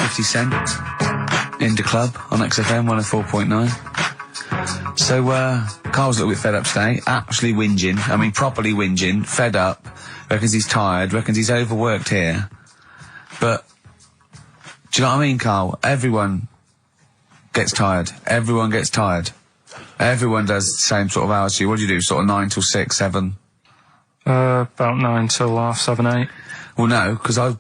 50 Cent in the club on XFM 104.9. So, Carl's a little bit fed up today, actually whinging, I mean properly whinging, fed up, reckons he's tired, reckons he's overworked here. But, do you know what I mean, Carl? Everyone gets tired. Everyone gets tired. Everyone does the same sort of hours to you. What do you do, sort of 9 till 6, 7? About 9 till 7, 8. Well, no, because a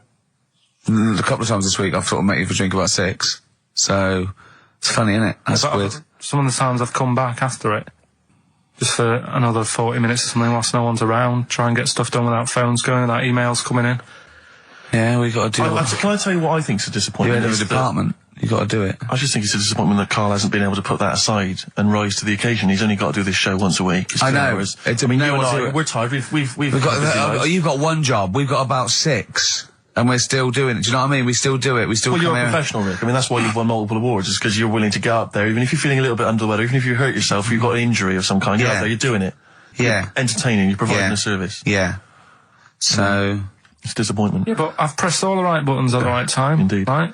couple of times this week I've sort of met you for a drink about 6. So, it's funny, isn't it? That's weird. Some of the times I've come back after it, just for another 40 minutes or something whilst no one's around, try and get stuff done without phones going, without emails coming in. Yeah, we got to do it. Can I tell you what I think's a disappointment? You're in the department. You got to do it. I just think it's a disappointment that Karl hasn't been able to put that aside and rise to the occasion. He's only got to do this show once a week. I know. We're tired. We've got you've got one job. We've got about 6. And we're still doing it. Do you know what I mean? We still do it. We still. Well, you're a professional, Rick. I mean, that's why you've won multiple awards. Is because you're willing to get up there, even if you're feeling a little bit under the weather, even if you hurt yourself, you've got an injury of some kind. You're out there. You're doing it. Yeah. You're entertaining. You're providing a service. Yeah. So it's disappointment. Yeah, but I've pressed all the right buttons at the right time. Indeed. Right.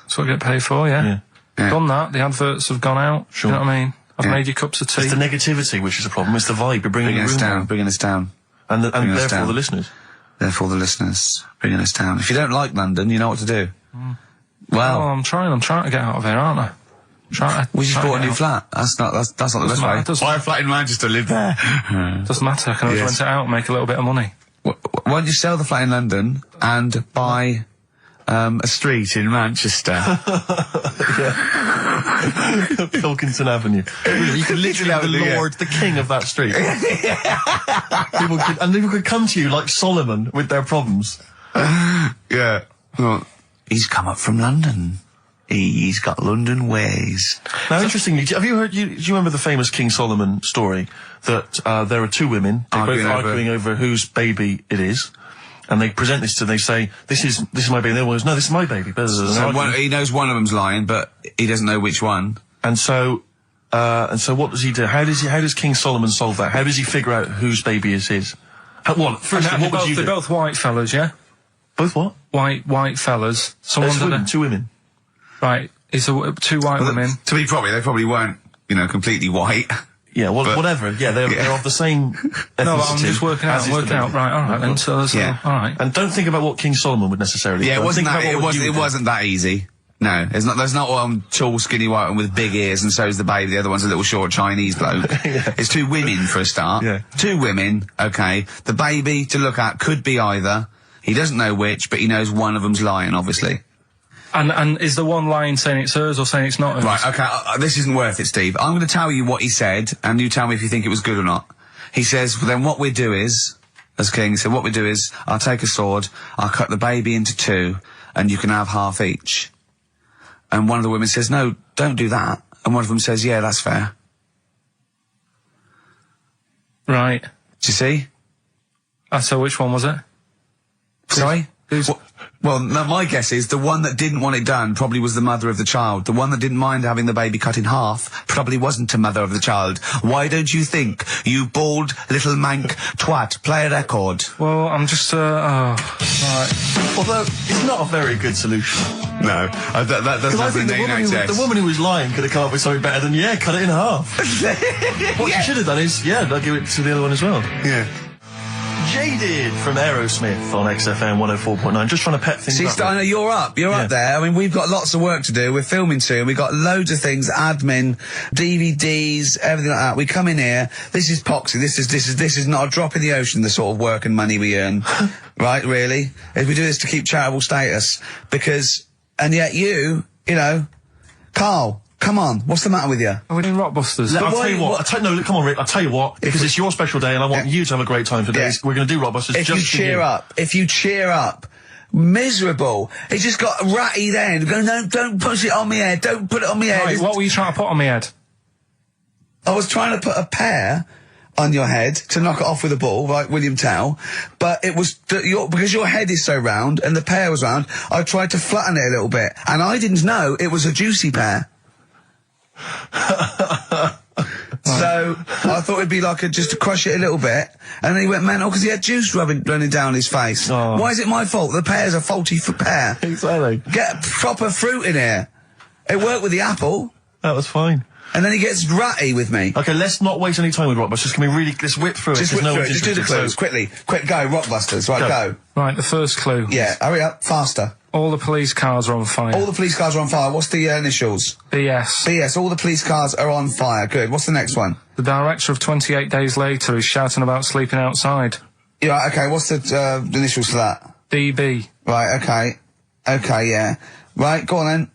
That's what I get paid for. Yeah. Done that. The adverts have gone out. Sure. You know what I mean? I've made you cups of tea. It's the negativity which is the problem. It's the vibe. You're bringing us down. Bringing us down. And therefore the listeners. Therefore the listeners bringing us down. If you don't like London, you know what to do. Well, I'm trying to get out of here, aren't I? We just bought a new flat. That's not the best way. Buy a flat in Manchester, live there. Doesn't matter. I can always rent it out and make a little bit of money. Why don't you sell the flat in London and buy a street in Manchester? Pilkington Avenue. You could literally have the Lord, the King of that street. People could come to you like Solomon with their problems. Yeah. Well, he's come up from London. He's got London ways. Now, interestingly, have you heard? Do you remember the famous King Solomon story that there are 2 women arguing over whose baby it is? And they present this to, they say, this is my baby. And the other one goes, no, this is my baby. So he knows one of them's lying, but he doesn't know which one. And so what does he do? How does King Solomon solve that? How does he figure out whose baby is his? What would you do? They're both white fellas, yeah? Both what? White fellas. Women, 2 women. Right. It's 2 white women. To be probably, they probably weren't, completely white. Yeah, well, whatever. Yeah, they're of the same ethnicity. No, I'm just working out. Right, all right, then. So, all right. And don't think about what King Solomon would necessarily do. Yeah, it wasn't that easy. No, there's not one tall, skinny white one with big ears and so's the baby. The other one's a little short Chinese bloke. It's 2 women for a start. Yeah. 2 women, okay. The baby to look at could be either. He doesn't know which, but he knows one of them's lying, obviously. And is the one lying saying it's hers or saying it's not hers? Right, okay, this isn't worth it, Steve. I'm going to tell you what he said, and you tell me if you think it was good or not. He says, well, then what we do is, as King said, what we do is, I'll take a sword, I'll cut the baby into 2, and you can have half each. And one of the women says, no, don't do that. And one of them says, yeah, that's fair. Right. Do you see? So which one was it? Sorry? Well, no, my guess is the one that didn't want it done probably was the mother of the child. The one that didn't mind having the baby cut in half probably wasn't a mother of the child. Why don't you think, you bald little mank twat? Play a record. Well, I'm just, right. Although, it's not a very good solution. No, that doesn't happen in the woman who was lying could have come up with something better than, cut it in half. What you should have done is, I'll give it to the other one as well. Yeah. Jaded from Aerosmith on XFM 104.9. Just trying to pep things up. I know you're up there. I mean, we've got lots of work to do. We're filming soon. We've got loads of things, admin, DVDs, everything like that. We come in here. This is poxy. This is not a drop in the ocean, the sort of work and money we earn. Right, really? If we do this to keep charitable status. And yet Karl, come on, what's the matter with you? We're doing Rockbusters. I'll tell you what. Come on, Rick. I'll tell you what. Because it's your special day, and I want you to have a great time today. Yeah. We're going to do Rockbusters. If you cheer up, miserable. It just got ratty then. Go, no, don't push it on me head. Don't put it on me head. Right, what were you trying to put on me head? I was trying to put a pear on your head to knock it off with a ball, like William Tell, but it was because your head is so round and the pear was round. I tried to flatten it a little bit, and I didn't know it was a juicy pear. So I thought it'd be like just to crush it a little bit, and then he went mental because he had juice running down his face. Oh. Why is it my fault? The pear's a faulty pear. Exactly. Get proper fruit in here. It worked with the apple, That was fine. and then he gets ratty with me. Okay, let's not waste any time with Rockbusters. Can we really, let's whip through Just it? whip No through it. one's Just do the interested, clues so- quickly. Quick, go, Rockbusters. Right, go. Right, the first clue. Yeah, hurry up, faster. All the police cars are on fire. All the police cars are on fire. What's the initials? BS. BS. All the police cars are on fire. Good. What's the next one? The director of 28 Days Later is shouting about sleeping outside. Yeah. Okay. What's the initials for that? DB. Right. Okay. Okay. Yeah. Right. Go on then.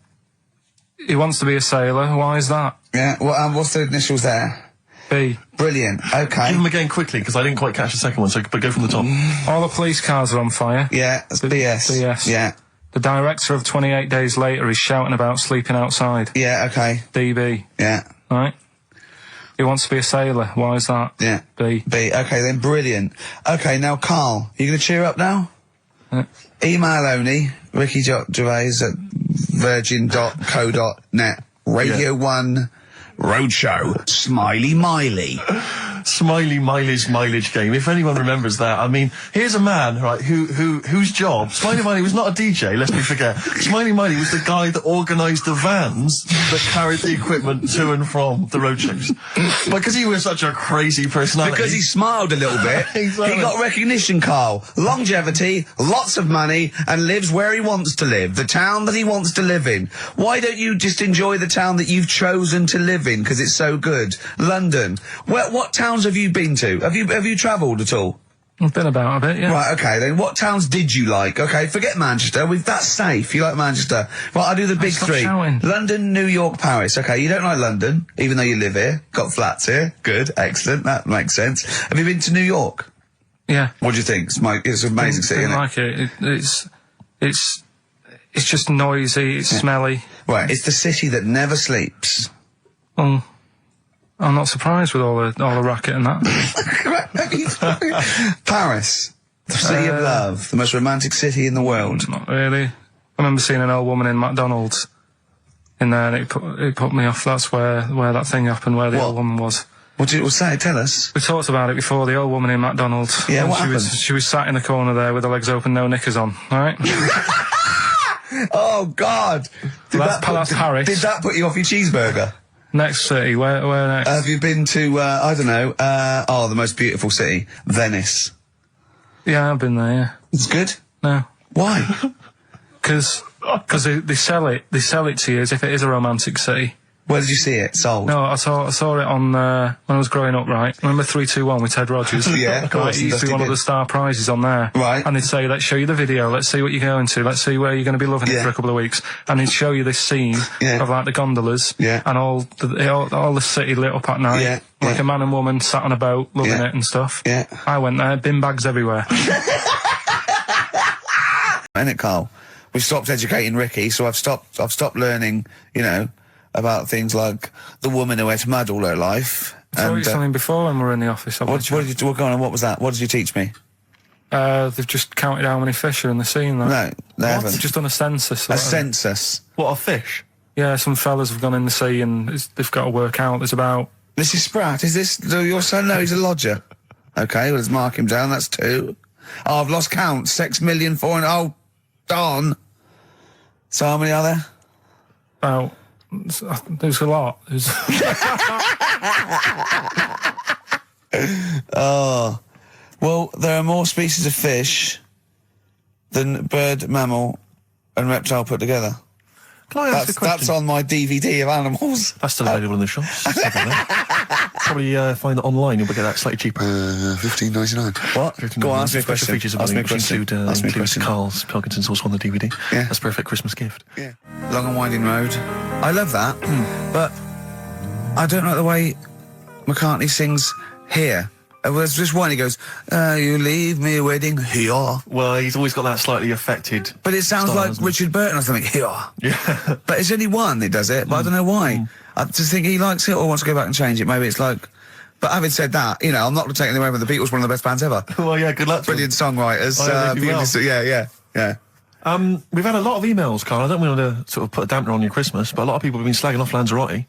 He wants to be a sailor. Why is that? Yeah. Well, what's the initials there? B. Brilliant. Okay. Give them again quickly, because I didn't quite catch the second one, so but go from the top. All the police cars are on fire. Yeah. That's BS. BS. Yeah. The director of 28 Days Later is shouting about sleeping outside. Yeah. Okay. DB. Yeah. Right? He wants to be a sailor. Why is that? Yeah. B. B. Okay. Then brilliant. Okay. Now, Carl, you going to cheer up now? Email only. Ricky Gervais at virgin.co.net. Radio 1 Roadshow. Smiley Miley. Smiley Miley's mileage game. If anyone remembers that, I mean, here's a man, right, whose job, Smiley Miley was not a DJ, lest we forget. Smiley Miley was the guy that organised the vans that carried the equipment to and from the roadshows. Because he was such a crazy personality. Because he smiled a little bit. Exactly. He got recognition, Carl. Longevity, lots of money, and lives where he wants to live. The town that he wants to live in. Why don't you just enjoy the town that you've chosen to live in? Because it's so good. London. What towns have you been to? Have you travelled at all? I've been about a bit, yeah. Right, okay, then what towns did you like? Okay, forget Manchester. That's safe. You like Manchester. Right, I'll do the big stop three. shouting. London, New York, Paris. Okay, you don't like London, even though you live here. Got flats here. Good, excellent. That makes sense. Have you been to New York? Yeah. What do you think? It's an amazing city, I isn't it? like it. It's just noisy, it's smelly. Right, it's the city that never sleeps. Well, I'm not surprised with all the racket and that. Paris, the city of love, the most romantic city in the world. Not really. I remember seeing an old woman in McDonald's in there, and it put me off. That's where that thing happened, where the old woman was. What did it say? Tell us. We talked about it before. The old woman in McDonald's. Yeah, And what happened? She was sat in the corner there with her legs open, no knickers on. All right. Oh God! That's Paris. Did that put you off your cheeseburger? Next city. Where next? Have you been to, I don't know, the most beautiful city, Venice? Yeah, I've been there. Yeah. It's good? No. Why? Because they sell it to you as if it is a romantic city. Where did you see it sold? No, I saw it on when I was growing up. Right, remember 3-2-1 with Ted Rogers? Yeah, of course. Right, it used to be one of the star prizes on there. Right. And they'd say, "Let's show you the video. Let's see what you're going to. Let's see where you're going to be loving it for a couple of weeks." And he'd show you this scene of like the gondolas and all the city lit up at night, like a man and woman sat on a boat loving it and stuff. Yeah. I went there, bin bags everywhere. Isn't it, Carl? We've stopped educating Ricky, so I've stopped learning, about things like the woman who ate mud all her life. I told you something before when we were in the office. What was that? What did you teach me? They've just counted how many fish are in the sea. No, they haven't. They've just done a census. A census. What, a fish? Yeah, some fellas have gone in the sea and they've got to work out. There's about... Mrs. Spratt, is this your son? No, he's a lodger. Okay, well, let's mark him down. That's 2. Oh, I've lost count. 6,000,004. Oh, darn. So how many are there? About... There's a lot. Oh. Well, there are more species of fish than bird, mammal, and reptile put together. Can I ask a question? That's on my DVD of animals. That's still available in the shops. Probably find it online. You'll get that slightly cheaper. $15.99. What? Go on, ask me a question. Features Ask me a question. Includes Karl Pilkington's also on the DVD. Yeah. That's a perfect Christmas gift. Yeah. Long and Winding Road. I love that, but I don't like the way McCartney sings here. There's just one, he goes, you leave me waiting here. Well, he's always got that slightly affected... But it sounds style, like Richard Burton or something, here. Yeah. But it's only one that does it, but I don't know why. I just think he likes it or wants to go back and change it. Maybe it's like... But having said that, I'm not taking away from the Beatles, one of the best bands ever. Well, yeah, good luck to Brilliant songwriters. well. Yeah. We've had a lot of emails, Karl. I don't want to sort of put a dampener on your Christmas, but a lot of people have been slagging off Lanzarote.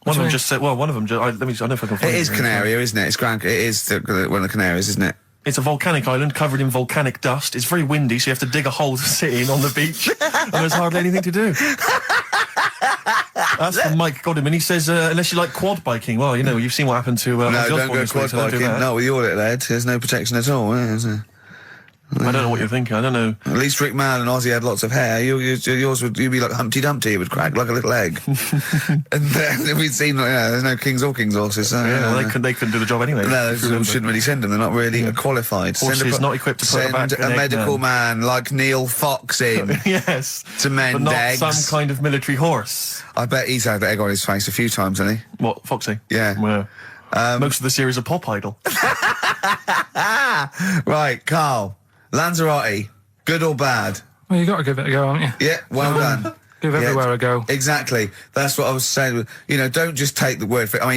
One of them just said, well, one of them, I don't know if I can find it. It is Canaria, isn't it? It is one of the Canaries, isn't it? It's a volcanic island covered in volcanic dust. It's very windy, so you have to dig a hole to sit in on the beach, and there's hardly anything to do. That's from Mike Godham, he says, unless you like quad biking. Well, you know, you've seen what happened to... no, don't go quad biking. Not with your little head. There's no protection at all, is there? I don't know what you're thinking. I don't know. At least Rick Mann and Ozzy had lots of hair. Yours would be like Humpty Dumpty. It would crack like a little egg. And then we'd seen, there's no kings or kings horses. So, well, they couldn't do the job anyway. No, we shouldn't really send them. They're not really qualified. Horses not equipped to put back a medical man like Neil Fox in. Yes. To mend but not eggs. Some kind of military horse. I bet he's had the egg on his face a few times, hasn't he? What, Foxy? Yeah. Well, most of the series are Pop Idol. Right, Carl. Lanzarote, good or bad? Well, you got to give it a go, haven't you? Yeah, well done. Give everywhere a go. Exactly. That's what I was saying. Don't just take the word for it. I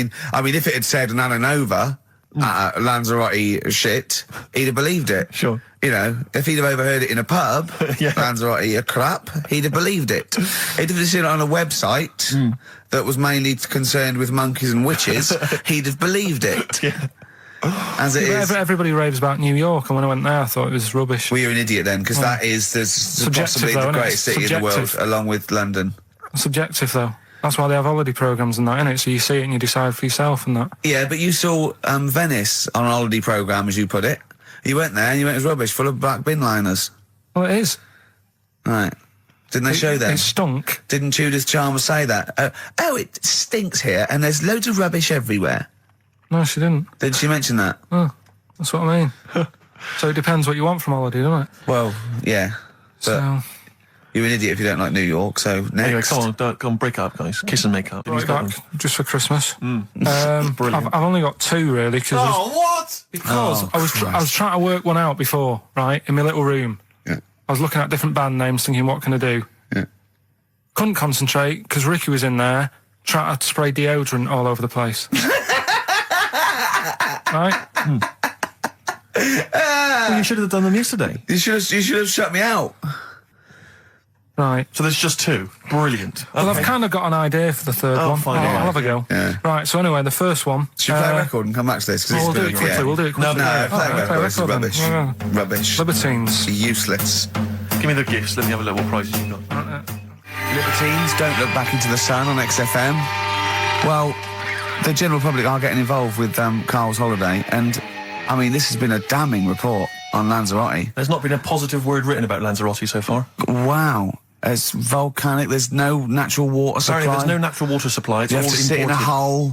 mean, if it had said an Ananova, Lanzarote shit, he'd have believed it. Sure. If he'd have overheard it in a pub, Lanzarote a crap, he'd have believed it. He'd have seen it on a website that was mainly concerned with monkeys and witches, he'd have believed it. Yeah. As it is. Everybody raves about New York, and when I went there, I thought it was rubbish. Well, you're an idiot then, because that is possibly the greatest city in the world, along with London. Subjective, though. That's why they have holiday programmes and that, innit? So you see it and you decide for yourself and that. Yeah, but you saw Venice on a holiday programme, as you put it. You went there and you went, it was rubbish, full of black bin liners. Well, it is. Right. Didn't they show that? It stunk. Didn't Judith Chalmers say that? It stinks here and there's loads of rubbish everywhere. No, she didn't. Did she mention that? Oh, that's what I mean. So it depends what you want from holiday, doesn't it? Well, yeah. But you're an idiot if you don't like New York, so next. Anyway, come on, break up, guys. Kiss and make up. Right back, just for Christmas. Brilliant. I've only got two, really. What? Because I was trying to work one out before, right, in my little room. Yeah. I was looking at different band names, thinking, what can I do? Yeah. Couldn't concentrate, because Ricky was in there, trying to spray deodorant all over the place. Right? Well, you should have done them yesterday. You should have shut me out. Right. So there's just two. Brilliant. Well, I've kind of got an idea for the third one. Fine, I'll have a go. Yeah. Right, so anyway, the first one... Should we play a record and come back to this? We'll do it quickly, we'll do it quickly. No, play a record. This is then. rubbish. Yeah. Rubbish. Libertines. Useless. Give me the gifts. Let me have a look what prizes you got. Libertines, Don't Look Back Into the Sun on XFM. Well, the general public are getting involved with Carl's holiday, and, I mean, this has been a damning report on Lanzarote. There's not been a positive word written about Lanzarote so far. Wow. It's volcanic, there's no natural water supply. Sorry, there's no natural water supply. It's you all have to sit in a hole.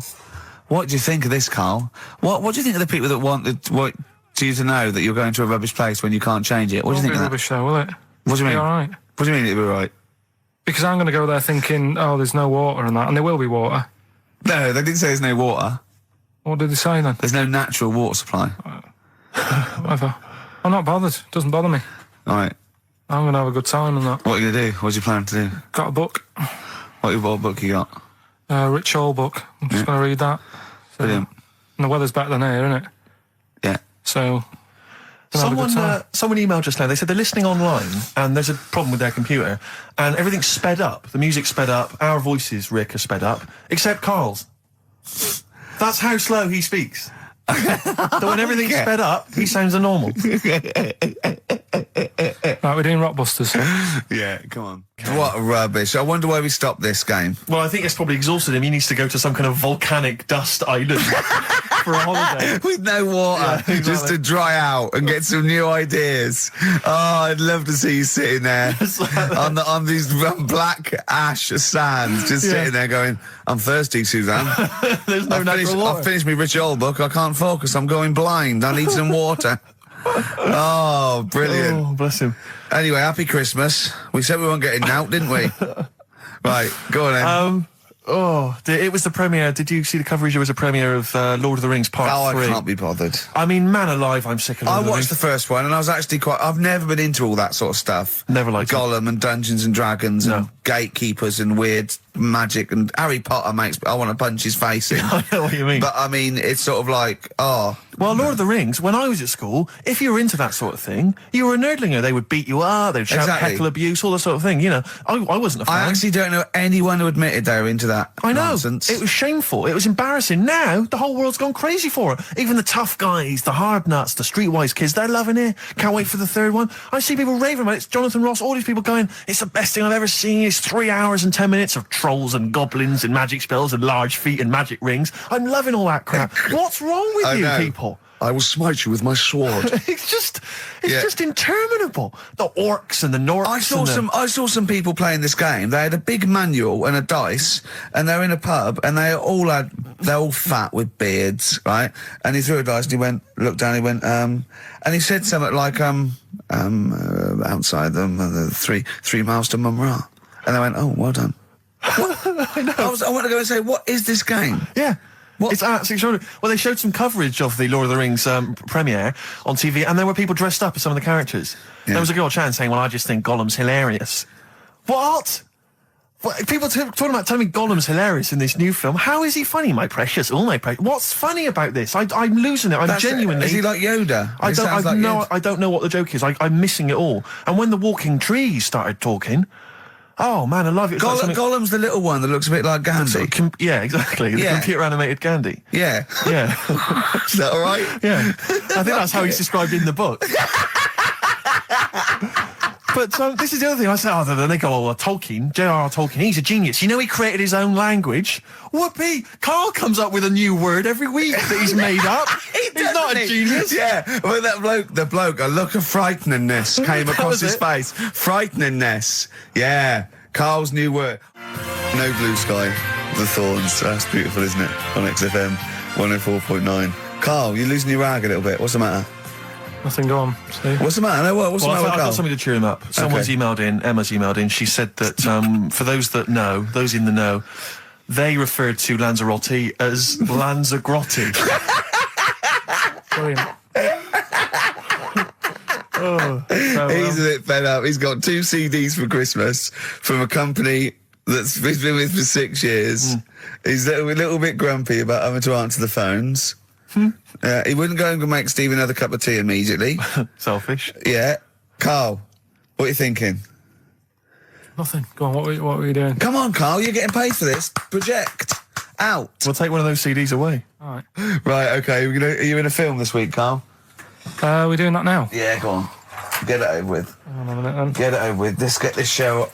What do you think of this, Carl? What do you think of the people that want you to know that you're going to a rubbish place when you can't change it? What do you think of that? Rubbish though, will it? What do you mean? All right. What do you mean it'll be right? Because I'm going to go there thinking, oh, there's no water and that, and there will be water. No, they didn't say there's no water. What did they say then? There's no natural water supply. Whatever. I'm not bothered. It doesn't bother me. All right. I'm going to have a good time and that. What are you going to do? What's your plan to do? Got a book. What book you got? Rich Hall book. I'm just going to read that. So, Brilliant. And the weather's better than here, isn't it? Yeah. So... Someone emailed just now. They said they're listening online and there's a problem with their computer and everything's sped up. The music's sped up. Our voices, Rick, are sped up. Except Carl's. That's how slow he speaks. So when everything's sped up, he sounds a normal. Right, we're doing Rockbusters. Yeah, come on. What rubbish. I wonder why we stopped this game. Well, I think it's probably exhausted him. He needs to go to some kind of volcanic dust island for a holiday. With no water, Yeah, exactly. just to dry out and get some new ideas. Oh, I'd love to see you sitting there on these black ash sands, just sitting there going, I'm thirsty, Suzanne. There's no natural water. I've finished my Rich Old book. I can't focus. I'm going blind. I need some water. Oh, brilliant. Oh, bless him. Anyway, happy Christmas. We said we weren't getting out, didn't we? Right, go on then. It was the premiere. Did you see the coverage? It was a premiere of Lord of the Rings Part 3. I can't be bothered. I mean, man alive, I'm sick of Lord of the Rings. I watched the first one and I was actually I've never been into all that sort of stuff. Never liked it. Gollum and Dungeons and Dragons and gatekeepers and weird magic, and Harry Potter I want to punch his face in. I know what you mean. But I mean, it's sort of like, Well, Lord of the Rings, when I was at school, if you were into that sort of thing, you were a nerdlinger. They would beat you up, they'd shout heckle abuse, all that sort of thing, you know. I wasn't a fan. I actually don't know anyone who admitted they were into that nonsense. It was shameful. It was embarrassing. Now, the whole world's gone crazy for it. Even the tough guys, the hard nuts, the streetwise kids, they're loving it. Can't wait for the third one. I see people raving about it. It's Jonathan Ross, all these people going, it's the best thing I've ever seen. It's 3 hours and 10 minutes of trolls and goblins and magic spells and large feet and magic rings. I'm loving all that crap. What's wrong with you people? I will smite you with my sword. It's just interminable. The orcs and the Norks. I saw some people playing this game. They had a big manual and a dice, and they're in a pub, and they're all fat with beards, right? And he threw a dice, and he looked down, he went, and he said something like, outside them, 3 miles to Mumra. And they went, oh, well done. I know. I want to go and say, what is this game? Yeah. What? It's absolutely extraordinary. Well, they showed some coverage of the Lord of the Rings premiere on TV, and there were people dressed up as some of the characters. Yeah. There was a girl chatting saying, well, I just think Gollum's hilarious. What? People talking about telling me Gollum's hilarious in this new film. How is he funny, my precious? Oh, my precious. What's funny about this? I'm losing it. I'm genuinely... Is he like Yoda? I don't know what the joke is. I'm missing it all. And when the walking trees started talking... Oh, man, I love it. Gollum's the little one that looks a bit like Gandhi. Yeah, exactly. The computer-animated Gandhi. Yeah. Yeah. Is that all right? Yeah. I think that's how he's described in the book. But this is the other thing. I said, then they go, Tolkien, J.R.R. Tolkien, he's a genius. You know he created his own language? Whoopee! Carl comes up with a new word every week that he's made up. He's not a genius. Yeah, well, the bloke, a look of frighteningness came across his face. Frighteningness. Yeah, Carl's new word. No Blue Sky, The Thorns. That's beautiful, isn't it? On XFM 104.9. Carl, you're losing your rag a little bit. What's the matter? Nothing, go on. See? What's the matter? What's the matter with Carl? I've got something to cheer him up. Someone's emailed in, Emma's emailed in, she said that, for those that know, those in the know, they referred to Lanzarote as Lanzagrotte. Brilliant. He's a bit fed up. He's got 2 CDs for Christmas from a company that's been with for 6 years. He's a little bit grumpy about having to answer the phones. He wouldn't go and make Steve another cup of tea immediately. Selfish. Yeah. Carl, what are you thinking? Nothing. Go on, what were you doing? Come on, Carl, you're getting paid for this. Project. Out. We'll take one of those CDs away. All right. Right, okay. Are you in a film this week, Carl? We're doing that now? Yeah, go on. Get it over with. Hang on a minute, then. Get it over with. Let's get this show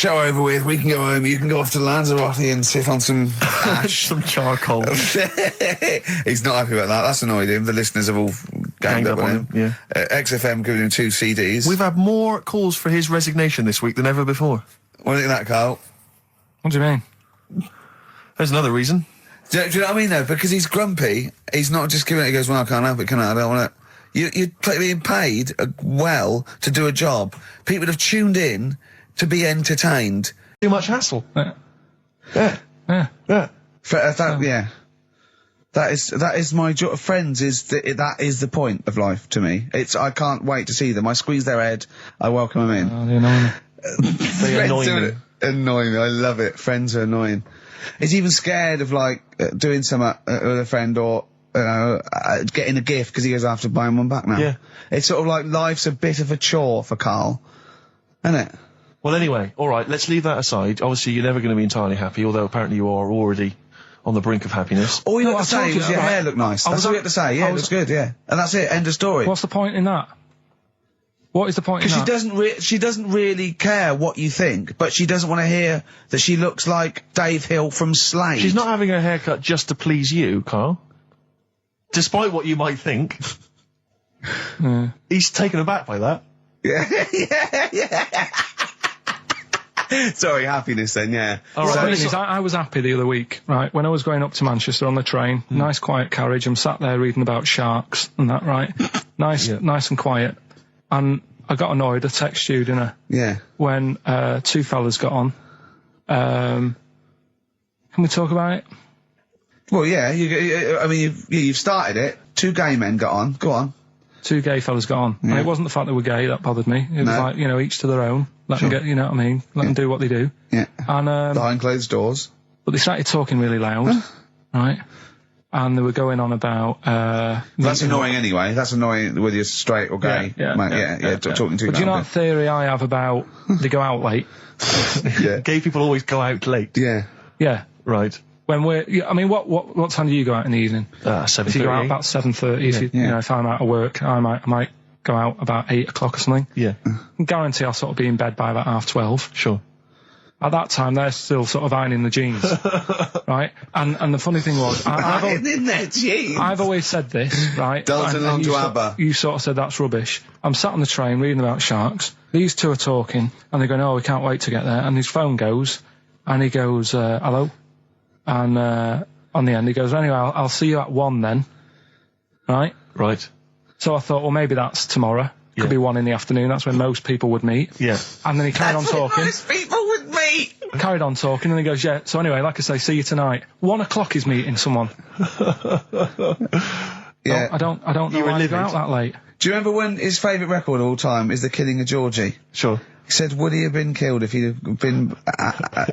over with. We can go home. You can go off to Lanzarote and sit on some ash. Some charcoal. He's not happy about that. That's annoyed him. The listeners have all ganged up on him. Yeah. XFM giving him 2 CDs. We've had more calls for his resignation this week than ever before. What do you think of that, Carl? What do you mean? There's another reason. Do you know what I mean, though? Because he's grumpy. He's not just giving it. He goes, well, I can't help it, can I? I don't want it. You're being paid well to do a job. People have tuned in to be entertained. Too much hassle. Yeah. Yeah. That is my job. Friends that is the point of life to me. I can't wait to see them. I squeeze their head. I welcome them in. Oh, they're annoying. They annoy me. Annoying me. I love it. Friends are annoying. He's even scared of doing something with a friend or getting a gift because he goes after buying one back now. Yeah. It's sort of like life's a bit of a chore for Carl, isn't it? Well, anyway, all right, let's leave that aside. Obviously, you're never going to be entirely happy, although apparently you are already on the brink of happiness. All you had to say was your hair looked nice. That's all you had to say. Yeah, it looks good, yeah. And that's it, end of story. What's the point in that? What is the point in that? Because she doesn't really care what you think, but she doesn't want to hear that she looks like Dave Hill from Slade. Yeah. She's not having her haircut just to please you, Carl. Despite what you might think. Yeah. He's taken aback by that. Yeah. Sorry, happiness then, yeah. All right, I was happy the other week, right, when I was going up to Manchester on the train, nice quiet carriage, I'm sat there reading about sharks and that, right? Nice and quiet. And I got annoyed, I texted you, didn't I? Yeah. When 2 fellas got on. Can we talk about it? Well, yeah, you've started it. 2 gay men got on. Go on. 2 gay fellas got on. Yeah. And it wasn't the fact they were gay that bothered me. It was like, each to their own. Let them get, you know what I mean? Let them do what they do. Yeah. And, behind closed doors. But they started talking really loud, right? And they were going on about, that's annoying anyway. That's annoying whether you're straight or gay. Talking to you. But do you know that theory I have about they go out late? Yeah. Gay people always go out late. Yeah. Yeah. Right. When I mean, what time do you go out in the evening? 7:30. If you go out about 7:30, you know, if I'm out of work, I might go out about 8 o'clock or something. Yeah. I guarantee I'll sort of be in bed by about 12:30. Sure. At that time, they're still sort of ironing the jeans, right? And the funny thing was, I've always said this, right? Dalton on to ABBA. You sort of said that's rubbish. I'm sat on the train reading about sharks. These two are talking, and they're going, "Oh, we can't wait to get there." And his phone goes, and he goes, "Hello," and on the end he goes, "Anyway, I'll see you at 1 then," right? Right. So I thought, well, maybe that's tomorrow. Could be 1 in the afternoon. That's when most people would meet. Yeah. And then he carried on talking. Most people would meet. Carried on talking, and he goes, "Yeah." So anyway, like I say, see you tonight. 1 o'clock is meeting someone. Yeah. I don't know why you go out that late. Do you remember when his favourite record of all time is The Killing of Georgie? Sure. He said, would he have been killed if he'd have been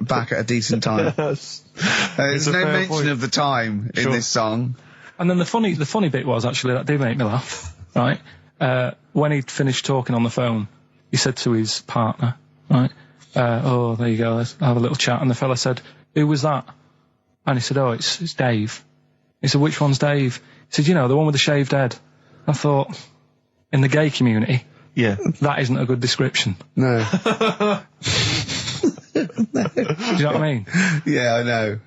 back at a decent time? Yes. There's no mention of the time in this song. And then the funny bit was, actually, that did make me laugh, right? When he'd finished talking on the phone, he said to his partner, right, "Oh, there you go, let's have a little chat." And the fella said, "Who was that?" And he said, "Oh, it's Dave." He said, "Which one's Dave?" He said, "You know, the one with the shaved head." I thought, in the gay community, that isn't a good description. No. Do you know what I mean? Yeah, I know.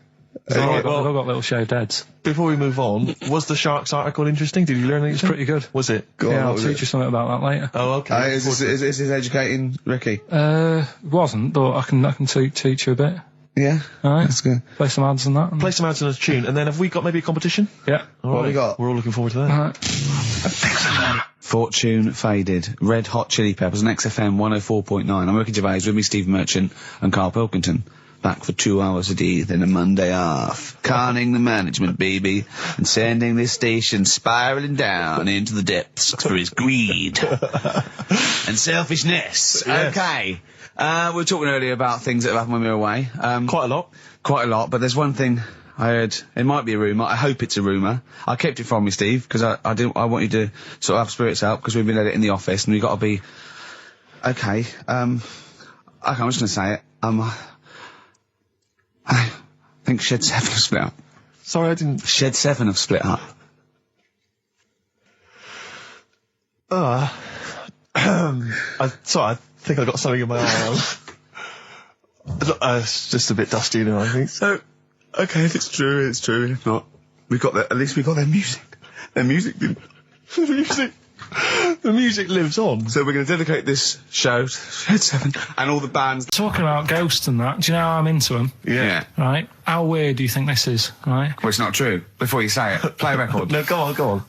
They've all got little shaved heads. Before we move on, was the Sharks article interesting? Did you learn anything? It's pretty good. Was it? I'll teach you something about that later. Oh, okay. Is this educating Ricky? Wasn't, but I can teach you a bit. Yeah. All right. That's good. Play some ads and that. Play some ads and a tune, and then have we got maybe a competition? Yeah. What have we got? We're all looking forward to that. All right. Fortune Faded, Red Hot Chili Peppers on XFM 104.9. I'm Ricky Gervais, with me Steve Merchant and Karl Pilkington. Back for 2 hours a day, then a Monday off. Conning the management, baby, and sending this station spiraling down into the depths for his greed and selfishness. Yes. Okay. We were talking earlier about things that have happened when we were away. Quite a lot, but there's one thing I heard. It might be a rumour. I hope it's a rumour. I kept it from you, Steve, because I want you to sort of have spirits out, because we've been at it in the office, and we've got to be... Okay, I'm just going to say it. I think Shed 7 have split up. Sorry, I didn't... Shed 7 have split up. I think I got something in my eye. It's just a bit dusty, you know, I think. So, okay, if it's true, it's true. If not, at least we got their music. Their music didn't... The music lives on. So we're going to dedicate this show to Shed 7 and all the bands. Talking about ghosts and that, do you know how I'm into them? Yeah. Right? How weird do you think this is, right? Well, it's not true. Before you say it, play a record. No, go on. Go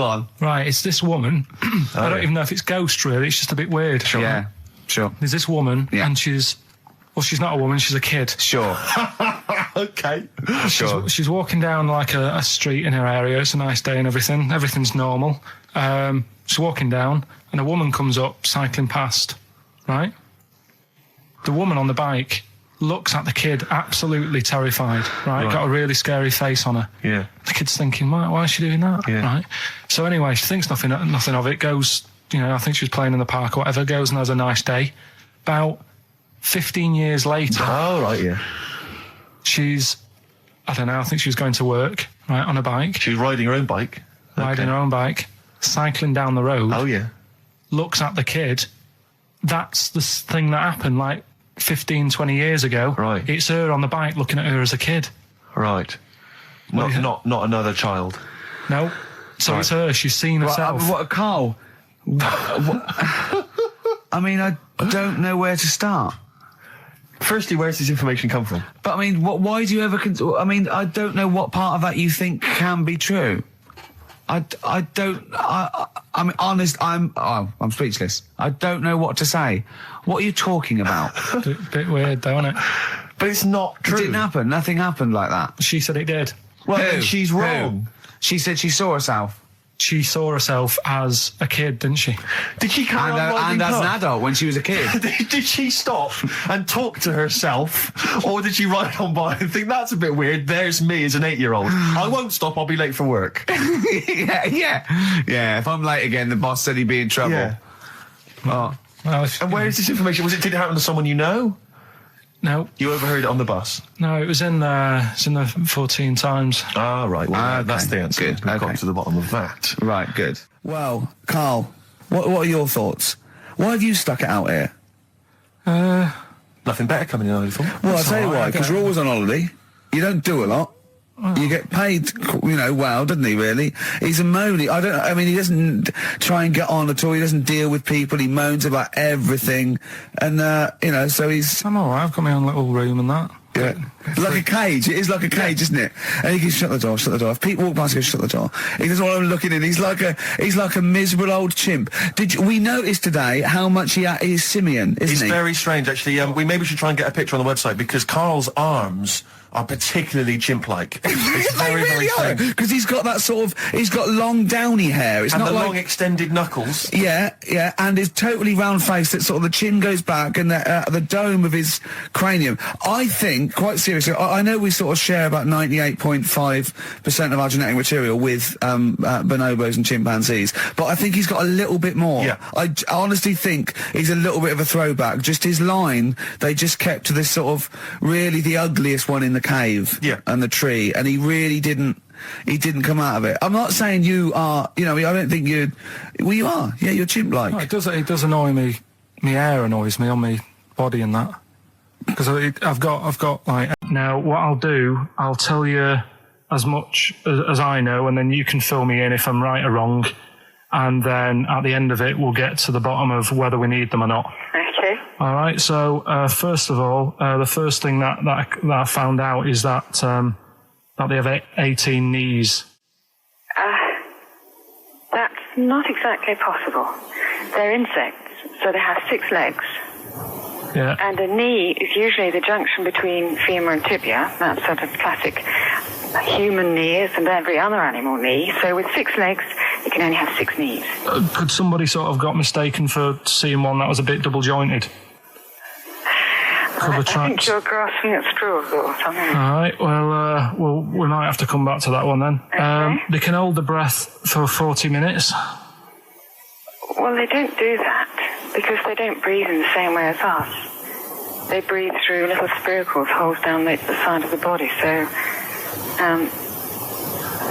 on. Right, it's this woman. I don't even know if it's ghost, really. It's just a bit weird. Sure. Yeah, sure. There's this woman, and she's not a woman, she's a kid. Sure. Okay. Sure. She's walking down like a street in her area. It's a nice day and everything. Everything's normal. She's walking down, and a woman comes up, cycling past, right? The woman on the bike looks at the kid, absolutely terrified, right? Got a really scary face on her. Yeah. The kid's thinking, why is she doing that? Yeah. Right? So anyway, she thinks nothing of it, goes, you know, I think she was playing in the park or whatever, goes and has a nice day. About 15 years later... Oh, right, yeah. She's, I don't know, I think she was going to work, right, on a bike. She was riding her own bike. Riding her own bike, cycling down the road. Oh, yeah. Looks at the kid. That's the thing that happened, like, 15, 20 years ago. Right. It's her on the bike looking at her as a kid. Right. Not another child. No. So it's her. She's seen herself. What, Carl? I mean, I don't know where to start. Firstly, where's this information come from? But I mean, why do you ever... I mean, I don't know what part of that you think can be true. I'm honest, I'm speechless. I don't know what to say. What are you talking about? Bit weird, though, isn't it? But it's not true. It didn't happen. Nothing happened like that. She said it did. Well, Who? then she's wrong. Who? She said she saw herself. she saw herself as a kid, didn't she? Did she carry on riding and as an past? adult when she was a kid. Did she stop and talk to herself, or did she ride on by and think, that's a bit weird, there's me as an 8-year-old. I won't stop, I'll be late for work. Yeah, if I'm late again, the boss said he'd be in trouble. Yeah. Oh. Well, And where is this information? Did it happen to someone you know? No. You overheard it on the bus? No, it was in the 14 Times. Ah, right. Well, Okay. that's the answer. Good. We've Okay. got to the bottom of that. Right, good. Well, Carl, what are your thoughts? Why have you stuck it out here? Nothing better coming in, I thought. Well, I'll tell you why, because you're always on holiday. You don't do a lot. You get paid, well, doesn't he, really? He's a moany. He doesn't try and get on at all. He doesn't deal with people. He moans about everything. And, so he's... I'm alright, I've got my own little room and that. Yeah. Like a cage. It is like a cage, isn't it? And he can shut the door. If people walk past, he goes, shut the door. He doesn't want them looking in. He's like a miserable old chimp. We noticed today how much he's simian, isn't he? He's very strange, actually. We maybe should try and get a picture on the website, because Carl's arms are particularly chimp-like. It's very, very strange. Because he's got that he's got long downy hair. It's and not the like, long extended knuckles. Yeah, and his totally round face that sort of the chin goes back and the dome of his cranium. I think, quite seriously, I know we sort of share about 98.5% of our genetic material with bonobos and chimpanzees, but I think he's got a little bit more. Yeah. I honestly think he's a little bit of a throwback. Just his line, they just kept to this sort of really the ugliest one in the cave and the tree, and he really didn't come out of it. I'm not saying you are, I don't think you are. Yeah, you're chimp-like. No, it does annoy me. My hair annoys me on my body and that. Because I've got like... Now, what I'll do, I'll tell you as much as I know, and then you can fill me in if I'm right or wrong. And then at the end of it, we'll get to the bottom of whether we need them or not. Okay. All right. So first of all, the first thing that I found out is that they have 18 knees. That's not exactly possible. They're insects, so they have 6 legs. Yeah. And a knee is usually the junction between femur and tibia. That's sort of classic human knees and every other animal knee. So with 6 legs, you can only have 6 knees. Could somebody sort of got mistaken for seeing one that was a bit double jointed? I think you're grasping at straws or something. All right. Well, we might have to come back to that one then. Okay. They can hold the breath for 40 minutes. Well, they don't do that because they don't breathe in the same way as us. They breathe through little spiracles, holes down the side of the body. So,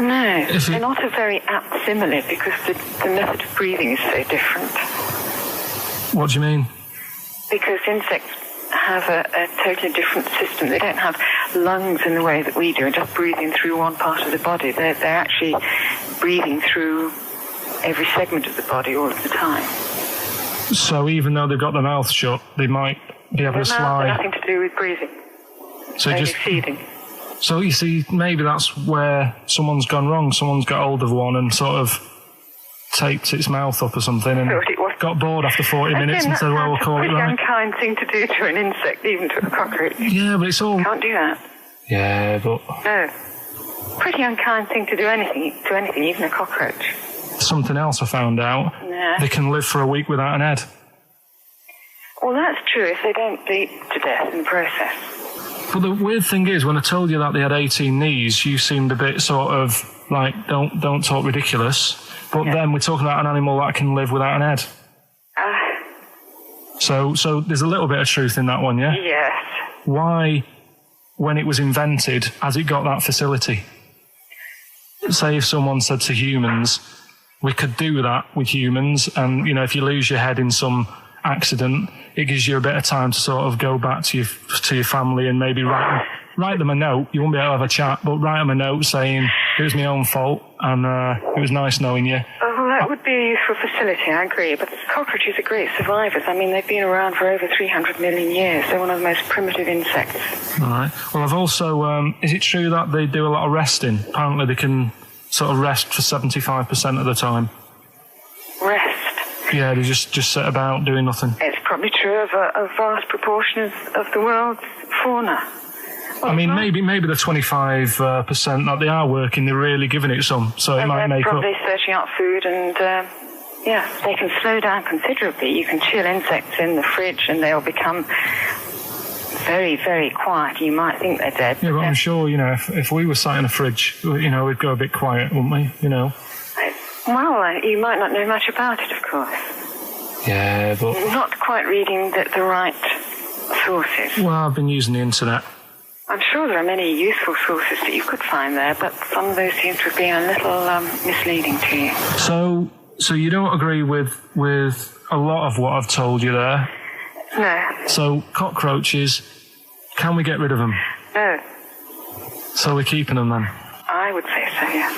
no, they're not a very apt simile because the method of breathing is so different. What do you mean? Because insects have a totally different system. They don't have lungs in the way that we do and just breathing through one part of the body. They're actually breathing through every segment of the body all of the time. So even though they've got their mouth shut, they might be able to slide. Nothing to do with breathing. So only just feeding. So you see, maybe that's where someone's gone wrong. Someone's got hold of one and sort of taped its mouth up or something and got bored after 40 minutes and said, well, we'll call it right. It's a pretty unkind thing to do to an insect, even to a cockroach. Yeah, but it's all... Can't do that. Yeah, but... No. Pretty unkind thing to do to anything, even a cockroach. Something else I found out. Yeah. They can live for a week without an head. Well, that's true if they don't bleed to death in the process. But the weird thing is, when I told you that they had 18 knees, you seemed a bit sort of like, don't talk ridiculous. But then we're talking about an animal that can live without an head. So there's a little bit of truth in that one, yeah? Yes. Why, when it was invented, has it got that facility? Say if someone said to humans, we could do that with humans, and, if you lose your head in some accident, it gives you a bit of time to sort of go back to your family and maybe write them a note. You won't be able to have a chat, but write them a note saying, it was my own fault, and it was nice knowing you. Well, that would be a useful facility, I agree, but cockroaches are great survivors. I mean, they've been around for over 300 million years. They're one of the most primitive insects. All right. Well, I've also... is it true that they do a lot of resting? Apparently they can sort of rest for 75% of the time. Rest? Yeah, they just sit about doing nothing. It's probably true of a vast proportion of the world's fauna. I mean, maybe the 25% that they are working, they're really giving it some, so it might make up. They're probably searching out food and, they can slow down considerably. You can chill insects in the fridge and they'll become very, very quiet. You might think they're dead. Yeah, but I'm sure, if we were sat in a fridge, we'd go a bit quiet, wouldn't we, Well, you might not know much about it, of course. Yeah, but... Not quite reading the right sources. Well, I've been using the internet. I'm sure there are many useful sources that you could find there, but some of those seem to have been a little misleading to you. So you don't agree with a lot of what I've told you there? No. So cockroaches, can we get rid of them? No. So we're keeping them then? I would say so, yeah.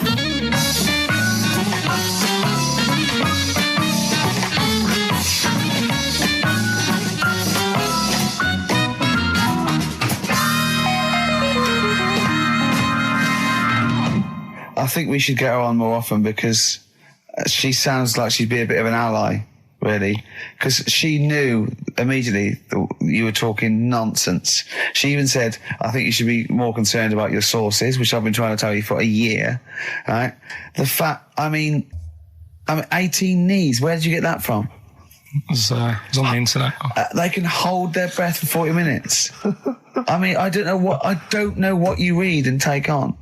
I think we should get her on more often because she sounds like she'd be a bit of an ally, really. Because she knew immediately that you were talking nonsense. She even said, I think you should be more concerned about your sources, which I've been trying to tell you for a year, right? The fact, I mean 18 knees, where did you get that from? It was on the internet. They can hold their breath for 40 minutes. I mean, I don't know what you read and take on.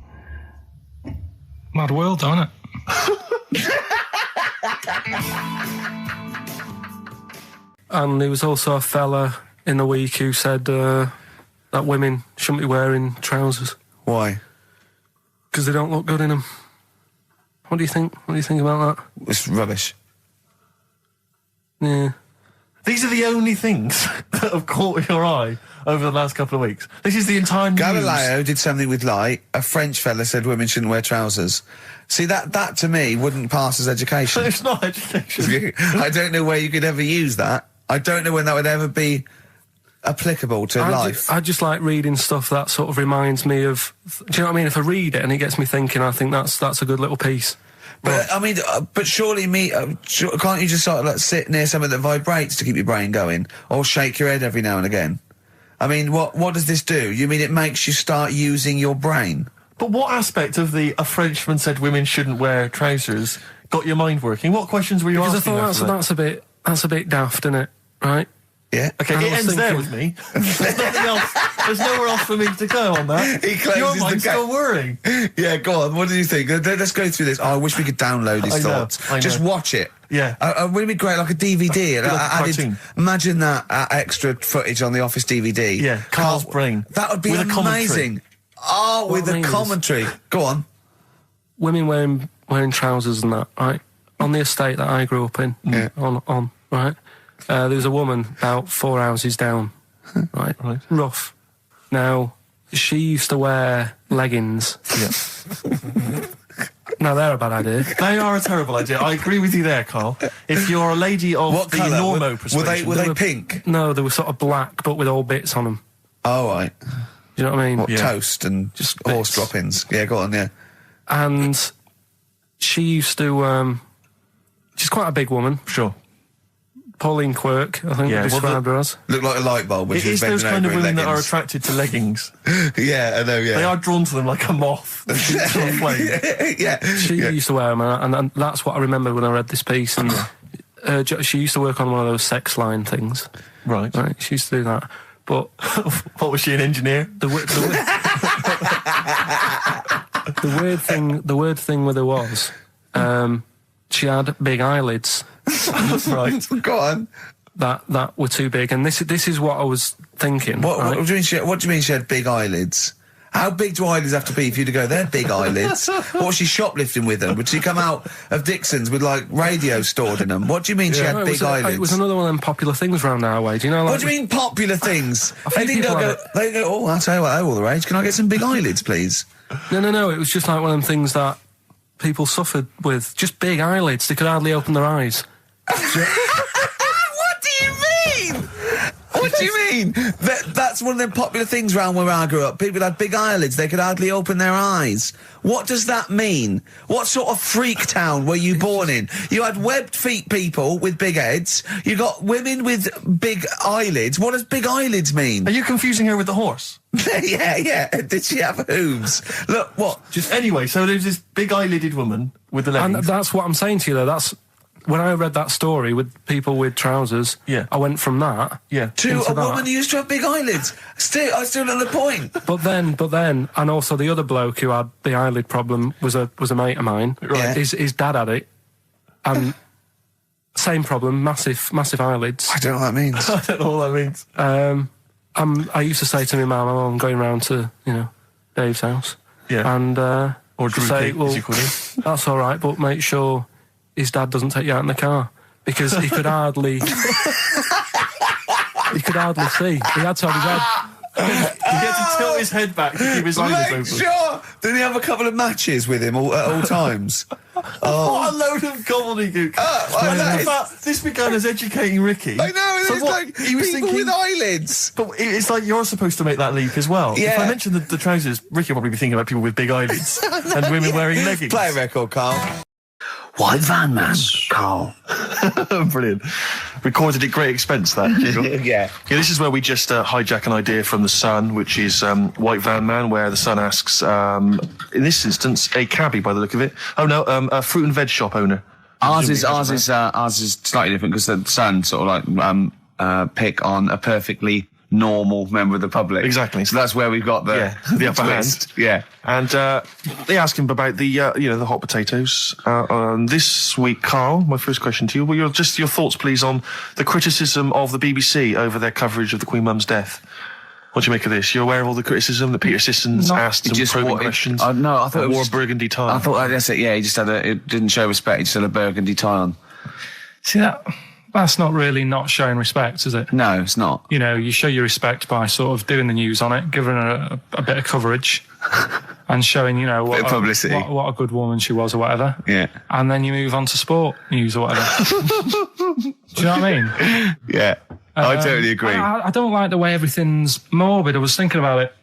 Mad world, don't it? And there was also a fella in the week who said that women shouldn't be wearing trousers. Why? Because they don't look good in them. What do you think? What do you think about that? It's rubbish. Yeah. These are the only things that have caught your eye over the last couple of weeks. This is the entire news. Galileo did something with light. A French fella said women shouldn't wear trousers. See, that to me wouldn't pass as education. It's not education. I don't know where you could ever use that. I don't know when that would ever be applicable to life. I just like reading stuff that sort of reminds me of... Do you know what I mean? If I read it and it gets me thinking, I think that's a good little piece. But, I mean, but surely can't you just sort of like sit near something that vibrates to keep your brain going? Or shake your head every now and again? I mean, what does this do? You mean it makes you start using your brain? But what aspect of a Frenchman said women shouldn't wear trousers got your mind working? What questions were you asking? Because I thought that's a bit daft, isn't it? Right? Yeah. Okay, it ends there with me. There's nothing else. There's nowhere else for me to go on that. He closes your mind's still worrying. Yeah, go on. What do you think? Let's go through this. Oh, I wish we could download his thoughts. I know. Just watch it. Yeah. Wouldn't it be great, like a DVD? Cartoon. Imagine that extra footage on the Office DVD. Yeah, Carl's brain. That would be with amazing. With a commentary. Go on. Women wearing trousers and that, right? On the estate that I grew up in, on right? There was a woman about 4 houses down, right? Rough. Now, she used to wear leggings. Yeah. Now, they're a bad idea. They are a terrible idea. I agree with you there, Carl. If you're a lady of what the colour? normo persuasion... Were they pink? No, they were sort of black, but with all bits on them. Oh, right. Do you know what I mean? What, toast and just horse droppings? Yeah, go on, yeah. And she used to... she's quite a big woman. Sure. Pauline Quirk, I think they described her as. Looked like a light bulb. It is those kind of women that are attracted to leggings. Yeah, I know, yeah. They are drawn to them like a moth. Yeah. She used to wear them, and that's what I remember when I read this piece. And she used to work on one of those sex line things. Right. She used to do that. But... What, was she, an engineer? The weird thing with her was... she had big eyelids. Right. Go on. That were too big, and this is what I was thinking. What do you mean she had big eyelids? How big do eyelids have to be for you to go, they're big eyelids? What was she shoplifting with them? Would she come out of Dixon's with, like, radio stored in them? What do you mean she had big eyelids? It was another one of them popular things around our way. Do you know? Like, what do you mean popular things? They go, oh, I'll tell you what, they're all the rage. Can I get some big eyelids, please? No. It was just like one of them things that people suffered with. Just big eyelids. They could hardly open their eyes. What do you mean? What do you mean? That's one of the popular things around where I grew up. People had big eyelids. They could hardly open their eyes. What does that mean? What sort of freak town were you born in? You had webbed feet people with big heads. You got women with big eyelids. What does big eyelids mean? Are you confusing her with the horse? Yeah. Did she have hooves? Look, what? Anyway, so there's this big eyelided woman with the leggings. And that's what I'm saying to you, though. That's... When I read that story with people with trousers, I went from that to a woman who used to have big eyelids. I still know the point. But then, and also the other bloke who had the eyelid problem was a mate of mine. Right. His dad had it, and same problem, massive eyelids. I don't know what that means. I don't know what that means. I used to say to my mum, I'm going round to Dave's house, and or Drew say, Pig, as you call him. That's all right, but make sure his dad doesn't take you out in the car, because he could hardly see. He had to have his head. He had to tilt his head back to keep his eyes open. Sure. Didn't he have a couple of matches with him at all times? What a load of gobbledygook. This began as educating Ricky. I know, so it's like he was people with eyelids. But it's like you're supposed to make that leap as well. Yeah. If I mentioned the trousers, Ricky will probably be thinking about people with big eyelids and women wearing leggings. Play a record, Carl. White Van Man, Carl. Brilliant. Recorded at great expense, that. Yeah, this is where we just hijack an idea from The Sun, which is White Van Man, where The Sun asks, in this instance, a cabbie by the look of it. Oh no, a fruit and veg shop owner. Ours is slightly different, because The Sun sort of like pick on a perfectly normal member of the public. Exactly. So that's where we've got the upper hand. Yeah. And they ask him about the the hot potatoes. This week, Carl, my first question to you, your thoughts, please, on the criticism of the BBC over their coverage of the Queen Mum's death. What do you make of this? You're aware of all the criticism that Peter Sissons asked some probing questions? No, I thought it wore a burgundy tie. I thought that's it. Yeah, he just it didn't show respect. He just had a burgundy tie on. See that? That's not really not showing respect, is it? No, it's not. You show your respect by sort of doing the news on it, giving her a bit of coverage, and showing, what bit of publicity. What a good woman she was or whatever. Yeah. And then you move on to sport news or whatever. Do you know what I mean? Yeah. I totally agree. I don't like the way everything's morbid. I was thinking about it.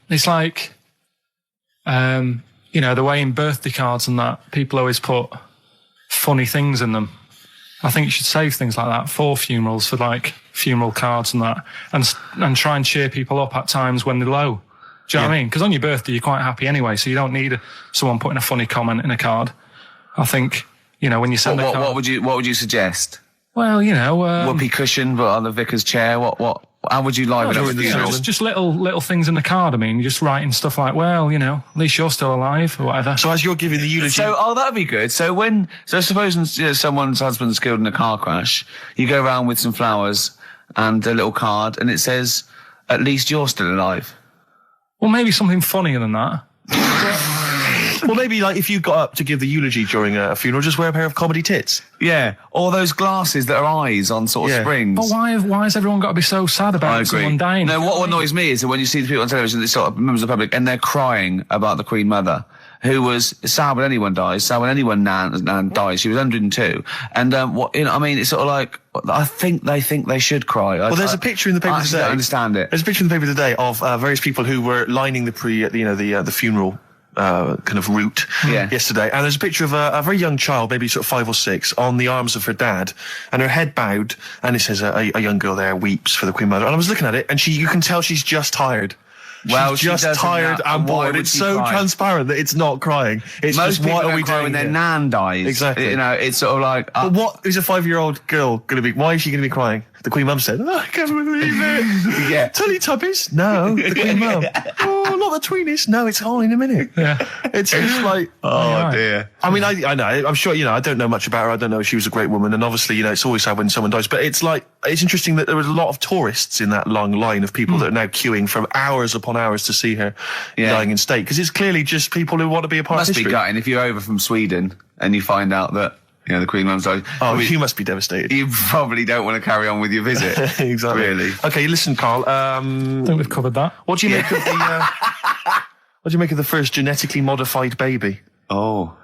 It's like, the way in birthday cards and that, people always put funny things in them. I think you should save things like that for funerals, for like funeral cards and that, and try and cheer people up at times when they're low. Do you know what I mean? Because on your birthday you're quite happy anyway, so you don't need someone putting a funny comment in a card. I think when you send a card. What would you suggest? Well, whoopee cushion, but on the vicar's chair. How would you liven up the funeral? Just little things in the card. I mean, you're just writing stuff like, well, at least you're still alive or whatever. So as you're giving the eulogy... that'd be good. So supposing someone's husband's killed in a car crash, you go around with some flowers and a little card, and it says, at least you're still alive. Well, maybe something funnier than that. Well, maybe like if you got up to give the eulogy during a funeral, just wear a pair of comedy tits. Yeah, or those glasses that are eyes on sort of springs. But why has everyone got to be so sad about someone dying? No, what annoys me is that when you see the people on television, sort of members of the public, and they're crying about the Queen Mother, who was sad when anyone dies, sad when anyone nan dies. She was 102, and it's sort of like I think they should cry. Well, there's a picture in the paper today. I don't understand it. There's a picture in the paper today of various people who were lining the funeral kind of route yesterday, and there's a picture of a very young child, maybe sort of 5 or 6, on the arms of her dad, and her head bowed, and it says a young girl there weeps for the Queen Mother. And I was looking at it, and you can tell she's just tired. Well, she's just tired and bored. It's so transparent that it's not crying. It's most just, what are we doing when their nan dies? Exactly. It's sort of like. But what is a 5-year-old girl going to be? Why is she going to be crying? The Queen Mum said, I can't believe it. Yeah. Teletubbies? No. The Queen Mum. Oh, not the tweenies. No, it's all in a minute. Yeah. It's just like, oh dear. I mean, I know. I'm sure, I don't know much about her. I don't know if she was a great woman. And obviously, it's always sad when someone dies. But it's interesting that there was a lot of tourists in that long line of people that are now queuing for hours upon hours to see her dying in state. Because it's clearly just people who want to be a part of history. Must be gutting if you're over from Sweden and you find out that the Queen Mum's died. Oh, you must be devastated. You probably don't want to carry on with your visit. Exactly. Really. Okay, listen, Carl. I think we've covered that. What do you make of the? What do you make of the first genetically modified baby? Oh,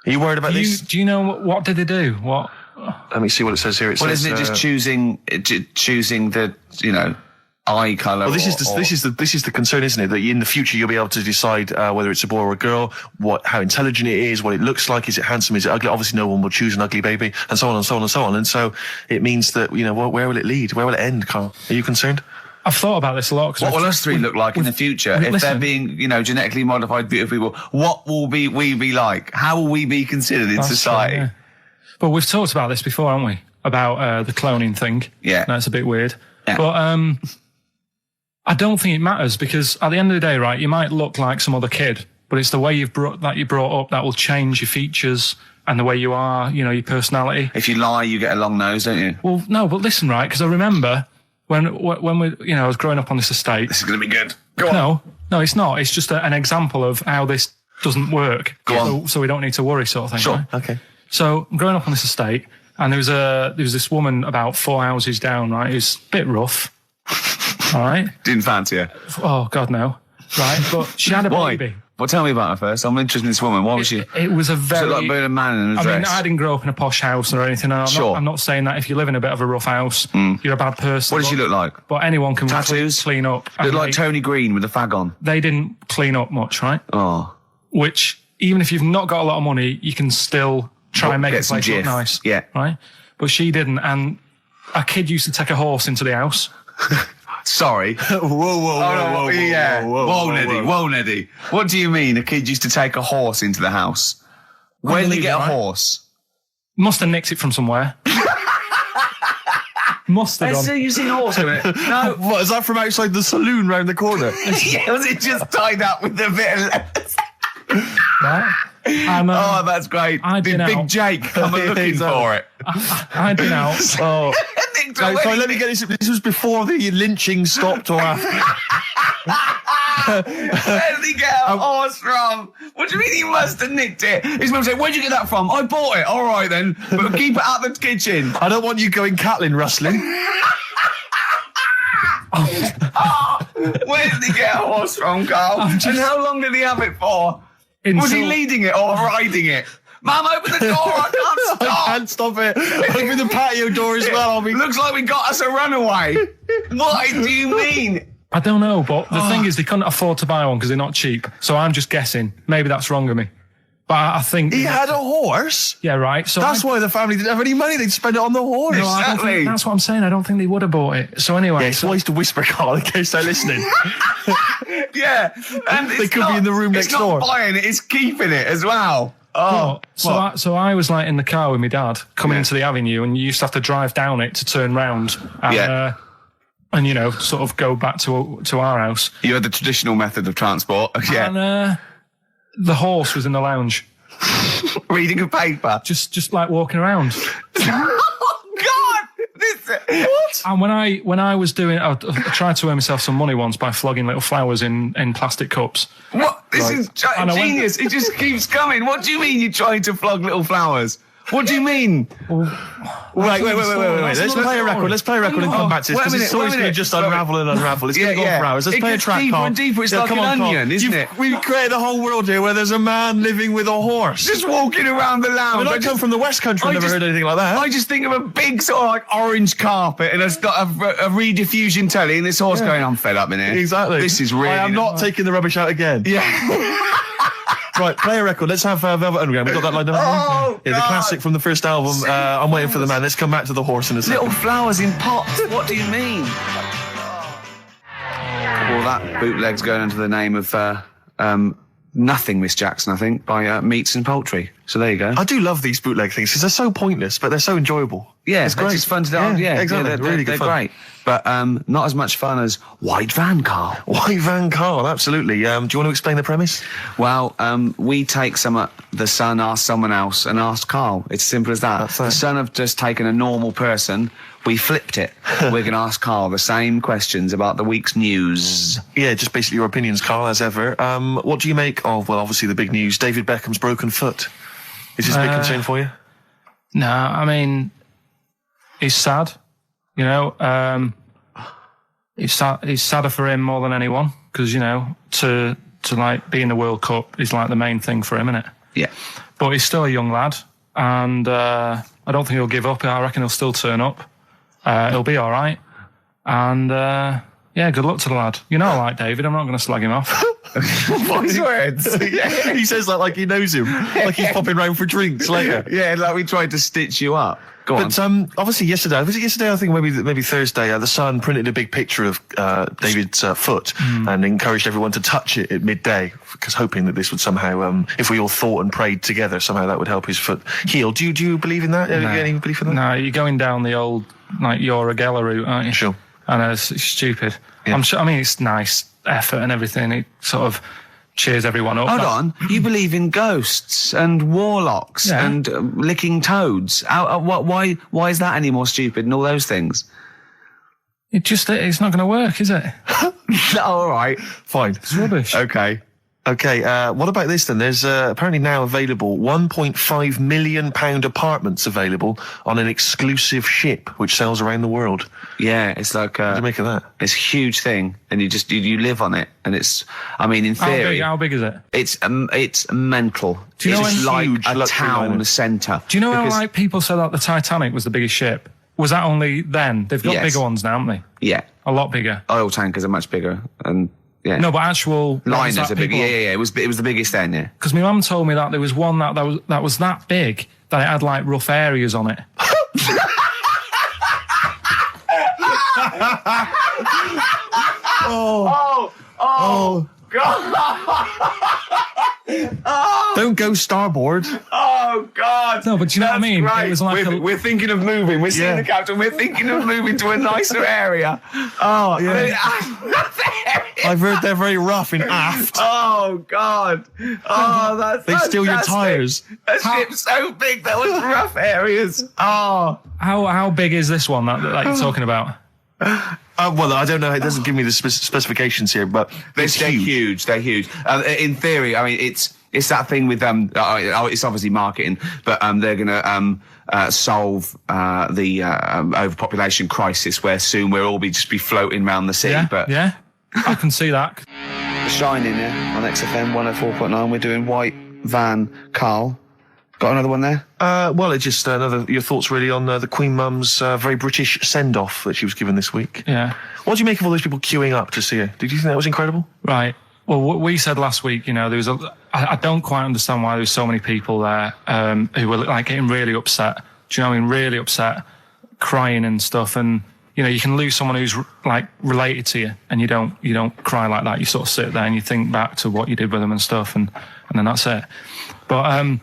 are you worried about this? Do you know what did they do? What? Let me see what it says here. Isn't it just choosing the, eye colour? Well, this is the concern, isn't it? That in the future you'll be able to decide whether it's a boy or a girl, how intelligent it is, what it looks like, is it handsome, is it ugly? Obviously, no one will choose an ugly baby, and so on and so on and so on. And so it means that where will it lead? Where will it end, Carl? Are you concerned? I've thought about this a lot. What will us three look like in the future if they're being, genetically modified beautiful people? What will we be like? How will we be considered in society? True, yeah. But we've talked about this before, haven't we? About the cloning thing. Yeah, that's a bit weird. Yeah. But I don't think it matters, because at the end of the day, right, you might look like some other kid, but it's the way you're brought up that will change your features and the way you are, your personality. If you lie, you get a long nose, don't you? Well, no, but listen, right, because I remember when we, I was growing up on this estate. This is going to be good. Go on. No, it's not. It's just an example of how this doesn't work. Go on. So we don't need to worry, sort of thing. Sure. Right? Okay. So I'm growing up on this estate, and there was this woman about 4 houses down, right, who's a bit rough. All right. Didn't fancy her. Oh, God, no. Right, but she had a baby. Well, tell me about her first. I'm interested in this woman. Why was she? It was a very... Was it like being a man in a dress? I mean, I didn't grow up in a posh house or anything. I'm not saying that if you live in a bit of a rough house, you're a bad person. What did she look like? But anyone can Tattoos? clean up. Looked like Tony Green with a fag on. They didn't clean up much, right? Oh. Which, even if you've not got a lot of money, you can still try and make the place look nice. Yeah. Right? But she didn't. And a kid used to take a horse into the house. Sorry. Whoa, Neddy. What do you mean a kid used to take a horse into the house? Where did he get a horse? Must have nicked it from somewhere. Must have done. You've seen a horse in it? No. What, is that from outside the saloon round the corner? Yeah, was it just tied up with a bit of leather? Right? Oh, that's great. Big Jake coming looking for it. I'd been out. Oh. Sorry, let me get this. This was before the lynching stopped or after. Where did he get a horse from? What do you mean he must have nicked it? His mum said, where'd you get that from? I bought it. All right then. But keep it out of the kitchen. I don't want you going Catlin rustling. Where did he get a horse from, Carl? And how long did he have it for? Was he leading it or riding it? Mum, open the door, I can't stop. I can't stop it. Open the patio door as well. Looks like we got us a runaway. What do you mean? I don't know, but the thing is they couldn't afford to buy one because they're not cheap. So I'm just guessing. Maybe that's wrong of me. But I think... He had a horse? Yeah, right. So that's why the family didn't have any money. They'd spend it on the horse. No, I don't think, that's what I'm saying. I don't think they would have bought it. So anyway... Yeah, it's wise to whisper, Carl, in case they're listening. Yeah. And they could be in the room next door. It's not buying it, it's keeping it as well. Oh, so I was like in the car with my dad coming into the avenue, and you used to have to drive down it to turn round and, and sort of go back to our house. You had the traditional method of transport. Yeah. And the horse was in the lounge. Reading a paper. Just like walking around. What? And when I was doing, I tried to earn myself some money once by flogging little flowers in plastic cups. What? This is genius. It just keeps coming. What do you mean you're trying to flog little flowers? What do you mean? Wait. Let's play a record. Let's play a record and come back to this, because this story's going to just unravel and unravel. It's going to go for hours. Let's play a track, deeper Carl. and deeper. It's like an onion, isn't it? We've created a whole world here where there's a man living with a horse. Just walking around the lounge. I come from the West Country. I've never heard anything like that. I just think of a big sort of like orange carpet, and it's got a rediffusion telly, and this horse going, I'm fed up in here. Exactly. This is really... I am not taking the rubbish out again. Yeah. Right, play a record. Let's have Velvet Underground. We've got that lined up. Oh, yeah, the classic from the first album. I'm waiting for the man. Let's come back to the horse in a second. Little flowers in pots. What do you mean? Well, that bootleg's going under the name of Nothing, Miss Jackson, I think, by Meats and Poultry. So there you go. I do love these bootleg things because they're so pointless, but they're so enjoyable. Yeah, it's great. It's fun to do. Yeah, exactly. They're really good fun. They're great. But not as much fun as White Van Carl. White Van Carl, absolutely. Do you want to explain the premise? Well, we take the Sun, ask someone else, and ask Carl. It's simple as that. The Sun have just taken a normal person. We flipped it. We're going to ask Carl the same questions about the week's news. Yeah, just basically your opinions, Carl, as ever. What do you make of, well, obviously the big news, David Beckham's broken foot? Is this a big concern for you? No, I mean, it's sad. You know, it's sadder for him more than anyone because, you know, to like be in the World Cup is like the main thing for him, isn't it? Yeah. But he's still a young lad, and I don't think he'll give up. I reckon he'll still turn up. He'll be all right. And, yeah, good luck to the lad. You know I like David. I'm not going to slag him off. Wise words. He says that like he knows him. Like he's popping round for drinks later. Yeah, like we tried to stitch you up. Go on. But obviously yesterday, was it yesterday? I think maybe Thursday. The Sun printed a big picture of David's foot and encouraged everyone to touch it at midday, because hoping that this would somehow, if we all thought and prayed together, somehow that would help his foot heal. Do you believe in that? No. Any belief in that? No, you're going down the old like Yoragella route, aren't you? Sure. I know it's stupid. Yeah. I'm sure. I mean, it's nice effort and everything. It sort of cheers everyone up. Hold on, you believe in ghosts and warlocks and licking toads? Why is that any more stupid than all those things? It's not going to work, is it? No, all right, fine. It's rubbish. Okay. What about this then? There's apparently now available £1.5 million apartments available on an exclusive ship which sails around the world. Yeah, it's like what do you make of that? It's a huge thing, and you live on it, and it's. I mean, in theory, how big is it? It's mental. Do you know it's like huge a town centre. Do you know how like people said that the Titanic was the biggest ship? Was that only then? They've got bigger ones now, haven't they? Yeah, a lot bigger. Oil tankers are much bigger, and. Yeah. No, but actual liners are big. Yeah. It was the biggest then. Yeah. Because my mum told me that there was one that was that big that it had like rough areas on it. Oh God! Don't go starboard. Oh God! No, but you know what I mean? Right. It was like we're thinking of moving. We're seeing the captain. We're thinking of moving to a nicer area. Oh yeah. I've heard they're very rough in aft. Oh God! Oh, that's they steal your tyres. A ship's so big there was rough areas. Oh, how big is this one that you're talking about? Well, I don't know. It doesn't give me the specifications here, but they're huge. They're huge. In theory, I mean, it's that thing with it's obviously marketing, but they're going to solve the overpopulation crisis, where soon we'll all be floating around the sea. Yeah, but yeah, I can see that. Shining on XFM 104.9. We're doing White Van Karl. Got another one there? Well, it's just your thoughts really on the Queen Mum's very British send-off that she was given this week. Yeah. What do you make of all those people queuing up to see her? Did you think that was incredible? Right. Well, what we said last week, there was I don't quite understand why there was so many people there who were like getting really upset. Do you know what I mean? Really upset, crying and stuff. And you can lose someone who's like related to you, and you don't cry like that. You sort of sit there and you think back to what you did with them and stuff, and then that's it. But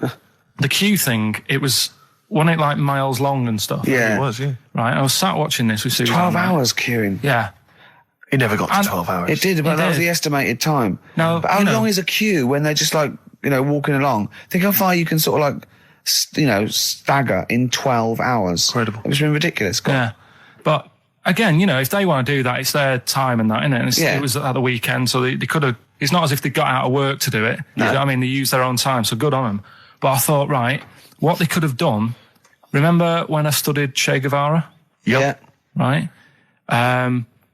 the queue thing, wasn't it like miles long and stuff? Yeah. It was, yeah. Right, I was sat watching this with Susan. 12 hours queuing. Yeah. It never got to 12 hours. It did, but that was the estimated time. No, but how long is a queue when they're just like, walking along? Think how far you can sort of like, stagger in 12 hours. Incredible. It's been ridiculous. Yeah. But again, if they want to do that, it's their time and that, isn't it? And it was at the weekend, so they could have, it's not as if they got out of work to do it. No. You know what I mean? They used their own time, so good on them. But I thought, right, what they could have done, remember when I studied Che Guevara? Yep. Yeah. Right?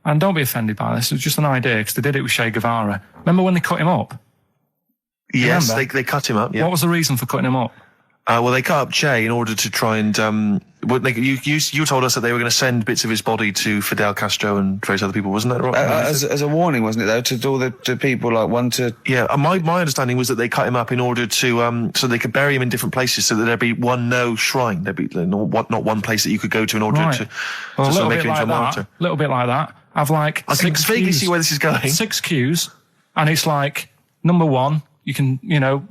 And don't be offended by this, it was just an idea, because they did it with Che Guevara. Remember when they cut him up? Yes, they cut him up, yeah. What was the reason for cutting him up? Well, they cut up Che in order to try and... you told us that they were going to send bits of his body to Fidel Castro and various other people, wasn't that right? As a warning, wasn't it, though, to all the people, like, one to... Yeah, my understanding was that they cut him up in order to... so they could bury him in different places, so that there'd be one shrine. There'd be not one place that you could go to in order to sort of make him into a martyr. A little bit like that. I've like... I can vaguely see where this is going. 6 queues, and it's like, number 1... You can,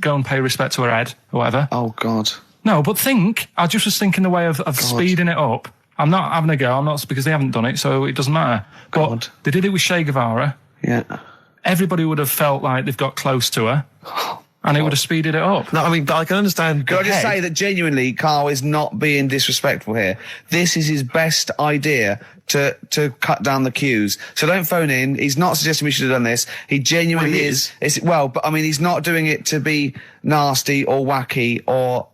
go and pay respect to her head or whatever. Oh, God. No, but I just was thinking the way of speeding it up. I'm not having a go. I'm not, because they haven't done it, so it doesn't matter. God. But they did it with Che Guevara. Yeah. Everybody would have felt like they've got close to her. And it would have speeded it up. No, I mean, but I can understand. Can I just say that genuinely, Karl is not being disrespectful here. This is his best idea to cut down the queues. So don't phone in. He's not suggesting we should have done this. He genuinely is. But I mean, he's not doing it to be nasty or wacky or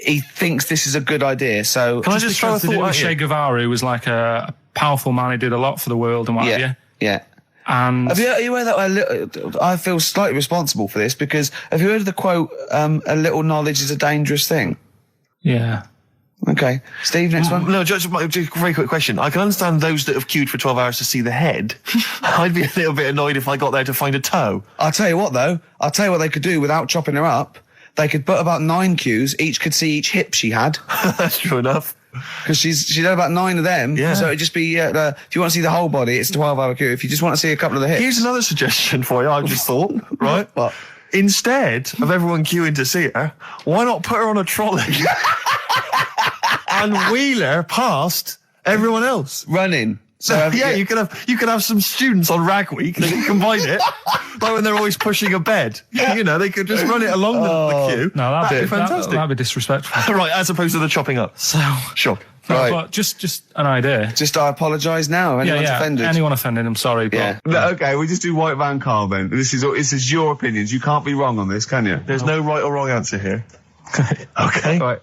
he thinks this is a good idea. So can I just throw a thought at Che Guevara, who was like a powerful man who did a lot for the world and what have you. Yeah. And are you aware that I feel slightly responsible for this, because have you heard of the quote, a little knowledge is a dangerous thing? Yeah. Okay. Steve, next one? No, just a very quick question. I can understand those that have queued for 12 hours to see the head. I'd be a little bit annoyed if I got there to find a toe. I'll tell you what, though. I'll tell you what they could do without chopping her up. They could put about 9 queues. Each could see each hip she had. That's true enough. Because she's had about 9 of them. Yeah. So it'd just be, if you want to see the whole body, it's a 12-hour queue. If you just want to see a couple of the hips. Here's another suggestion for you, I just thought, right? What? Instead of everyone queuing to see her, why not put her on a trolley and wheel her past everyone else? Running. So yeah, you could have some students on Rag Week. They can combine it, like when they're always pushing a bed. You know, they could just run it along the queue. No, that'd be fantastic. That'd be disrespectful. Right, as opposed to the chopping up. So sure. No, Right. but just an idea. Just I apologise now. If anyone's offended. Anyone offended, I'm sorry. But Yeah. No, okay, we just do White Van Carl then. This is your opinions. You can't be wrong on this, can you? There's no right or wrong answer here. Okay. Right.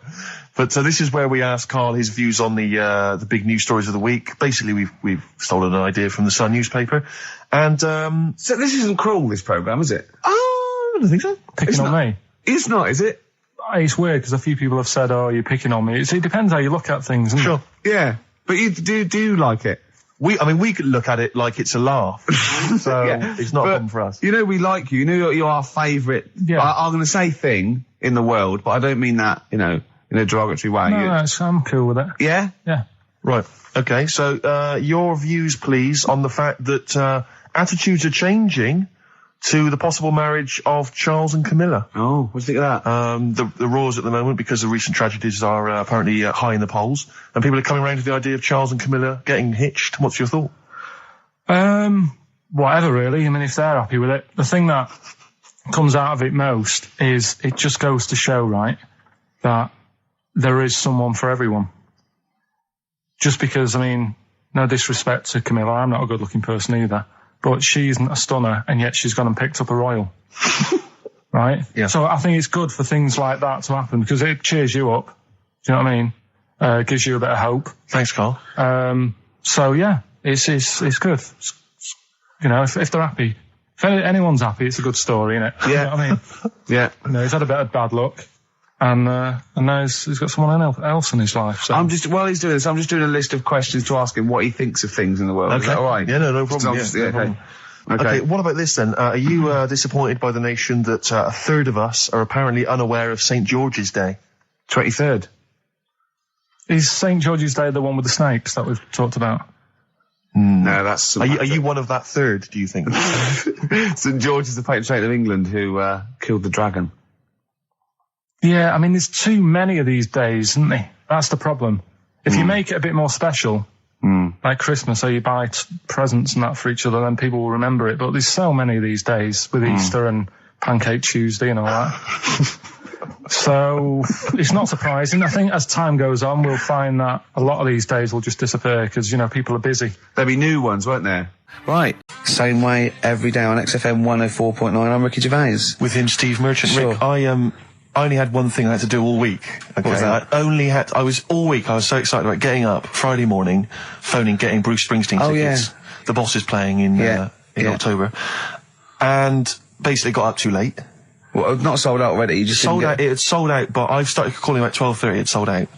But so this is where we ask Karl his views on the big news stories of the week. Basically, we've stolen an idea from the Sun newspaper, and So this isn't cruel, this programme, is it? I don't think so. picking on me. It's not, is it? It's weird because a few people have said, "Oh, you're picking on me." It depends how you look at things. Isn't Sure. Yeah. But you do like it? We could look at it like it's a laugh. So it's not a problem for us. You know we like you. You know you're our favourite. Yeah. I'm going to say thing in the world, but I don't mean that, in a derogatory way. it? No, I'm cool with it. Yeah? Yeah. Right. Okay. So your views, please, on the fact that attitudes are changing to the possible marriage of Charles and Camilla. Oh, what do you think of that? The roars at the moment, because the recent tragedies are apparently high in the polls, and people are coming around to the idea of Charles and Camilla getting hitched. What's your thought? Whatever, really. I mean, if they're happy with it. The thing that comes out of it most is it just goes to show, right, that there is someone for everyone. Just because, I mean, no disrespect to Camilla, I'm not a good-looking person either, but she isn't a stunner, and yet she's gone and picked up a royal. Right? Yeah. So I think it's good for things like that to happen, because it cheers you up. Do you know what I mean? Gives you a bit of hope. Thanks, Karl. So yeah, it's good. You know, if they're happy, if anyone's happy, it's a good story, isn't it? Yeah. You know what I mean? Yeah. You know, he's had a bit of bad luck, and now he's got someone else in his life. So. While he's doing this, I'm just doing a list of questions to ask him what he thinks of things in the world. Okay. Is that all right? Yeah, no problem. No problem. Okay, what about this then? Are you disappointed by the nation that a third of us are apparently unaware of St. George's Day? 23rd. Is St. George's Day the one with the snakes that we've talked about? No, that's... Are you one of that third, do you think? St. George is the patron saint of England who killed the dragon. Yeah, I mean, there's too many of these days, isn't there? That's the problem. If you make it a bit more special, like Christmas, so you buy presents and that for each other, then people will remember it. But there's so many of these days with Easter and Pancake Tuesday and all that. So it's not surprising. I think as time goes on, we'll find that a lot of these days will just disappear because, you know, people are busy. There'll be new ones, won't there? Right. Same way every day on XFM 104.9. I'm Ricky Gervais. With him, Steve Merchant. Sure. Rick, I only had one thing I had to do all week. Okay? What was that? I was all week, I was so excited about getting up Friday morning, phoning, getting Bruce Springsteen tickets. Yeah. The Boss is playing in October. And basically got up too late. Well, not sold out already. You just Sold out. It had sold out, but I started calling about 12:30. It sold out.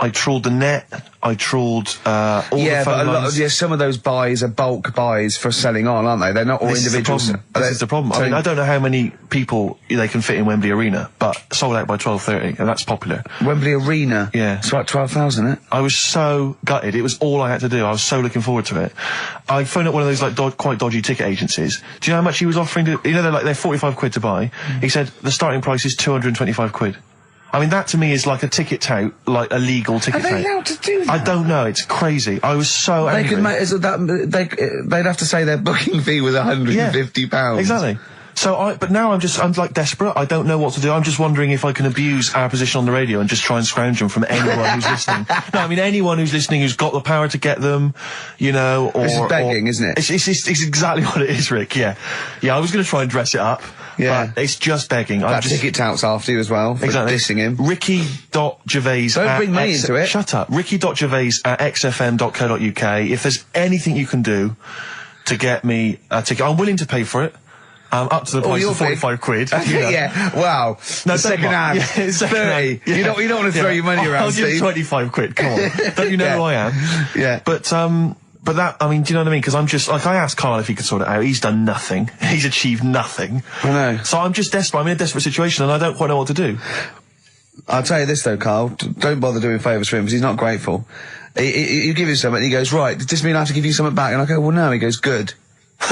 I trawled the net. I trawled all the phone lines. Some of those buys are bulk buys for selling on, aren't they? They're not all individuals. This is the problem. I mean, I don't know how many people they can fit in Wembley Arena, but sold out by 12:30, and that's popular. Wembley Arena? Yeah. It's about 12,000, isn't it? I was so gutted. It was all I had to do. I was so looking forward to it. I phoned up one of those quite dodgy ticket agencies. Do you know how much he was offering to, they're 45 quid to buy. He said the starting price is 225 quid. I mean, that to me is like a ticket tout, like a legal ticket tout. Are they allowed to do that? I don't know. It's crazy. I was so angry. They'd have to say their booking fee was £150. Yeah, exactly. So but now I'm like desperate. I don't know what to do. I'm just wondering if I can abuse our position on the radio and just try and scrounge them from anyone who's listening. No, I mean anyone who's listening who's got the power to get them, or... This is begging, isn't it? It's exactly what it is, Rick, yeah. Yeah, I was going to try and dress it up. Yeah. But it's just begging. That ticket touts after you as well, for dissing him. Ricky.Gervais... Don't bring me into it. Shut up. Ricky.Gervais@xfm.co.uk. If there's anything you can do to get me a ticket, I'm willing to pay for it. Up to the price of 45 quid. Yeah, wow. No, second hand. Yeah, it's 30. Yeah. You don't want to throw your money around, I'll give Steve. 25 quid, come on. Don't you know who I am? Yeah. But that, I mean, do you know what I mean? Because I'm just, like, I asked Karl if he could sort it out. He's done nothing. He's achieved nothing. I know. So I'm just desperate. I'm in a desperate situation and I don't quite know what to do. I'll tell you this though, Karl, don't bother doing favours for him because he's not grateful. You give him something and he goes, right, does this mean I have to give you something back? And I go, well no. He goes, good.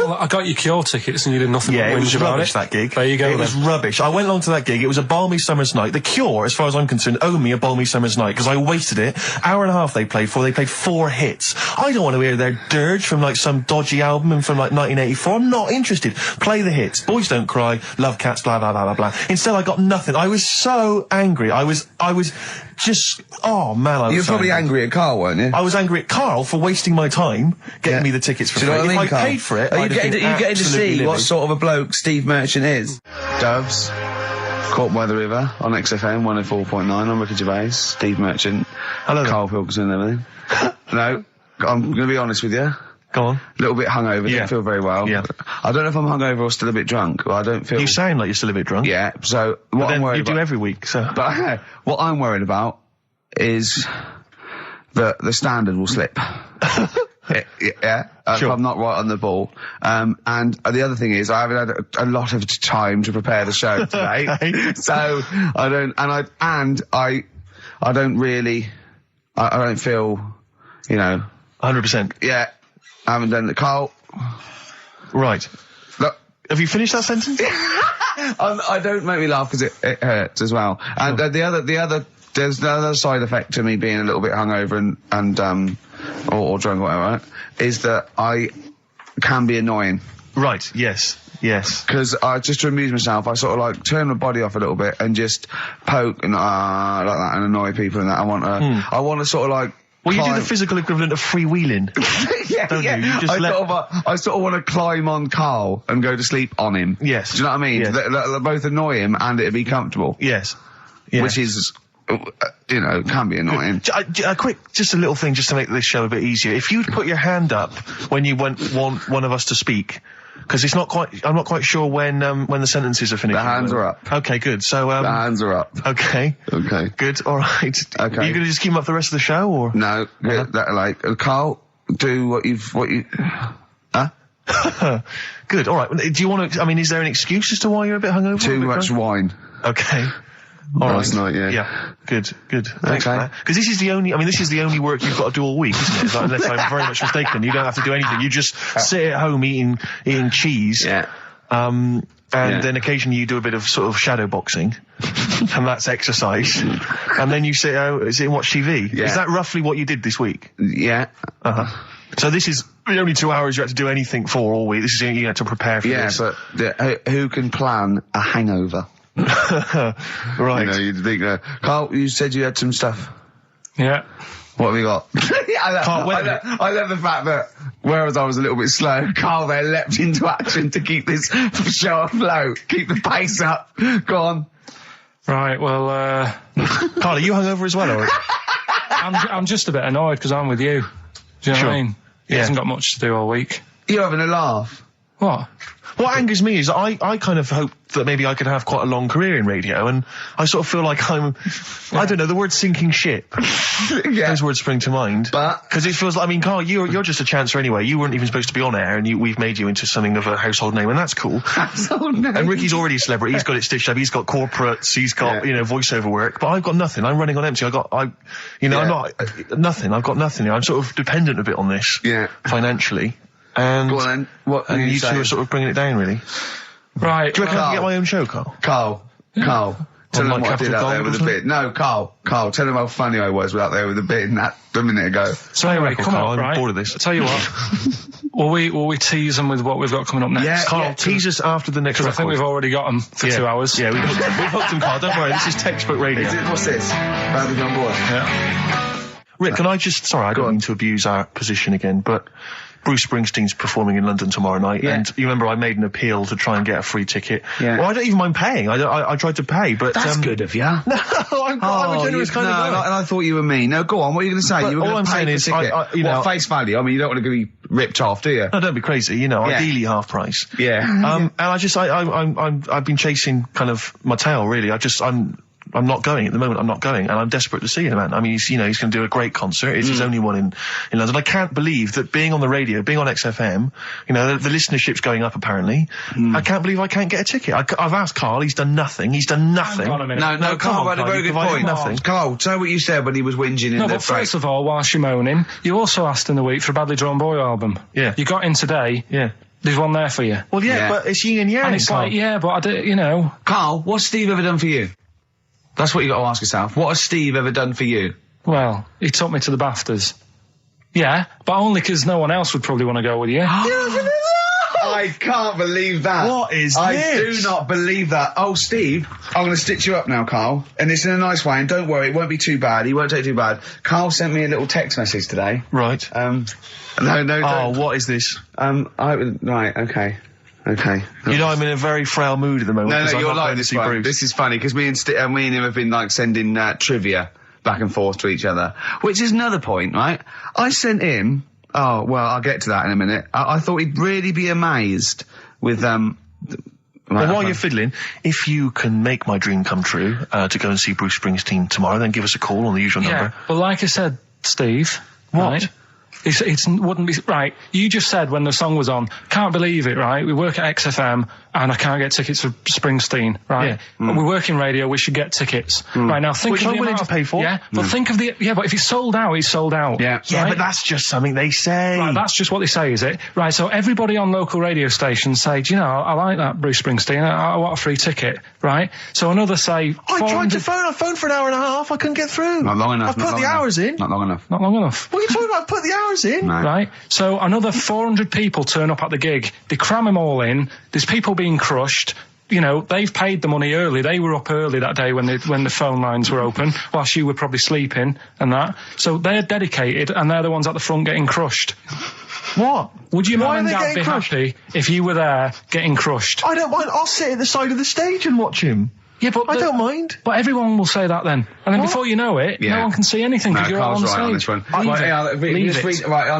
Well, I got your Cure tickets and you did nothing but it was whinge about rubbish, it. that gig. There you go. It was rubbish. I went along to that gig. It was a balmy summer's night. The Cure, as far as I'm concerned, owe me a balmy summer's night because I wasted it. Hour and a half they played for. They played 4 hits. I don't want to hear their dirge from like some dodgy album and from like 1984. I'm not interested. Play the hits. Boys Don't Cry, Love Cats, blah, blah, blah, blah, blah. Instead I got nothing. I was so angry. I was just, oh man, I was You were probably angry at Karl, weren't you? I was angry at Karl for wasting my time getting me the tickets for free. Do you know what I mean, if I paid for it, Are you getting to see what sort of a bloke Steve Merchant is? Doves, Caught by the River on XFM 104.9. I'm Ricky Gervais, Steve Merchant, hello, Karl Pilkington and everything. No, I'm going to be honest with you. Go on. A little bit hungover, don't feel very well. Yeah. I don't know if I'm hungover or still a bit drunk, but I don't feel... You sound like you're still a bit drunk. Yeah, so what I'm worried about... You do every week, so... But what I'm worried about is that the standard will slip. Sure. If I'm not right on the ball. And the other thing is I haven't had a lot of time to prepare the show today. Okay. So I don't feel, 100%. Yeah. I haven't done the Karl. Right. Look. Have you finished that sentence? I don't make me laugh because it hurts as well. And there's another side effect to me being a little bit hungover or drunk or whatever, right, is that I can be annoying. Right, yes. Because just to amuse myself, I sort of like turn my body off a little bit and just poke and like that and annoy people and that. I want to sort of like... Well, you do the physical equivalent of freewheeling. Don't you? You just I sort of want to climb on Karl and go to sleep on him. Yes. Do you know what I mean? Yes. They both annoy him and it'd be comfortable. Yes. Which is... can be annoying. Just a little thing just to make this show a bit easier. If you'd put your hand up when you want one of us to speak, because I'm not quite sure when the sentences are finished. The hands are up. Okay, good. So, the hands are up. Okay. Okay. Good, alright. Okay. Are you gonna just keep them up the rest of the show, or? No, Karl, do what you, huh? Good, alright. Do you want to, is there an excuse as to why you're a bit hungover? Too much wine. Okay. Last night, yeah. Yeah. Good. Thanks for that. Because this is the only work you've got to do all week, isn't it? Like, unless I'm very much mistaken. You don't have to do anything. You just sit at home eating cheese. Yeah. Then occasionally you do a bit of sort of shadow boxing. And that's exercise. And then you sit and watch TV. Yeah. Is that roughly what you did this week? Yeah. Uh-huh. So this is the only 2 hours you had to do anything for all week. This is you had to prepare for this. Yeah, but who can plan a hangover? Right. You'd think, Karl, you said you had some stuff. Yeah. What have you got? I love the fact that, whereas I was a little bit slow, Karl there leapt into action to keep this show afloat, keep the pace up. Go on. Right, well, Karl, are you hungover as well, or? I'm just a bit annoyed because I'm with you. Do you know what I mean? He hasn't got much to do all week. You're having a laugh. What? What angers me is I kind of hope that maybe I could have quite a long career in radio, and I sort of feel like I don't know, the word sinking ship. Those words spring to mind. But... Because it feels like, Karl, you're just a chancer anyway. You weren't even supposed to be on air, and we've made you into something of a household name, and that's cool. Household name. And Ricky's already a celebrity. He's got it stitched up. He's got corporates. He's got, voiceover work. But I've got nothing. I'm running on empty. I'm not, nothing. I've got nothing. I'm sort of dependent a bit on this. Yeah. Financially. And, go on then. What and you two are sort of bringing it down, really. Right. Do you reckon I can get my own show, Karl? Karl. Tell them what I did out there with a bid. No, Karl, tell them how funny I was out there with a bid a minute ago. So anyway, come on, I'm bored of this. I'll tell you what. will we tease them with what we've got coming up next? Yeah, Karl, tease us after the next record. I think we've already got them for 2 hours. Yeah, we've hooked them, Karl. Don't worry, this is textbook radio. What's this? Bad on board. Yeah. Rick, can I just... Sorry, I don't mean to abuse our position again, but... Bruce Springsteen's performing in London tomorrow night, and you remember I made an appeal to try and get a free ticket. Yeah. Well, I don't even mind paying. I tried to pay, but that's good of you. No, I'm a generous kind of guy. And I thought you were mean. No, go on. What are you going to say? You were all I'm saying is, you know, face value. I mean, you don't want to be ripped off, do you? No, don't be crazy. You know, ideally half price. Yeah. And I've been chasing kind of my tail, really. I'm not going at the moment. I'm not going, and I'm desperate to see him, man. I mean, he's going to do a great concert. It's his only one in London. I can't believe that being on the radio, being on XFM, you know, the listenership's going up apparently. I can't believe I can't get a ticket. I've asked Carl. He's done nothing. Hang on a minute. No, Carl had a very good point. Nothing. Carl, say what you said when he was whinging in but first of all, whilst you're moaning, you also asked in the week for a Badly Drawn Boy album. Yeah. You got in today. Yeah. There's one there for you. Well, but it's yin and yang. And it's Carl. like, but I do, you know. Carl, what's Steve ever done for you? That's what you got to ask yourself. What has Steve ever done for you? Well, he took me to the BAFTAs. Yeah, but only because no one else would probably want to go with you. I can't believe that. What is this? I do not believe that. Oh, Steve, I'm going to stitch you up now, Carl. And it's in a nice way, and don't worry, it won't be too bad. He won't take it too bad. Carl sent me a little text message today. Right. No, Oh, what is this? Right, okay. Okay. You know, I'm in a very frail mood at the moment. No, you're like this one. This is funny, because me and him have been, like, sending trivia back and forth to each other. Which is another point, right? I sent him... Oh, well, I'll get to that in a minute. I thought he'd really be amazed with, Well, while you're fiddling, if you can make my dream come true, to go and see Bruce Springsteen tomorrow, then give us a call on the usual number. Well, like I said, Steve... What? Right? It wouldn't be... Right, you just said when the song was on, can't believe it, right? We work at XFM and I can't get tickets for Springsteen, right? Yeah. We work in radio, we should get tickets. Right, now think which of I'm the willing amount to pay for. Yeah, but think of the... Yeah, but if it's sold out, it's sold out. Yeah. Yeah, right? but that's just something they say. Right, that's just what they say, is it? Right, so everybody on local radio stations say, do you know, I like that Bruce Springsteen, I want a free ticket, right? So another say... I tried to phone, I phoned for an hour and a half, I couldn't get through. Not long enough. I've put the hours in. Not long enough. Not long enough. What are you talking about? I've put the hours in. No. Right? So another 400 people turn up at the gig. They cram them all in. There's people being crushed. You know, they've paid the money early. They were up early that day when the phone lines were open, whilst you were probably sleeping and that. So they're dedicated, and they're the ones at the front getting crushed. What? Would your mum and getting dad be crushed? happy if you were there getting crushed? I don't mind. I'll sit at the side of the stage and watch him. Yeah, but I don't mind. But everyone will say that then. And then before you know it, no one can see anything because you're all on the stage. On this one. Right, I'm going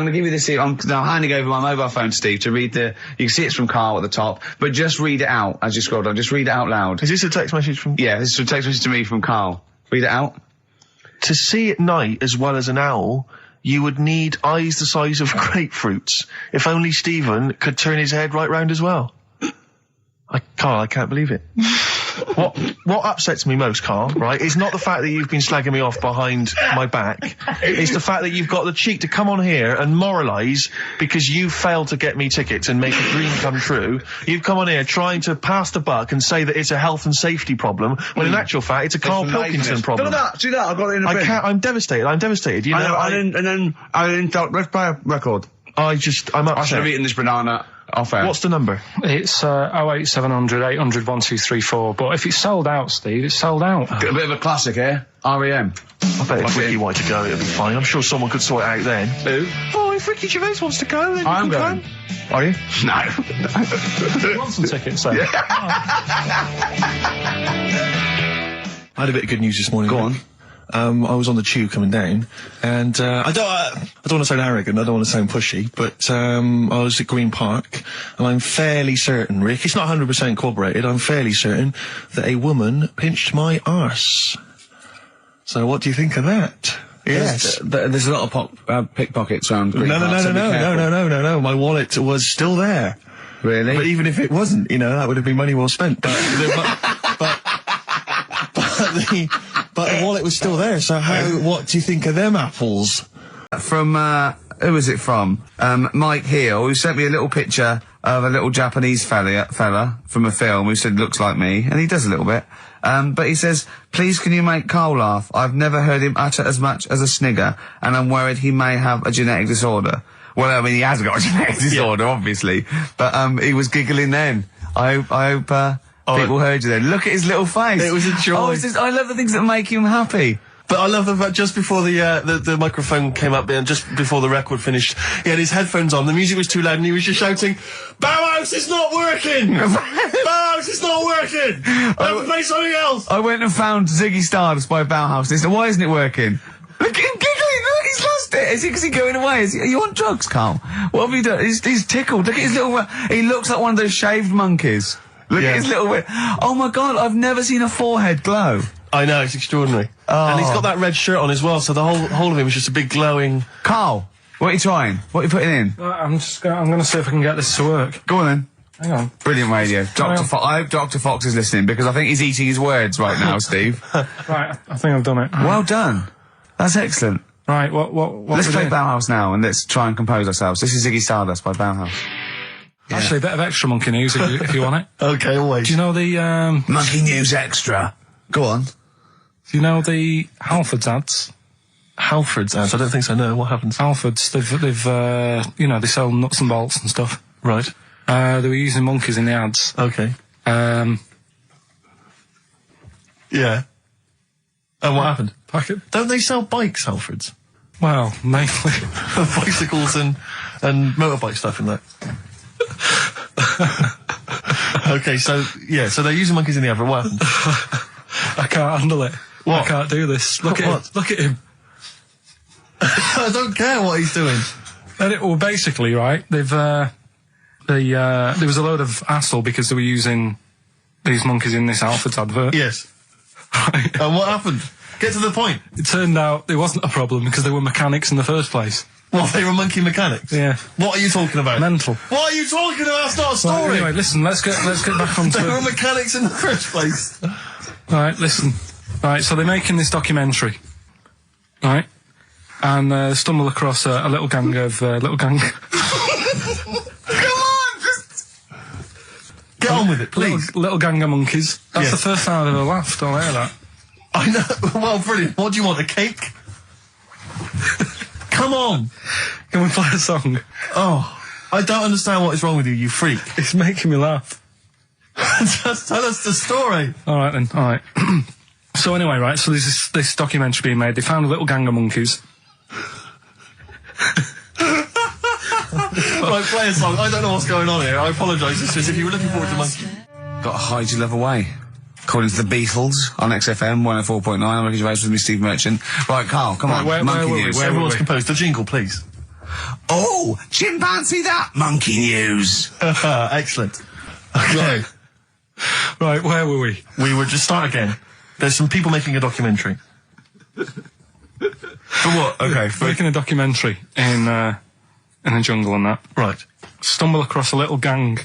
to give you this. I'm handing over my mobile phone to Steve to read the... You can see it's from Carl at the top, but just read it out as you scroll down. Just read it out loud. Is this a text message from... Yeah, this is a text message to me from Carl. Read it out. To see at night as well as an owl, you would need eyes the size of grapefruits. If only Stephen could turn his head right round as well. Carl, I can't believe it. What upsets me most, Carl, right, is not the fact that you've been slagging me off behind my back. It's the fact that you've got the cheek to come on here and moralise because you failed to get me tickets and make a dream come true. You've come on here trying to pass the buck and say that it's a health and safety problem, when in actual fact it's a Carl Pilkington problem. Do that, I've got it in a bin. I'm devastated, you know. Let's play a record. I'm upset. I should have eaten this banana off air. What's the number? It's 08700 800 1234. But if it's sold out, Steve, it's sold out. A bit of a classic here. R.E.M. I bet if Ricky wanted to go, it'd be fine. I'm sure someone could sort it out then. Who? Oh, if Ricky Gervais wants to go, then I'm going. Are you? No. You want some tickets, then? I had a bit of good news this morning. Go on. I was on the tube coming down, and I don't want to sound arrogant, I don't want to sound pushy, but I was at Green Park, and I'm fairly certain, Rick, it's not 100% corroborated, I'm fairly certain that a woman pinched my arse. So what do you think of that? Yes. There's a lot of pickpockets around Green Park. No. My wallet was still there. Really? But even if it wasn't, you know, that would have been money well spent. But the wallet was still there, so what do you think of them apples? From, who was it from? Mike Heel, who sent me a little picture of a little Japanese fella from a film who said looks like me, and he does a little bit. But he says, please can you make Carl laugh? I've never heard him utter as much as a snigger, and I'm worried he may have a genetic disorder. Well, I mean, he has got a genetic disorder, obviously, but, he was giggling then. I hope, people heard you then. Look at his little face. It was a joy. I love the things that make him happy. But I love the fact just before the microphone came up and just before the record finished, he had his headphones on, the music was too loud and he was just shouting, Bauhaus is not working! Bauhaus is not working! Play something else! I went and found Ziggy Stardust by Bauhaus and he said, why isn't it working? Look at him giggling, look, he's lost it. Is he going away? Are you on drugs, Carl? What have you done? He's tickled. Look at his little, he looks like one of those shaved monkeys. Look at his little, oh my God, I've never seen a forehead glow. I know, it's extraordinary. Oh. And he's got that red shirt on as well, so the whole of him is just a big glowing... Carl, what are you trying? What are you putting in? I'm going to see if I can get this to work. Go on then. Hang on. Brilliant radio. I hope Dr. Fox is listening because I think he's eating his words right now, Steve. Right, I think I've done it. Well done. That's excellent. Right, what let's play Bauhaus now and let's try and compose ourselves. This is Ziggy Stardust by Bauhaus. Yeah. Actually, a bit of extra monkey news if you want it. Okay, always. Do you know the Monkey News Extra? Go on. Do you know the Halfords ads? Halfords ads? I don't think so, no. What happens? Halfords, they've you know, they sell nuts and bolts and stuff. Right. They were using monkeys in the ads. Okay. Yeah. And what happened? Don't they sell bikes, Halfords? Well, mainly. Bicycles and motorbike stuff in that. Okay, so they're using monkeys in the ad, but what happened? I can't handle it. What? I can't do this. Look at him. Look at him. I don't care what he's doing. Well, basically, right, there was a load of hassle because they were using these monkeys in this Halfords advert. Yes. Right. And what happened? Get to the point. It turned out it wasn't a problem because they were mechanics in the first place. Well, they were monkey mechanics? Yeah. What are you talking about? Mental. What are you talking about? That's not a story. Right, anyway, listen, let's get back onto They were mechanics in the first place. Right, listen. Right, so they're making this documentary. Right? And stumble across a little gang of... Come on! Get on with it, please. Little gang of monkeys. That's Yes. the first time I've ever laughed. I'll hear that. I know. Well, brilliant. What do you want, a cake? Come on. Can we play a song? Oh, I don't understand what is wrong with you, you freak. It's making me laugh. Just tell us the story. All right, then. All right. So anyway, right, so there's this documentary being made. They found a little gang of monkeys. Right, play a song. I don't know what's going on here. I apologise. It's just if you were looking forward to monkey. Got to hide your love away. According to the Beatles on XFM 104.9. I'm Ricky Gervais with me, Steve Merchant. Right, Carl, come on. Monkey News. Everyone's composed. The jingle, please. Oh, chimpanzee that monkey news. Excellent. Okay. Right, where were we? We would just start again. There's some people making a documentary. For what? Okay. Making a documentary in a jungle and that. Right. Stumble across a little gang.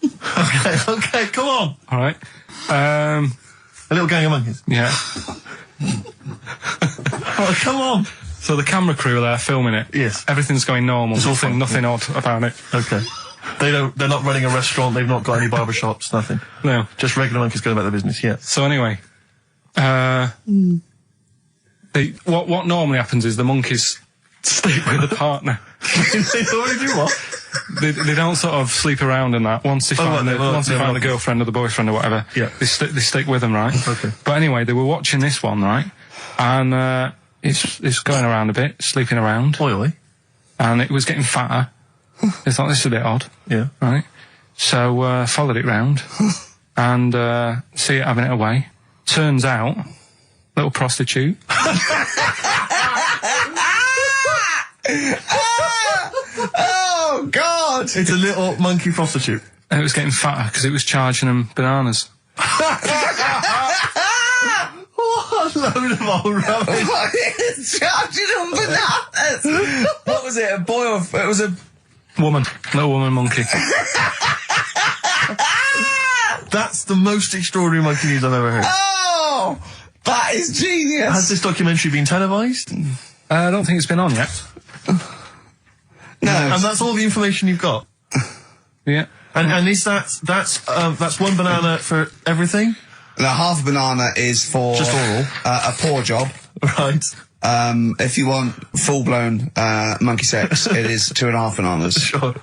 Okay, come on. All right. A little gang of monkeys. Yeah. Oh, come on. So the camera crew are there filming it. Yes. Everything's going normal. It's all fine. Nothing odd about it. Okay. They're not running a restaurant. They've not got any barber shops. Nothing. No. Just regular monkeys going about their business. Yeah. So anyway, what normally happens is the monkeys sleep with the partner. They already do what? They don't sort of sleep around and that. Once they find a girlfriend or the boyfriend or whatever, yeah. they stick with them, right? Okay. But anyway, they were watching this one, right? And it's going around a bit, sleeping around. Oily. And it was getting fatter. They thought, this is a bit odd. Yeah. Right? So followed it round and see it having it away. Turns out, little prostitute. Oh, God! It's a little monkey prostitute. And it was getting fatter because it was charging them bananas. What a load of old rubbish. Charging them bananas! What was it, a boy or... It was a... Woman. Little woman monkey. That's the most extraordinary monkey news I've ever heard. Oh! That is genius! Has this documentary been televised? I don't think it's been on yet. No. And that's all the information you've got? Yeah. And is that's one banana for everything? Now, half a banana is for... Just oral. A poor job. Right. If you want full-blown monkey sex, it is 2.5 bananas. Sure.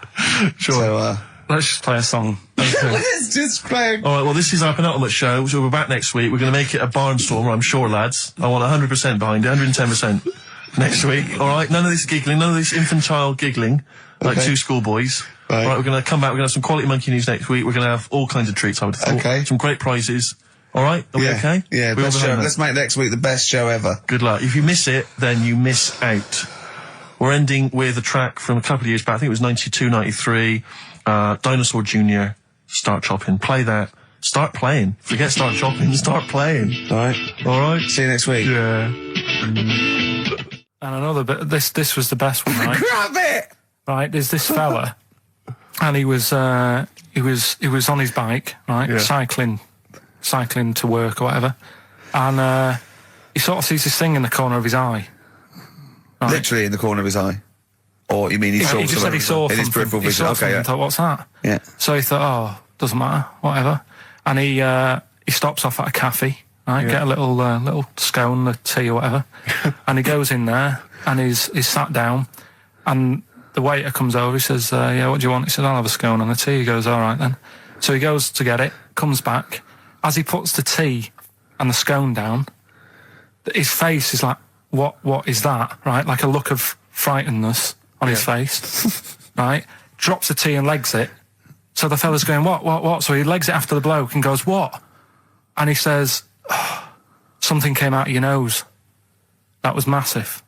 So, Let's just play a song. Let's just play. All right, well, this is our penultimate show, so we're back next week. We're going to make it a barnstormer, I'm sure, lads. I want 100% behind it, 110% next week. All right, none of this giggling, none of this infantile giggling, like two schoolboys. Right. All right, we're going to come back, we're going to have some quality monkey news next week. We're going to have all kinds of treats, I would have thought. Okay. Some great prizes. All right, are we okay? Yeah, best show. Let's make next week the best show ever. Good luck. If you miss it, then you miss out. We're ending with a track from a couple of years back. I think it was 92, 93. Dinosaur Jr. Start Chopping. Play that. Start playing. Forget Start Chopping. Start playing. All right. All right. See you next week. Yeah. And another bit. This was the best one, right? Grab it. Right. There's this fella, and he was on his bike, right, cycling to work or whatever, and he sort of sees this thing in the corner of his eye. Right. Literally in the corner of his eye. Or you mean he saw He just said he saw in his peripheral vision? Okay, yeah. Thought, what's that? Yeah. So he thought, oh, doesn't matter, whatever. And he stops off at a cafe, right? Get a little scone, a tea or whatever. And he goes in there and he's sat down, and the waiter comes over. He says, yeah, what do you want? He says, I'll have a scone and a tea. He goes, all right then. So he goes to get it, comes back. As he puts the tea and the scone down, his face is like, what is that? Right? Like a look of frightenedness on his face, right? Drops the tea and legs it. So the fella's going, what? So he legs it after the bloke and goes, what? And he says, oh, something came out of your nose. That was massive.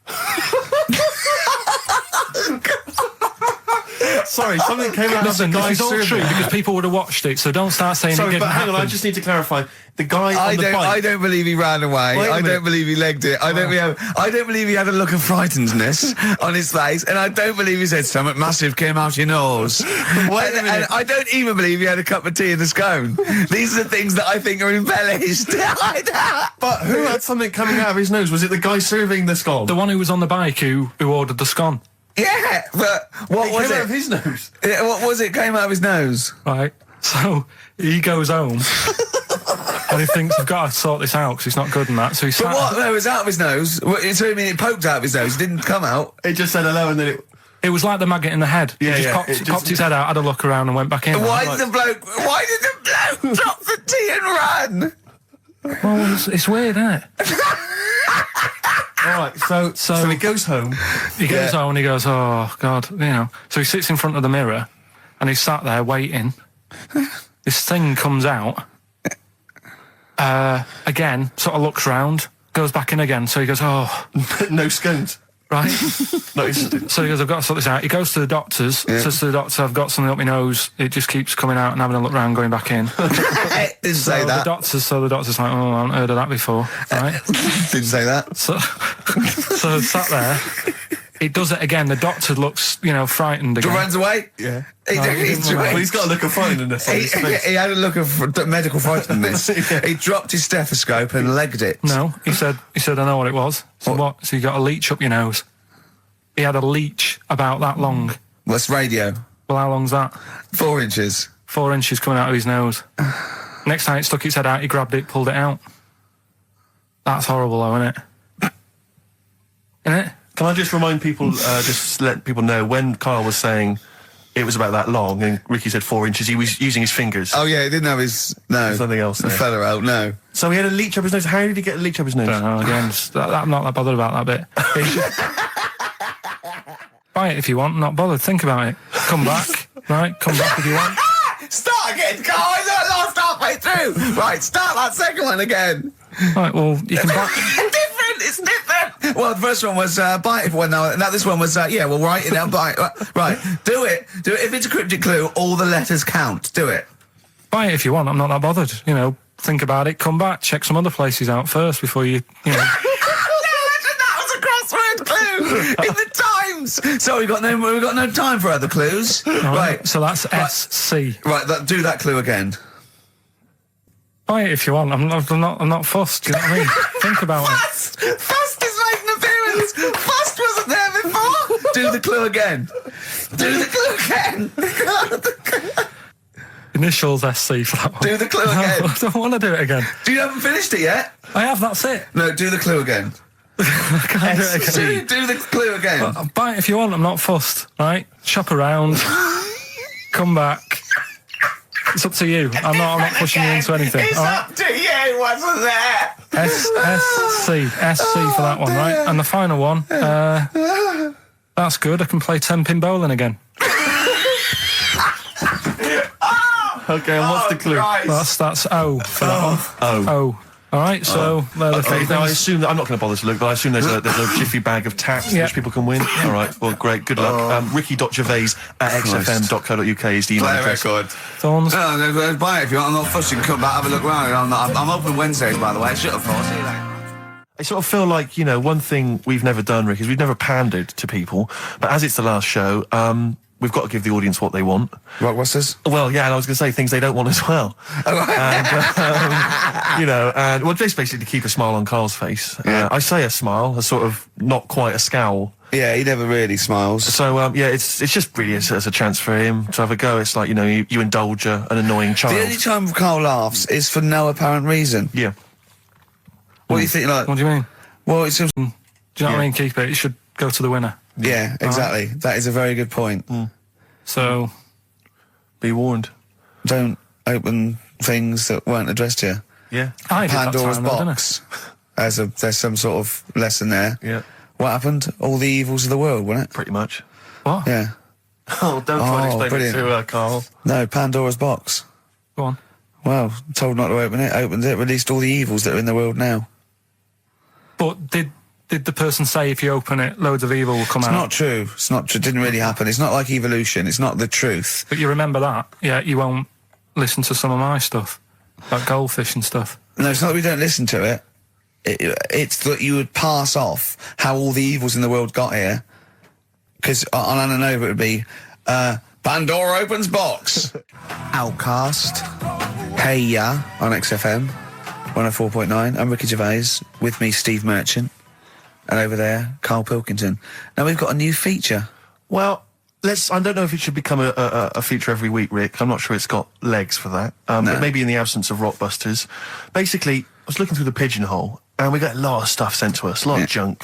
Sorry, something came out of the guy. It's all true because people would have watched it, so don't start saying it didn't happen. Hang on, I just need to clarify. The guy on the bike... I don't believe he ran away. I don't believe he legged it. I don't believe he had a look of frightenedness on his face, and I don't believe he said something massive came out your nose. And I don't even believe he had a cup of tea in the scone. These are the things that I think are embellished. But who had something coming out of his nose? Was it the guy serving the scone? The one who was on the bike who ordered the scone. Yeah, but what was it? Came out of his nose. Yeah, what was it? Came out of his nose. Right. So he goes home and he thinks, I've got to sort this out because it's not good and that. So he But what? No, it was out of his nose. So you mean it poked out of his nose? It didn't come out. It just said hello and then it was like the maggot in the head. Yeah, he just popped his head out, had a look around and went back in. Why did the bloke drop the tea and run? Well, it's weird, isn't it? Alright, so he goes home. He goes home and he goes, oh, God, you know. So he sits in front of the mirror and he's sat there waiting. This thing comes out. Again, sort of looks round, goes back in again. So he goes, oh. No scones. Right. No, so he goes, I've got to sort this out. He goes to the doctors, says to the doctor, I've got something up my nose. It just keeps coming out and having a look round, going back in. Didn't say that. The doctor's like, oh, I haven't heard of that before. Right? Didn't say that. So sat there. He does it again. The doctor looks, frightened again. Runs away? Yeah. He's got a look of frightenedness on his face. He had a look of medical frightenedness. He dropped his stethoscope and legged it. No, he said, I know what it was. So what? So you got a leech up your nose. He had a leech about that long. What's radio? Well, how long's that? 4 inches. 4 inches coming out of his nose. Next time it stuck its head out, he grabbed it, pulled it out. That's horrible though, isn't it? Isn't it? Can I just remind people, just let people know, when Karl was saying it was about that long and Ricky said 4 inches, he was using his fingers. Oh yeah, he didn't have his... No. There's nothing else there. Feather out, no. So he had a leech up his nose. How did he get a leech up his nose? I don't know, again, I'm not that bothered about that bit. Buy it if you want, I'm not bothered, think about it. Come back, right, come back if you want. Start again, Karl, I lost halfway through. Right, start that second one again. Right, well, you can buy... It's different. Well, the first one was buy it. Well, no, this one was well, write it down. Buy it. Right, do it. If it's a cryptic clue, all the letters count. Do it. Buy it if you want. I'm not that bothered. Think about it. Come back. Check some other places out first before you. That was a crossword clue in the Times. So we've got no time for other clues. Right. So that's SC. Right. Do that clue again. Buy it if you want. I'm not fussed. Do you know what I mean? Think about it. Fust is making an appearance. Fust wasn't there before. Do the clue again. Do the clue again. Initials SC for that one. Do the clue again. No, I don't want to do it again. You haven't finished it yet? I have, that's it. No, do the clue again. I can't do it again. Do the clue again. Buy it if you want, I'm not fussed, right? Shop around. Come back. It's up to you. I'm not pushing you into anything. It's up to you, wasn't there? SC for that one, right? And the final one, that's good. I can play 10-pin bowling again. Okay, and what's the clue? Christ. That's O for that one. Oh. All right, so they're the three Now I things. assume that I'm not going to bother to look, but I assume there's a jiffy bag of tax which people can win. All right, well, great, good luck. Ricky.gervais@xfm.co.uk is the email Play a address. record. Thorns. No, buy it if you want. I'm not fussing. Come back, have a look round. I'm open Wednesdays, by the way. Shut up, for. See you later. I sort of feel like, one thing we've never done, Rick, is we've never pandered to people, but as it's the last show, we've got to give the audience what they want. Blockbusters? Well, yeah, and I was going to say things they don't want as well. And, well, just basically to keep a smile on Carl's face. Yeah. I say a smile, a sort of not quite a scowl. Yeah, he never really smiles. So, it's just really as a chance for him to have a go. It's like, you indulge an annoying child. The only time Carl laughs is for no apparent reason. Yeah. What do you think, like... What do you mean? Well, it's just... Do you know what I mean? Keep it. It should go to the winner. Yeah, exactly. That is a very good point. So... Be warned. Don't open things that weren't addressed to you. Yeah. I did that Pandora's time, though, didn't I? box. There's some sort of lesson there. Yeah. What happened? All the evils of the world, wasn't it? Pretty much. What? Yeah. Oh, don't try to explain brilliant. it to Carl. No, Pandora's box. Go on. Well, told not to open it, opened it, released all the evils that are in the world now. But did the person say if you open it, loads of evil will come out? It's not true. It's not true. It didn't really happen. It's not like evolution. It's not the truth. But you remember that? Yeah, you won't listen to some of my stuff. Like goldfish and stuff. No, it's not that we don't listen to it. It's that you would pass off how all the evils in the world got here. Because on Ananova it would be, Pandora opens box. Outcast. Hey Ya on XFM 104.9. I'm Ricky Gervais. With me, Steve Merchant. And over there, Karl Pilkington. Now we've got a new feature. Well, I don't know if it should become a feature every week, Rick. I'm not sure it's got legs for that. But maybe in the absence of Rockbusters. Basically, I was looking through the pigeonhole, and we got a lot of stuff sent to us, a lot of junk,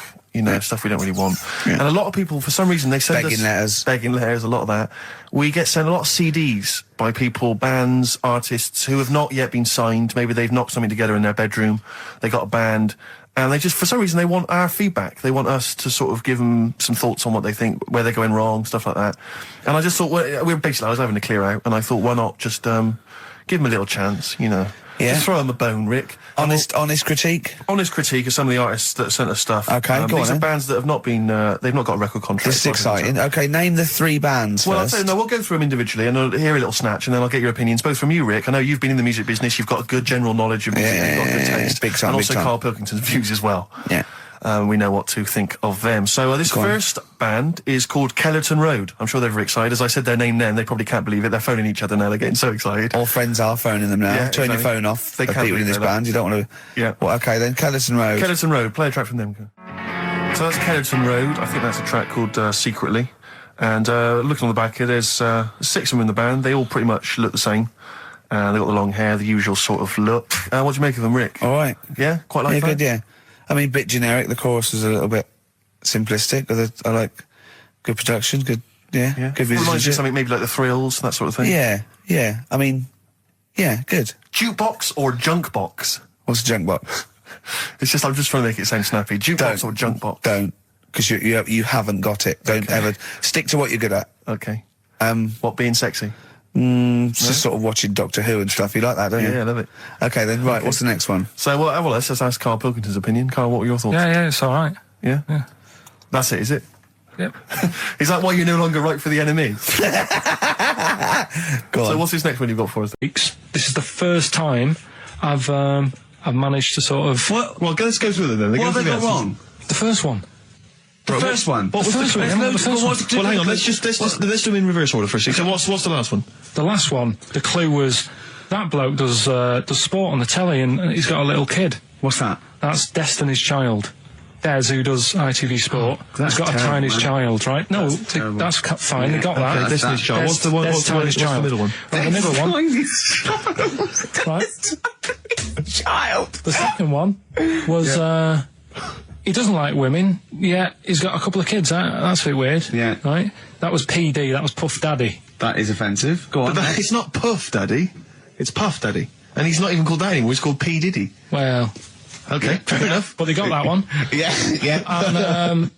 stuff we don't really want. Yeah. And a lot of people, for some reason, they send Begging letters. Begging letters, a lot of that. We get sent a lot of CDs by people, bands, artists, who have not yet been signed. Maybe they've knocked something together in their bedroom, they got a band, and they just, for some reason, they want our feedback. They want us to sort of give them some thoughts on what they think, where they're going wrong, stuff like that. And I just thought, I was having a clear out, and I thought, why not just give them a little chance, Yeah. Just throw them a bone, Rick. Honest critique? Honest critique of some of the artists that sent us stuff. Okay, go on These are then. bands that have not been, they've not got a record contract. This is exciting. Okay, name the 3 bands Well, first. I'll tell you, we'll go through them individually, and I'll hear a little snatch, and then I'll get your opinions, both from you, Rick. I know you've been in the music business, you've got a good general knowledge of music, you've got good taste. Big time, and big also time. Karl Pilkington's views as well. Yeah. We know what to think of them. So this first band is called Kellerton Road. I'm sure they're very excited. As I said their name then, they probably can't believe it. They're phoning each other now, they're getting so excited. All friends are phoning them now. Yeah, Turn your exactly. phone off. They for can't people in believe this that. band. You don't want to... Yeah. Well, okay, then Kellerton Road. Kellerton Road, play a track from them. So that's Kellerton Road. I think that's a track called Secretly. And looking on the back here, there's 6 of them in the band. They all pretty much look the same. They got the long hair, the usual sort of look. What do you make of them, Rick? All right. Yeah? Quite like Yeah, that? good, yeah. I mean, bit generic. The chorus is a little bit simplistic, but I like good production, good Yeah. good Reminds you of musicianship. something maybe like the Thrills, that sort of thing. Yeah. I mean, yeah, good. Jukebox or junk box? What's a junk box? It's just, I'm just trying to make it sound snappy. Jukebox or junk box? Don't, because you haven't got it. Don't ever stick to what you're good at. Okay. What, being sexy? Just sort of watching Doctor Who and stuff. You like that, don't you? Yeah, I love it. Okay, then right. What's the next one? So, well, let's just ask Karl Pilkington's opinion. Karl, what were your thoughts? Yeah, it's all right. Yeah? Yeah. That's it, is it? Yep. Is that why you're no longer right for the enemy? Go on. So what's this next one you've got for us? This is the first time I've managed to sort of... Well, let's go through them then. What have they got wrong? The first one. The first one. What was The first one, yeah, the first one. Well, hang on. Let's do them in reverse order for a second. So what's the last one? The last one, the clue was that bloke does sport on the telly and he's got a little kid. What's that? That's Destiny's Child. Des, who does ITV Sport, that's has got terrible, a tiniest man. child, right? No, that's fine, they got that. Okay, Destiny's Child. What's the Tiniest the Child. middle one? Well, the middle one, right? Child. The second one was, he doesn't like women, yet he's got a couple of kids, that's a bit weird. Yeah. Right? That was PD, that was Puff Daddy. That is offensive. Go on. But it's not Puff Daddy. It's Puff Daddy. And he's not even called that anymore, he's called P. Diddy. Well... Okay, fair enough. But they got that one. Yeah.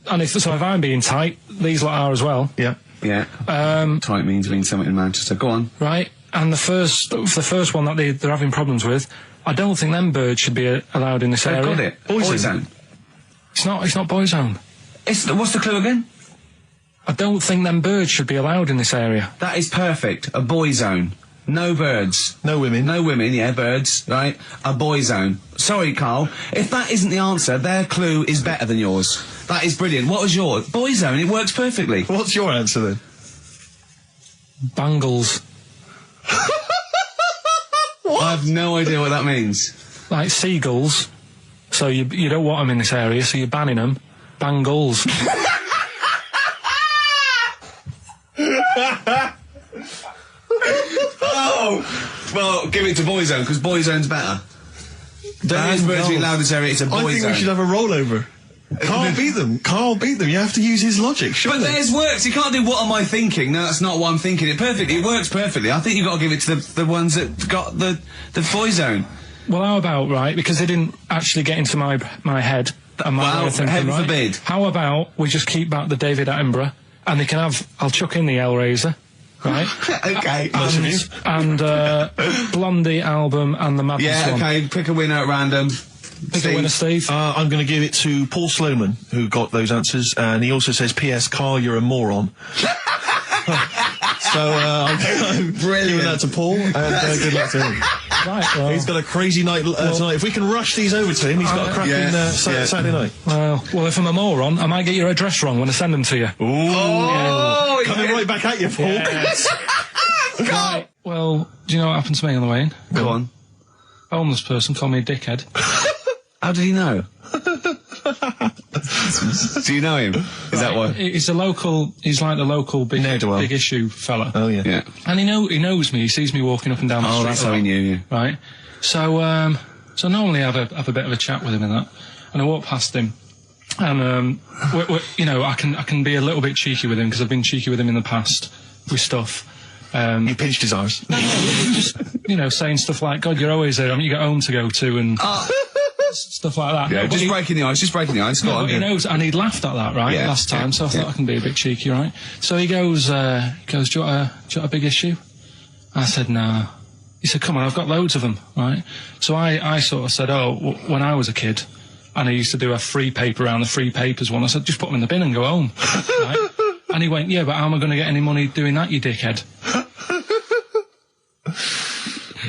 And if I'm being tight, these lot are as well. Yeah. Yeah. Tight means something in Manchester. Go on. Right. And the first one that they're having problems with, I don't think them birds should be allowed in this area. Got it. Boyzone. It's not Boyzone. What's the clue again? I don't think them birds should be allowed in this area. That is perfect. A boy zone. No birds. No women. No women, yeah, birds, right? A boy zone. Sorry, Carl. If that isn't the answer, their clue is better than yours. That is brilliant. What was yours? Boy zone, it works perfectly. What's your answer then? Bangles. What? I have no idea what that means. Like seagulls. So you don't want them in this area, so you're banning them. Bangles. Oh! Well, give it to Boyzone, because Boyzone's better. Don't birds being allowed in this area, it's a Boyzone. I think we should have a rollover. Can't beat them. Can't beat them. You have to use his logic, surely. But theirs works. You can't do what am I thinking. No, that's not what I'm thinking. It perfectly. It works perfectly. I think you've got to give it to the ones that got the Boyzone. Well, how about, right, because they didn't actually get into my head and my way of thinking, heaven right? forbid. How about we just keep back the David Attenborough, and they can have, I'll chuck in the Hellraiser, right? Okay. And Blondie album and the Madness one. Yeah, okay, pick a winner at random. Pick a winner, Steve. I'm going to give it to Paul Sloman, who got those answers, and he also says, P.S. Carl, you're a moron. So, I'm giving that to Paul, and good luck to him. Right, well. He's got a crazy night tonight. If we can rush these over to him, he's got a cracking Saturday night. Well, if I'm a moron, I might get your address wrong when I send them to you. Ooh. Oh, coming right back at you, Paul. Yes. Right. Well, do you know what happened to me on the way in? Go on. A homeless person called me a dickhead. How did he know? Do you know him? Is that what? He's like the local big issue fella. Oh, yeah. Yeah. And he knows me, he sees me walking up and down the street. Oh, that's how he knew you. Right. So normally I have a bit of a chat with him and that. And I walk past him. And, you know, I can be a little bit cheeky with him, because I've been cheeky with him in the past with stuff. You pinched his arse. No, just, you know, saying stuff like, God, you're always there, I mean, you got home to go to, and stuff like that. Yeah, no, just breaking the ice, No, but he knows, and he'd laughed at that, right, last time, so I thought I can be a bit cheeky, right? So he goes, do you want a big issue? I said, nah. He said, come on, I've got loads of them, right? So I sort of said, when I was a kid, and I used to do a free paper around the free papers one, I said, just put them in the bin and go home, right? And he went, yeah, but how am I going to get any money doing that, you dickhead?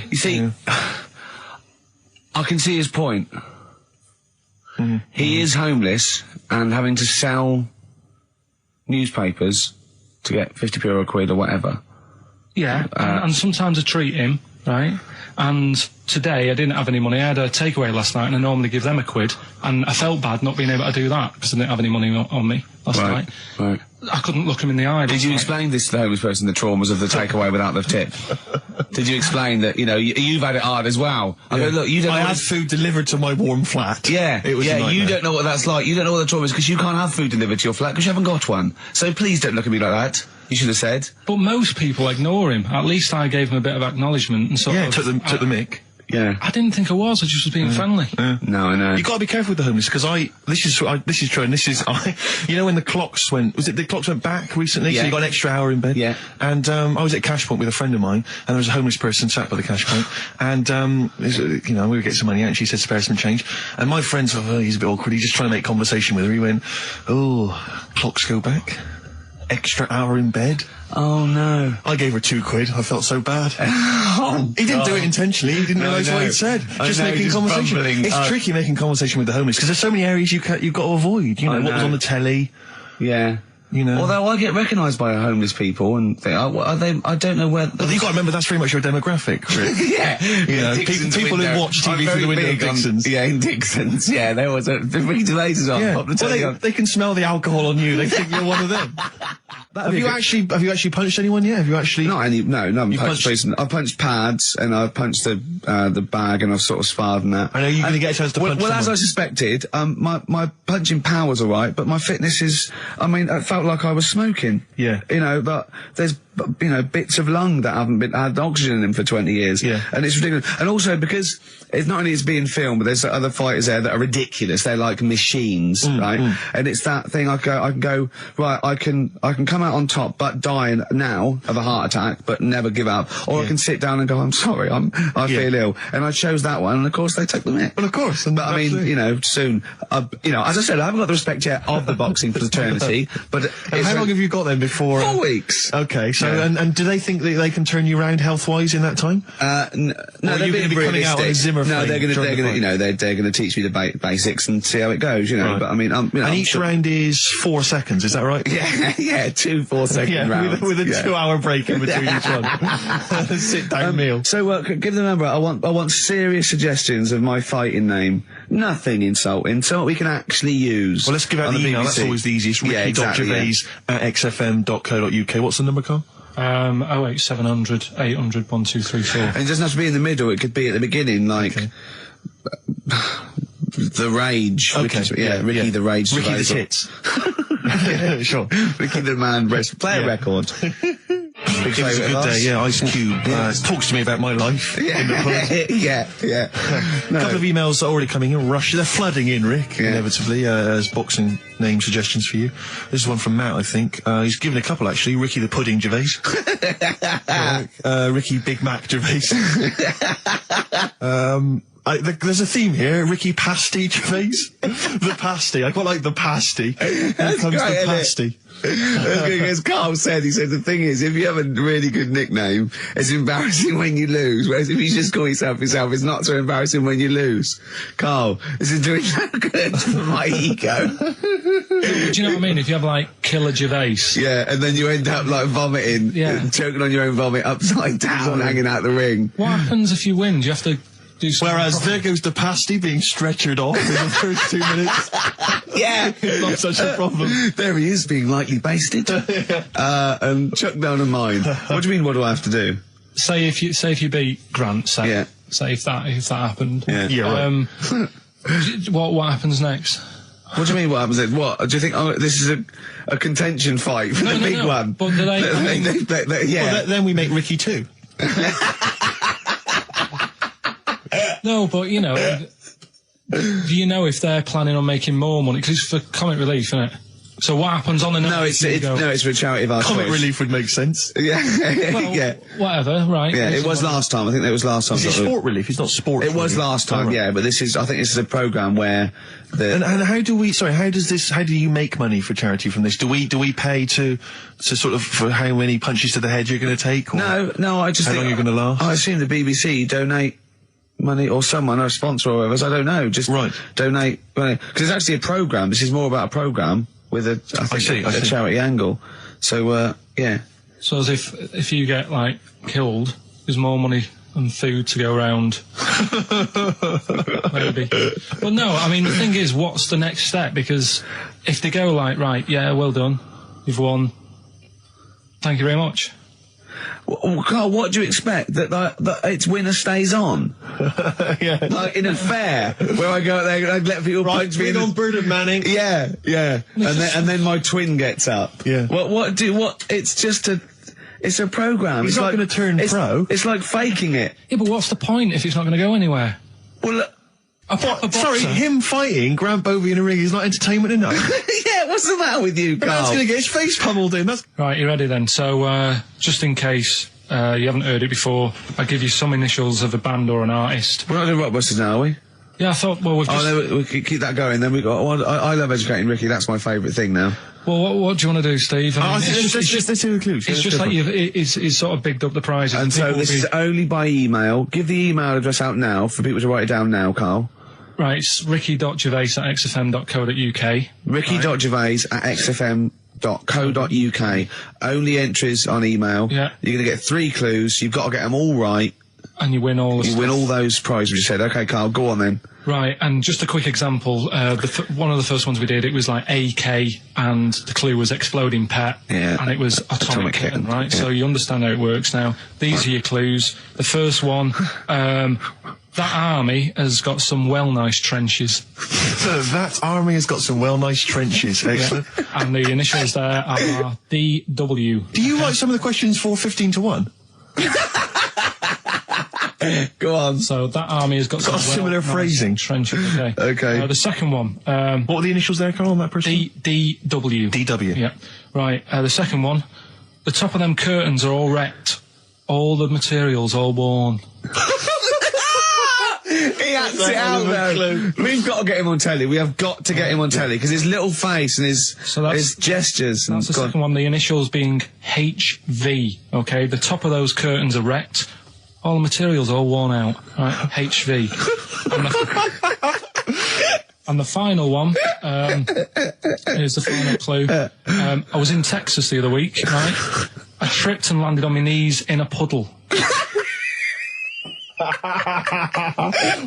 You see, I can see his point. He is homeless and having to sell newspapers to get 50p or a quid or whatever. Yeah, and sometimes I treat him, right? And today I didn't have any money. I had a takeaway last night, and I normally give them a quid, and I felt bad not being able to do that because I didn't have any money on me last night. Right. I couldn't look him in the eye. Did you explain this to the homeless person, the traumas of the takeaway without the tip? Did you explain that, you know, you've had it hard as well? I go, look, you don't. I had food delivered to my warm flat. Yeah, it was a nightmare. You don't know what that's like. You don't know what the trauma is because you can't have food delivered to your flat because you haven't got one. So please don't look at me like that. You should have said. But most people ignore him. At least I gave him a bit of acknowledgement and sort of... took the mic. Yeah. I didn't think I was just was being friendly. Yeah. No, I know. You got to be careful with the homeless, because this is true, and this is, you know, when the clocks went back recently, so you got an extra hour in bed? Yeah. And, I was at Cash Point with a friend of mine, and there was a homeless person sat by the Cash Point, and, you know, we were getting some money out, and she said, spare some change, and my friend thought, he's a bit awkward, he's just trying to make conversation with her, he went, clocks go back? Extra hour in bed? Oh, no. I gave her £2. I felt so bad. He didn't do it intentionally. He didn't realise what he'd said. Just making conversation. It's tricky making conversation with the homeless, because there's so many areas you've got to avoid. You know, what was on the telly. Yeah. You know. Although I get recognised by homeless people, and they are they? I don't know where. But you got to remember, that's very much your demographic, Rick. Yeah. You know, people who watch TV through the window of Dixon's. In Dixon's. Yeah, there was a Ricky Gervais as well. Yeah. They can smell the alcohol on you. They think you're one of them. Have you actually punched anyone yet? Have you actually? No, I haven't punched. I've punched pads, and I've punched the bag, and I've sort of sparred and that. I know you're going to get a chance to punch someone. As I suspected, my punching power's alright, but my fitness is, I mean, it felt like I was smoking. Yeah. You know, but there's bits of lung that haven't had oxygen in them for 20 years. Yeah. And it's ridiculous. And also because it's not only is being filmed, but there's other fighters there that are ridiculous. They're like machines, right? And it's that thing. I can go, right, I can come out on top, but die now of a heart attack, but never give up. Or I can sit down and go, I'm sorry, I feel ill. And I chose that one, and of course they took the mick. Well, of course. But I mean, soon, as I said, I haven't got the respect yet of the boxing fraternity, but how long have you got then before? 4 weeks. Okay, so, and do they think that they can turn you around health-wise in that time? No, they're going to be coming out on a Zimmer frame? No, they're going to teach me the basics and see how it goes, Right. But I mean, and each round is 4 seconds, is that right? Yeah, 2 4-second rounds. With a 2-hour break in between each one. Sit down meal. So, give the number. I want serious suggestions of my fighting name. Nothing insulting, so we can actually use. Well, let's give out the email. That's always the easiest. Ricky.Gervais at xfm.co.uk. What's the number, Carl? 08700 800 1234. And it doesn't have to be in the middle. It could be at the beginning, like the Rage. Okay. Ricky the Rage. Ricky the Tits. Yeah, sure. Ricky the Man. Play a record. It was a good day, yeah. Ice Cube talks to me about my life. In the pub. A couple of emails are already coming in. They're flooding in, Rick, inevitably, as boxing name suggestions for you. This is one from Matt, I think. He's given a couple, actually. Ricky the Pudding Gervais. Ricky Big Mac Gervais. There's a theme here. Ricky Pasty Gervais. The pasty. I quite like the pasty. Here comes the pasty. As Carl said, he said the thing is, if you have a really good nickname, it's embarrassing when you lose. Whereas if you just call yourself, it's not so embarrassing when you lose. Carl, this is doing so good for my ego. Do you know what I mean? If you have like Killer Gervais. Yeah, and then you end up like vomiting, choking on your own vomit upside down, hanging out the ring. What happens if you win? Do you have to do something? Whereas there goes the pasty being stretchered off in the first 2 minutes. Yeah. Not such a problem. There he is, being lightly basted. And chucked down a mine. What do you mean, what do I have to do? Say if you beat Grant, say if that happened. Yeah, right. What happens next? What do you mean, what happens next? What? Do you think, this is a contention fight for the big one? But do they... Well, then we make Ricky 2. No, but, do you know if they're planning on making more money? Because it's for comic relief, isn't it? So what happens on the night? No, it's for a charity of our Comic choice. relief would make sense. Yeah. Well, whatever, right. Yeah, it was last time. I think that was last time. Is it sport relief? It's not sport relief. It was last time, but I think this is a programme where And how do you make money for charity from this? Do we pay to sort of, for how many punches to the head you're going to take? Or No, I just how long you're going to last? I assume the BBC donate money, or someone, or a sponsor or whatever, I don't know, just donate money. Because it's actually a programme. This is more about a programme with a charity angle. So, So as if you get, like, killed, there's more money and food to go around. Maybe. But no, I mean, the thing is, what's the next step? Because if they go like, right, yeah, well done, you've won, thank you very much. Well, Carl, what do you expect? That it's winner stays on? Yeah. Like in a fair, where I go out there and I let people punch me. On Bird and Manning. Yeah. And then my twin gets up. Yeah. It's just it's a programme. He's not going to turn pro. It's like faking it. Yeah, but what's the point if it's not going to go anywhere? Well, sorry, him fighting Grant Bovey in a ring is not entertainment enough. Yeah, what's the matter with you, Carl? Man's going to get his face pummeled in. Right, you ready then? So, just in case you haven't heard it before, I'll give you some initials of a band or an artist. We're not doing Rockbusters now, are we? Yeah, I thought, well, we've just... we could keep that going. Then we got... I love educating Ricky. That's my favourite thing now. Well, what do you want to do, Steve? I mean, let's do the clues. It's just like he's sort of bigged up the prizes. And so this is only by email. Give the email address out now for people to write it down now, Carl. Right, it's ricky.gervais at xfm.co.uk. Ricky.gervais at xfm.co.uk. Only entries on email. Yeah. You're going to get 3 clues. You've got to get them all right. And you win all the You win all those prizes you said. Okay, Carl, go on then. Right, and just a quick example, one of the first ones we did, it was like AK, and the clue was exploding pet, and it was atomic kitten, right? Yeah. So you understand how it works now. These are your clues. The first one, That army has got some nice trenches. That army has got some nice trenches. Excellent. Yeah. And the initials there are DW. Do you write some of the questions for 15 to 1? Go on. So that army has got some similar phrasing. Nice trenches. Okay. Okay. The second one. What were the initials there, Carl, on that person? DW. DW. Yeah. Right. The second one. The top of them curtains are all wrecked. All the materials all worn. He acts it out, though. We've got to get him on telly. We have got to get him on telly, because his little face and his gestures. That's the second one, the initials being HV, okay? The top of those curtains are wrecked. All the materials all worn out, right? HV. And the final one, here's the final clue. I was in Texas the other week, right? I tripped and landed on my knees in a puddle.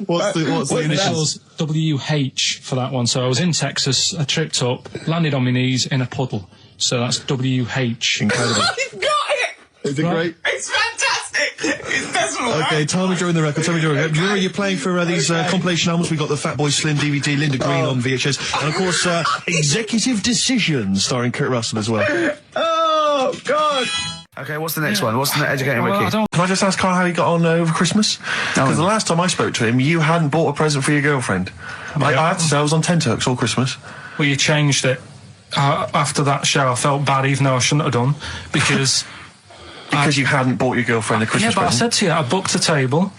What's the initials? WH for that one. So I was in Texas, I tripped up, landed on my knees in a puddle. So that's WH. Incredible. You've got it! Is it great? It's fantastic! It's decimal, Okay, time during the record. Do you remember you're playing for these compilation albums? We got the Fatboy Slim DVD, Linda Green on VHS, and of course Executive Decision, starring Kurt Russell as well. Oh God! Okay, what's the next one? What's the educating Ricky? Can I just ask Carl how he got on over Christmas? Because the last time I spoke to him, you hadn't bought a present for your girlfriend. I had to say I was on tenterhooks all Christmas. Well, you changed it. After that show, I felt bad, even though I shouldn't have done, because... Because you hadn't bought your girlfriend a Christmas present? Yeah, but I said to you, I booked a table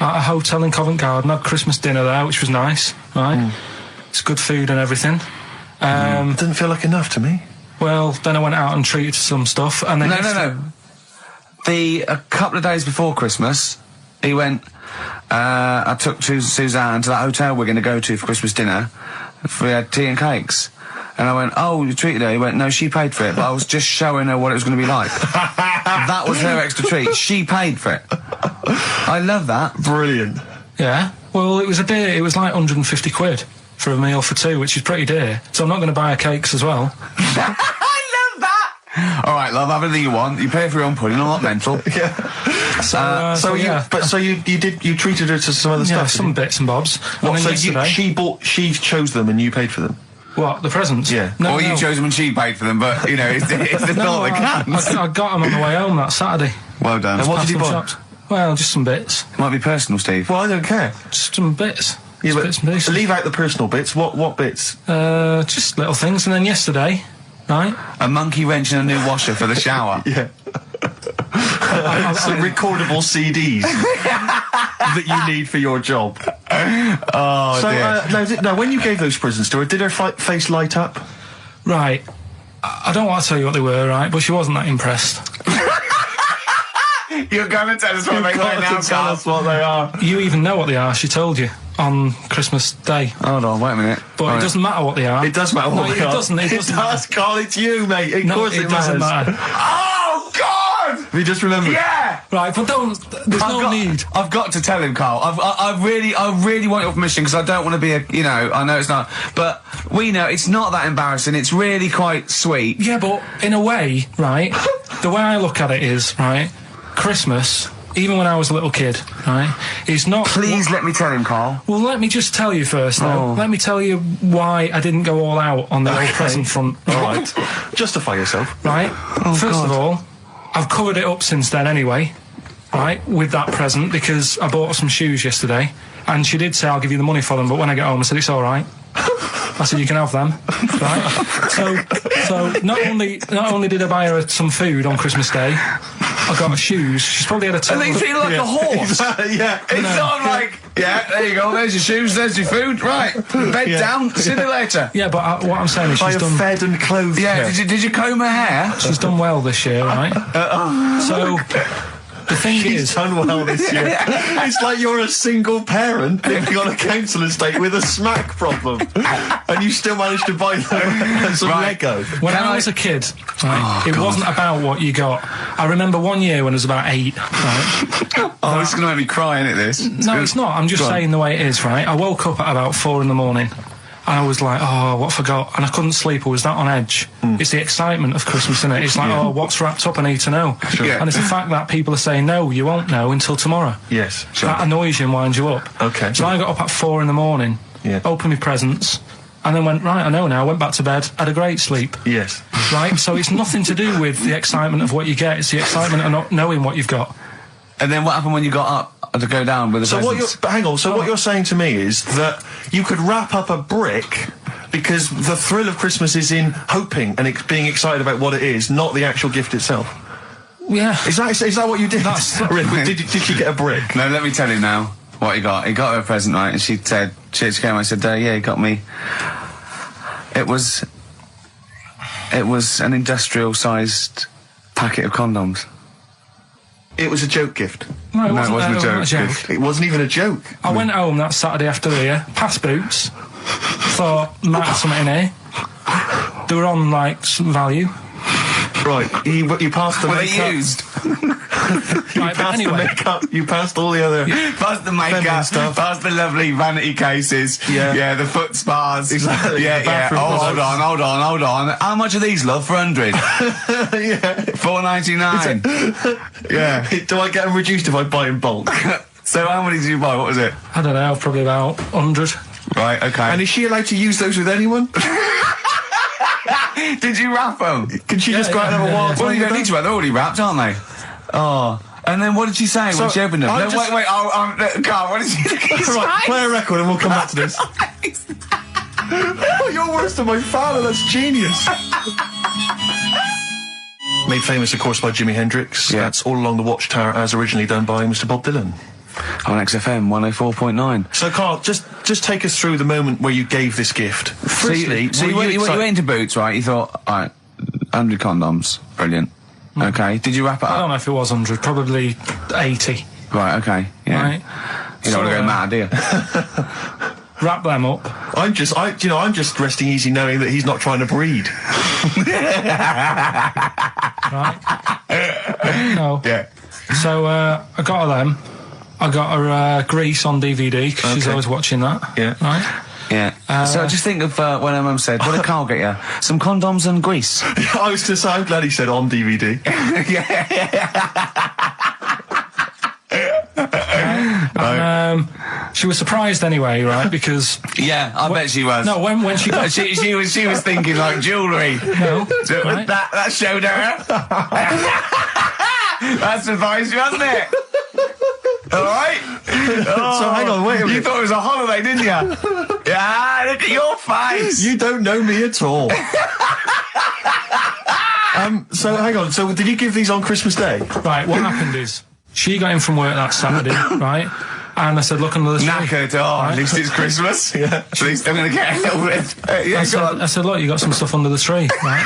at a hotel in Covent Garden, had Christmas dinner there, which was nice, right? It's good food and everything. It didn't feel like enough to me. Well, then I went out and treated some stuff, and then... No. A couple of days before Christmas, he went, I took Suzanne to that hotel we're going to go to for Christmas dinner. We had tea and cakes. And I went, oh, you treated her? He went, no, she paid for it, but I was just showing her what it was going to be like. That was her extra treat. She paid for it. I love that. Brilliant. Yeah. Well, it was it was like 150 quid for a meal for two, which is pretty dear. So I'm not going to buy her cakes as well. I love that! All right, love, have anything you want. You pay for your own pudding, I'm not mental. Yeah. So you treated her to some other stuff? Some bits and bobs. What, so she chose them and you paid for them? What, the presents? Yeah. No, you chose them and she paid for them, but, you know, it's the thought that counts. I got them on the way home that Saturday. Well done. And what did you buy? Well, just some bits. Might be personal, Steve. Well, I don't care. Just some bits. Yeah, but bits and pieces. Leave out the personal bits. What bits? Just little things. And then yesterday, right? A monkey wrench and a new washer for the shower. Yeah. Some recordable CDs that you need for your job. Oh, dear. Now, when you gave those presents to her, did her face light up? Right. I don't want to tell you what they were, right? But she wasn't that impressed. You're going to tell us what they are now, tell us what they are. You even know what they are. She told you on Christmas Day. Hold on, wait a minute. But it doesn't matter what they are. It does matter what they are. It doesn't. It does, Carl. It's you, mate. Of course it doesn't matter. Oh, God! Have you just remembered? Yeah! Right, but there's no need. I've got to tell him, Carl. I really want your permission, because I don't want to be I know it's not, but we know it's not that embarrassing. It's really quite sweet. Yeah, but in a way, right, the way I look at it is, right, Christmas, even when I was a little kid, right, is not... Please let me tell him, Carl. Well, let me just tell you first, though. Let me tell you why I didn't go all out on the old present front. All right. Justify yourself. Right. First of all, I've covered it up since then anyway, right, with that present, because I bought her some shoes yesterday, and she did say, I'll give you the money for them, but when I get home I said, it's all right. I said, you can have them, right? So not only did I buy her some food on Christmas Day, I got her shoes. She's probably had a... And they feel like a horse. Yeah. It's not like, there you go, there's your shoes, there's your food, right. Bed down, see you later. Yeah, but what I'm saying is she's done... fed and clothed. Yeah, did you comb her hair? She's done well this year, right? So... The thing She's done well this year. It's like you're a single parent living on a council estate with a smack problem, and you still managed to buy some Lego. When I was a kid, it wasn't about what you got. I remember one year when I was about 8. Right? This is going to make me cry, isn't it, this? No, it's not. I'm just saying the way it is, right? I woke up at about 4 in the morning, And I was like, oh, what have I got? And I couldn't sleep. I was that on edge. It's the excitement of Christmas, isn't it? It's like, oh, what's wrapped up? I need to know. Sure. And it's the fact that people are saying, no, you won't know until tomorrow. Yes. Sure. That annoys you and winds you up. Okay. So I got up at 4 a.m, opened my presents, and then went, right, I know now. I went back to bed, had a great sleep. Yes. Right? So it's nothing to do with the excitement of what you get. It's the excitement of not knowing what you've got. And then what happened when you got up to go down with the presents? What you're saying to me is that you could wrap up a brick because the thrill of Christmas is in hoping and being excited about what it is, not the actual gift itself. Yeah. Is that what you did? Did you get a brick? No, let me tell you now what he got. He got her a present, right? And she said, she came and I said, yeah, he got me. It was an industrial-sized packet of condoms. It was a joke gift. No, it wasn't a joke gift. It wasn't even a joke. I went home that Saturday after here, past Boots, thought, might have something in here. They were on, like, some value. Right, you passed the Were makeup. they used? The makeup, you passed all the other... Past the makeup, stuff. past the lovely vanity cases. Yeah. The foot spas. Exactly. Yeah. Oh, hold on. How much are these, love, for 100? Yeah. $4.99. Yeah. Do I get them reduced if I buy in bulk? So how many did you buy? What was it? I don't know, probably about 100. Right, okay. And is she allowed to use those with anyone? Did you wrap them? Can she just go out and have a wild Well, you don't need to wrap. They're already wrapped, aren't they? Oh. And then what did she say when she opened them? No, wait. Carl, what did she say? Right, play a record and we'll come back to this. Oh, you're worse than my father. That's genius. Made famous, of course, by Jimi Hendrix. Yeah. That's All Along the Watchtower, as originally done by Mr. Bob Dylan. On XFM 104.9. So, Carl, just take us through the moment where you gave this gift. Firstly, so you went into Boots, right? You thought, all right, 100 condoms, brilliant. Okay, did you wrap it up? I don't know if it was 100, probably 80. Right, okay, yeah. Right. You don't want to go mad, do you? Wrap them up. I'm just resting easy knowing that he's not trying to breed. Right. No. Yeah. So, I got her them. I got her Grease on DVD, because she's always watching that. Yeah. Right? Yeah. So just think of when her mum said, what did Carl get you? Some condoms and grease. I was going to say, I'm glad he said on DVD. And, she was surprised anyway, right? Because yeah, I bet she was. no, when she got she was thinking like jewellery. no, So right? that showed her. That surprised you, hasn't it? All right. So hang on, wait a minute. You thought it was a holiday, didn't you? Yeah, look at your face. You don't know me at all. So hang on. So did you give these on Christmas Day? Right. What happened is she got in from work that Saturday, right? And I said, look under the tree. Knackered. Oh, right? at least it's Christmas. Yeah. At least I'm going to get a little bit. I said, look, you got some stuff under the tree, right?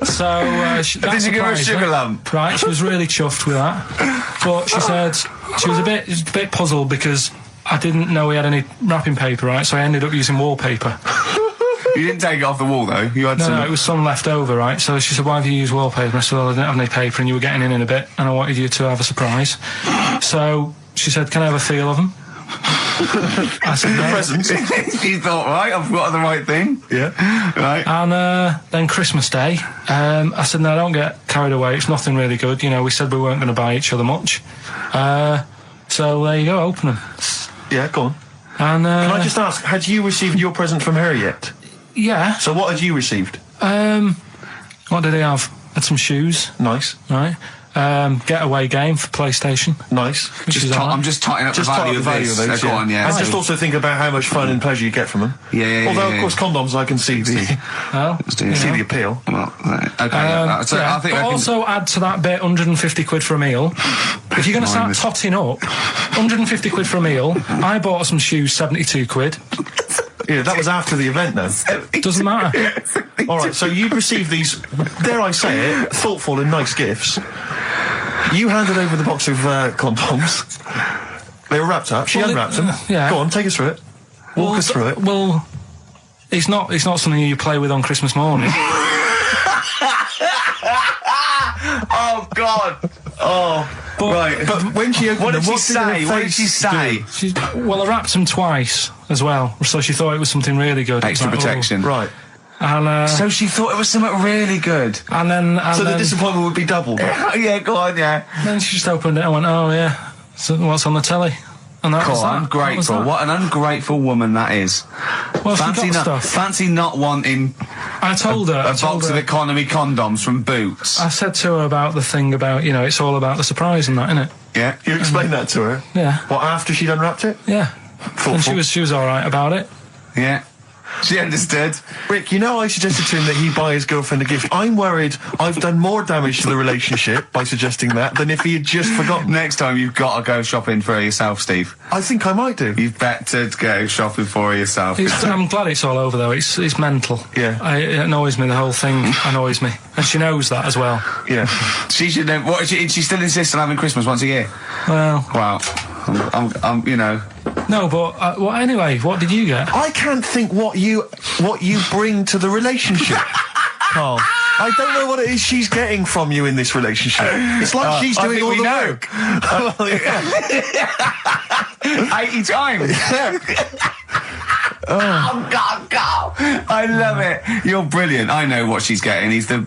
So did you give her a sugar lump? Right, she was really chuffed with that. But she said she was a bit puzzled because I didn't know we had any wrapping paper, right? So I ended up using wallpaper. You didn't take it off the wall though. You had some. No, it was some left over, right? So she said, why have you used wallpaper? I said, well, I didn't have any paper and you were getting in a bit and I wanted you to have a surprise. So she said, can I have a feel of them? I said, no. Presents. You thought, right, I've got the right thing. Yeah. Right. And then Christmas Day, I said, no, don't get carried away. It's nothing really good. You know, we said we weren't going to buy each other much. So there you go, open them. Yeah, go on. And can I just ask, had you received your present from her yet? Yeah. So what had you received? What did he have? Had some shoes. Nice. Right. Getaway game for PlayStation. Nice. I'm just totting up the value of this. Those, Go on, yeah. And just also think about how much fun and pleasure you get from them. Yeah. Although, of course, condoms, I can see the the appeal. Well, okay. So I think but also add to that bit 150 quid for a meal. If you're going to start totting up, 150 quid for a meal. I bought her some shoes, 72 quid. Yeah, that was after the event, though. Doesn't matter. All right, so you received these, dare I say it, thoughtful and nice gifts. You handed over the box of condoms. They were wrapped up. She unwrapped them. Yeah. Go on, take us through it. Walk us through it. Well, it's not something you play with on Christmas morning. Oh God! Oh. But when she opened What did them, she say? What did she say? Well, I wrapped them twice as well, so she thought it was something really good. Extra Like, protection. Right. And, so she thought it was something really good. And then... So the disappointment would be doubled. Yeah, go on, yeah. Then she just opened it and went, oh, yeah, so what's on the telly? And that was that. Ungrateful. What an ungrateful woman that is. Well, she got stuff. Fancy not wanting I told her... a box of economy condoms from Boots. I said to her about the thing about, you know, it's all about the surprise and that, innit? Yeah. You explained that to her? Yeah. What, after she'd unwrapped it? Yeah. And she was all right about it. Yeah. She understood. Rick, you know I suggested to him that he buy his girlfriend a gift. I'm worried I've done more damage to the relationship by suggesting that than if he had just forgotten. Next time you've got to go shopping for her yourself, Steve. I think I might do. You've better go shopping for her yourself. I'm glad it's all over, though. It's mental. Yeah. It annoys me. The whole thing annoys me. And she knows that as well. Yeah. She should know. What, she still insists on having Christmas once a year? Well... Wow. I'm you know... No, but well, anyway, what did you get? I can't think what you bring to the relationship, Karl. I don't know what it is she's getting from you in this relationship. It's like she's doing all the work. 80 times. Oh God, I love it. You're brilliant. I know what she's getting. He's the.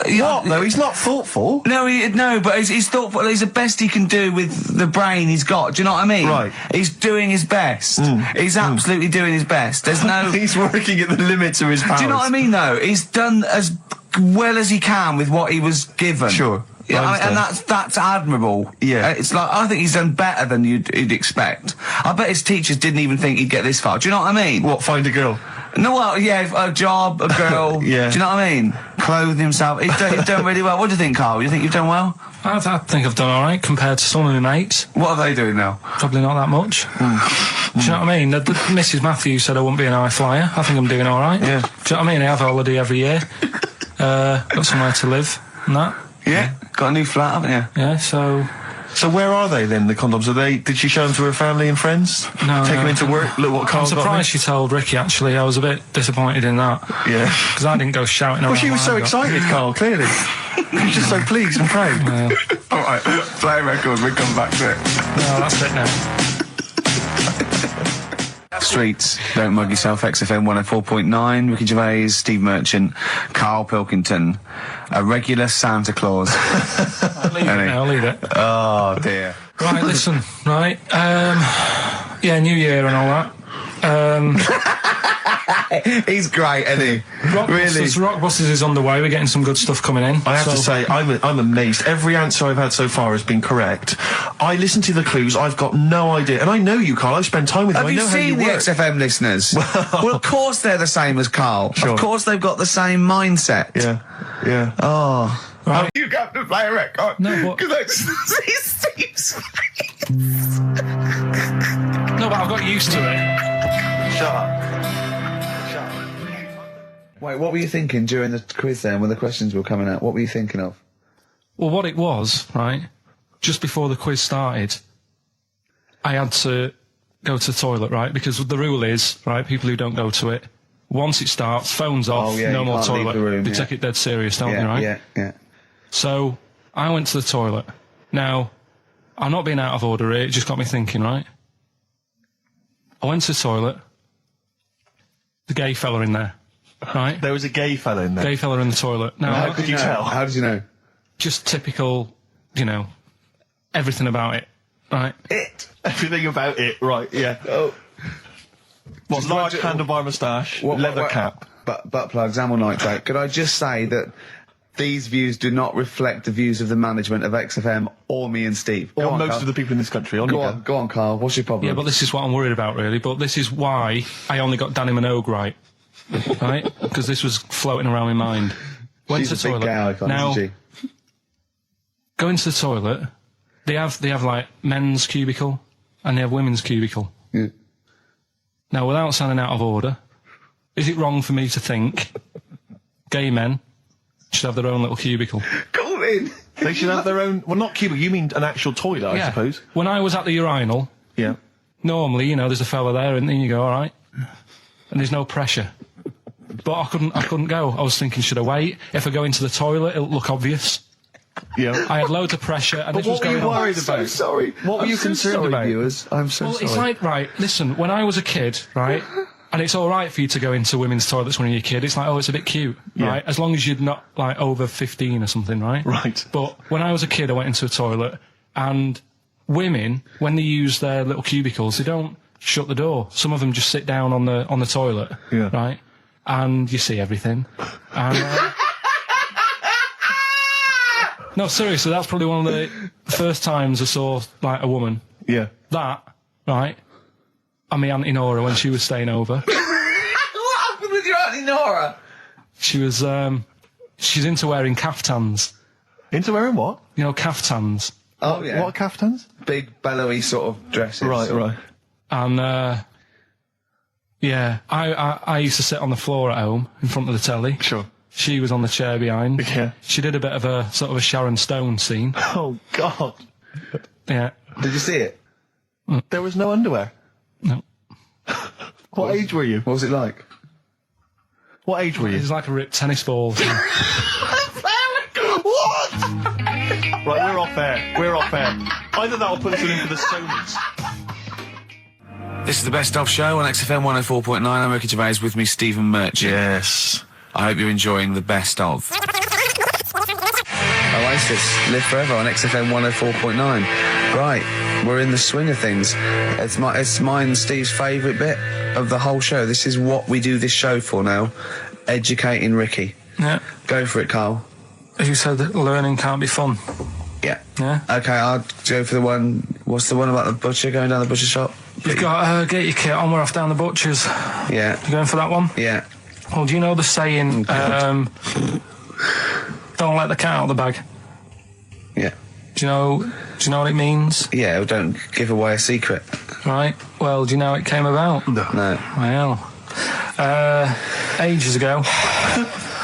What? No, he's not thoughtful. No, but he's thoughtful. He's the best he can do with the brain he's got. Do you know what I mean? Right. He's doing his best. He's absolutely doing his best. There's no... He's working at the limits of his powers. Do you know what I mean, though? He's done as well as he can with what he was given. Sure. Yeah, and that's admirable. Yeah. It's like, I think he's done better than you'd expect. I bet his teachers didn't even think he'd get this far. Do you know what I mean? What, find a girl? No, well, yeah, a job, a girl. Yeah. Do you know what I mean? Clothe himself. He's done really well. What do you think, Karl? You think you've done well? I think I've done all right compared to some of my mates. What are they doing now? Probably not that much. Do you know what I mean? Mrs. Matthews said I wouldn't be an high flyer. I think I'm doing all right. Yeah. Do you know what I mean? I have a holiday every year. Got somewhere to live and that. Yeah. Got a new flat, haven't you? Yeah, so where are they then, the condoms? Did she show them to her family and friends? No. Take them into work? Look what Karl's I'm surprised she told Ricky, actually. I was a bit disappointed in that. Yeah. Because I didn't go shouting around. Well, she was so excited, Karl, clearly. She was just so pleased and proud. Well. All right, play a record, we'll come back to it. No, that's it now. Streets, don't mug yourself, XFM 104.9, Ricky Gervais, Steve Merchant, Karl Pilkington, a regular Santa Claus. I'll leave it. Oh, dear. Right, listen, right, yeah, New Year and all that. He's great, isn't he? Rockbusters is on the way. We're getting some good stuff coming in. I have to say, I'm amazed. Every answer I've had so far has been correct. I listened to the clues. I've got no idea. And I know you, Karl. I've spent time with you. Have I you know seen how you the work. XFM listeners? Well, of course they're the same as Karl. Sure. Of course they've got the same mindset. Yeah, yeah. Oh. Right. You got to play a record. No, but... Because I see Steve's face. No, but I've got used to it. Shut up. Wait, what were you thinking during the quiz then, when the questions were coming out? What were you thinking of? Well, what it was, right, just before the quiz started, I had to go to the toilet, right, because the rule is, right, people who don't go to it, once it starts, phones off, no more toilet. They take it dead serious, don't they, right? Yeah. So, I went to the toilet. Now, I'm not being out of order here, it just got me thinking, right? I went to the toilet, the gay fella in there. Right. There was a gay fella in there. Gay fella in the toilet. Now, how could you tell? How did you know? Just typical, you know, everything about it. Right. Everything about it, right, yeah. Oh. What, large handlebar moustache, leather cap. Butt plugs, amyl nitrate. Could I just say that these views do not reflect the views of the management of XFM or me and Steve. Or most of the people in this country. Go on, Karl. What's your problem? Yeah, but this is what I'm worried about, really. But this is why I only got Danny Minogue right. Right? Because this was floating around my mind. Went to the toilet. Icon, now, isn't she? Go into the toilet. They have like men's cubicle and they have women's cubicle. Yeah. Now, without sounding out of order, is it wrong for me to think gay men should have their own little cubicle? Go in. They should have their own... Well, not cubicle, you mean an actual toilet, I suppose. When I was at the urinal, normally, you know, there's a fella there and then you go, all right. And there's no pressure. But I couldn't go. I was thinking, should I wait? If I go into the toilet, it'll look obvious. Yeah. I had loads of pressure, and this was what were going you on. worried about? I'm so sorry. What were you concerned about? Viewers? I'm so Well, sorry. it's like, right, listen, when I was a kid, right, and it's all right for you to go into women's toilets when you're a kid, it's like, oh, it's a bit cute, right, as long as you're not, like, over 15 or something, right? Right. But when I was a kid, I went into a toilet, and women, when they use their little cubicles, they don't shut the door. Some of them just sit down on the toilet, right, and you see everything, and... No, seriously, that's probably one of the first times I saw, like, a woman. Yeah. That, right, and my Auntie Nora when she was staying over. What happened with your Auntie Nora? She was, she's into wearing caftans. Into wearing what? You know, caftans. Oh, yeah. What caftans? Big, bellowy sort of dresses. Right. And, yeah, I used to sit on the floor at home in front of the telly. Sure. She was on the chair behind. Yeah. She did a bit of a sort of a Sharon Stone scene. Oh, God. Yeah. Did you see it? There was no underwear. No. What age were you? What was it like? What age were It you? was like a ripped tennis ball. What? Right, we're off air. We're off air. Either that or put us in for the Sonys. This is the Best Of Show on XFM 104.9. I'm Ricky Gervais, with me Stephen Merchant. Yes. I hope you're enjoying the Best Of. Oasis, Live Forever on XFM 104.9. Right, we're in the swing of things. It's mine and Steve's favourite bit of the whole show. This is what we do this show for now. Educating Ricky. Yeah. Go for it, Carl. As you said, learning can't be fun. Yeah. Yeah. Okay, I'll go for the one... What's the one about the butcher, going down the butcher shop? You've got get your kit on, we're off down the butcher's. Yeah. You going for that one? Yeah. Well, do you know the saying, don't let the cat out of the bag? Yeah. Do you know what it means? Yeah, well, don't give away a secret. Right. Well, do you know how it came about? No. Well, ages ago.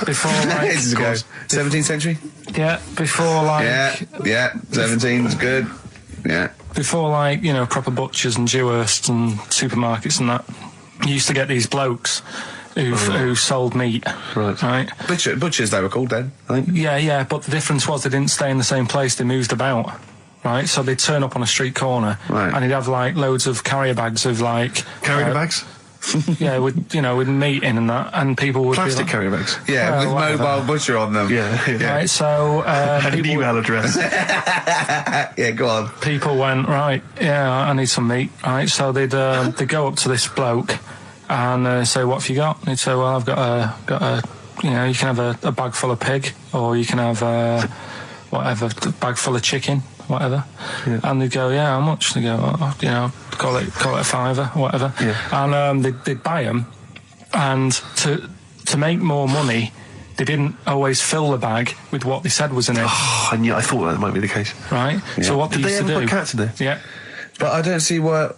Before, like... Ages ago. 17th century? Yeah, before, like... Yeah, 17's good. Yeah. Before, like, you know, proper butchers and Dewhursts and supermarkets and that, you used to get these blokes who sold meat. Right. Butchers, they were called then, I think. Yeah, but the difference was they didn't stay in the same place, they moved about. Right, so they'd turn up on a street corner, and he'd have, like, loads of carrier bags of, like... Carrier bags? Yeah, with meat in and that, and people would Plastic be like, carrier bags? Yeah, with mobile butcher on them. Yeah. Right, so... and an email address. Yeah, go on. People went, right, yeah, I need some meat, right, so they'd go up to this bloke and say, what have you got? And he'd say, well, I've got a you know, you can have a bag full of pig, or you can have whatever, a bag full of chicken, whatever. Yeah. And they'd go, yeah, how much? They go, oh, you know, call it a fiver, whatever. Yeah. And they'd buy them, and to make more money, they didn't always fill the bag with what they said was in it. Oh, and yeah, I thought that might be the case. Right? Yeah. So what did they used used to to do... do... put cats in there? Yeah. But I don't see what...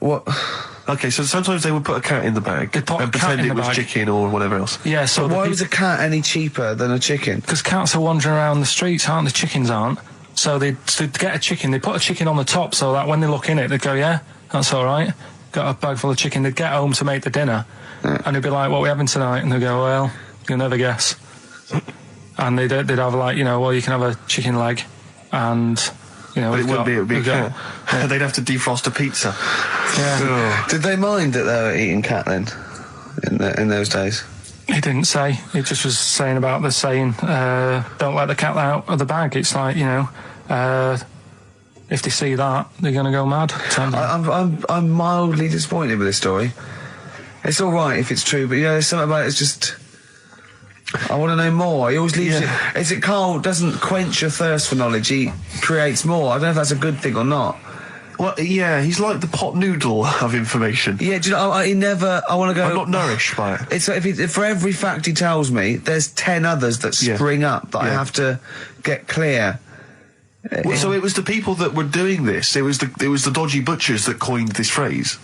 Okay, so sometimes they would put a cat in the bag and pretend it was chicken or whatever else. Yeah, so... But why was a cat any cheaper than a chicken? Because cats are wandering around the streets, aren't they? Chickens aren't. So they'd get a chicken, they'd put a chicken on the top so that when they look in it, they'd go, yeah, that's all right. Got a bag full of chicken. They'd get home to make the dinner, and they'd be like, what are we having tonight? And they'd go, well, you'll never guess. And they'd have, like, you know, well, you can have a chicken leg, and... You know, but it wouldn't be a cat. Yeah. They'd have to defrost a pizza. Yeah. Did they mind that they were eating cat then? In those days? He didn't say. He just was saying about the saying, don't let the cat out of the bag. It's like, you know, if they see that, they're going to go mad. I'm mildly disappointed with this story. It's all right if it's true, but, you know, there's something about it, it's just... I want to know more. He always leaves it... Is it Carl doesn't quench your thirst for knowledge, he creates more. I don't know if that's a good thing or not. Well, yeah, he's like the pot noodle of information. Yeah, do you know, he never... I want to go... I'm not nourished by it. It's like if for every fact he tells me, there's 10 others that spring up that I have to get clear. Well, so it was the people that were doing this, it was the dodgy butchers that coined this phrase.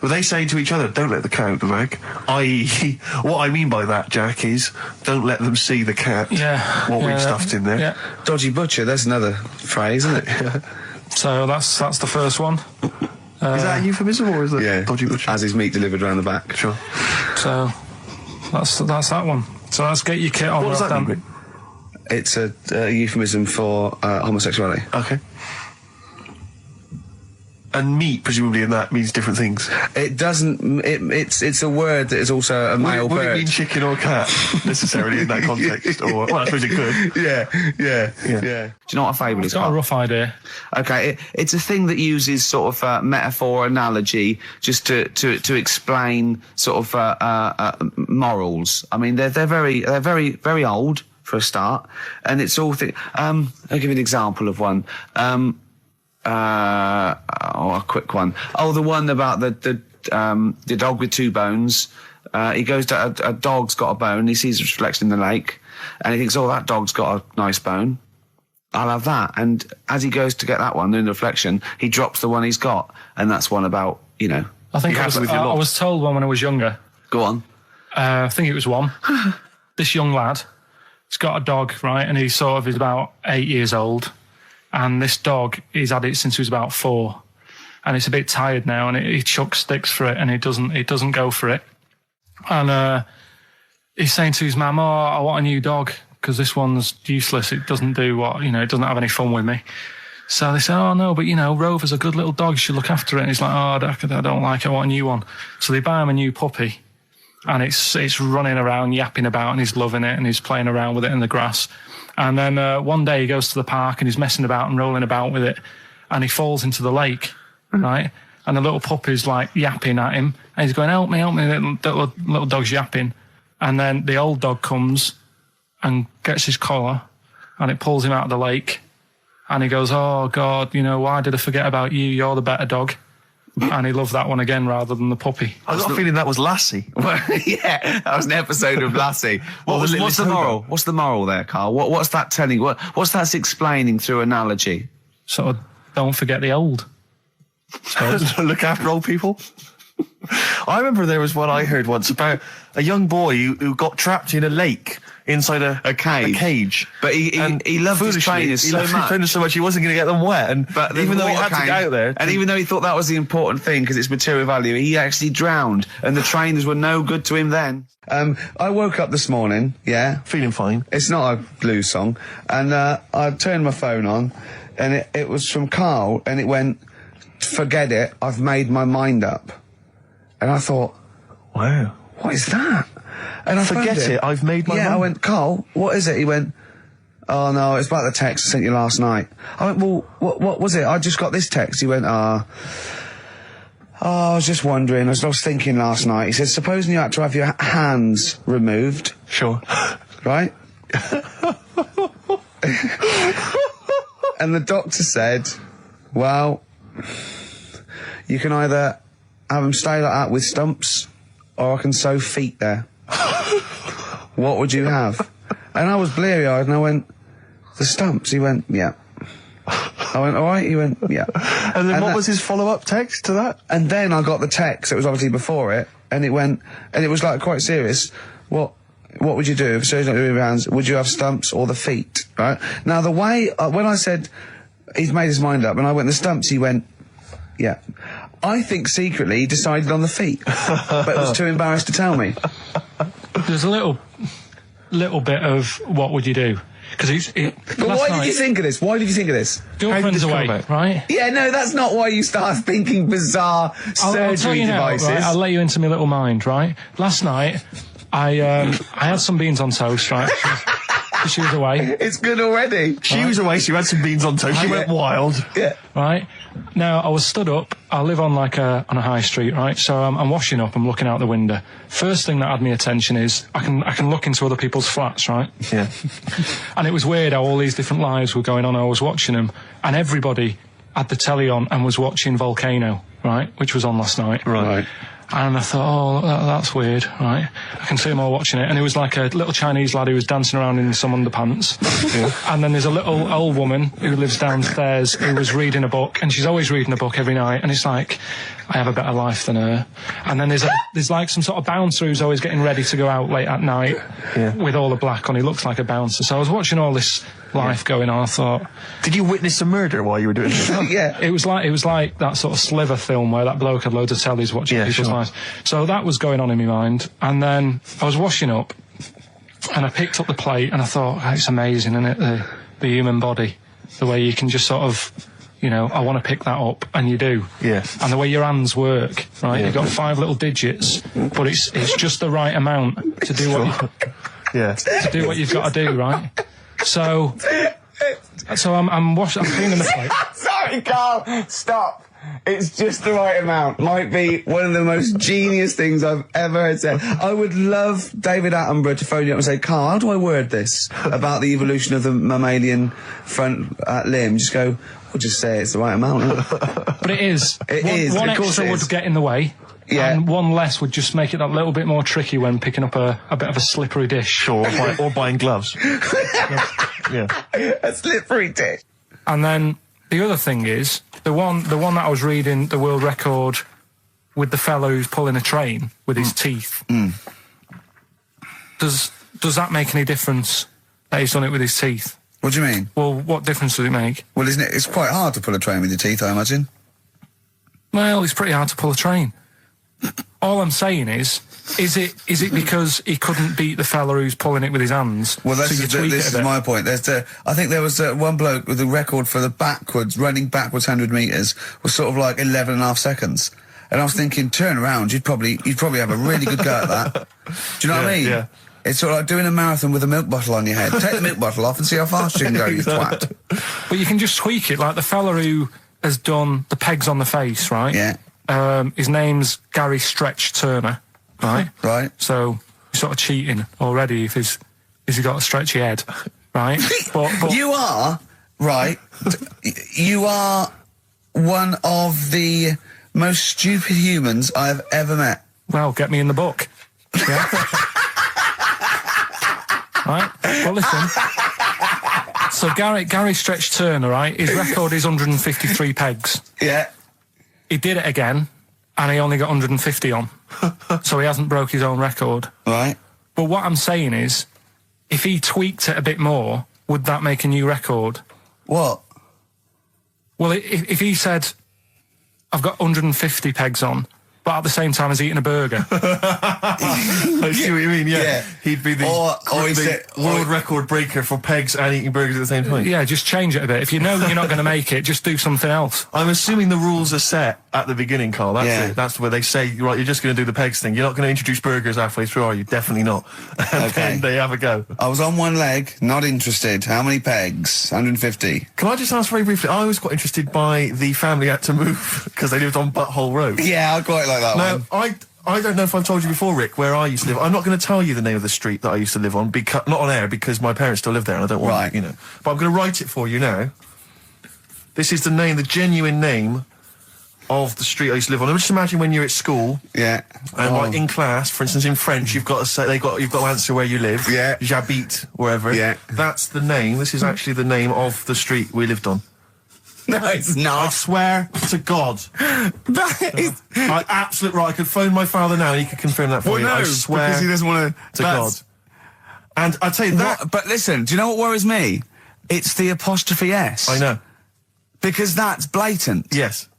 Were they saying to each other, don't let the cat out of the bag? I.e., what I mean by that, Jack, is don't let them see the cat, what we've stuffed in there. Yeah. Dodgy butcher, that's another phrase, isn't it? So that's the first one. Is that a euphemism, or is it dodgy butcher? As his meat delivered around the back. Sure. So that's that one. So let's get your kit on. What does that mean? It's a euphemism for homosexuality. Okay. And meat, presumably, in that means different things. It doesn't. It's a word that is also a male would bird. Would it mean chicken or cat necessarily in that context? Or well, I suppose it could. Yeah. Do you know what a fable is? I've got a rough idea. Okay, it's a thing that uses sort of metaphor, analogy, just to explain sort of morals. I mean, they're very old for a start, and it's all. I'll give you an example of one. A quick one. Oh, the one about the dog with two bones. He goes to a dog's got a bone. He sees a reflection in the lake, and he thinks, "Oh, that dog's got a nice bone. I'll have that." And as he goes to get that one in the reflection, he drops the one he's got, and that's one about I think I was told one when I was younger. Go on. I think it was one. This young lad, he's got a dog, right, and he's about 8 years old. And this dog, he's had it since he was about 4, and it's a bit tired now, and he chucks sticks for it, and it doesn't go for it. And he's saying to his mum, "Oh, I want a new dog because this one's useless. It doesn't do it doesn't have any fun with me." So they say, "Oh no, but Rover's a good little dog. You should look after it." And he's like, "Oh, I don't like it. I want a new one." So they buy him a new puppy, and it's running around, yapping about, and he's loving it, and he's playing around with it in the grass. And then one day he goes to the park and he's messing about and rolling about with it, and he falls into the lake, right? And the little puppy's like yapping at him, and he's going, help me, the little dog's yapping. And then the old dog comes and gets his collar, and it pulls him out of the lake, and he goes, "Oh God, why did I forget about you? You're the better dog." And he loved that one again rather than the puppy. I got a feeling that was Lassie. Well, yeah, that was an episode of Lassie. What's the moral? What's the moral there, Carl? What's that telling? What's that explaining through analogy? Sort of, don't forget the old. Look after old people. I remember there was one I heard once about a young boy who got trapped in a lake inside a cage. But he loved his trainers so much. He wasn't going to get them wet. But even though he had to get out there, and even though he thought that was the important thing because it's material value, he actually drowned, and the trainers were no good to him then. I woke up this morning, feeling fine. It's not a blues song, and I turned my phone on, and it was from Carl, and it went, "Forget it, I've made my mind up." And I thought, wow, what is that? And I forget it, I've made my mind. I went, "Carl, what is it?" He went, "Oh no, it's about the text I sent you last night." I went, "Well, what was it? I just got this text." He went, I was just wondering, I was thinking last night. He said, "Supposing you had to have your hands removed." Sure. Right? And the doctor said, "Well, you can either have them stay like that with stumps, or I can sew feet there. What would you have?" And I was bleary-eyed, and I went, "The stumps." He went, "Yeah." I went, "All right." He went, "Yeah." And then what was his follow-up text to that? And then I got the text. It was obviously before it, and it went, and it was like quite serious. What would you do if surgeon not doing your hands? Would you have stumps or the feet? Right now, the way when I said he's made his mind up, and I went the stumps, he went, "Yeah." I think secretly he decided on the feet, but was too embarrassed to tell me. There's a little bit of what would you do? Because But why did you think of this? Why did you think of this? Girlfriend's away, right? Yeah, no, that's not why you start thinking bizarre surgery devices. Right? I'll let you into my little mind, right? Last night, I had some beans on toast, right? She was away. It's good already. She was away, so you had some beans on toast. She went wild. Yeah. Right? Now, I was stood up. I live on on a high street, right? So I'm washing up. I'm looking out the window. First thing that had my attention is I can look into other people's flats, right? Yeah. And it was weird how all these different lives were going on. I was watching them, and everybody had the telly on and was watching Volcano, right? Which was on last night. Right. And I thought, oh, that's weird, right? I can see them all watching it. And it was like a little Chinese lad who was dancing around in some underpants. Yeah. And then there's a little old woman who lives downstairs who was reading a book, and she's always reading a book every night. And it's like, I have a better life than her. And then there's like some sort of bouncer who's always getting ready to go out late at night with all the black on. He looks like a bouncer. So I was watching all this life going on. I thought, did you witness a murder while you were doing this? Yeah. It was like that sort of Sliver film where that bloke had loads of tellies watching people's lives. So that was going on in my mind. And then I was washing up, And I picked up the plate and I thought, oh, it's amazing, isn't it? The human body, the way you can just sort of, you know, I want to pick that up, and you do. Yeah. And the way your hands work, right? You've got 5 little digits, but it's just the right amount to do to do what you've got to do, right? So I'm cleaning the plate. Sorry, Carl, stop. It's just the right amount. Might be one of the most genius things I've ever heard said. I would love David Attenborough to phone you up and say, Carl, how do I word this about the evolution of the mammalian front limb? Just go, we'll just say it's the right amount. But it is. One extra would get in the way. Yeah. And one less would just make it that little bit more tricky when picking up a bit of a slippery dish. Or buying gloves. Yeah. A slippery dish. And then the other thing is, the one that I was reading, the world record with the fellow who's pulling a train with his teeth. Does that make any difference that he's done it with his teeth? What do you mean? Well, what difference does it make? Well, isn't it? It's quite hard to pull a train with your teeth, I imagine. Well, it's pretty hard to pull a train. All I'm saying is it because he couldn't beat the fella who's pulling it with his hands? Well, this is my point. I think there was one bloke with the record for the running backwards 100 metres was sort of like 11.5 seconds. And I was thinking, turn around, you'd probably have a really good go at that. Do you know what I mean? Yeah. It's sort of like doing a marathon with a milk bottle on your head. Take the milk bottle off and see how fast you can go, you twat. But you can just tweak it, like the fella who has done the pegs on the face, right? Yeah. His name's Gary Stretch Turner, right? Right. So you're sort of cheating already if he's got a stretchy head, right? But you are, right, you are one of the most stupid humans I've ever met. Well, get me in the book. Yeah. Right? Well, listen. So Gary Stretch Turner, right, his record is 153 pegs. Yeah. He did it again, and he only got 150 on. So he hasn't broke his own record. Right. But what I'm saying is, if he tweaked it a bit more, would that make a new record? What? Well, if he said, I've got 150 pegs on, but at the same time as eating a burger. I see what you mean, yeah. He'd be the world record breaker for pegs and eating burgers at the same time. Yeah, just change it a bit. If you know that you're not going to make it, just do something else. I'm assuming the rules are set at the beginning, Carl. That's it. That's where they say, right, you're just going to do the pegs thing. You're not going to introduce burgers halfway through, are you? Definitely not. And then they have a go. I was on one leg, not interested. How many pegs? 150. Can I just ask very briefly, I was quite interested by the family had to move because they lived on Butthole Road. Yeah, I quite like that one. I don't know if I've told you before, Rick, where I used to live. I'm not going to tell you the name of the street that I used to live on, not on air, because my parents still live there and I don't want, you know. But I'm going to write it for you now. This is the genuine name of the street I used to live on. Just imagine when you're at school. Yeah. And like in class, for instance, in French, you've got to say, you've got to answer where you live. Yeah. J'habite, wherever. Yeah. That's the name. This is actually the name of the street we lived on. No, it's not. I swear to God. That is... Absolute right. I could phone my father now and he could confirm that for you. No, I swear because he doesn't want to God. And I tell you that... But listen, do you know what worries me? It's the apostrophe S. I know. Because that's blatant. Yes.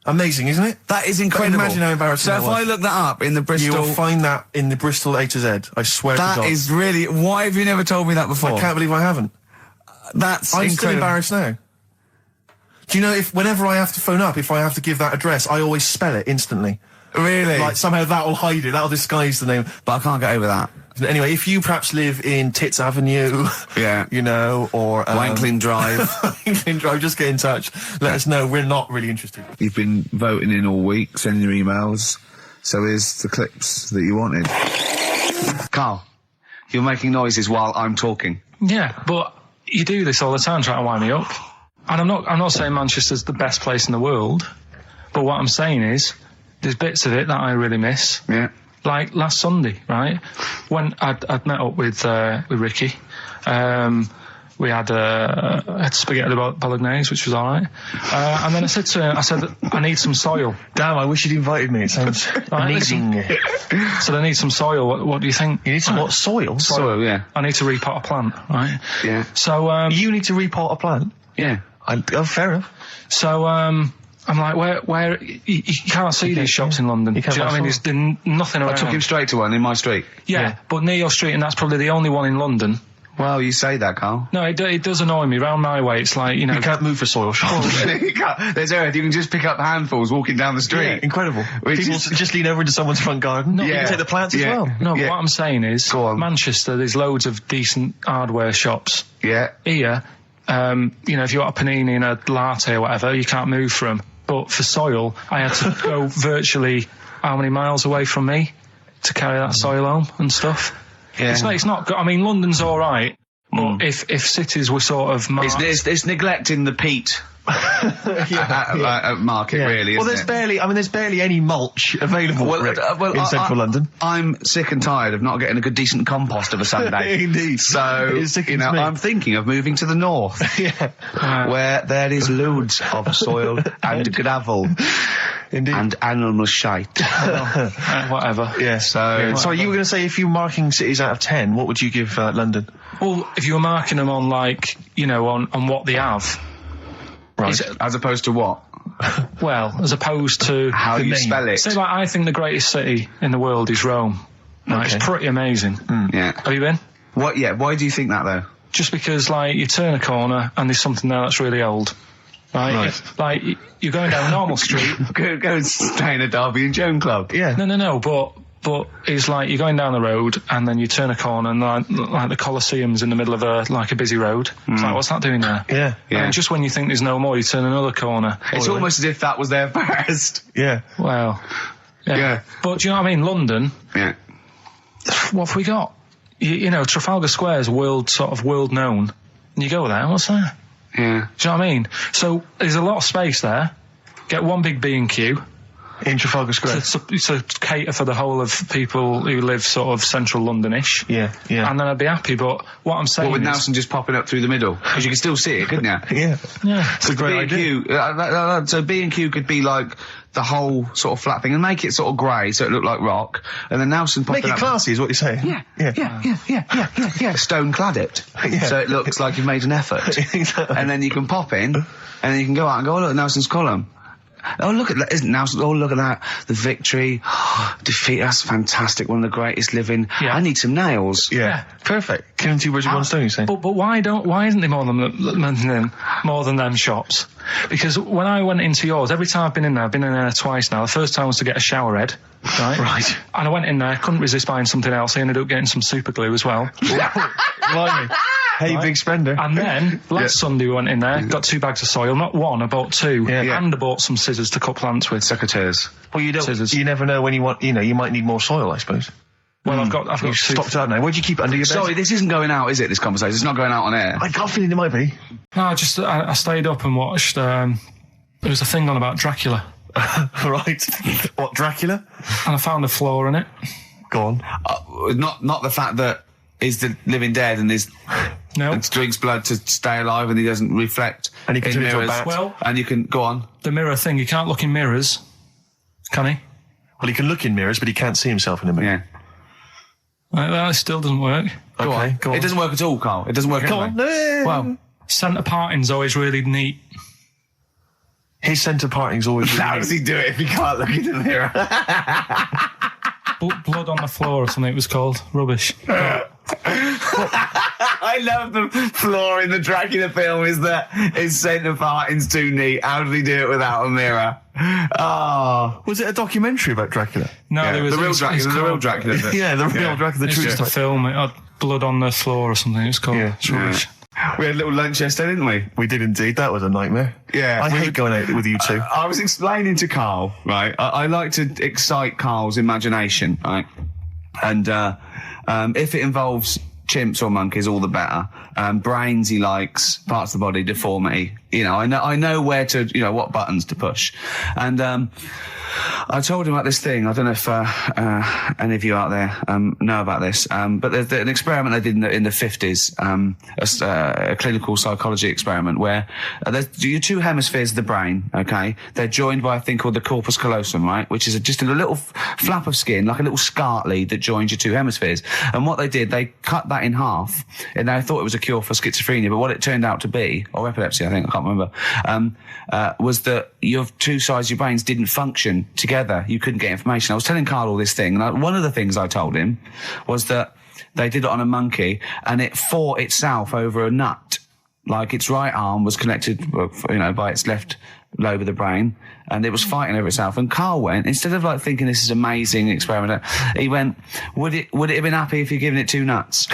Amazing, isn't it? That is incredible. Imagine how embarrassing that was. So if I look that up in the Bristol... You'll find that in the Bristol A to Z. I swear to God. That is really... Why have you never told me that before? I can't believe I haven't. That's I'm incredible. still embarrassed now. Do you know, whenever I have to phone up, if I have to give that address, I always spell it instantly. Really? Like, somehow that'll hide it, that'll disguise the name. But I can't get over that. Anyway, if you perhaps live in Tits Avenue, you know, or... Wankling Drive. Wankling Drive, just get in touch. Let us know, we're not really interested. You've been voting in all week, sending your emails, so here's the clips that you wanted. Carl, you're making noises while I'm talking. Yeah, but you do this all the time trying to wind me up. And I'm not saying Manchester's the best place in the world, but what I'm saying is there's bits of it that I really miss. Yeah. Like last Sunday, right? When I'd met up with Ricky, we had spaghetti bolognese, which was all right. And then I said to him, I need some soil. Damn, I wish you'd invited me. It sounds amazing. So I need some soil. What do you think? You need some what? Soil? Soil, yeah. I need to repot a plant, right? Yeah. So you need to repot a plant? Yeah. Oh, fair enough. So I'm like, where you can't see these shops in London. Do you know what I mean? There's nothing around. I took him straight to one in my street. Yeah, but near your street, and that's probably the only one in London. Well, you say that, Carl. No, it does annoy me. Round my way, it's like, you know... You can't move for soil shops. There's earth. You can just pick up handfuls walking down the street. Yeah, incredible. People just lean over into someone's front garden. No, you can take the plants as well. No, but what I'm saying is, Manchester, there's loads of decent hardware shops. Yeah. Here, you know, if you want a panini and a latte or whatever, you can't move from. But for soil, I had to go virtually how many miles away from me to carry that soil home and stuff. Yeah. It's not good. I mean, London's all right, but if cities were sort of it's neglecting the peat market, really. Well, there's barely any mulch available in central London. I'm sick and tired of not getting a good decent compost of a Sunday. Indeed. So you know, I'm thinking of moving to the north, where there is loads of soil and gravel. Indeed. And animal shite. Whatever. Yeah. So you were going to say, if you were marking cities out of 10, what would you give London? Well, if you were marking them on, like, you know, on what they have. Right. As opposed to what? Well, as opposed to... How do you spell it? Say, like, I think the greatest city in the world is Rome. Right? Okay. It's pretty amazing. Yeah. Have you been? What? Yeah. Why do you think that, though? Just because, like, you turn a corner and there's something there that's really old. Right. Like, you're going down a normal street. go and stay in a Derby and Joan club. Yeah. No, but it's like you're going down the road and then you turn a corner and like the Colosseum's in the middle of a busy road. It's like, what's that doing there? Yeah. And just when you think there's no more, you turn another corner. It's almost as if that was there first. Yeah. Well. Yeah. But do you know what I mean? London. Yeah. What have we got? You know, Trafalgar Square is world known. And you go there, what's there? Yeah. Do you know what I mean? So there's a lot of space there. Get one big B&Q. In Trafalgar Square. To cater for the whole of people who live sort of central Londonish. Yeah. And then I'd be happy, but what I'm saying with Nelson just popping up through the middle? Because you can still see it, couldn't you? Yeah. It's a great idea. So B&Q could be like the whole sort of flat thing and make it sort of grey so it looked like rock, and then Nelson popping up... Make it classy is what you're saying. Yeah. Stone clad it. Yeah. So it looks like you've made an effort. Exactly. And then you can pop in, and then you can go out and go, oh, look, Nelson's column. Oh, look at that. Isn't Nelson? Oh, look at that. The victory. Defeat. That's fantastic. One of the greatest living. Yeah. I need some nails. Yeah. Perfect. Killing two birds with one stone, you say? But why isn't there more than them shops? Because when I went into yours, every time I've been in there twice now. The first time was to get a shower head. Right. And I went in there, couldn't resist buying something else. I ended up getting some super glue as well. Blimey. Hey, big spender. And then, last Sunday we went in there, got 2 bags of soil, not one, I bought 2. Yeah. And I bought some scissors to cut plants with. Secateurs. Well, you never know when you want, you might need more soil, I suppose. Well, I've got You've stocked out now. Where'd you keep it under your bed? Sorry, this isn't going out, is it, this conversation? It's not going out on air. I got a feeling it might be. No, I stayed up and watched, there was a thing on about Dracula. Right. What, Dracula? And I found a flaw in it. Go on. Not the fact that he's the living dead and and drinks blood to stay alive and he doesn't reflect. And he can turn into a bat. Well, and you can go on. The mirror thing, he can't look in mirrors, can he? Well, he can look in mirrors, but he can't see himself in a mirror. Yeah. Well, it still doesn't work. Go on. It doesn't work at all, Carl. It doesn't work at all. Well, centre parting's always really neat. His centre parting's always really How does he do it if he can't look in the mirror? Blood on the floor or something it was called. Rubbish. I love the flaw in the Dracula film is that his centre parting's too neat. How did he do it without a mirror? Oh. Was it a documentary about Dracula? No, there was the real Dracula. The real Dracula. Yeah, the real Dracula. It's just a film. It had blood on the floor or something. It was called. Yeah. Rubbish. We had a little lunch yesterday, didn't we? We did indeed. That was a nightmare. Yeah. I hate going out with you two. I was explaining to Carl, right? I like to excite Carl's imagination, right? And if it involves chimps or monkeys, all the better. Brains he likes, parts of the body, deformity. I know where to, what buttons to push. And I told him about this thing. I don't know if any of you out there know about this, but there's an experiment they did in the 50s, a clinical psychology experiment where there's your 2 hemispheres of the brain, okay? They're joined by a thing called the corpus callosum, right? Which is just a little flap of skin, like a little scarlet lead that joins your 2 hemispheres. And what they did, they cut that in half, and they thought it was a cure for schizophrenia, but what it turned out to be, or epilepsy, I think, I can't remember, was that your two sides of your brains didn't function together. You couldn't get information. I was telling Karl all this thing, and one of the things I told him was that they did it on a monkey, and it fought itself over a nut. Like, its right arm was connected, by its left lobe of the brain, and it was fighting over itself. And Karl went, instead of like thinking this is amazing experiment, he went, would it have been happy if you'd given it two nuts?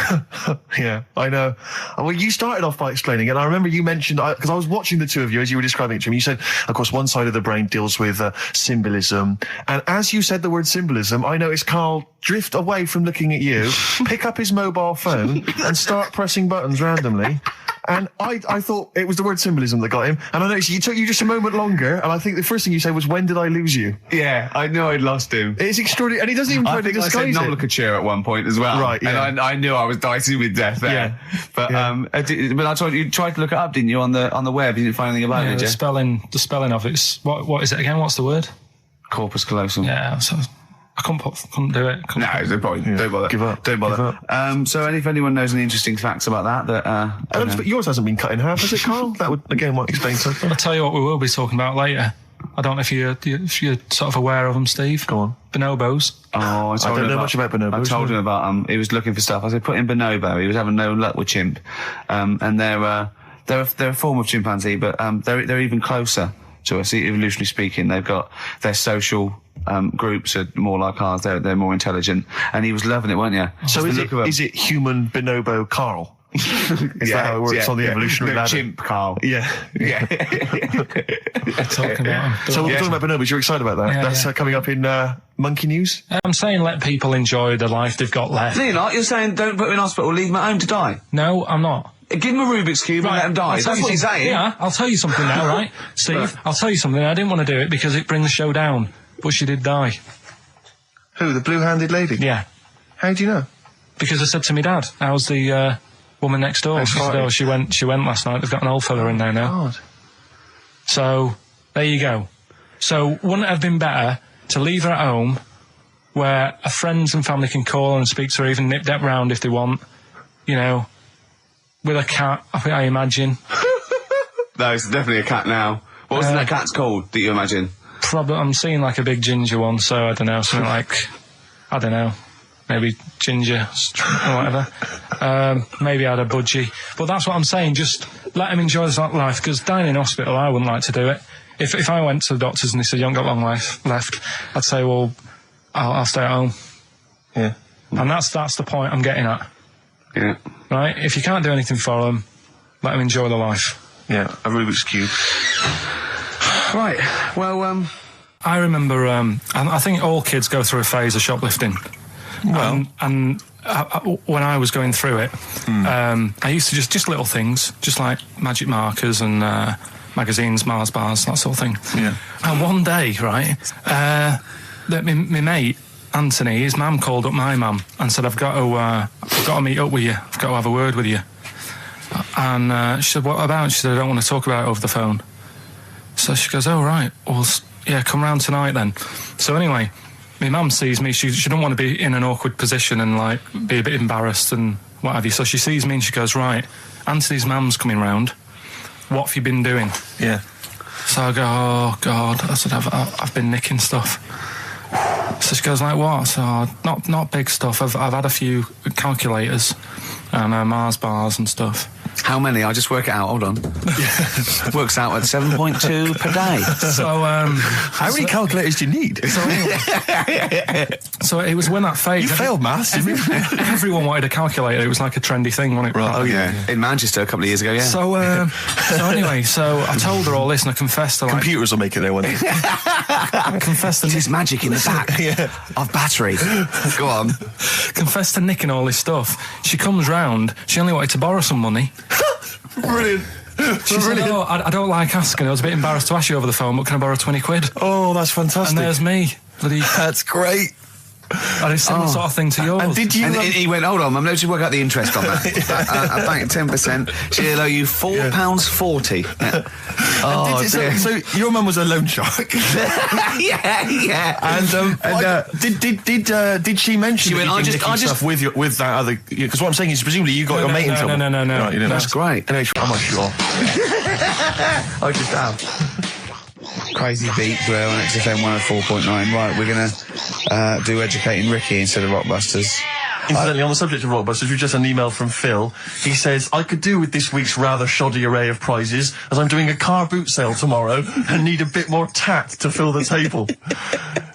Yeah, I know. Well, you started off by explaining, and I remember you mentioned, because I was watching the two of you as you were describing it to me, you said, of course, one side of the brain deals with symbolism. And as you said the word symbolism, I noticed Karl drift away from looking at you, pick up his mobile phone, and start pressing buttons randomly. And I thought it was the word symbolism that got him. And I noticed it took you just a moment longer. And I think the first thing you said was, when did I lose you? Yeah, I knew I'd lost him. It's extraordinary. And he doesn't even try to disguise it. I said nomenclature at one point as well. Right, yeah. And I knew I was dicing with death there. Yeah. But, but I told you tried to look it up, didn't you, on the web? You didn't find anything about it, did you? The spelling of it's, what is it again? What's the word? Corpus callosum. Yeah, so I couldn't do it. No, there's no point. Yeah. Don't bother. Give up. Don't bother. So if anyone knows any interesting facts about that, yours hasn't been cut in half, has it, Karl? That would, again, might explain something. I'll tell you what we will be talking about later. I don't know if you're sort of aware of them, Steve. Go on. Bonobos. Oh, I don't know much about bonobos. I told him about he was looking for stuff. I said, put in bonobo. He was having no luck with chimp. And they're a form of chimpanzee, but they're even closer to us, evolutionarily speaking. They've got their social groups are more like ours. They're more intelligent, and he was loving it, weren't you? So is it human bonobo Karl? Is that how it works on the evolutionary ladder? Chimp Karl. Yeah. Talking about him. So we're talking about bonobos. You're excited about that? Yeah, That's coming up in Monkey News. I'm saying let people enjoy the life they've got left. No, you're not. You're saying don't put them in hospital, leave them at home to die. No, I'm not. Give them a Rubik's Cube and let them die. That's what he's saying. Yeah, I'll tell you something now, right? Steve, right. I'll tell you something. I didn't want to do it because it brings the show down, but she did die. Who, the blue-handed lady? Yeah. How do you know? Because I said to my dad, how's the woman next door? She said, oh, she went last night. They've got an old fella in there now. God. So, there you go. So, wouldn't it have been better to leave her at home where her friends and family can call and speak to her, even nip that round if they want, with a cat, I imagine. No, it's definitely a cat now. What was that cat's called, that you imagine? Probably, I'm seeing like a big ginger one, so I don't know, something like, I don't know, maybe ginger or whatever. Maybe I had a budgie. But that's what I'm saying, just let him enjoy his life, because dying in hospital, I wouldn't like to do it. If I went to the doctors and they said, you haven't got long life left, I'd say, well, I'll stay at home. Yeah. And that's the point I'm getting at. Yeah. Right? If you can't do anything for them, let them enjoy the life. Yeah, a Rubik's Cube. Right. Well, I remember, I think all kids go through a phase of shoplifting. Well. And when I was going through it, I used to just little things, just like magic markers and magazines, Mars bars, that sort of thing. Yeah. And one day, right, my mate, Anthony, his mum called up my mum and said, I've got to meet up with you. I've got to have a word with you. And she said, what about? She said, I don't want to talk about it over the phone. So she goes, oh, right. Well, yeah, come round tonight then. So anyway, my mum sees me. She doesn't want to be in an awkward position and, like, be a bit embarrassed and what have you. So she sees me and she goes, right, Anthony's mum's coming round. What have you been doing? Yeah. So I go, oh, God. I said, I've been nicking stuff. So she goes, like, what? So, not big stuff. I've had a few calculators and Mars bars and stuff. How many? I'll just work it out. Hold on. Works out at 7.2 per day. So, how many calculators do you need? So it was when that phase. You failed maths, didn't you? Everyone wanted a calculator. It was like a trendy thing, wasn't it? Right. Oh, yeah. In Manchester a couple of years ago, yeah. So anyway, so I told her all this and I confessed to, like... Computers will make it there one day. I confessed to... There's magic in the back of battery. Go on. Confessed to nicking all this stuff. She comes round. She only wanted to borrow some money. Brilliant. She said, oh, I don't like asking. I was a bit embarrassed to ask you over the phone, but can I borrow 20 quid? Oh, that's fantastic. And there's me. That's great. And it's similar sort of thing to yours. And did you? And he went, hold on, I'm going to work out the interest on that. I banked 10%. She'll owe you £4.40. Oh, dear. So your mum was a loan shark. yeah. And did she mention? She went, I just stuff with that other? Because what I'm saying is, presumably you got your mate in trouble. No. Right, you know, that's great. Anyway, how much you are? I just have. Crazy Beat Grill on XFM 104.9. Right, we're gonna do Educating Ricky instead of Rockbusters. Incidentally, on the subject of Rockbusters, we've just had an email from Phil. He says, I could do with this week's rather shoddy array of prizes, as I'm doing a car boot sale tomorrow and need a bit more tat to fill the table.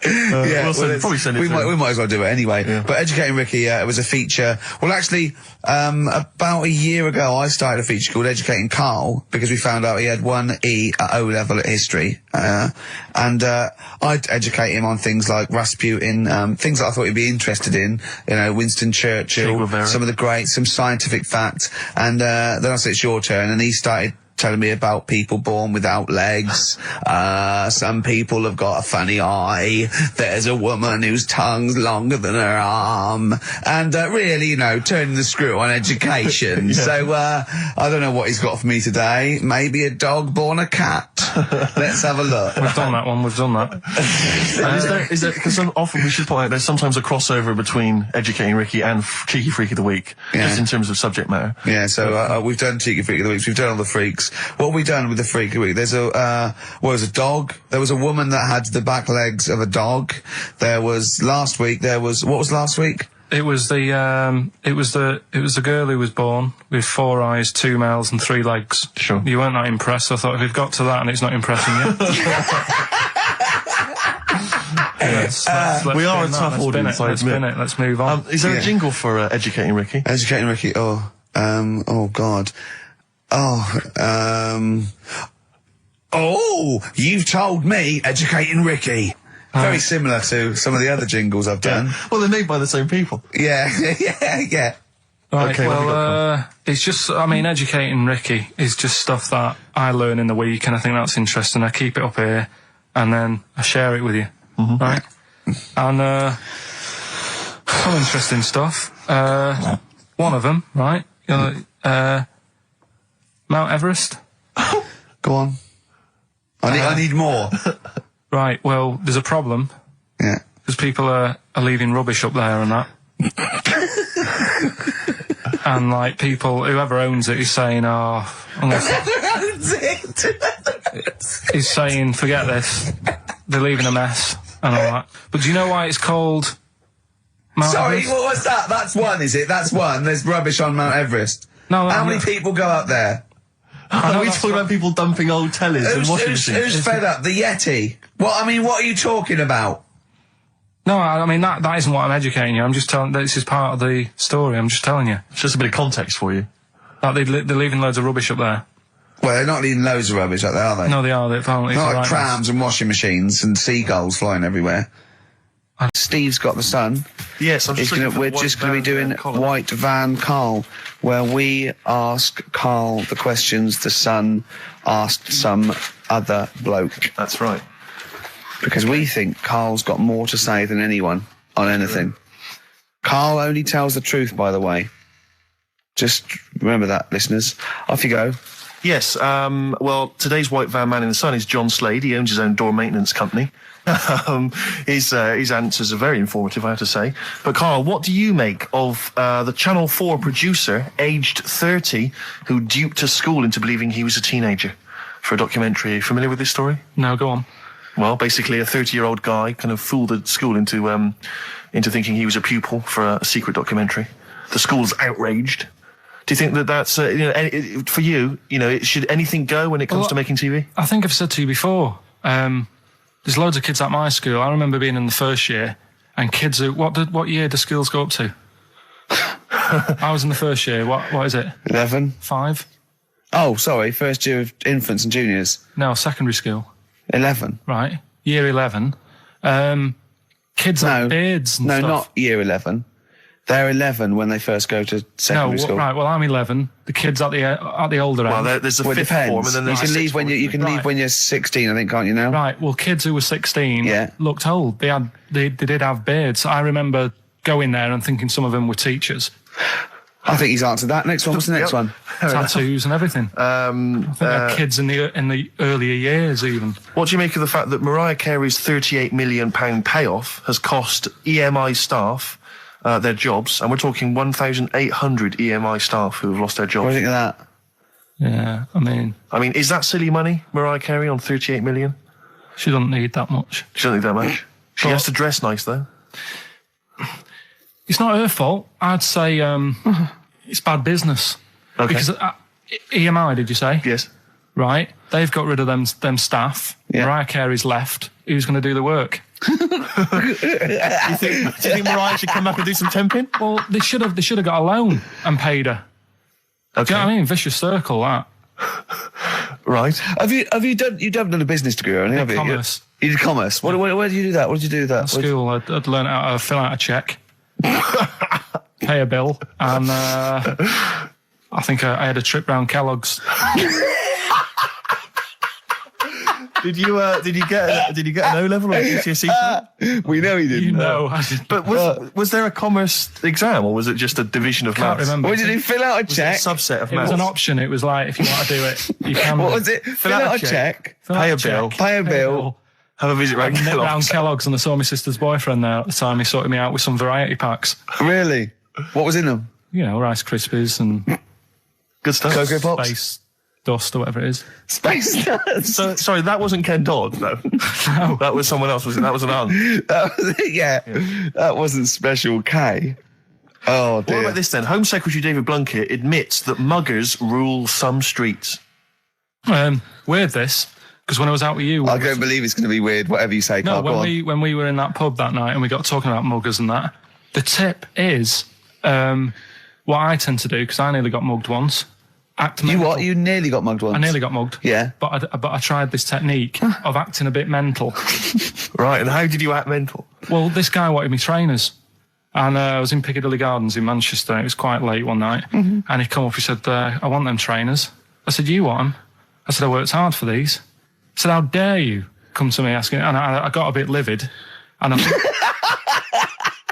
Probably send it we might as well do it anyway. Yeah. But Educating Ricky, it was a feature. Well, actually, about a year ago, I started a feature called Educating Karl, because we found out he had 1 E at O level at history. And I'd educate him on things like Rasputin, things that I thought he'd be interested in, you know, Winston Churchill, some of the greats, some scientific facts. And then I said, it's your turn, and he started telling me about people born without legs. Some people have got a funny eye. There's a woman whose tongue's longer than her arm. And really, you know, turning the screw on education. Yeah. So I don't know what he's got for me today. Maybe a dog born a cat. Let's have a look. We've done that one. We've done that. Is there, because often we should point out there's sometimes a crossover between Educating Ricky and Cheeky Freak of the Week, just in terms of subject matter. Yeah, so we've done Cheeky Freak of the Week. We've done all the freaks. What have we done with the Freak of the Week? There's a dog. There was a woman that had the back legs of a dog. There was last week. What was last week? It was the girl who was born with 4 eyes, 2 mouths, and 3 legs. Sure. You weren't that impressed. I thought if we've got to that and it's not impressing you. We are a tough audience. Let's spin it. Let's move on. Is there a jingle for Educating Ricky? Educating Ricky. Oh God. You've told me Educating Ricky. Very similar to some of the other jingles I've done. Well, they're made by the same people. Yeah. Right, okay, well, it's just, I mean, Educating Ricky is just stuff that I learn in the week, and I think that's interesting. I keep it up here, and then I share it with you, right? And, some interesting stuff. One of them, right? Mount Everest. Go on. I need more. Right, well, there's a problem. Yeah. Because people are leaving rubbish up there and that. And, like, people, whoever owns it is saying, he's saying, forget this. They're leaving a mess and all that. But do you know why it's called Mount Everest? What was that? That's one, is it? That's one. There's rubbish on Mount Everest. No, How many people go up there? Are we talking about people dumping old tellers and washing machines? Who's fed up? The Yeti? What are you talking about? No, I mean, that isn't what I'm educating you. I'm just telling, this is part of the story. I'm just telling you. It's just a bit of context for you. Like, they're leaving loads of rubbish up there. Well, they're not leaving loads of rubbish up there, are they? No, they are. They're apparently not like trams and washing machines and seagulls flying everywhere. Steve's got the Sun. Yes, we're just going to be doing White Van Karl, where we ask Karl the questions the Sun asked some other bloke. That's right. Because we think Karl's got more to say than anyone on anything. Karl only tells the truth, by the way. Just remember that, listeners. Off you go. Yes, well, today's White Van Man in the Sun is John Slade. He owns his own door maintenance company. His answers are very informative, I have to say. But Karl, what do you make of the Channel 4 producer, aged 30, who duped a school into believing he was a teenager for a documentary? Are you familiar with this story? No, go on. Well, basically a 30-year-old guy kind of fooled the school into thinking he was a pupil for a secret documentary. The school's outraged. Do you think that that's, for you, should anything go when it comes to making TV? I think I've said to you before, there's loads of kids at my school. I remember being in the first year, and kids who, what year do schools go up to? I was in the first year. What is it? 11. 5? Oh, sorry, first year of infants and juniors. No, secondary school. 11. Right, year 11. Kids have beards and stuff. No, not year 11. They're 11 when they first go to secondary school. Right, well, I'm 11. The kids at the older end. Well, there's a fifth form, and then there's leave when leave when you're 16, I think, can't you now? Right, well, kids who were 16 looked old. They did have beards. I remember going there and thinking some of them were teachers. I think he's answered that. Next one. What's the next one? Tattoos and everything. I think they're kids in the earlier years, even. What do you make of the fact that Mariah Carey's £38 million payoff has cost EMI staff their jobs, and we're talking 1,800 EMI staff who have lost their jobs? What do you think of that? Yeah, I mean, is that silly money, Mariah Carey, on 38 million? She doesn't need that much. She doesn't need that much. She has to dress nice, though. It's not her fault. I'd say it's bad business. Okay. Because EMI, did you say? Yes. Right. They've got rid of them staff. Yeah. Mariah Carey's left. Who's going to do the work? Do you think Mariah should come back and do some temping? Well, they should have got a loan and paid her. Okay. Do you know what I mean? Vicious circle, that. Right. Have you done a business degree or anything? Commerce. You did commerce. Where did you do that? What did you do with that? At school, I'd learn how to fill out a cheque, pay a bill, and I think I had a trip round Kellogg's. Did you get an O level or a GCSE? We know he didn't. You know, I did. But was there a commerce exam, or was it just a division of Can't maths? remember. What did he fill out a check? A subset of It was maths. an option. It was like, if you want to do it, you can. What was it? Fill out a check. Pay a bill. Pay a bill. Have a visit round Round Kellogg's. Kellogg's, and I saw my sister's boyfriend there at the time. He sorted me out with some variety packs. Really? What was in them? You know, Rice Krispies and Good stuff. Cocoa Pops. Space Dust or whatever it is. Space Nuts. So, sorry, that wasn't Ken Dodd, no. No. That was someone else, was it? That was an aunt. That wasn't Special K. Oh dear. What about this then? Home Secretary David Blunkett admits that muggers rule some streets. Weird this, because when I was out with you... I don't believe it's going to be weird, whatever you say, No, Carl. when we were in that pub that night and we got talking about muggers and that, the tip is what I tend to do, because I nearly got mugged once. You what? You nearly got mugged once? I nearly got mugged. Yeah. But I tried this technique of acting a bit mental. Right, and how did you act mental? Well, this guy wanted me trainers. And I was in Piccadilly Gardens in Manchester. It was quite late one night. Mm-hmm. And he come up, he said, I want them trainers. I said, you want them? I said, I worked hard for these. I said, how dare you come to me asking? And I got a bit livid. And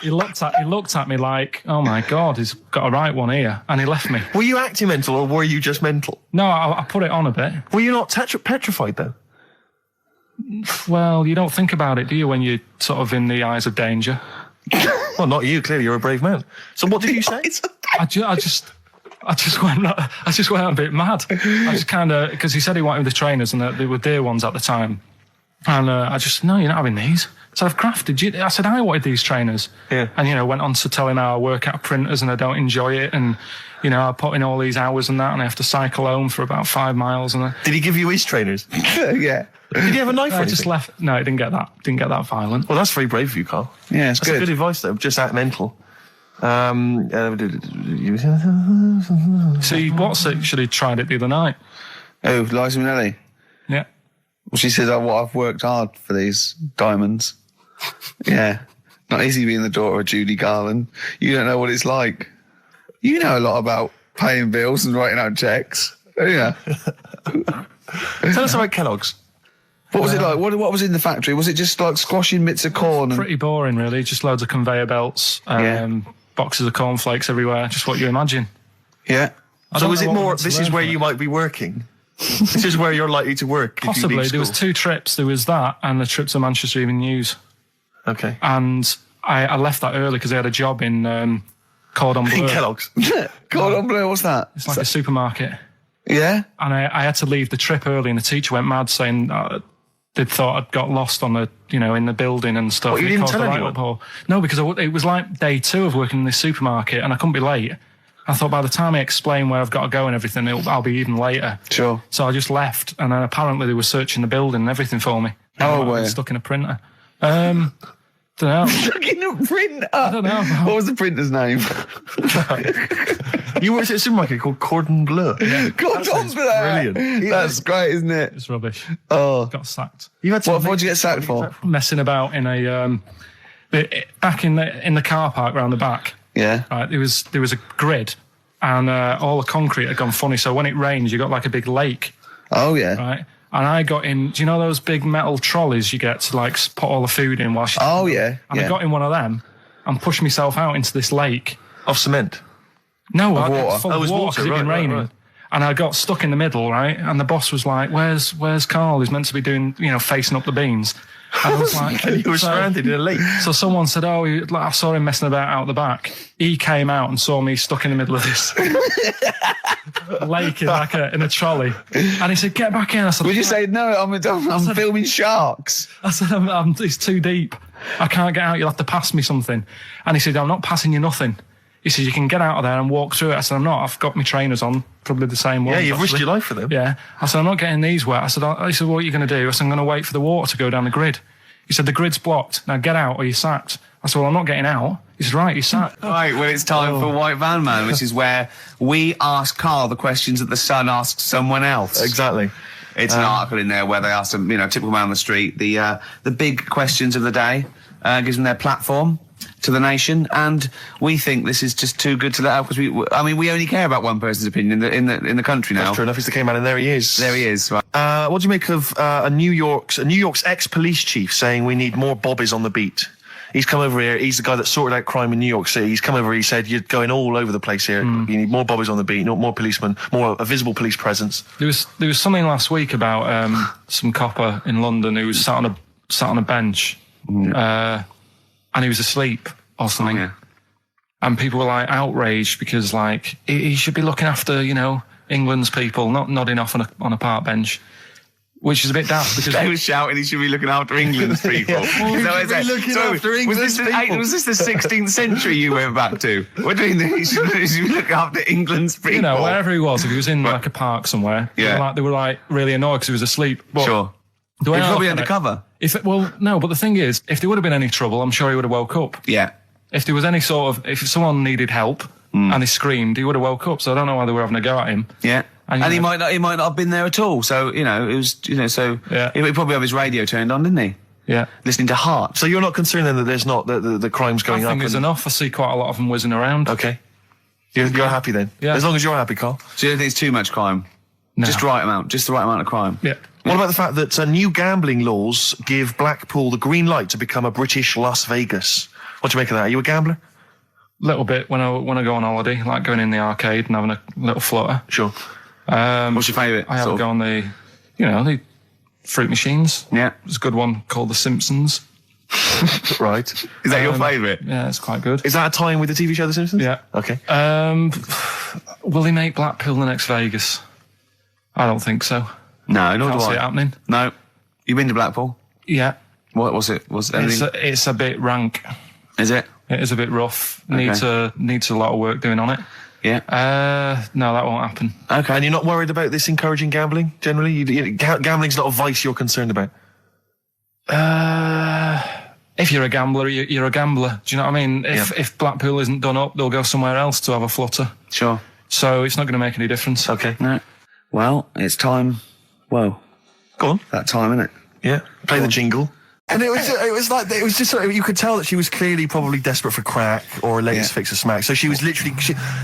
he looked at me like, oh my God, he's got a right one here. And he left me. Were you acting mental or were you just mental? No, I put it on a bit. Were you not petrified though? Well, you don't think about it, do you, when you're sort of in the eyes of danger? Well, not you. Clearly, you're a brave man. So, what did you say? I just went a bit mad. I just kind of, because he said he wanted the trainers and they were dear ones at the time, and I just, no, you're not having these. So I've crafted you. I said I wanted these trainers. Yeah. And went on to telling how I work at printers and I don't enjoy it, and I put in all these hours and that, and I have to cycle home for about 5 miles. And did he give you his trainers? Yeah. Did he have a knife? I just left. No, it didn't get that. Didn't get that violent. Well, that's very brave of you, Carl. Yeah, it's That's good. good advice, though. Just act mental. See, what's it? Should have tried it the other night. Oh, Liza Minnelli. Yeah. Well, she says, I've worked hard for these diamonds. Yeah. Not easy being the daughter of Judy Garland. You don't know what it's like. You know a lot about paying bills and writing out checks. Yeah. Tell us about Kellogg's. What was it like? What was in the factory? Was it just like squashing bits of corn? Pretty boring, really. Just loads of conveyor belts, boxes of cornflakes everywhere. Just what you imagine. Yeah. So is it more, this is where you might be working? This is where you're likely to work? Possibly. There was 2 trips. There was that and the trip to Manchester Evening News. Okay. And I left that early because I had a job in Cordon Bleu. In Kellogg's? Cordon Bleu, what's that? It's like a supermarket. Yeah? And I had to leave the trip early, and the teacher went mad saying they'd thought I'd got lost on the, in the building and stuff. What, you didn't tell anyone? No, because it was like day 2 of working in this supermarket, and I couldn't be late. I thought by the time I explain where I've got to go and everything, I'll be even later. Sure. So I just left, and then apparently they were searching the building and everything for me. Oh, where? Stuck in a printer. Don't know. Stuck in a printer? I don't know. What was the printer's name? You worked at a supermarket called Cordon Bleu. Yeah. Cordon Bleu! Brilliant. That's great, isn't it? It's rubbish. Oh. Got sacked. You had What did you get sacked for? Messing about in a back in the car park round the back. Yeah. Right, there was a grid, and all the concrete had gone funny. So when it rains, you got like a big lake. Oh, yeah. Right, and I got in. Do you know those big metal trolleys you get to like put all the food in whilst? Oh, yeah. And I got in one of them and pushed myself out into this lake of cement. No, Of water. full Oh, it of was water water, because it'd been right, raining. right. And I got stuck in the middle, right? And the boss was like, where's Karl? He's meant to be doing, facing up the beans. And I was like, and you were stranded in a lake. So someone said, I saw him messing about out the back. He came out and saw me stuck in the middle of this lake in a trolley. And he said, get back in. I said, would you say, no, I'm filming sharks? I said, it's too deep. I can't get out. You'll have to pass me something. And he said, I'm not passing you nothing. He said, you can get out of there and walk through it. I said, I'm not. I've got my trainers on, probably the same ones. Yeah, you've risked your life for them. Yeah. I said, I'm not getting these wet. He said, what are you going to do? I said, I'm going to wait for the water to go down the grid. He said, the grid's blocked. Now get out or you're sacked. I said, well, I'm not getting out. He said, right, you're sacked. Right, well, it's time for White Van Man, which is where we ask Karl the questions that the Sun asks someone else. Exactly. It's an article in there where they ask them, typical man on the street, the big questions of the day, gives them their platform to the nation, and we think this is just too good to let out because we only care about one person's opinion in the country now. That's true enough. He's the K-Man, and there he is. There he is. Right. What do you make of New York's ex-police chief saying we need more bobbies on the beat? He's come over here. He's the guy that sorted out crime in New York City. He's come over. He said, "You're going all over the place here. You need more bobbies on the beat, more policemen, a visible police presence." There was something last week about some copper in London who was sat on a bench, and he was asleep or something. Oh, yeah. And people were like outraged because like he should be looking after England's people, not nodding off on a park bench. Which is a bit daft because they were shouting he should be looking after England's people. Was this the 16th century you went back to? What do you mean he should be looking after England's people? Wherever he was, if he was in like a park somewhere, they were like really annoyed because he was asleep. But sure. He was probably undercover. No, but the thing is, if there would have been any trouble, I'm sure he would have woke up. Yeah. If there was any if someone needed help and he screamed, he would have woke up. So I don't know why they were having a go at him. Yeah. And he might not have been there at all. So, it was, so he probably have his radio turned on, didn't he? Yeah. Listening to Heart. So you're not concerned then that there's not the crime's going up? I think there's enough. I see quite a lot of them whizzing around. Okay. You're happy then? Yeah. As long as you're happy, Karl. So you don't think it's too much crime? No. Just the right amount of crime? Yeah. What about the fact that new gambling laws give Blackpool the green light to become a British Las Vegas? What do you make of that? Are you a gambler? Little bit when I go on holiday, like going in the arcade and having a little flutter. Sure. What's your favourite? I have a go on the fruit machines. Yeah. There's a good one called The Simpsons. Right. Is that your favourite? Yeah, it's quite good. Is that a tie-in with the TV show The Simpsons? Yeah. Okay. Will he make Blackpool the next Vegas? I don't think so. No, nor do I. Can't see it happening. No. You been to Blackpool? Yeah. What was it? It's a bit rank. Is it? It is a bit rough. Okay. Needs a lot of work doing on it. Yeah. No, that won't happen. Okay. And you're not worried about this encouraging gambling, generally? Gambling's not a vice you're concerned about? If you're a gambler, you're a gambler. Do you know what I mean? If Blackpool isn't done up, they'll go somewhere else to have a flutter. Sure. So it's not going to make any difference. Okay. No. Well, it's time. Well, go on. That time, isn't it? Yeah. Play the jingle. And it was just sort of, you could tell that she was clearly probably desperate for crack or a latest fix of smack. So she was literally,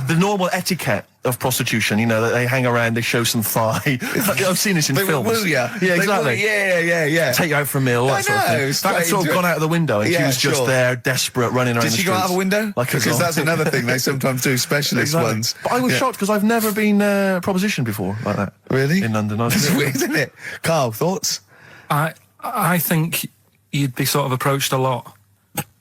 the normal etiquette of prostitution, that they hang around, they show some thigh. I've seen this in films. Will ya? Yeah, exactly. Yeah. Take you out for a meal, that sort of thing. That had sort of gone out of the window and she was just there, desperate, running around the streets. Did she go out of a window? Because that's another thing they sometimes do, specialist ones. But I was shocked because I've never been propositioned before like that. Really? In London. That's weird, isn't it? Karl, thoughts? I think you'd be sort of approached a lot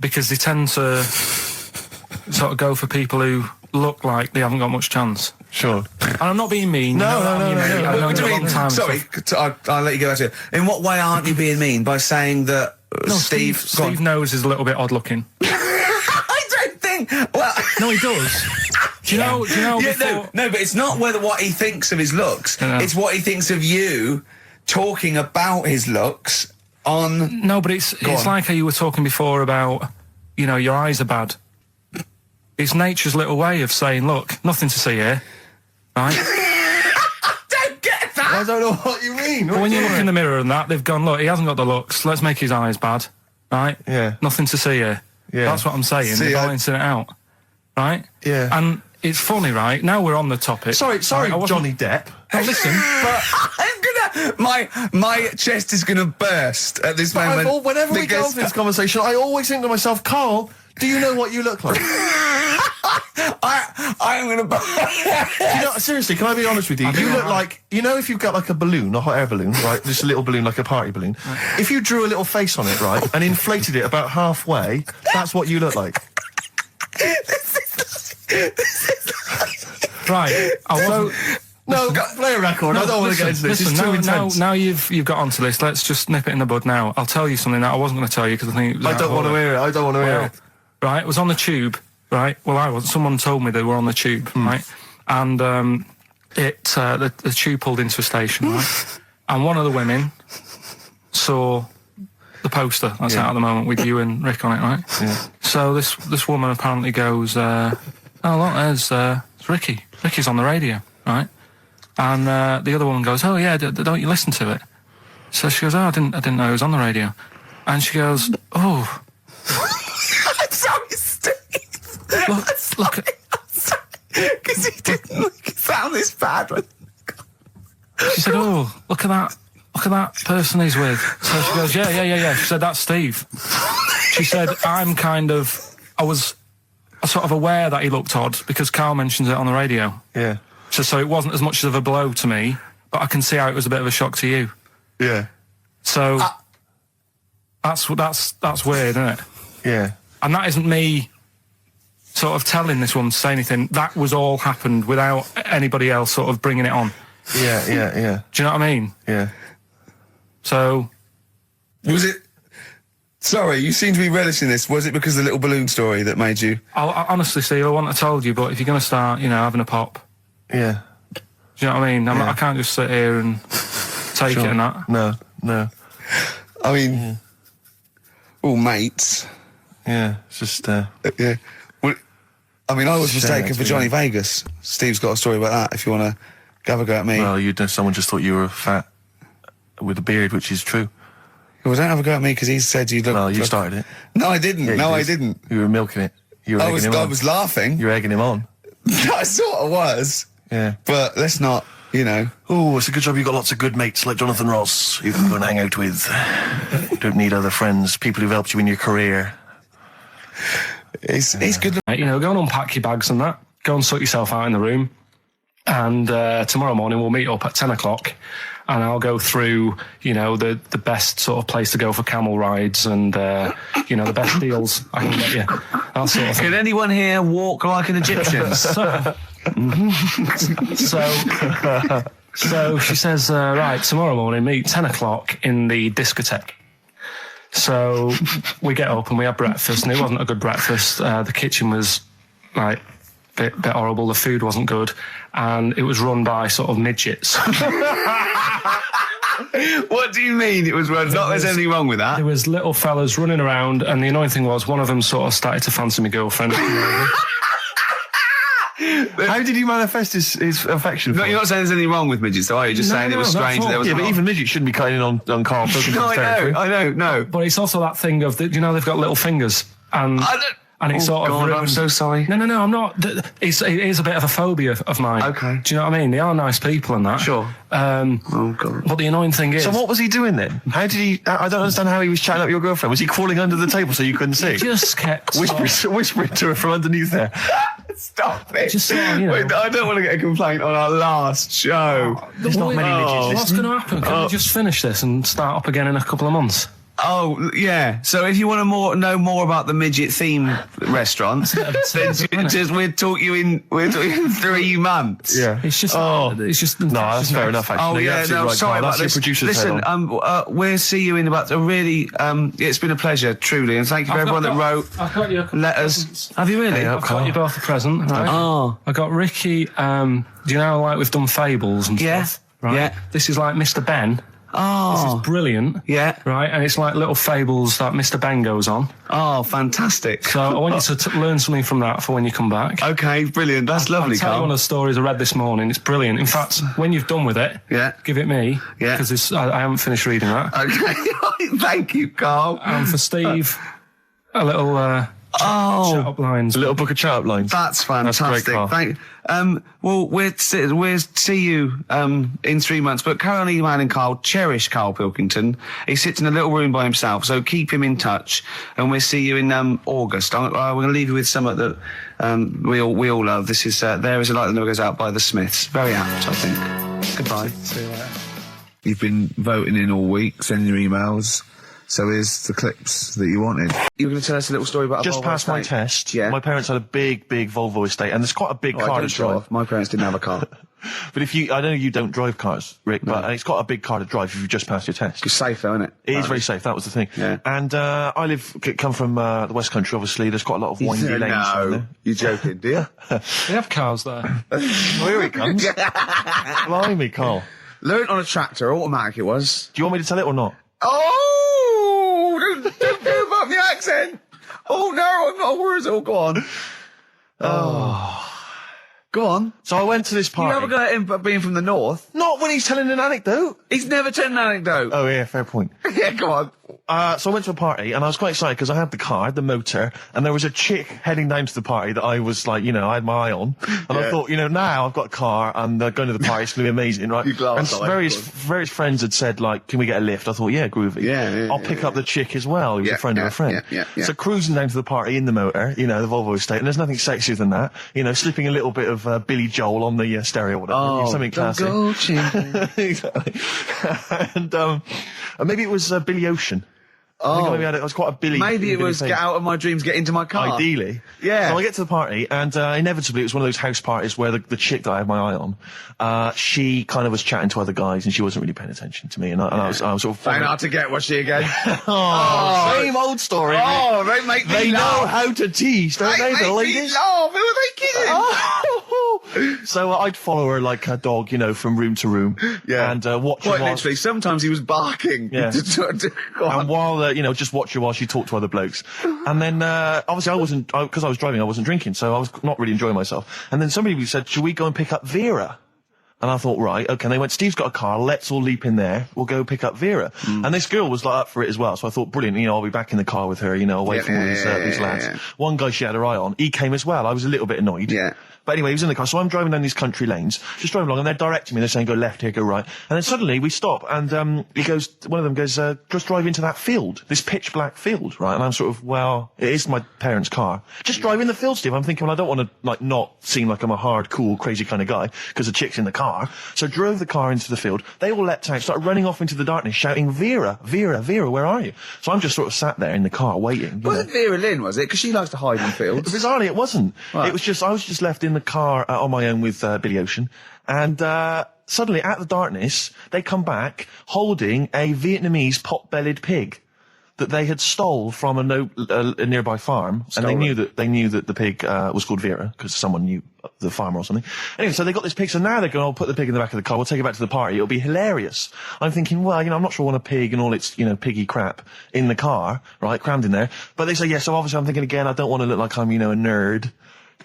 because they tend to sort of go for people who look like they haven't got much chance. Sure. And I'm not being mean. No. I've known you a long time. Sorry, I'll let you go back to it. In what way aren't you being mean? By saying that Steve Nose is a little bit odd looking. I don't think. Well, no, he does. Do you know? Yeah, no, but it's not what he thinks of his looks. It's what he thinks of you talking about his looks. No, but it's like how you were talking before about, your eyes are bad. It's nature's little way of saying, look, nothing to see here, right? I don't get that! I don't know what you mean. But when you look in the mirror and that, they've gone, look, he hasn't got the looks, let's make his eyes bad, right? Yeah. Nothing to see here. Yeah. That's what I'm saying, they're balancing it out, right? Yeah. And it's funny, right? Now we're on the topic. Sorry, Johnny Depp. Now listen, but... My chest is gonna burst at this moment. Whenever we go into this conversation, I always think to myself, Karl, do you know what you look like? I'm gonna. Seriously, can I be honest with you? You look like, if you've got like a balloon, a hot air balloon, right? Just a little balloon, like a party balloon. Right. If you drew a little face on it, right, and inflated it about halfway, that's what you look like. Right. No, play a record. I don't want to get into this. It's too intense. Now you've got onto this. Let's just nip it in the bud now. I'll tell you something that I wasn't going to tell you because I think I don't want to hear it. I don't want to hear it. Right, it was on the tube. Right. Well, I was. Someone told me they were on the tube. Right, and the tube pulled into a station. Right, and one of the women saw the poster that's out at the moment with you and Rick on it. Right. Yeah. So this woman apparently goes, "Oh look, there's Ricky. Ricky's on the radio." Right. And the other woman goes, "Oh yeah, don't you listen to it?" So she goes, "Oh, I didn't know it was on the radio." And she goes, "Oh, I'm sorry, Steve. look at." Because he didn't sound this bad. She said, "Oh, look at that person he's with." So she goes, "Yeah." She said, "That's Steve." She said, I was sort of aware that he looked odd because Karl mentions it on the radio. Yeah. So it wasn't as much of a blow to me, but I can see how it was a bit of a shock to you. Yeah. So that's weird, isn't it? Yeah. And that isn't me sort of telling this woman to say anything. That was all happened without anybody else sort of bringing it on. Yeah. Do you know what I mean? Yeah. So was it? Sorry, you seem to be relishing this. Was it because of the little balloon story that made you? I honestly, Steve, I wouldn't have told you, but if you're going to start, having a pop. Yeah. Do you know what I mean? I can't just sit here and take it and that. No. I mean, all mates. Yeah, it's just... Yeah. Well, I mean, I was mistaken for Johnny Vegas. Steve's got a story about that, if you want to have a go at me. Well, someone just thought you were fat with a beard, which is true. Well, don't have a go at me, because he said you look... Well, you started it. No, I didn't. Yeah, I didn't. You were milking it. You were egging him on. I was laughing. You were egging him on. I sort of was. Yeah. But let's not, Oh, it's a good job you've got lots of good mates like Jonathan Ross you can go and hang out with. You don't need other friends, people who've helped you in your career. He's good. Go and unpack your bags and that. Go and sort yourself out in the room. And tomorrow morning we'll meet up at 10 o'clock. And I'll go through, the best sort of place to go for camel rides and, the best deals I can get you. That sort of thing. Can anyone here walk like an Egyptian? So she says, right, tomorrow morning, meet 10 o'clock in the discotheque. So we get up and we have breakfast, and it wasn't a good breakfast. The kitchen was, like, bit horrible. The food wasn't good. And it was run by sort of midgets. What do you mean it was run? There's anything wrong with that. There was little fellas running around, and the annoying thing was one of them sort of started to fancy my girlfriend. How did he manifest his affection for? No, you're not saying there's anything wrong with midgets, though, are you? Just saying it was strange that there was... Yeah, but even midgets shouldn't be cutting in on Karl Pilkington's territory. I know. But it's also that thing of, they've got little fingers, and... And it's sort of ruined. I'm so sorry. No, I'm not. It is a bit of a phobia of mine. Okay. Do you know what I mean? They are nice people and that. Sure. Oh, God. But the annoying thing is... So what was he doing then? How did he... I don't understand how he was chatting up your girlfriend. Was he crawling under the table so you couldn't see? He just kept... Whispering to her from underneath there. Stop it. Just Wait, I don't want to get a complaint on our last show. There's not many midgets. What's going to happen? Can we just finish this and start up again in a couple of months? Oh, yeah. So if you want to know more about the midget theme restaurant, then we'll talk you in 3 months. Yeah. It's just... No, that's fair enough, actually. Oh, yeah, no, right, sorry about this. Listen, we'll see you in about a really... it's been a pleasure, truly, and thank you for everyone that wrote letters. Have you really? I've got you both a present, right? Oh. I got Ricky, do you know, like, we've done fables and stuff? Right? Yeah. This is like Mr. Ben. Oh. This is brilliant. Yeah. Right, and it's like little fables that Mr. Ben goes on. Oh, fantastic. So I want you to learn something from that for when you come back. Okay, brilliant. That's lovely, I'll tell Karl. you one of the stories I read this morning. It's brilliant. In fact, when you've done with it, give it me. Yeah. Because I haven't finished reading that. Okay. Thank you, Karl. And for Steve, a little... chat-up lines. A little book of chat-up lines. That's fantastic. That's great, Carl. Well, we'll see you in 3 months. But carry on emailing Carl. Cherish Karl Pilkington. He sits in a little room by himself, so keep him in touch. And we'll see you in August. We're going to leave you with something that we all love. This is There Is a Light That Never Goes Out by the Smiths. Very apt, I think. Goodbye. See you later. You've been voting in all week, sending your emails. So here's the clips that you wanted. You were going to tell us a little story about just a Volvo passed my estate. test. Yeah. My parents had a big Volvo estate, and there's quite a big car to drive. My parents didn't have a car. But I know you don't drive cars, Rick, but it's got a big car to drive if you've just passed your test. It's safe though, isn't it? It is very safe, that was the thing. Yeah. And I come from the West Country, obviously. There's quite a lot of windy lanes around there. You're joking, do you? They have cars there. Well, here he comes. Blimey, Carl. Learned on a tractor, automatic it was. Do you want me to tell it or not? Oh! Don't do about the accent! Oh no, I'm not worried. Oh, go on. Go on. So I went to this party. You never got him being from the north. Not when he's telling an anecdote. He's never told an anecdote. Oh yeah, fair point. Yeah, go on. So I went to a party, and I was quite excited because I had the car, the motor, and there was a chick heading down to the party that I was like, I had my eye on. And I thought, now I've got a car, and going to the party, it's going to be amazing, right? And various friends had said, like, can we get a lift? I thought, yeah, groovy. Yeah, I'll pick up the chick as well, who's a friend of a friend. Yeah. So cruising down to the party in the motor, the Volvo estate, and there's nothing sexier than that. Slipping a little bit of Billy Joel on the stereo or whatever. Something classy. Go Exactly. And maybe it was Billy Ocean. I think maybe it was quite a Billy. Maybe it was Get Out of My Dreams, Get Into My Car. Ideally. Yeah. So I get to the party, and inevitably it was one of those house parties where the chick that I had my eye on, she kind of was chatting to other guys, and she wasn't really paying attention to me, and I was sort of... Trying hard to get, was she again? Same old story. Oh, they make me They laugh. know how to tease, don't they, the ladies? They make me laugh. Who are they kidding? So I'd follow her like a dog, from room to room. Yeah. And watch her Quite while... literally. Sometimes he was barking. Yeah. Go on. And while, just watch her while she talked to other blokes. And then, obviously because I was driving, I wasn't drinking, so I was not really enjoying myself. And then somebody said, should we go and pick up Vera? And I thought, right, okay. And they went, Steve's got a car, let's all leap in there, we'll go pick up Vera. And this girl was like up for it as well, so I thought, brilliant, I'll be back in the car with her, I'll wait for all these lads. Yeah. One guy she had her eye on, he came as well, I was a little bit annoyed. Yeah. But anyway, he was in the car, so I'm driving down these country lanes, just driving along, and they're directing me, they're saying, go left here, go right. And then suddenly we stop, and one of them goes, just drive into that field, this pitch black field, right? And I'm sort of, well, it is my parents' car. Just drive in the field, Steve. I'm thinking, well, I don't want to, not seem like I'm a hard, cool, crazy kind of guy, because the chick's in the car. So drove the car into the field. They all leapt out, started running off into the darkness, shouting, Vera, Vera, Vera, where are you? So I'm just sort of sat there in the car waiting. Wasn't Vera Lynn, was it? Because she likes to hide in fields. Bizarrely, it wasn't. Right. It was just, I was just left in the car on my own with Billy Ocean, and suddenly, at the darkness, they come back holding a Vietnamese pot-bellied pig that they had stole from a nearby farm, and they knew that the pig was called Vera because someone knew the farmer or something. Anyway, so they got this pig, so now they're going, put the pig in the back of the car, we'll take it back to the party, it'll be hilarious. I'm thinking, well, I'm not sure I want a pig and all its, piggy crap in the car, right, crammed in there. But they say, yeah, so obviously I'm thinking again, I don't want to look like I'm, a nerd.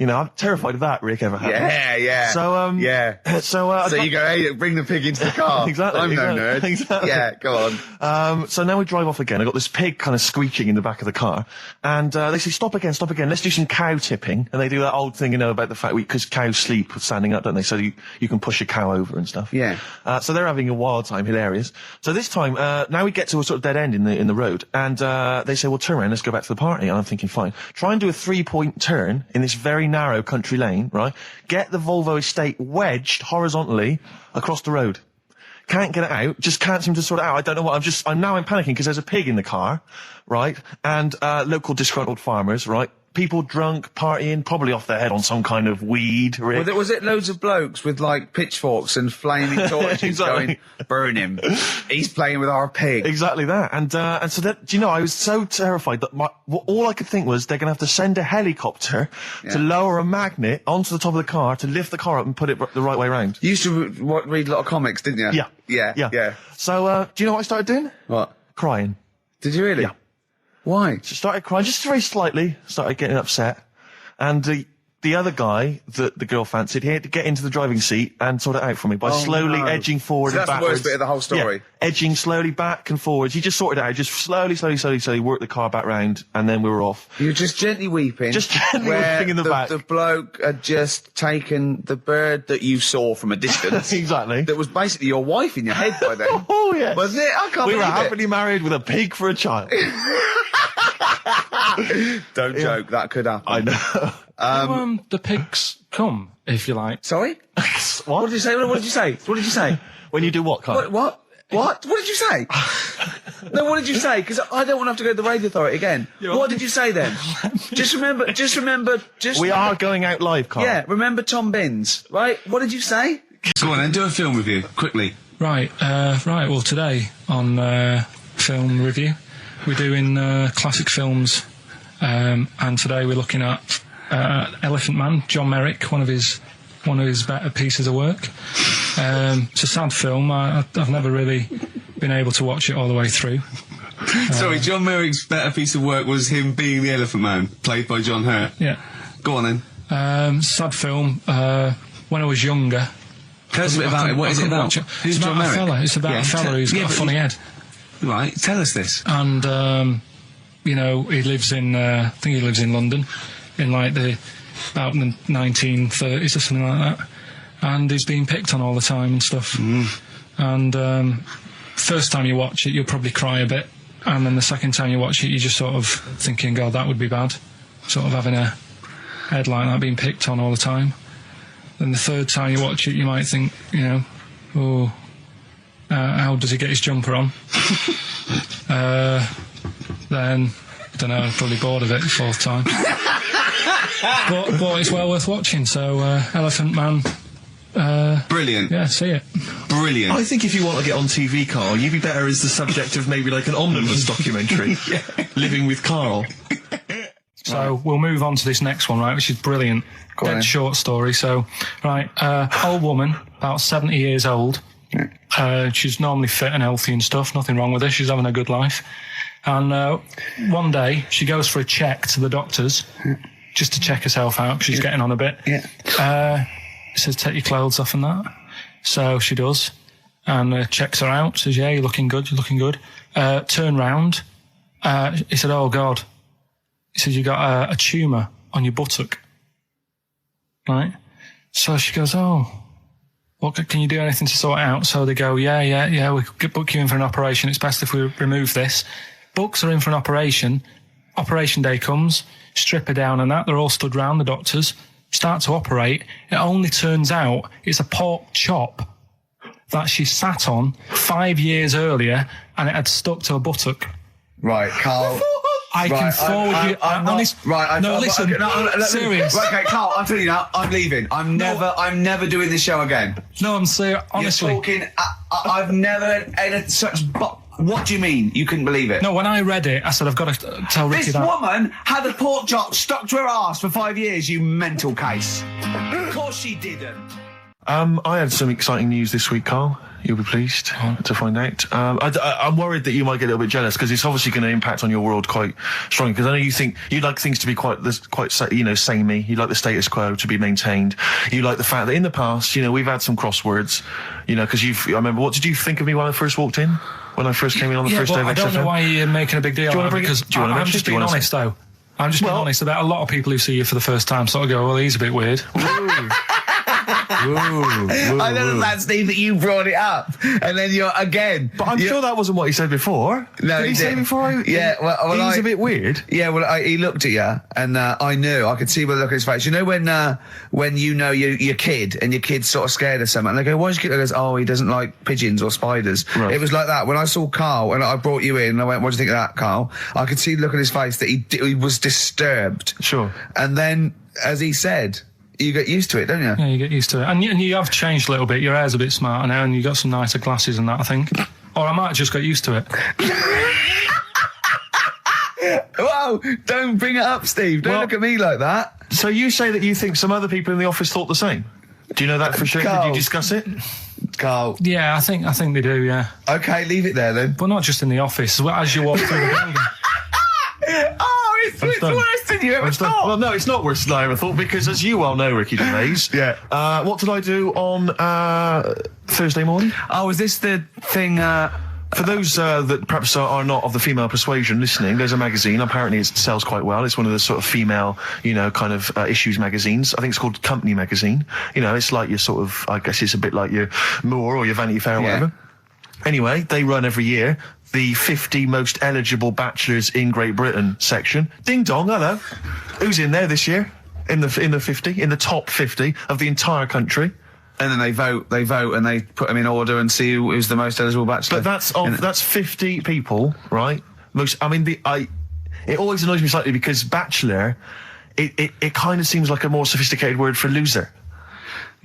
I'm terrified of that, Rick, ever happens. Yeah. So, So you go, hey, bring the pig into the car. Exactly. I'm no nerd. Exactly. Yeah, go on. So now we drive off again. I got this pig kind of squeaking in the back of the car. And, they say, stop again. Let's do some cow tipping. And they do that old thing, about the fact because cows sleep standing up, don't they? So you can push a cow over and stuff. Yeah. So they're having a wild time, hilarious. So this time, now we get to a sort of dead end in the road. And, they say, well, turn around, let's go back to the party. And I'm thinking, fine. Try and do a 3-point turn in this very narrow country lane, right? Get the Volvo estate wedged horizontally across the road. Can't get it out, just can't seem to sort it out. I don't know what, I'm panicking because there's a pig in the car, right? And, local disgruntled farmers, right? People drunk, partying, probably off their head on some kind of weed, Rick. Was it loads of blokes with, pitchforks and flaming torches Exactly. going, burn him. He's playing with our pig. Exactly that. And so that, do you know, I was so terrified that all I could think was they're going to have to send a helicopter to lower a magnet onto the top of the car to lift the car up and put it the right way round. You used to read a lot of comics, didn't you? Yeah. So, do you know what I started doing? What? Crying. Did you really? Yeah. Why? So started crying, just very slightly, started getting upset. And the other guy that the girl fancied, he had to get into the driving seat and sort it out for me by slowly edging forward and backwards. That's the worst bit of the whole story. Yeah, edging slowly back and forwards. He just sorted it out, just slowly worked the car back round, and then we were off. You were just gently weeping. Just gently weeping in the back. The bloke had just taken the bird that you saw from a distance. Exactly. That was basically your wife in your head by then. Oh, yeah. Wasn't it? I can't believe it. We were happily married with a pig for a child. Don't joke, that could happen. I know. The pigs come, if you like. Sorry? What did you say? What did you say? What did you say? When you do what, Carl? What? What did you say? No, what did you say? Because I don't want to have to go to the radio authority again. What did you say then? Just remember. We are going out live, Carl. Yeah, remember Tom Binns, right? What did you say? Go on then, do a film review, quickly. Right, well, today on Film Review, we're doing classic films, and today we're looking at Elephant Man, John Merrick, one of his better pieces of work. It's a sad film. I've never really been able to watch it all the way through. Sorry, John Merrick's better piece of work was him being the Elephant Man, played by John Hurt. Yeah. Go on then. Sad film. When I was younger. Tell us a bit about it. What is it about? Who's John Merrick? It's about a fella who's got a funny head. Right, tell us this. And, he lives in, I think he lives in London, in like about the 1930s or something like that. And he's being picked on all the time and stuff. And first time you watch it, you'll probably cry a bit. And then the second time you watch it, you're just sort of thinking, God, that would be bad. Sort of having a head like that being picked on all the time. Then the third time you watch it, you might think, how does he get his jumper on? Then, I don't know, probably bored of it the fourth time. but it's well worth watching, so Elephant Man. Brilliant. Yeah, see it. Brilliant. I think if you want to get on TV, Carl, you'd be better as the subject of maybe like an omnibus documentary. Living with Carl. So we'll move on to this next one, right, which is brilliant. Dead short story. So, right, old woman, about 70 years old. She's normally fit and healthy and stuff, nothing wrong with her, she's having a good life. And one day, she goes for a check to the doctors, just to check herself out, because she's getting on a bit. He says, take your clothes off and that. So she does, and checks her out, says, yeah, you're looking good. Turn round. He said, oh, God. He said, you got a tumour on your buttock. Right? So she goes, oh, well, can you do anything to sort it out? So they go, yeah, we could book you in for an operation. It's best if we remove this. Books are in for an operation. Operation day comes, strip her down and that. They're all stood round, the doctors. Start to operate. It only turns out it's a pork chop that she sat on 5 years earlier, and it had stuck to her buttock. Right, Carl. I can forward you. Serious. Right, okay, Carl, I'm telling you now, I'm leaving. I'm never doing this show again. No, I'm serious. Honestly, you're talking. I've never had such. What do you mean? You couldn't believe it? No, when I read it, I said, I've got to tell Ricky this that. This woman had a pork chop stuck to her arse for 5 years, you mental case. Of course she didn't. I had some exciting news this week, Carl. You'll be pleased to find out. I'm worried that you might get a little bit jealous, because it's obviously going to impact on your world quite strongly. Because I know you think you'd like things to be quite samey. You'd like the status quo to be maintained. You like the fact that in the past, we've had some crosswords. Because I remember, what did you think of me when I first walked in? When I first came in on the first day of XFM? I don't know why you're making a big deal out of it, because I'm just being honest, though. I'm just being honest about a lot of people who see you for the first time sort of go, well, he's a bit weird. I know that, Steve, that you brought it up, and then you're again. But I'm sure that wasn't what he said before. No, did he say before? Well, he's a bit weird. Yeah, well, he looked at you, and I knew. I could see by the look on his face. You know when you know your kid, and your kid's sort of scared of something, and they go, "Why's your kid?" He goes, "Oh, he doesn't like pigeons or spiders." Right. It was like that when I saw Carl, and I brought you in, and I went, "What do you think of that, Carl?" I could see the look on his face that he was disturbed. Sure. And then, as he said, you get used to it, don't you? Yeah, you get used to it. And you have changed a little bit. Your hair's a bit smarter now, and you got some nicer glasses and that, I think. Or I might have just got used to it. Whoa, don't bring it up, Steve. Don't look at me like that. So you say that you think some other people in the office thought the same? Do you know that for sure? Carl. Did you discuss it? Carl. Yeah, I think they do, yeah. Okay, leave it there then. But not just in the office, as you walk through the building. Oh, it's It's worse than you ever thought. Well, no, it's not worse than I ever thought, because as you well know, Ricky Gervais, what did I do on Thursday morning? Oh, is this the thing... For those that perhaps are not of the female persuasion listening, there's a magazine. Apparently it sells quite well. It's one of the sort of female, kind of issues magazines. I think it's called Company Magazine. It's like your sort of, I guess it's a bit like your Moore or your Vanity Fair or whatever. Anyway, they run every year the 50 most eligible bachelors in Great Britain section. Ding dong, hello. Who's in there this year? In the top 50 of the entire country. And then they vote, and they put them in order and see who's the most eligible bachelor. But that's 50 people, right? It always annoys me slightly because bachelor, it kind of seems like a more sophisticated word for loser.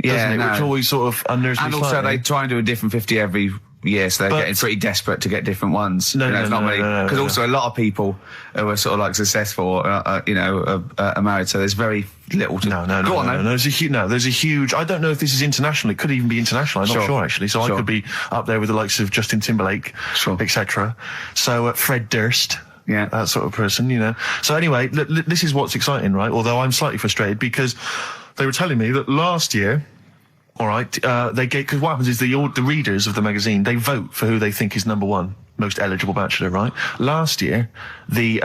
Doesn't it? Which always sort of unnerves me slightly. And also they try and do a different 50 every year, so they're getting pretty desperate to get different ones. Because also a lot of people who are sort of like successful, are married, so there's very little to... There's a huge... I don't know if this is international. It could even be international. I'm not sure, actually. So I could be up there with the likes of Justin Timberlake, etc. So Fred Durst... Yeah, that sort of person, So anyway, this is what's exciting, right? Although I'm slightly frustrated because they were telling me that last year... All right, because what happens is the readers of the magazine, they vote for who they think is number one most eligible bachelor, right? Last year, the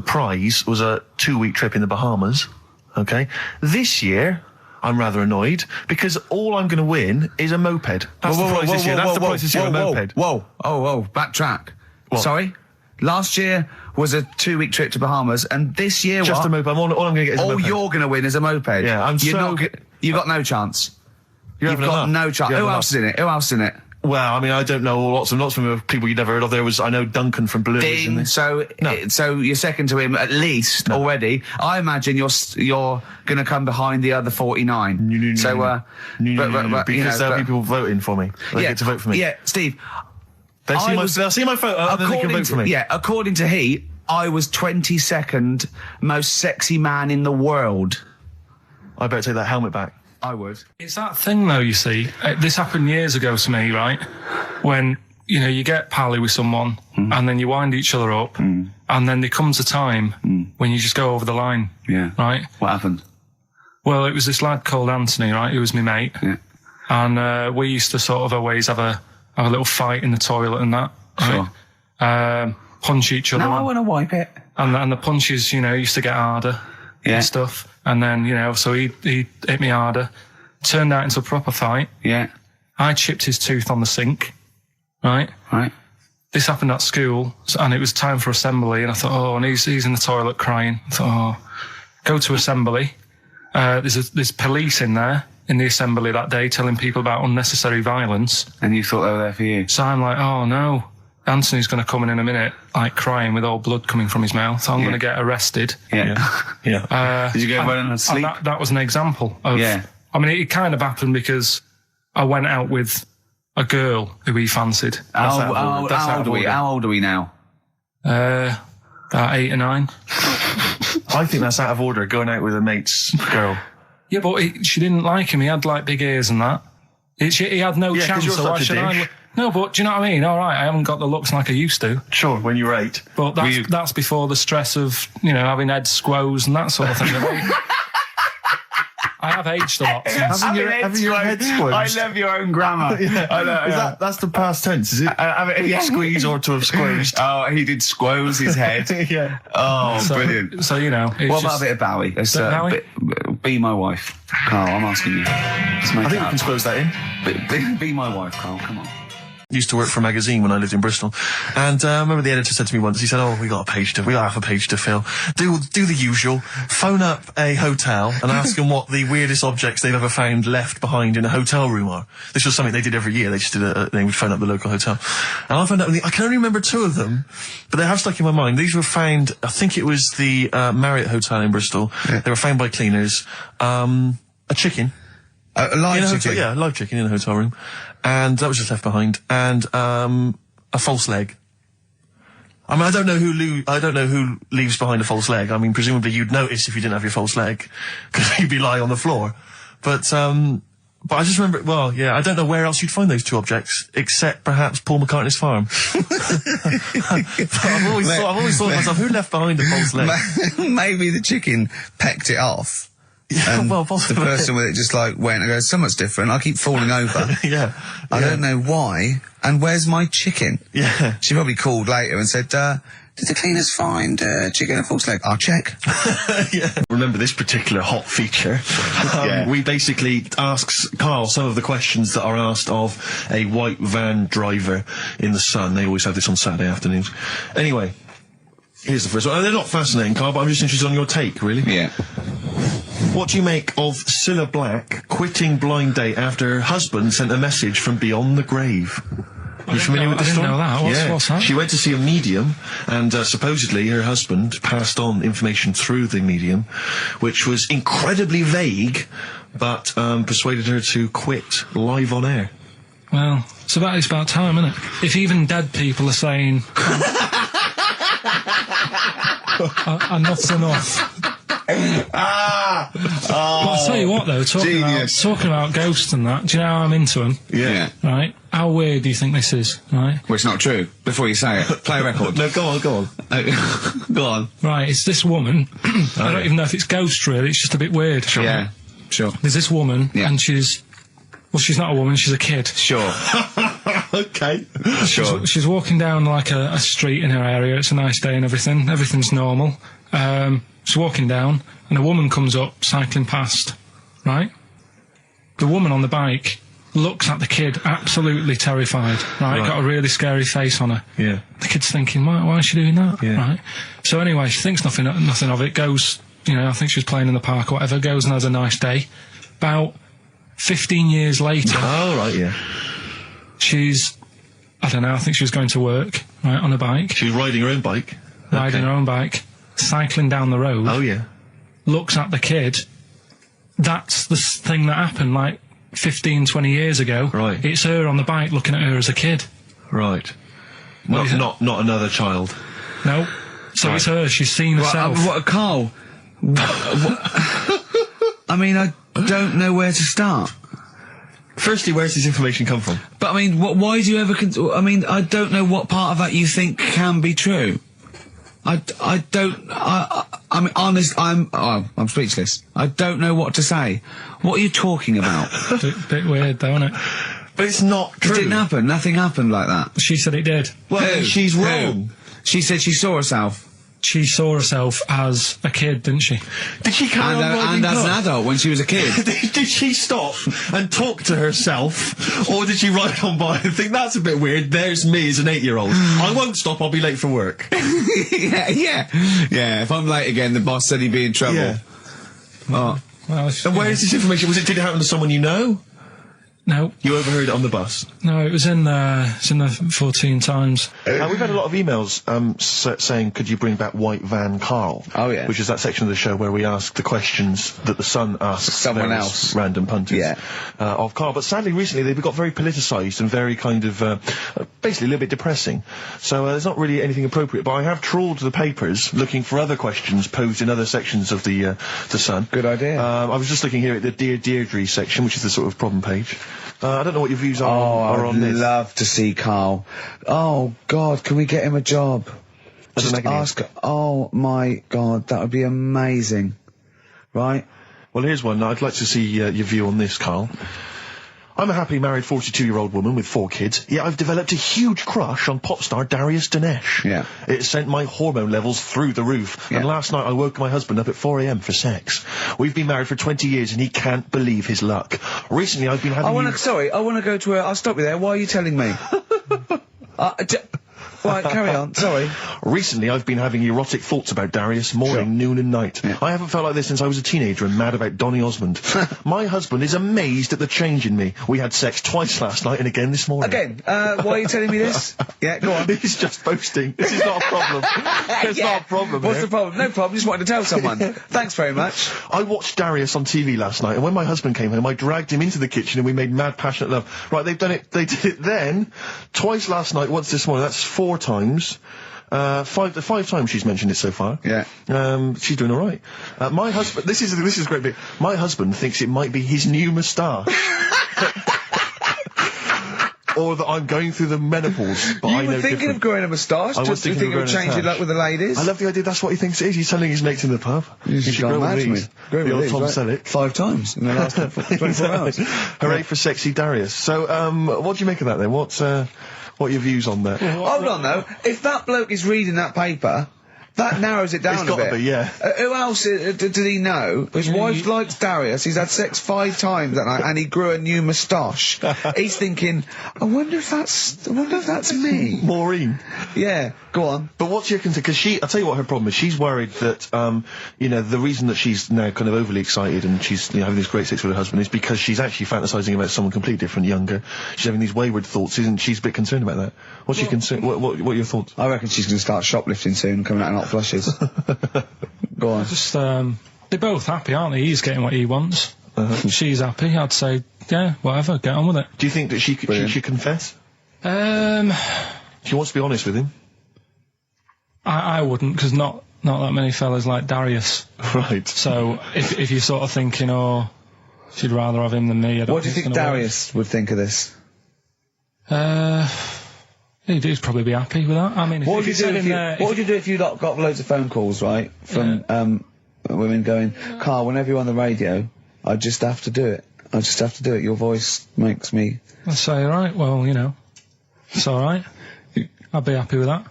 prize was a 2-week trip in the Bahamas. Okay, this year I'm rather annoyed because all I'm going to win is a moped. That's the prize this year. That's the prize this year. A moped. Whoa! Backtrack. What? Sorry. Last year was a 2-week trip to Bahamas, and this year just a moped. All I'm going to get is a moped. All you're going to win is a moped. Yeah, you got no chance. You've got no chance. Who else is in it? Well, I mean, I don't know lots of people you'd never heard of. I know Duncan from Blue. So you're second to him at least already. I imagine you're going to come behind the other 49. Because there'll be people voting for me. They get to vote for me. Yeah, Steve. They'll see my photo and then they can vote for me. Yeah, according to Heat, I was 22nd most sexy man in the world. I better take that helmet back. I would. It's that thing, though, you see. This happened years ago to me, right? When, you get pally with someone, and then you wind each other up, and then there comes a time when you just go over the line. Yeah. Right? What happened? Well, it was this lad called Anthony, right? He was my mate. Yeah. And we used to sort of always have a little fight in the toilet and that. Right? Sure. Punch each other. No, I want to wipe it. And the punches, used to get harder. And stuff. And then, so he hit me harder. Turned out into a proper fight. Yeah. I chipped his tooth on the sink. Right. This happened at school, and it was time for assembly, and I thought, and he's in the toilet crying. I thought, go to assembly. There's police in there in the assembly that day telling people about unnecessary violence. And you thought they were there for you? So I'm like, oh no. Anthony's going to come in a minute, like crying with all blood coming from his mouth. I'm going to get arrested. Yeah. Did you go running and sleep? That was an example of... Yeah. I mean, it kind of happened because I went out with a girl who he fancied. How old are we now? About 8 or 9. I think that's out of order, going out with a mate's girl. Yeah, but she didn't like him. He had, big ears and that. He had no chance, so why should I... No, but do you know what I mean? All right, I haven't got the looks like I used to. Sure, when you were 8. But that's before the stress of, having head squoes and that sort of thing. I have aged a lot. Having your head squoosed. I love your own grammar. I know. That's the past tense, is it? Squeeze or to have squoosed. Oh, he did squoze his head. Yeah. Oh, brilliant. So, what about a bit of Bowie? Be my wife. Carl, I'm asking you. I think we can squoze that in. Be my wife, Carl, come on. Used to work for a magazine when I lived in Bristol, and I remember the editor said to me once, he said, we got half a page to fill. Do the usual, phone up a hotel and ask them what the weirdest objects they've ever found left behind in a hotel room are. This was something they did every year. They just they would phone up the local hotel. And I found out, I can only remember 2 of them, but they have stuck in my mind. These were found, I think it was the Marriott Hotel in Bristol. Yeah. They were found by cleaners. A chicken. A live chicken? Yeah, a live chicken in a hotel room. And that was just left behind. And a false leg. I mean, I don't know who leaves behind a false leg. I mean, presumably you'd notice if you didn't have your false leg, because you'd be lying on the floor. But But I just remember, well, yeah, I don't know where else you'd find those two objects, except perhaps Paul McCartney's farm. I've always thought to myself, who left behind a false leg? Maybe the chicken pecked it off. Yeah, well, possibly. The person with it just like went and goes, something's different, I keep falling over. Yeah. I don't know why, and where's my chicken? Yeah. She probably called later and said, did the cleaners find chicken and false leg? I'll check. Yeah. Remember this particular hot feature? We basically ask Karl some of the questions that are asked of a white van driver in the Sun. They always have this on Saturday afternoons. Anyway, here's the first one. They're not fascinating, Karl, but I'm just interested on your take, really. Yeah. What do you make of Cilla Black quitting Blind Date after her husband sent a message from beyond the grave? Are you familiar with the story? I didn't know that. What's that? She went to see a medium, and supposedly her husband passed on information through the medium, which was incredibly vague, but persuaded her to quit live on air. Well, it's about time, isn't it? If even dead people are saying, enough's enough. But I'll tell you what, though, talking about ghosts and that, do you know how I'm into them? Yeah. Right? How weird do you think this is, right? Well, it's not true. Before you say it, play a record. No, go on. Go on. Right, it's this woman. I don't even know if it's ghost, really. It's just a bit weird. Sure. Yeah, sure. There's this woman, and she's not a woman, she's a kid. Sure. Okay. Sure. She's walking down, like, a street in her area. It's a nice day and everything. Everything's normal. She's walking down, and a woman comes up, cycling past, right? The woman on the bike looks at the kid, absolutely terrified, right? Got a really scary face on her. Yeah. The kid's thinking, why is she doing that? Yeah. Right? So anyway, she thinks nothing of it, goes, I think she was playing in the park or whatever, goes and has a nice day. About 15 years later... Oh, right, yeah. She's, I don't know, I think she was going to work, right, on a bike. She was riding her own bike? Riding her own bike, cycling down the road. Oh, yeah. Looks at the kid. That's the thing that happened, like, 15, 20 years ago. Right. It's her on the bike looking at her as a kid. Right. Not another child. No. So it's her. She's seen herself. Karl? I mean, I don't know where to start. Firstly, where's this information come from? But, I mean, why do you ever... I don't know what part of that you think can be true. I'm honest, I'm speechless. I don't know what to say. What are you talking about? Bit weird, though, isn't it? But it's not true. It didn't happen. Nothing happened like that. She said it did. Well, she's wrong. She said she saw herself. She saw herself as a kid, didn't she? Did she carry on riding and as an adult when she was a kid. Did she stop and talk to herself, or did she ride on by and think, that's a bit weird, there's me as an 8-year-old. I won't stop, I'll be late for work. Yeah, if I'm late again, the boss said he'd be in trouble. Yeah. Well, and where is this information? Did it happen to someone you know? No. You overheard it on the bus? No, it was in the 14 Times. We've had a lot of emails saying, could you bring back White Van Karl? Oh, yeah. Which is that section of the show where we ask the questions that the Sun asks someone else, random punters, of Karl. But sadly, recently, they've got very politicised and very kind of, basically a little bit depressing. So there's not really anything appropriate. But I have trawled the papers looking for other questions posed in other sections of the Sun. Good idea. I was just looking here at the Dear Deirdre section, which is the sort of problem page. I don't know what your views are on this. I'd love to see Karl. Oh, God, can we get him a job? Just ask... Oh, my God, that would be amazing. Right? Well, here's one. I'd like to see your view on this, Karl. I'm a happily married 42-year-old woman with 4 kids, yet I've developed a huge crush on pop star Darius Dinesh. Yeah. It sent my hormone levels through the roof, and last night I woke my husband up at 4 a.m. for sex. We've been married for 20 years and he can't believe his luck. Recently I've been having... I want to go to I'll stop you there. Why are you telling me? Right, carry on, sorry. Recently I've been having erotic thoughts about Darius morning, noon and night. Yeah. I haven't felt like this since I was a teenager and mad about Donny Osmond. My husband is amazed at the change in me. We had sex twice last night and again this morning. Again? Why are you telling me this? Yeah, go on. He's just boasting. This is not a problem. It's not a problem. What's the problem? No problem, just wanted to tell someone. Thanks very much. I watched Darius on TV last night, and when my husband came home, I dragged him into the kitchen and we made mad, passionate love. Right, they did it then, twice last night, once this morning. That's 4 times. 5 times she's mentioned it so far. Yeah. She's doing all right. My husband. This is a great bit. My husband thinks it might be his new moustache. Or that I'm going through the menopause, but I know You were thinking of growing a moustache? I was Do you thinking think of it would growing a change your moustache. luck with the ladies? I love the idea. That's what he thinks it is. He's telling his mates in the pub. You should grow one of these. Grow The one old of Tom these, right? Selleck. 5 times in the last 24 hours. Hooray for sexy Darius. So, what do you make of that then? What are your views on that? Hold on though, if that bloke is reading that paper, that narrows it down It's a gotta bit. be, yeah. Who else did he know? His wife likes Darius, he's had sex 5 times that night, and he grew a new moustache. He's thinking, I wonder if that's me. Maureen. Yeah, go on. But what's your concern? Because I'll tell you what her problem is. She's worried that, the reason that she's now kind of overly excited and she's having this great sex with her husband is because she's actually fantasizing about someone completely different, younger. She's having these wayward thoughts, isn't she? She's a bit concerned about that. What's your concern? What are your thoughts? I reckon she's going to start shoplifting soon and coming out in hot flushes. Go on. Just, they're both happy, aren't they? He's getting what he wants. She's happy. I'd say, yeah, whatever, get on with it. Do you think that she should confess? She wants to be honest with him. I wouldn't, because not that many fellas like Darius. Right. So, if you're sort of thinking, oh, she'd rather have him than me, I don't What do you think Darius would think of this? He'd probably be happy with that. I mean, What would you do if you got loads of phone calls, right, from women going, Karl, whenever you're on the radio, I just have to do it. I just have to do it. Your voice makes me... I'd say, all right, well, it's all right. I'd be happy with that.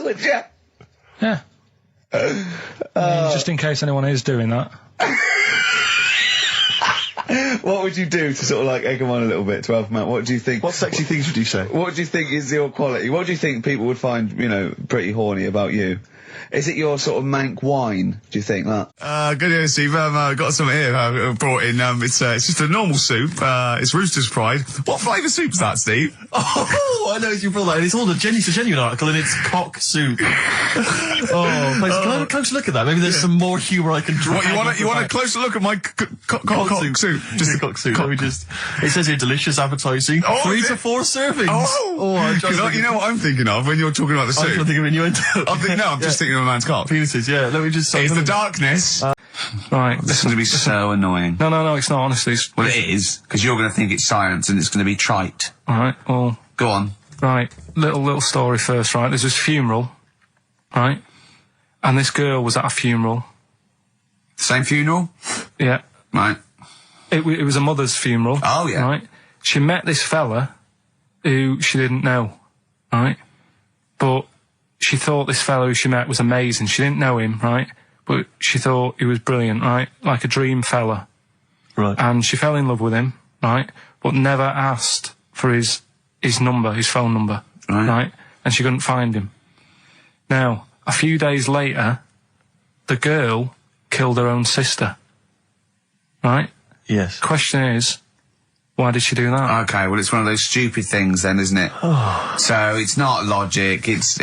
Would you? Yeah. I mean, just in case anyone is doing that. What would you do to sort of like egg them on a little bit, 12 man? What do you think? What sexy things would you say? What do you think is your quality? What do you think people would find, pretty horny about you? Is it your sort of mank wine, do you think, that? Good evening, Steve. I've got some here brought in. It's just a normal soup. It's Rooster's Pride. What flavour soup's that, Steve? Oh, I know you brought that. It's all it's a genuine article, and it's cock soup. Oh, please, can I have a close look at that? Maybe there's some more humour I can draw. What, you want a closer look at my cock soup? Just a cock soup. Let me just... It says here, delicious, appetising. 3 to 4 servings. You know what I'm thinking of when you're talking about the soup? I'm thinking of innuendo. I'm just thinking of a man's cock. Penises, yeah. Let me just... It's the darkness. Right. This is going to be so annoying. No, it's not, honestly. Well, it is, because you're going to think it's science and it's going to be trite. Alright, well... Go on. Right, little story first, right? There's this funeral, right? And this girl was at a funeral. Same funeral? Yeah. Right. It was a mother's funeral. Oh, yeah. Right? She met this fella who she didn't know, right? But she thought this fellow who she met was amazing. She didn't know him, right? But she thought he was brilliant, right? Like a dream fella. Right. And she fell in love with him, right? But never asked for his number, his phone number, right? And she couldn't find him. Now, a few days later, the girl killed her own sister, right? Yes. Question is, why did she do that? Okay, well, it's one of those stupid things then, isn't it? So it's not logic, it's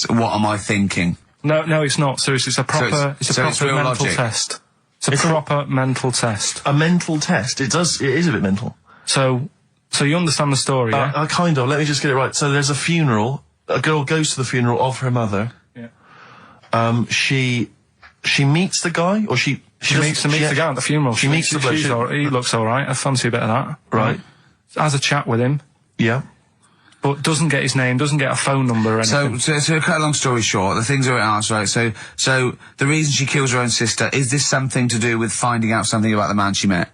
what am I thinking? No, it's not. So it's a proper, it's a proper real mental logic. test. It's a proper mental test. A mental test. It is a bit mental. So you understand the story, yeah? Kind of. Let me just get it right. So there's a funeral. A girl goes to the funeral of her mother. Yeah. She meets the guy, or she meets the guy at the funeral. She meets the bloke. He looks alright. I fancy a bit of that. Right. Has a chat with him. Yeah. But doesn't get his name, doesn't get a phone number or anything. So to cut a long story short, the things are asked, right? So the reason she kills her own sister, is this something to do with finding out something about the man she met?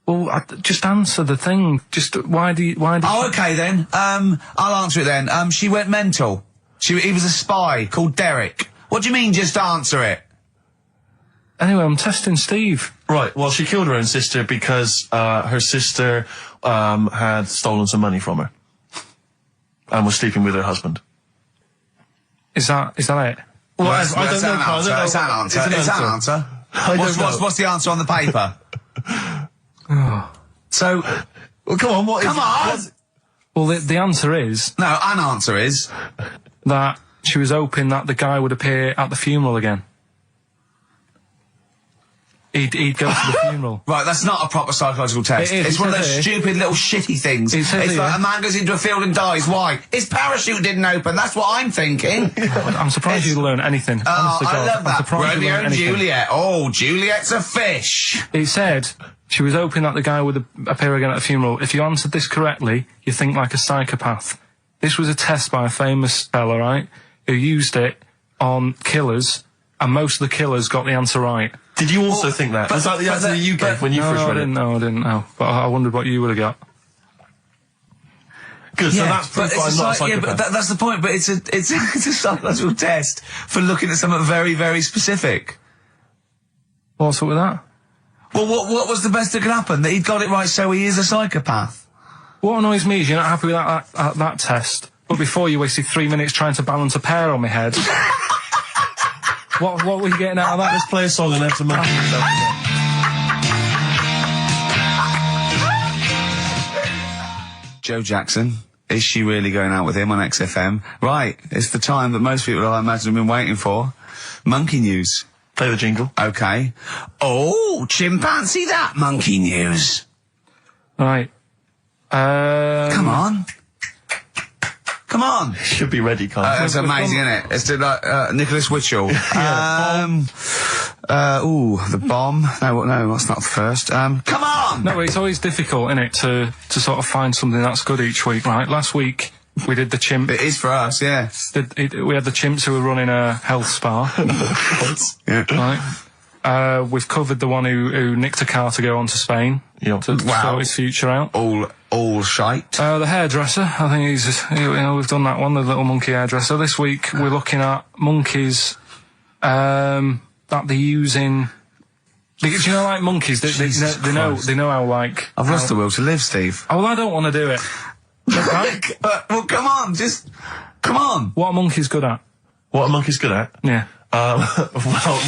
Well, just answer the thing. Just, why do Oh, okay then. I'll answer it then. She went mental. He was a spy called Derek. What do you mean, just answer it? Anyway, I'm testing Steve. Right, well, she killed her own sister because her sister had stolen some money from her and was sleeping with her husband. Is that it? Well, I don't know, Karl. It's an answer. What's the answer on the paper? So... Well, come on, what is... Come on! Well, the answer is... No, an answer is... that she was hoping that the guy would appear at the funeral again. he'd go to the funeral. Right, that's not a proper psychological test. It's one of those stupid little shitty things. It's like a man goes into a field and dies. Why? His parachute didn't open. That's what I'm thinking. I'm surprised you learn anything. Oh, I love that. Romeo and Juliet. Oh, Juliet's a fish. It said she was hoping that the guy would appear again at the funeral. If you answered this correctly, you think like a psychopath. This was a test by a famous fella, right, who used it on killers, and most of the killers got the answer right. Did you also think that? Was that the answer you gave when you first read it? No, I didn't know. But I wondered what you would have got. Good, so that's proof I'm not a psychopath. Yeah, but that's the point, but it's a psychological test for looking at something very, very specific. What's up with that? Well, what was the best that could happen? That he'd got it right, so he is a psychopath. What annoys me is you're not happy with that test, but before you wasted 3 minutes trying to balance a pear on my head. What were you getting out of that? Let's play a song and have some monkey yourself again. Joe Jackson. Is she really going out with him on XFM? Right, it's the time that most people, I imagine, have been waiting for. Monkey news. Play the jingle. Okay. Oh, chimpanzee that monkey news. Right. Come on. Come on. Should be ready, Carl. It's amazing, isn't it? It's like Nicholas Witchell. The bomb. No, that's not the first. Come on! No, it's always difficult, isn't it, to sort of find something that's good each week, right? Last week, we did the chimp. It is for us, yeah. We had the chimps who were running a health spa. Yeah. Right. We've covered the one who nicked a car to go on to Spain. Yep. To sort his future out. All shite. The hairdresser, I think we've done that one, the little monkey hairdresser. This week, we're looking at monkeys, that they're using. Do you know, like monkeys, they know how, like. I've lost the will to live, Steve. Oh, well, I don't want to do it. Right? Well, come on, come on. What are monkeys good at? What are monkeys good at? Yeah. Well,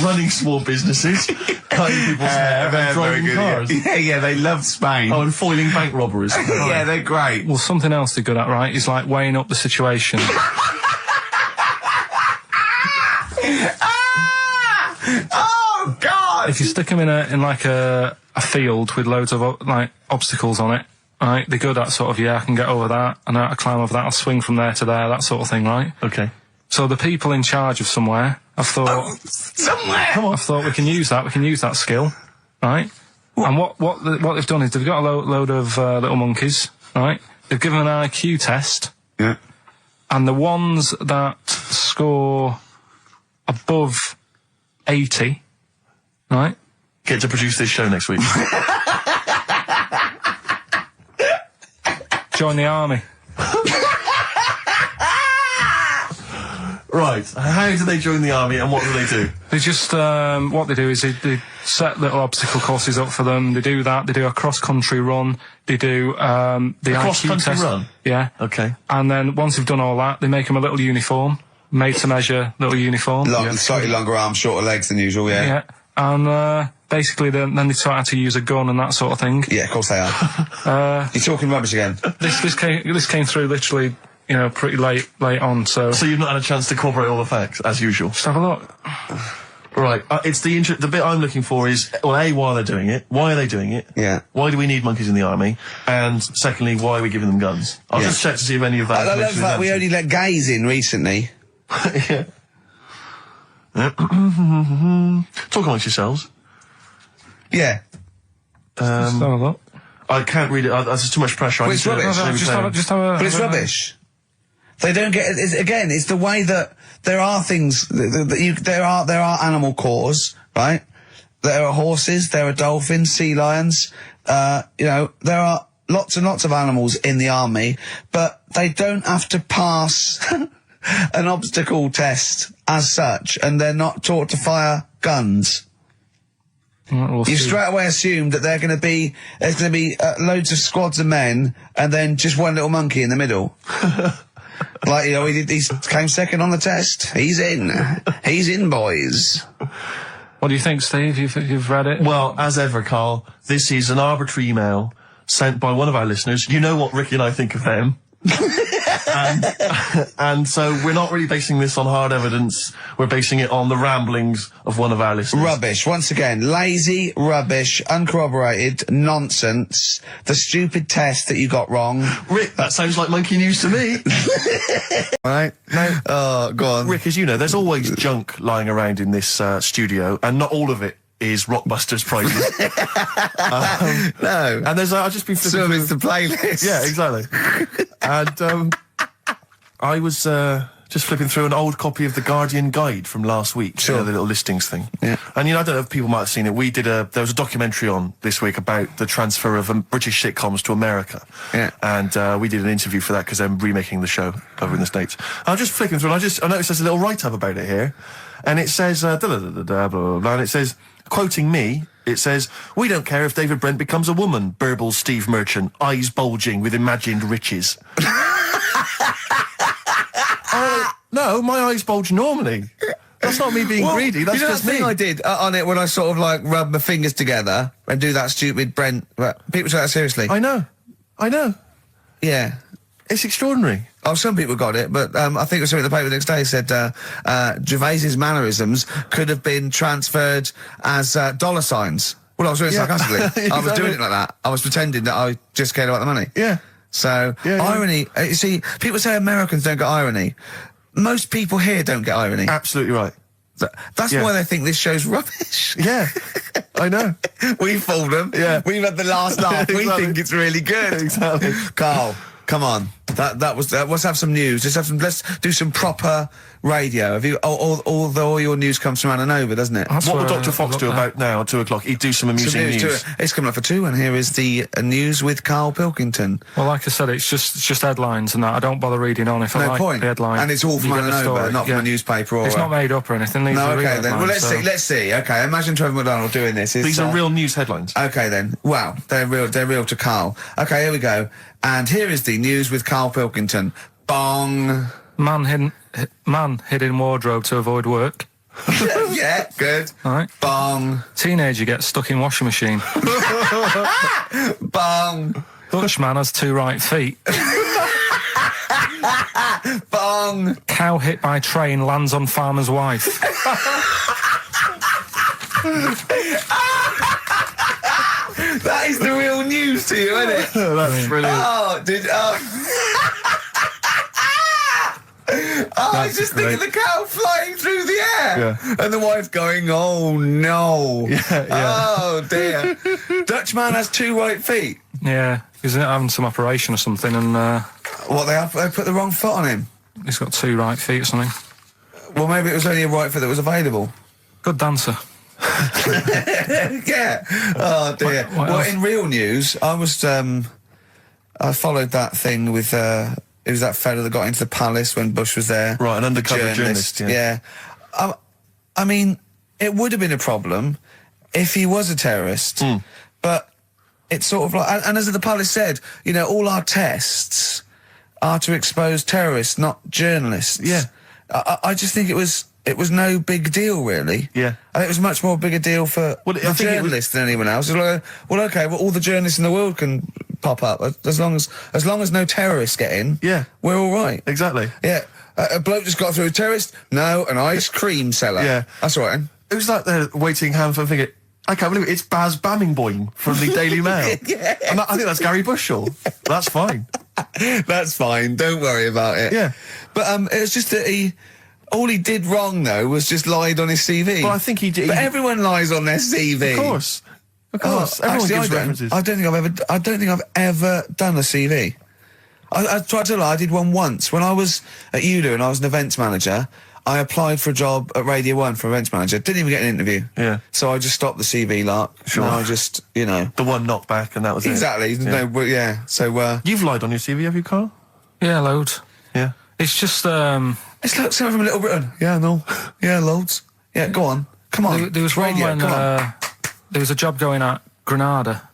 running small businesses, cutting people's hair, and driving cars. Yeah, they love Spain. Oh, and foiling bank robberies. Yeah, they're great. Well, something else they're good at, right, is like weighing up the situation. Oh, God! If you stick them in a field with loads of, like, obstacles on it, right, they're good at sort of, I can get over that, and I climb over that, I'll swing from there to there, that sort of thing, right? Okay. So the people in charge of somewhere, I've thought... somewhere! Come on. I've thought we can use that skill, right? What? And what they've done is they've got a load of little monkeys, right? They've given an IQ test. Yeah. And the ones that score above 80, right? Get to produce this show next week. Join the army. Right. How do they join the army and what do they do? They just, what they do is they set little obstacle courses up for them. They do that. They do a cross-country run. They do, the IQ cross-country test. run? Yeah. Okay. And then once they've done all that, they make them a little uniform. Made to measure little uniform. Slightly longer arms, shorter legs than usual, yeah. Yeah. And, basically then they taught how to use a gun and that sort of thing. Yeah, of course they are. You're talking rubbish again. This came through literally, pretty late on, so... So you've not had a chance to corroborate all the facts, as usual? Just have a look. Right, it's the bit I'm looking for is, well, A, why are they doing it? Why are they doing it? Yeah. Why do we need monkeys in the army? And secondly, why are we giving them guns? I'll just check to see if any of that... I love that we only let gays in recently. Yeah. Talk amongst yourselves. Yeah. Just have a look. I can't read it. There's too much pressure. It's rubbish. But it's rubbish. They don't get it. It's the way that there are things there are animal cores, right? There are horses, there are dolphins, sea lions. There are lots and lots of animals in the army, but they don't have to pass an obstacle test as such, and they're not taught to fire guns. We'll You've see. straight away assumed that there's going to be loads of squads of men and then just one little monkey in the middle. Like, he came second on the test. He's in, boys. What do you think, Steve? You've read it? Well, as ever, Carl, this is an arbitrary email sent by one of our listeners. You know what Ricky and I think of them. And so we're not really basing this on hard evidence. We're basing it on the ramblings of one of our listeners. Rubbish. Once again, lazy, rubbish, uncorroborated, nonsense. The stupid test that you got wrong. Rick, that sounds like monkey news to me. Right? No. Oh, go on. Rick, as you know, there's always junk lying around in this studio, and not all of it is Rockbusters prizes. No. And there's, I've just been flipping Some through is the playlist. Yeah, exactly. And I was just flipping through an old copy of the Guardian Guide from last week. Sure. You know, the little listings thing. Yeah. And, you know, I don't know if people might have seen it. There was a documentary on this week about the transfer of British sitcoms to America. Yeah. And we did an interview for that because they're remaking the show over in the States. I was just flicking through and I noticed there's a little write-up about it here. And it says, blah, blah, blah, blah, blah, and it says, quoting me, it says, "We don't care if David Brent becomes a woman," burbles Steve Merchant, eyes bulging with imagined riches. No, my eyes bulge normally. That's not me being greedy, that's just me. You know that thing I did on it when I sort of like rub my fingers together and do that stupid Brent... People take that seriously. I know. Yeah. It's extraordinary. Oh, some people got it, but I think it was something in the paper the next day said Gervais's mannerisms could have been transferred as dollar signs. Well, I was doing it sarcastically. I was doing it like that. I was pretending that I just cared about the money. Yeah. So, irony... you see, people say Americans don't get irony. Most people here don't get irony. Absolutely right. That's why they think this show's rubbish. Yeah, I know. We fooled them. Yeah. We've had the last laugh. Exactly. We think it's really good. Exactly. Carl, come on. Let's have some news. Let's do some proper radio. Have you, all your news comes from Anna Nova, doesn't it? What will Dr. Fox do about now at 2 o'clock? He'd do some amusing news. It's coming up for 2, and here is the news with Karl Pilkington. Well, like I said, it's just headlines and that. I don't bother reading on if I like the headline. And it's all from Anna Nova, not from a newspaper or... It's not made up or anything. These are okay then. Well, let's see. Let's see. Okay, imagine Trevor McDonald doing this. These are real news headlines. Okay then. Wow, they're real to Karl. Okay, here we go. And here is the news with Karl Pilkington. Bong. Man hid in wardrobe to avoid work. Yeah, good. All right. Bong. Teenager gets stuck in washing machine. Bong. Dutchman has 2 right feet. Bong. Cow hit by train lands on farmer's wife. That is the real news to you, isn't it? That's brilliant. I was just thinking the cow flying through the air. Yeah. And the wife going, oh no. Yeah. Oh dear. Dutchman has 2 right feet. Yeah, he's having some operation or something and... They put the wrong foot on him? He's got 2 right feet or something. Well, maybe it was only a right foot that was available. Good dancer. Yeah. Oh dear. Well, in real news, I was I followed that thing with it was that fella that got into the palace when Bush was there. Right, an undercover journalist. Yeah. I mean, it would have been a problem if he was a terrorist, but it's sort of like, and as the palace said, you know, all our tests are to expose terrorists, not journalists. Yeah. I just think it was no big deal, really. Yeah. I think it was much more big a deal for the journalist than anyone else. It was like, all the journalists in the world can pop up as long as no terrorists get in. Yeah. We're all right. Exactly. Yeah. A bloke just got through a terrorist. No, an ice cream seller. Yeah. That's all right. It was like the waiting hand for thinking, I can't believe it. It's Baz Bammingboyne from the Daily Mail. Yeah. And I think that's Gary Bushell. That's fine. That's fine. Don't worry about it. Yeah. But it was just that all he did wrong though was just lied on his CV. Well, I think he did. But everyone lies on their CV. Of course. Everyone gives references. I don't think I've ever done a CV. I tried to lie. I did one once when I was at UDA and I was an events manager. I applied for a job at Radio 1 for events manager. Didn't even get an interview. Yeah. So I just stopped the CV lark. Sure. And I just, you know. The one knocked back and that was exactly. it. Exactly. No, yeah. So, you've lied on your CV, have you, Carl? Yeah, loads. Yeah. It's just, it's like someone from Little Britain. Yeah, no. Yeah, loads. Yeah, go on. Come on. There was one when, there was a job going at Granada.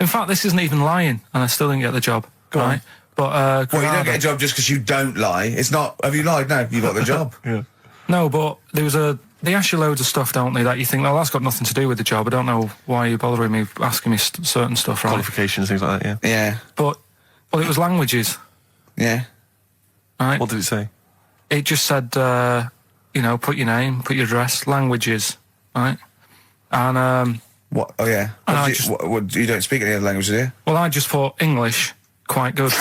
In fact, this isn't even lying, and I still didn't get the job. Go on. But, well, you don't get a job just because you don't lie. It's not, have you lied? No, you got the job. Yeah. No, but there was they ask you loads of stuff, don't they, that you think, well, that's got nothing to do with the job. I don't know why you're bothering me, asking me certain stuff, right? Qualifications, things like that, yeah. Yeah. But, well, it was languages. Yeah. Right? What did it say? It just said, you know, put your name, put your address, languages, right? And, What? Oh, yeah. What, you don't speak any other languages, do you? well, I just thought English, quite good.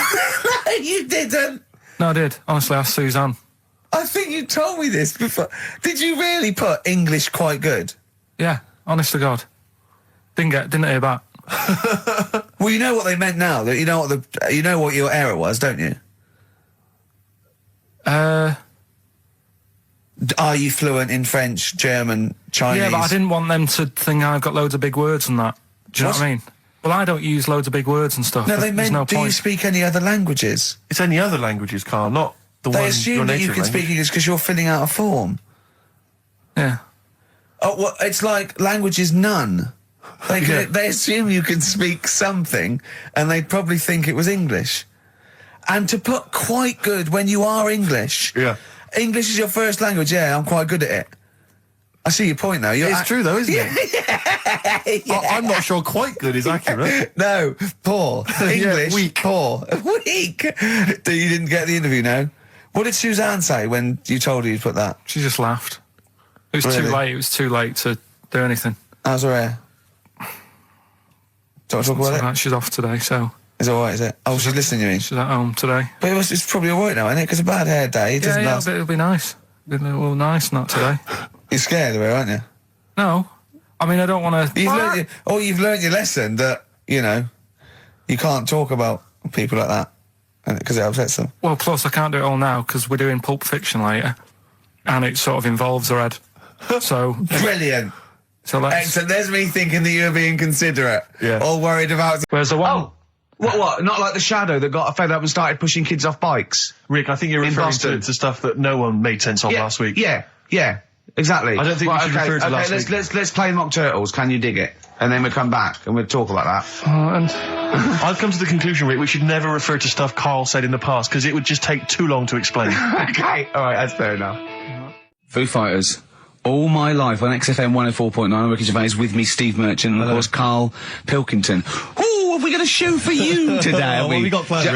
You didn't! No, I did. Honestly, ask Suzanne. I think you told me this before. Did you really put English quite good? Yeah, honest to God. Didn't hear back. Well, you know what they meant now. That you know what your error was, don't you? Are you fluent in French, German, Chinese? Yeah, but I didn't want them to think I've got loads of big words and that. Do you know what I mean? Well, I don't use loads of big words and stuff. No, they meant, no do point. you speak any other languages? It's any other languages, Carl, not the one. They assume that you can speak English because you're filling out a form. Yeah. Oh, well, it's like language is none. They assume you can speak something, and they'd probably think it was English. And to put quite good when you are English. Yeah. English is your first language, yeah, I'm quite good at it. I see your point, though. It's true, though, isn't it? Yeah. I'm not sure quite good is accurate. No, poor. English, weak. Poor. Weak. You didn't get the interview, no? What did Suzanne say when you told her you'd put that? She just laughed. It was Really? too late. It was too late to do anything. How's her hair? Do you want to talk about it? Right, she's off today, so It's alright, is it? Oh, she's listening, you mean? she's at home today. But it's probably alright now, isn't it? Because a bad hair day, it doesn't last. But it'll be nice. It'll be all nice, not today. You're scared of her, aren't you? No. I mean, I don't want to... You've learned your lesson that, you know, you can't talk about people like that because it upsets them. Well, plus I can't do it all now because we're doing Pulp Fiction later and it sort of involves her head. So... Brilliant. So let's... Excellent. There's me thinking that you're being considerate. Yeah. All worried about... Where's the one? Oh! What? Not like the Shadow that got fed up and started pushing kids off bikes? Rick, I think you're referring to stuff that no one made sense of last week. Yeah. Exactly. I don't think we should refer to last week. Let's play Mock Turtles. Can you dig it? And then we'll come back and we'll talk about that. And I've come to the conclusion, Rick, we should never refer to stuff Carl said in the past because it would just take too long to explain. Okay. All right. That's fair enough. Foo Fighters. All my life on XFM 104.9. I'm Ricky Gervais with me, Steve Merchant, and of course Karl Pilkington. Ooh, have we got a show for you today? What have we got planned?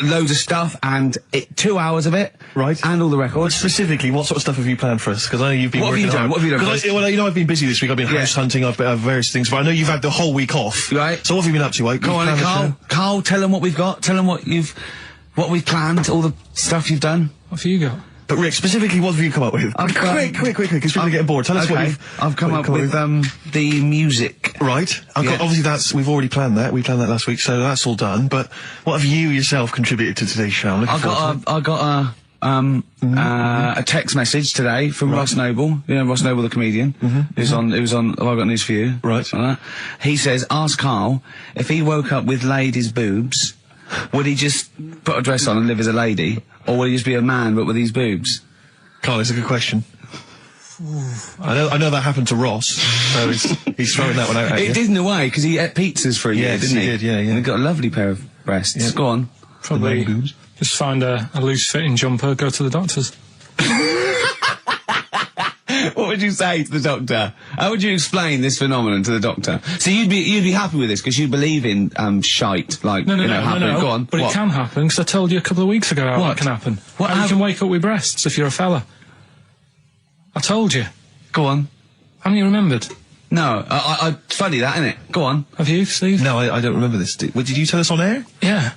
Loads of stuff and 2 hours of it. Right. And all the records. Specifically, what sort of stuff have you planned for us? Because I know you've been working hard. What have you done? Well, you know, I've been busy this week. I've been house hunting. I've various things. But I know you've had the whole week off. Right. So what have you been up to? Like, Go on, Karl. Karl, tell them what we've got. Tell them what we've planned. All the stuff you've done. what have you got? But Rick, specifically, what have you come up with? Quick, because people are getting bored. Tell us what you've... I've come up with the music. Right. Obviously, we've already planned that. We planned that last week, so that's all done. But what have you yourself contributed to today's show? I got a text message today from Ross Noble. You know Ross Noble, the comedian. It was on. Have I got news for you? Right. He says, ask Karl if he woke up with ladies' boobs, would he just put a dress on and live as a lady, or would he just be a man but with his boobs? Carl, it's a good question. I know that happened to Ross, so he's throwing that one out at you. It did in a way, because he ate pizzas for a year, didn't he? He did, yeah. And he got a lovely pair of breasts. Yeah. Go on. Probably just find a loose-fitting jumper, go to the doctor's. What would you say to the doctor? How would you explain this phenomenon to the doctor? So you'd be happy with this because you believe in shite, like No. happening. Go on. But it can happen because I told you a couple of weeks ago how that can happen. How you can wake up with breasts if you're a fella. I told you. Go on. Haven't you remembered? No, it's funny that, isn't it? Go on. Have you, Steve? No, I don't remember this. Did you tell us on air? Yeah.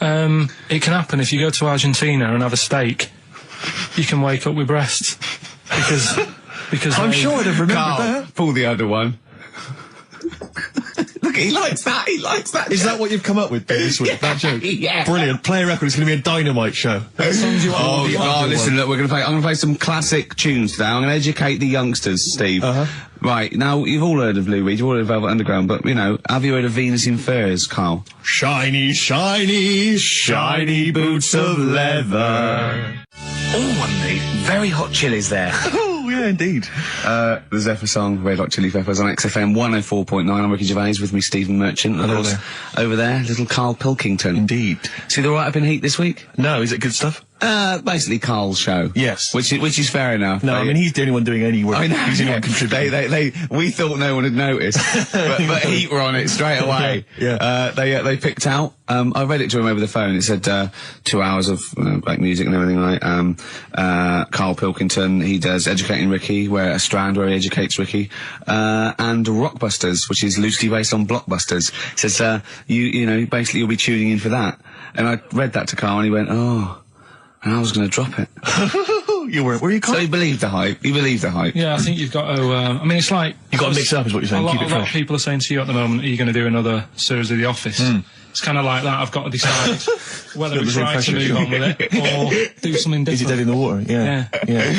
It can happen if you go to Argentina and have a steak. You can wake up with breasts. Because I'm sure I'd have remembered that. Pull the other one. Look, he likes that. Is that what you've come up with this week? That joke? Yeah. Brilliant. Play a record. It's going to be a dynamite show. Listen, look, I'm going to play some classic tunes today. I'm going to educate the youngsters, Steve. Right, now, you've all heard of Lou Reed, you've all heard of Velvet Underground, but, you know, have you heard of Venus in Furs, Karl? Shiny, shiny, shiny boots of leather. Oh, and the very hot chilies there. Oh, yeah, indeed. The Zephyr song, Red Hot Chili Peppers on XFM 104.9. I'm Ricky Gervais with me, Stephen Merchant. And over there, little Karl Pilkington. Indeed. See the write-up in Heat this week? No, is it good stuff? Basically Carl's show. Yes. Which is fair enough. No, I mean, he's the only one doing any work. I know. He's the only one contributing. We thought no one had noticed, but Heat were on it straight away. Yeah. They picked out, I read it to him over the phone. It said, 2 hours of black music and everything like, Karl Pilkington, he does Educating Ricky, a strand where he educates Ricky, and Rockbusters, which is loosely based on Blockbusters. It says, you know, basically you'll be tuning in for that. And I read that to Karl and he went, oh. And I was going to drop it. You weren't, were you? So he believed the hype. Yeah, I think you've got to, I mean, it's like... You've got to mix it up is what you're saying, keep it fresh. A lot of people are saying to you at the moment, are you going to do another series of The Office? It's kind of like that. I've got to decide whether we try to move on with it or do something different. Is it dead in the water? Yeah.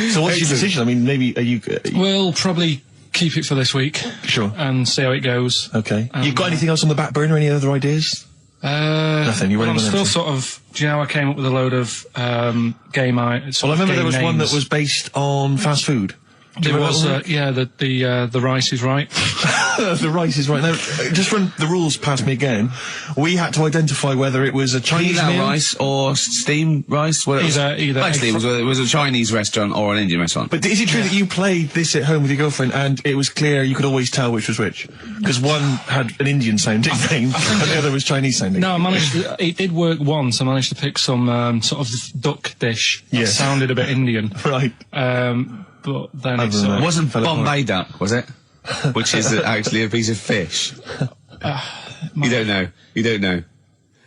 So what's your decision? I mean, maybe, are you... We'll probably keep it for this week. Sure. And see how it goes. Okay. You've got anything else on the back burner? Any other ideas? Nothing. You I'm still sort of. Do you know I came up with a load of game items? Well, I remember there was one that was based on fast food. There was, the Rice is Right. The Rice is Right. Now, just run the rules past me again. We had to identify whether it was a Chinese meal, rice or steamed rice. Well, either. Basically, it was a Chinese restaurant or an Indian restaurant. But is it true that you played this at home with your girlfriend and it was clear you could always tell which was which? Because one had an Indian sounding name and the other was Chinese sounding. No, it did work once. I managed to pick some sort of duck dish that sounded a bit Indian. Right. But then it wasn't Bombay duck, was it? Which is actually a piece of fish. You don't know.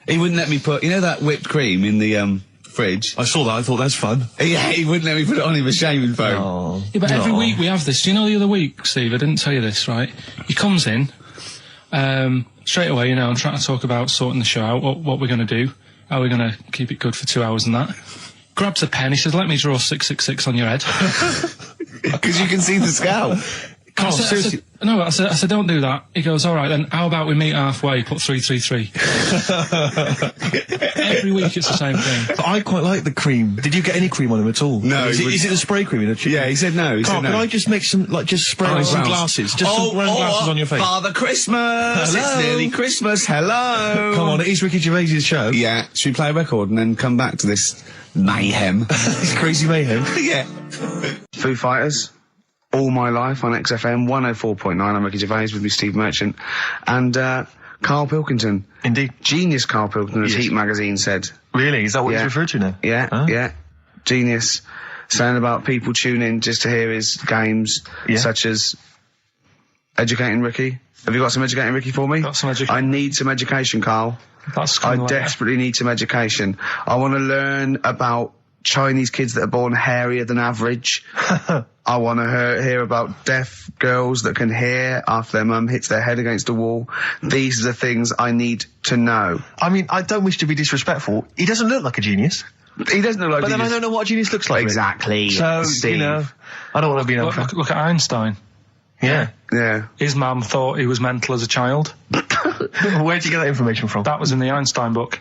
He wouldn't let me put, you know that whipped cream in the fridge? I saw that, I thought that's fun. Yeah, he wouldn't let me put it on him with shaving foam. Oh. Yeah, but every week we have this. Do you know the other week, Steve, I didn't tell you this, right? He comes in, straight away, you know, and trying to talk about sorting the show out, what we're going to do, how we're going to keep it good for 2 hours and that. Grabs a pen, he says, let me draw 666 on your head. Because you can see the scalp. Carl, seriously. I said, don't do that. He goes, all right, then how about we meet halfway, put 333. Every week it's the same thing. But I quite like the cream. Did you get any cream on him at all? No. Is it the spray cream in a chicken? Yeah, he said no. Carl, can I just make some, just spray on some glasses? Just some round glasses on your face. Father Christmas! Hello. It's nearly Christmas, hello! Come on, it is Ricky Gervais' show. Yeah, should we play a record and then come back to this mayhem? This crazy mayhem? Yeah. Foo Fighters. All My Life on XFM 104.9. I'm Ricky Gervais, with me Steve Merchant and Karl Pilkington. Indeed. Genius Karl Pilkington, as Heat magazine said. Really? Is that what he's referred to now? Yeah, yeah. Genius. Saying about people tune in just to hear his games, such as Educating Ricky. Have you got some Educating Ricky for me? Got some education. I need some education, Karl. I desperately need some education. I want to learn about Chinese kids that are born hairier than average. I want to hear about deaf girls that can hear after their mum hits their head against a wall. These are the things I need to know. I mean, I don't wish to be disrespectful. He doesn't look like a genius. He doesn't look like a genius. But then I don't know what a genius looks like. Exactly. So, Steve. you know, I don't want to be an look at Einstein. Yeah. Yeah. His mum thought he was mental as a child. Where'd you get that information from? That was in the Einstein book.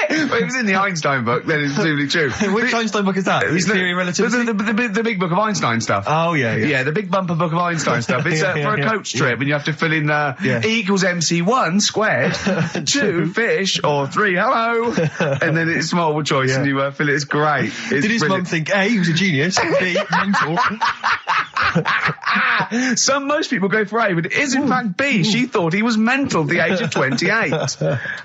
Well, it was in the Einstein book, then it's presumably true. Which Einstein book is that? Is Theory of Relativity? The big book of Einstein stuff. Oh, yeah. Yeah, the big bumper book of Einstein stuff. It's for a coach trip, and you have to fill in E equals MC1 squared, 2 fish, or 3 hello, and then it's multiple choice, and you fill it. It's great. Did his mum think, A, he was a genius, B, mental? Most people go for A, but it is in fact B. She thought he was mental at the age of 28.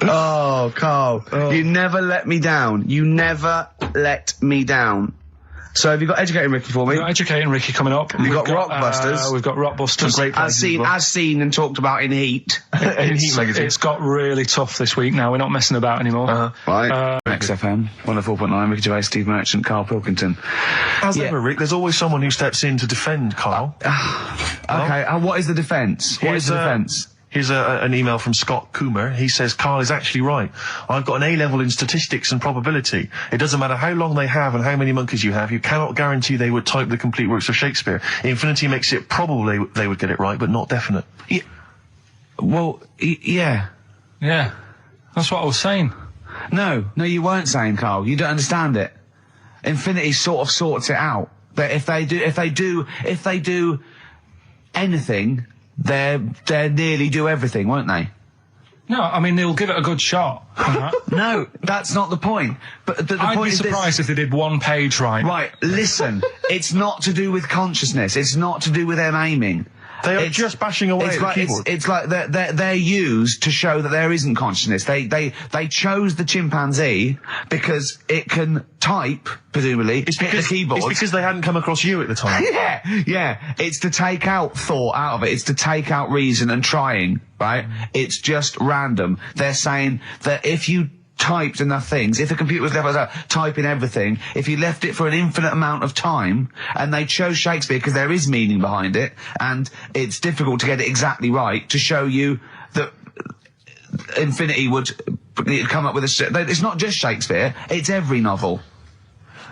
Oh, Karl, you never let me down. You never let me down. So have you got Educating Ricky for me? We've got Educating Ricky coming up. We've got Rockbusters. We've got Rockbusters. Great as seen and talked about in Heat. In Heat magazine. It's got really tough this week now. We're not messing about anymore. Right. XFM 104.9. Ricky Gervais, Steve Merchant, Karl Pilkington. As ever, Rick, there's always someone who steps in to defend Karl. Okay. What is the defence? What is the defence? Here's an email from Scott Coomer. He says, Karl is actually right. I've got an A-level in statistics and probability. It doesn't matter how long they have and how many monkeys you have. You cannot guarantee they would type the complete works of Shakespeare. Infinity makes it probable they would get it right, but not definite. Yeah. Well, yeah. Yeah. That's what I was saying. No, you weren't saying, Karl. You don't understand it. Infinity sort of sorts it out. That if they do anything, they nearly do everything, won't they? No, I mean, they'll give it a good shot. No, that's not the point. But the I'd point be is surprised if they did one page right. Right, listen, it's not to do with consciousness. It's not to do with them aiming. They are just bashing away at the keyboard. It's like they're used to show that there isn't consciousness. They chose the chimpanzee because it can type, presumably, hit the keyboard. It's because they hadn't come across you at the time. Yeah. It's to take out thought out of it. It's to take out reason and trying, right? It's just random. They're saying that if you typed enough things, if the computer was left typing everything, if you left it for an infinite amount of time, and they chose Shakespeare because there is meaning behind it, and it's difficult to get it exactly right, to show you that infinity would come up with it's not just Shakespeare, it's every novel.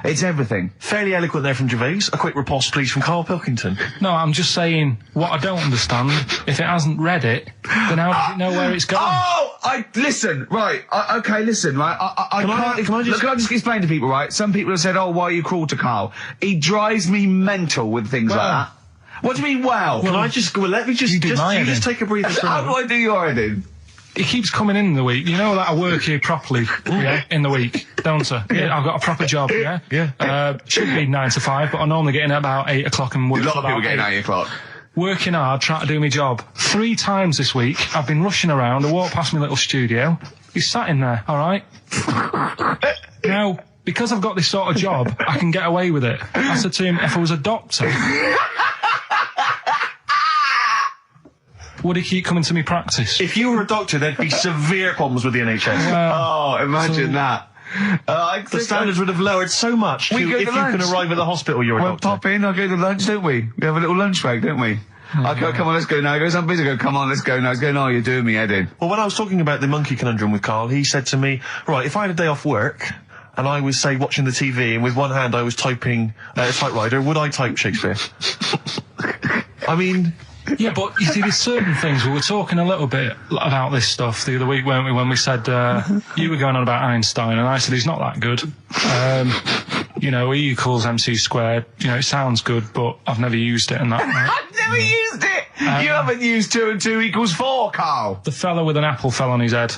It's everything. Fairly eloquent there from Gervais. A quick riposte, please, from Karl Pilkington. No, I'm just saying, what I don't understand, if it hasn't read it, then how does it know where it's going? Listen, right, listen, right, can I just explain to people, right? Some people have said, why are you cruel to Karl? He drives me mental with things like that. What do you mean, wow? Let me just take a breather. How do I do your editing? He keeps coming in the week. You know that I work here properly, in the week, don't I? Yeah, I've got a proper job, Yeah. Should be 9 to 5, but I normally get in at about 8 o'clock and work A lot till of people about getting 8. 8 o'clock. Working hard, trying to do my job. 3 times this week, I've been rushing around. I walked past my little studio. He's sat in there, all right? Now, because I've got this sort of job, I can get away with it. I said to him, if I was a doctor, would he keep coming to me practice? If you were a doctor, there'd be severe problems with the NHS. Imagine that. The standards would have lowered so much if you can arrive at the hospital, you're a doctor. Pop in, I'll go to lunch, don't we? We have a little lunch break, don't we? I go, come on, let's go now. He goes, I'm busy. I go, come on, let's go now. He's going, you're doing me head in. Well, when I was talking about the monkey conundrum with Karl, he said to me, right, if I had a day off work, and I was, say, watching the TV, and with one hand I was typing a typewriter, would I type Shakespeare? I mean... Yeah, but you see, there's certain things. We were talking a little bit about this stuff the other week, weren't we, when we said, you were going on about Einstein, and I said he's not that good. E equals MC squared. It sounds good, but I've never used it and that. I've never used it! You haven't used 2 and 2 equals 4, Karl! The fella with an apple fell on his head.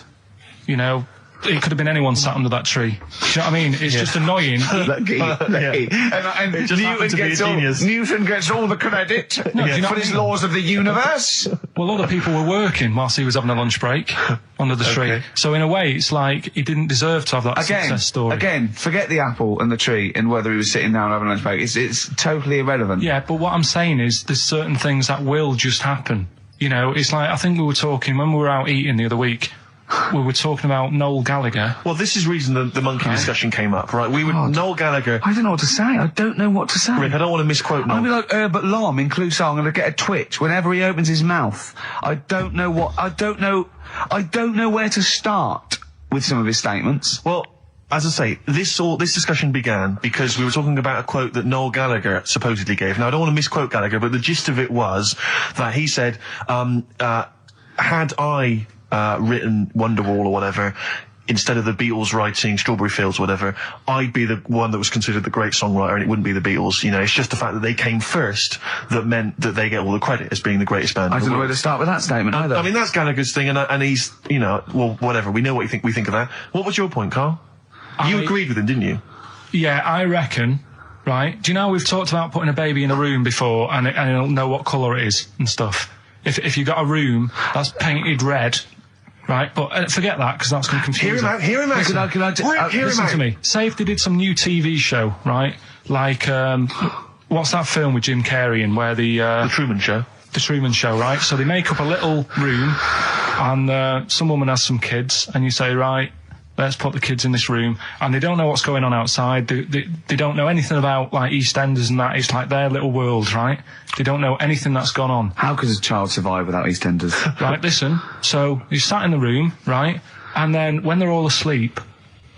It could have been anyone sat under that tree. Do you know what I mean? It's just annoying. Lucky. And it just happens to be a genius. Newton gets all the credit for his laws of the universe. Well, other people were working whilst he was having a lunch break under the tree. So in a way, it's like he didn't deserve to have that success story. Again, forget the apple and the tree and whether he was sitting down having a lunch break. It's totally irrelevant. Yeah, but what I'm saying is there's certain things that will just happen. It's like, I think we were talking, when we were out eating the other week, we were talking about Noel Gallagher. Well, this is the reason the monkey discussion came up, right? Noel Gallagher... I don't know what to say. I don't know what to say. Rick, I don't want to misquote Noel. I'll be like Herbert Lom in Clouseau. I'm going to get a twitch whenever he opens his mouth. I don't know where to start with some of his statements. Well, as I say, this discussion began because we were talking about a quote that Noel Gallagher supposedly gave. Now, I don't want to misquote Gallagher, but the gist of it was that he said, had I... written Wonderwall or whatever, instead of the Beatles writing Strawberry Fields or whatever, I'd be the one that was considered the great songwriter and it wouldn't be the Beatles. It's just the fact that they came first that meant that they get all the credit as being the greatest band. I don't know where to start with that statement either. I mean, that's Gallagher's thing and he's, well, whatever. We know what we think of that. What was your point, Karl? You agreed with him, didn't you? Yeah, I reckon, right? Do you know we've talked about putting a baby in a room before and it'll know what colour it is and stuff? If you got a room that's painted red, right, but forget that because that's going to confuse him. Hear him out. Listen to me. Say if they did some new TV show, right? Like, what's that film with Jim Carrey in where The Truman Show. The Truman Show, right? So they make up a little room and some woman has some kids and you say, right, let's put the kids in this room, and they don't know what's going on outside. They don't know anything about, like, EastEnders and that. It's like their little world, right? They don't know anything that's gone on. How could a child survive without EastEnders? Right, listen. So, you sat in the room, right? And then, when they're all asleep...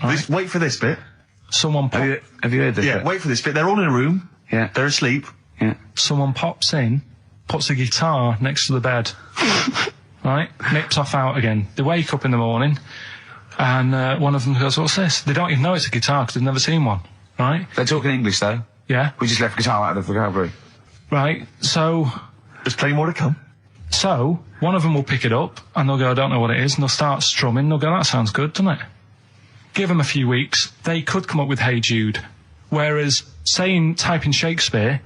Right, wait for this bit. Someone... Have you heard this bit? Wait for this bit. They're all in a room. Yeah. They're asleep. Yeah. Someone pops in, puts a guitar next to the bed. Right? Nips off out again. They wake up in the morning... And one of them goes, what's this? They don't even know it's a guitar because they've never seen one, right? They're talking English, though. Yeah. We just left guitar out of the vocabulary. Right, so... There's plenty more to come. So, one of them will pick it up, and they'll go, I don't know what it is, and they'll start strumming, they'll go, that sounds good, doesn't it? Give them a few weeks, they could come up with Hey Jude. Whereas, type in Shakespeare,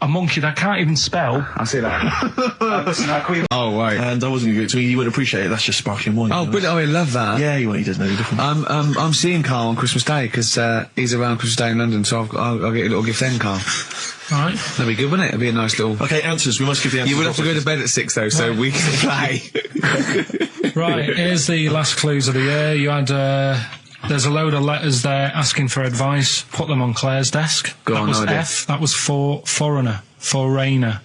a monkey that can't even spell. I see that. Oh, wait. And I wasn't going to you wouldn't appreciate it, that's just sparkling wine. Oh, but I love that. Yeah, he doesn't know the difference. I'm seeing Carl on Christmas Day, because he's around Christmas Day in London, so I'll get a little gift then, Carl. Right. That'd be good, wouldn't it? It'd be a nice little... Okay, answers. We must give the answers. You would have to go to bed at 6, though, so we can play. Right, here's the last clues of the year. You had, there's a load of letters there asking for advice. Put them on Claire's desk. That was F. That was for foreigner. Foreigner.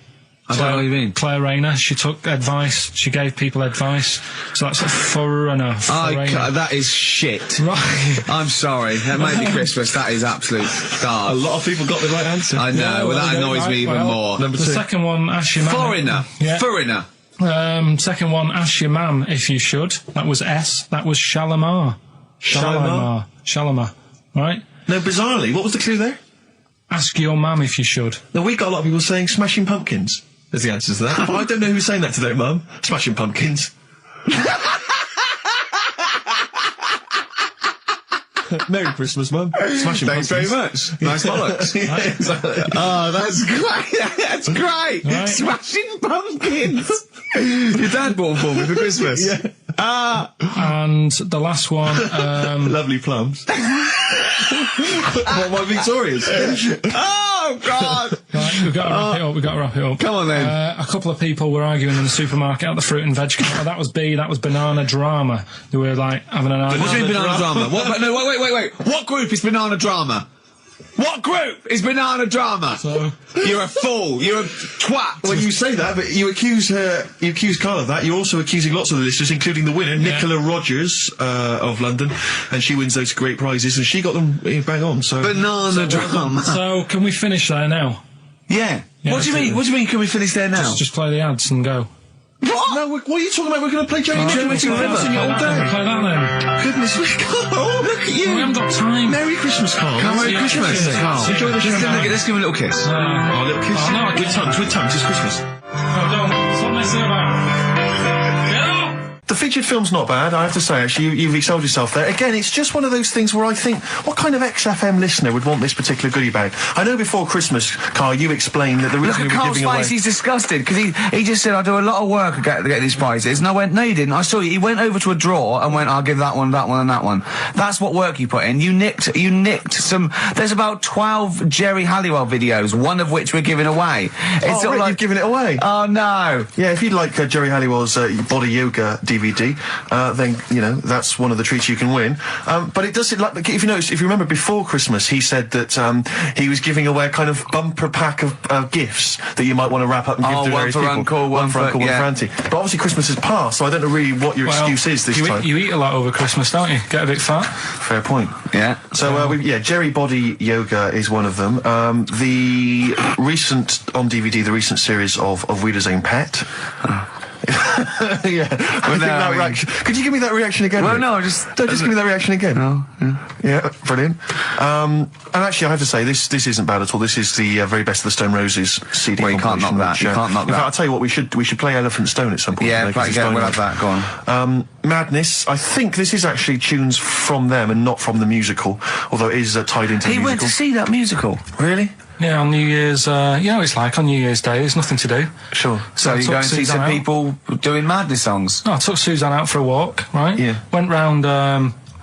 I don't know what you mean. Claire Rayner, she took advice, she gave people advice, so that's a foreigner. That is shit. Right. I'm sorry, that might be Christmas, that is absolute garbage. A lot of people got the right answer. I know, that annoys me even more. Number 2. The second one, ask your man. Foreigner. Yeah. Foreigner. Second one, ask your mam if you should. That was S. That was Shalimar. Shalimar. Right? No, bizarrely, what was the clue there? Ask your mam if you should. Now, we got a lot of people saying Smashing Pumpkins as the answer to that. I don't know who's saying that today, Mum. Smashing Pumpkins. Merry Christmas, Mum. Smashing Thanks Pumpkins. very much. Nice bollocks. Yeah, exactly. Oh, that's great. That's great. Right. Smashing Pumpkins. Your dad bought them for me for Christmas. Yeah. And the last one, Lovely plums. What, my Victorians? Oh, God. right, we've got to wrap it up. Come on, then. A couple of people were arguing in the supermarket at the fruit and veg counter. That was B, that was Banana Drama. They were, like, having an argument. What do you mean Banana Drama? What, no, wait. What group is Banana Drama? What group is Banana Drama? So, you're a fool. You're a twat. When you say that, but you accuse Carl of that, you're also accusing lots of the listeners, including the winner, Nicola Rogers, of London, and she wins those great prizes, and she got them bang on, so... Banana Drama. So, can we finish there now? Yeah. What do you mean? What do you mean, can we finish there now? Just play the ads and go. What? No, what are you talking about? We're going to play Jerry Nicholas all day. Play that then. Goodness me, Carl, look at you. We haven't got time. Merry Christmas, Carl. Merry Christmas, Carl. Enjoy the show. Let's give him a little kiss. Oh, a little kiss. Oh, no, with tongues, it's Christmas. No, don't. Stop messing about. Get up! The featured film's not bad, I have to say, actually. You've excelled yourself there. Again, it's just one of those things where I think, what kind of XFM listener would want this particular goodie bag? I know before Christmas, Carl, you explained that the reason we were Carl's giving away... face, he's disgusted, because he just said, I do a lot of work to get these prizes, and I went, no, you didn't. I saw you. He went over to a drawer and went, I'll give that one, and that one. That's what work you put in. You nicked some... There's about 12 Jerry Halliwell videos, one of which we're giving away. It's sort of like... you've given it away? Oh, no. Yeah, if you'd like Jerry Halliwell's Body Yoga DVD, then, you know, that's one of the treats you can win. But it does, like, if you remember before Christmas, he said that he was giving away a kind of bumper pack of gifts that you might want to wrap up and give to various people. Uncle, one for Uncle, one for Auntie. But obviously Christmas has passed, so I don't know really what your excuse is this time. You eat a lot over Christmas, don't you? Get a bit fat. Fair point. Yeah. So, Jerry Body Yoga is one of them. The recent, on DVD, the recent series of Wiedersehen Pet. Yeah, could you give me that reaction again? Well, Rick? no, just give me that reaction again. No, yeah, brilliant. And actually, I have to say, this isn't bad at all. This is the very best of the Stone Roses CD. Well, you can't knock that. You can't knock that. In fact, I'll tell you what, we should play Elephant Stone at some point. Yeah, we'll have that. Go on. Madness. I think this is actually tunes from them and not from the musical, although it is tied into the musical. He went to see that musical. Really? Yeah, on New Year's, you know what it's like on New Year's Day, there's nothing to do. Sure. So you go and see some people doing madness songs? No, I took Suzanne out for a walk, right? Yeah. Went round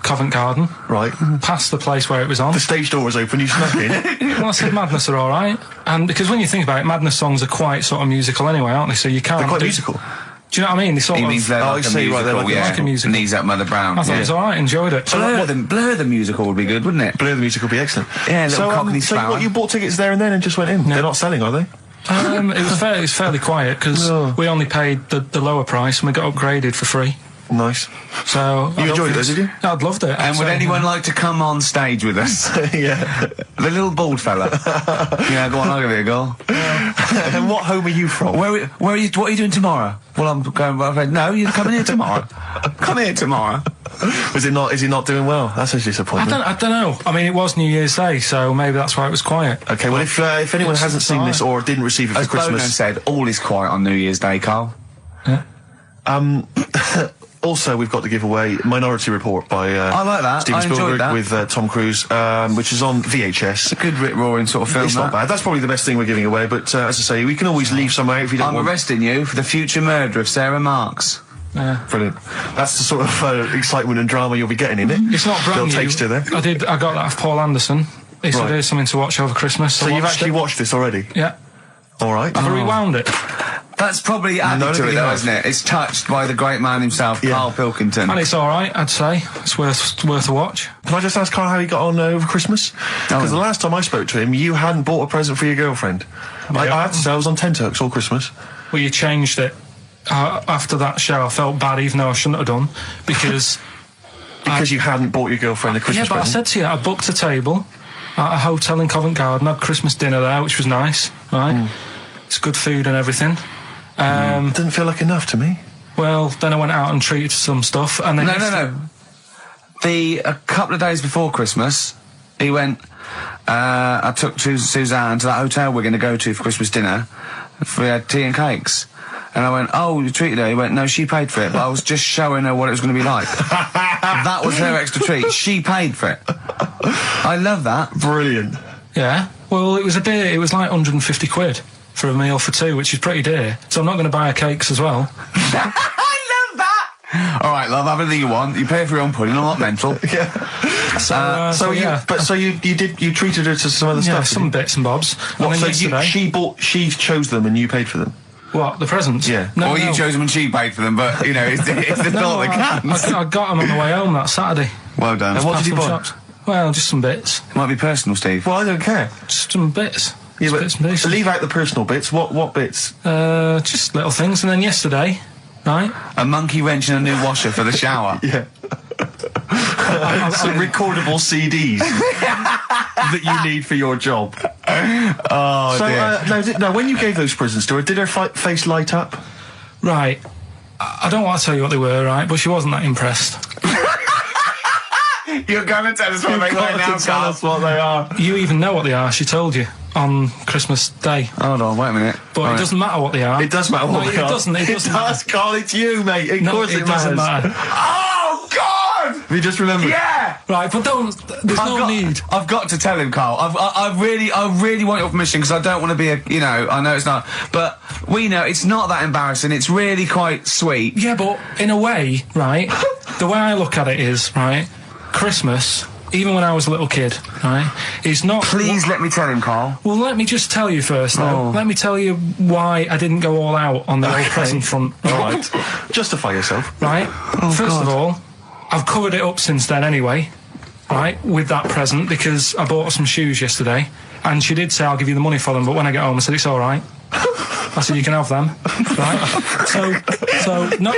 Covent Garden. Right. Past the place where it was on. The stage door was open, you snuck in. Well, I said Madness are alright. And because when you think about it, Madness songs are quite sort of musical anyway, aren't they? So you can't... They're quite musical. Do you know what I mean? They sort he of... means they're like a musical, like a musical. Knees Up Mother Brown. I thought it was alright, enjoyed it. Blur the musical would be good, wouldn't it? Blur the musical would be excellent. Yeah, little Cockney Sparrow. So what, you bought tickets there and then and just went in? No. They're not selling, are they? It was fairly quiet, because we only paid the lower price and we got upgraded for free. Nice. So you enjoyed it, did you? I'd loved it. And would anyone like to come on stage with us? Yeah. The little bald fella. Yeah, go on, I'll give it a go. And what home are you from? Where are you? What are you doing tomorrow? Well, I'm going. No, you're coming here tomorrow. Come here tomorrow. Is he not doing well? That's a disappointment. I don't know. I mean, it was New Year's Day, so maybe that's why it was quiet. Okay, well, if anyone hasn't seen this or didn't receive it for As Christmas... As said, all is quiet on New Year's Day, Carl. Yeah. Also, we've got to give away Minority Report by I like that. Steven I enjoyed Spielberg that. with Tom Cruise, which is on VHS. A good rip-roaring sort of film. It's not bad. That's probably the best thing we're giving away, but as I say, we can always leave some out if you don't I'm want. arresting you for the future murder of Sarah Marks. Yeah. Brilliant. That's the sort of excitement and drama you'll be getting in it. It's not brand Little new. taster there. I got that of Paul Anderson. He said here's something to watch over Christmas. So you've actually watched this already? Yeah. All right. I've rewound it. That's probably added to it, though, isn't it? It's touched by the great man himself, Karl Pilkington. And it's alright, I'd say. It's worth a watch. Can I just ask Carl how he got on over Christmas? Because the last time I spoke to him, you hadn't bought a present for your girlfriend. I had to say I was on tenterhooks all Christmas. Well, you changed it. After that show, I felt bad, even though I shouldn't have done, because... Because you hadn't bought your girlfriend a Christmas present? Yeah, but I said to you, I booked a table at a hotel in Covent Garden, had Christmas dinner there, which was nice, right? It's good food and everything. It didn't feel like enough to me. Well, then I went out and treated some stuff, and then... No. A couple of days before Christmas, he went... I took Suzanne to that hotel we're going to go to for Christmas dinner. We had tea and cakes. And I went, oh, you treated her? He went, no, she paid for it, but I was just showing her what it was going to be like. That was her extra treat. She paid for it. I love that. Brilliant. Yeah. Well, it was like 150 quid for a meal for two, which is pretty dear. So I'm not going to buy her cakes as well. I love that! All right, love, have anything you want. You pay for your own pudding. I'm not mental. Yeah. You treated her to some other stuff? Some bits and bobs. What, so she chose them and you paid for them? What, the presents? Yeah. No, you chose them and she paid for them, but, you know, it's the thought that counts. I got them on the way home that Saturday. Well done. And what did you buy? Shops. Well, just some bits. It might be personal, Steve. Well, I don't care. Just some bits. Yeah, but bits and pieces. leave out the personal bits. What bits? Just little things. And then yesterday, right? A monkey wrench and a new washer for the shower. Yeah. Some recordable CDs that you need for your job. Oh, dear. No, when you gave those presents to her, did her face light up? Right. I don't want to tell you what they were, right? But she wasn't that impressed. You're going to tell us what they are now, tell us what they are. You even know what they are. She told you on Christmas Day. Hold on, wait a minute. But it doesn't matter what they are. It does matter what they are. It doesn't. It does, Carl. It's you, mate. Of course it doesn't matter. Oh, God! Have you just remembered? Yeah! Right, but there's no need. I've got to tell him, Carl. I really want your permission because I don't want to be I know it's not, but we know it's not that embarrassing. It's really quite sweet. Yeah, but in a way, right, the way I look at it is, right, Christmas, even when I was a little kid, right, is not... Please let me tell him, Carl. Well, let me just tell you first, though. Let me tell you why I didn't go all out on the old present front. All right. Justify yourself. Right? First of all, I've covered it up since then anyway, right, with that present, because I bought her some shoes yesterday, and she did say, I'll give you the money for them, but when I get home, I said, it's all right. I said, you can have them, right? So not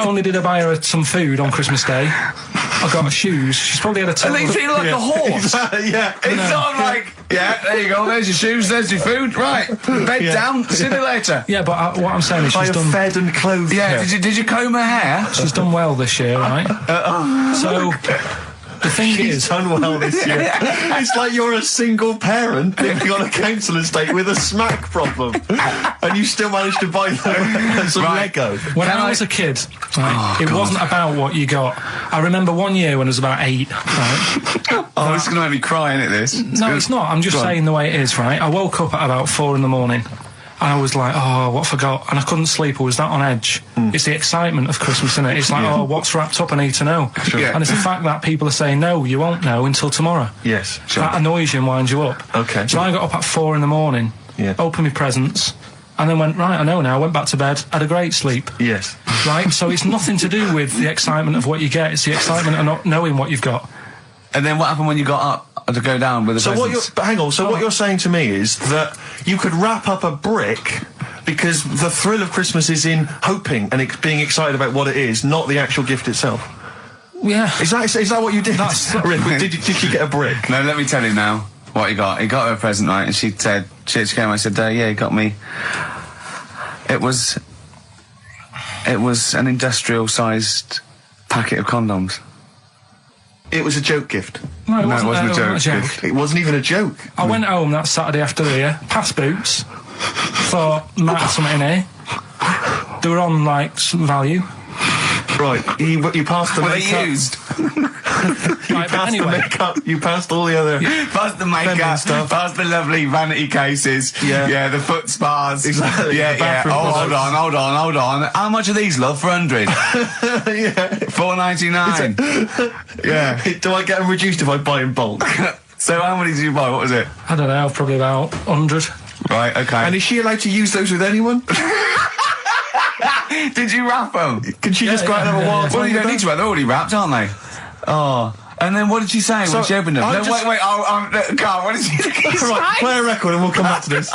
only did I buy her some food on Christmas Day, I got her shoes. She's probably had a total... And they feel like a horse. Yeah. It's sort of like, yeah, there you go, there's your shoes, there's your food, right. Bed down, see you later. Yeah, but what I'm saying is she's done... fed and clothed. Yeah, did you comb her hair? She's done well this year, right? So... The thing She's done well this year. It's like you're a single parent living on a council estate with a smack problem, and you still managed to buy them some Lego. When I was a kid, it wasn't about what you got. I remember one year when I was about 8. Right? This is going to make me cry, isn't it, this? No, it's not. I'm just saying the way it is, right? I woke up at about 4 in the morning. And I was like, oh, what forgot? And I couldn't sleep. I was that on edge. It's the excitement of Christmas, isn't it? It's like, oh, what's wrapped up? I need to know. Sure. And it's the fact that people are saying, no, you won't know until tomorrow. Yes, sure. That annoys you and winds you up. Okay. So I got up at 4 in the morning, opened my presents, and then went, right, I know now, went back to bed, had a great sleep. Yes. Right? So it's nothing to do with the excitement of what you get. It's the excitement of not knowing what you've got. And then what happened when you got up to go down with the presents? What you're saying to me is that you could wrap up a brick because the thrill of Christmas is in hoping and being excited about what it is, not the actual gift itself. Yeah. Is that what you did? Did you get a brick? No, let me tell you now what he got. He got her a present, right? And she said, she came, I said, yeah, he got me. It was an industrial-sized packet of condoms. It was a joke gift. No, it wasn't a joke gift. It wasn't even a joke. I went home that Saturday after the year, past boots, thought, might have something in here. They were on, like, value. Right, you passed the Were makeup. they used? Right, but anyway. The makeup, you passed all the other... Past the makeup, stuff. past the lovely vanity cases. Yeah. The foot spas. Exactly. Yeah, The yeah. bathroom Hold on. How much are these, love, for 100? Yeah. $4.99. Yeah. Do I get them reduced if I buy in bulk? So how many did you buy? What was it? I don't know, probably about 100. Right, okay. And is she allowed to use those with anyone? Did you wrap them? Can she just go out and have a wild Well, time you don't with need to them? wrap. They're already wrapped, aren't they? Oh. And then what did she say when she opened them? No, wait, Carl, what did she say? Right, play a record and we'll come back to this.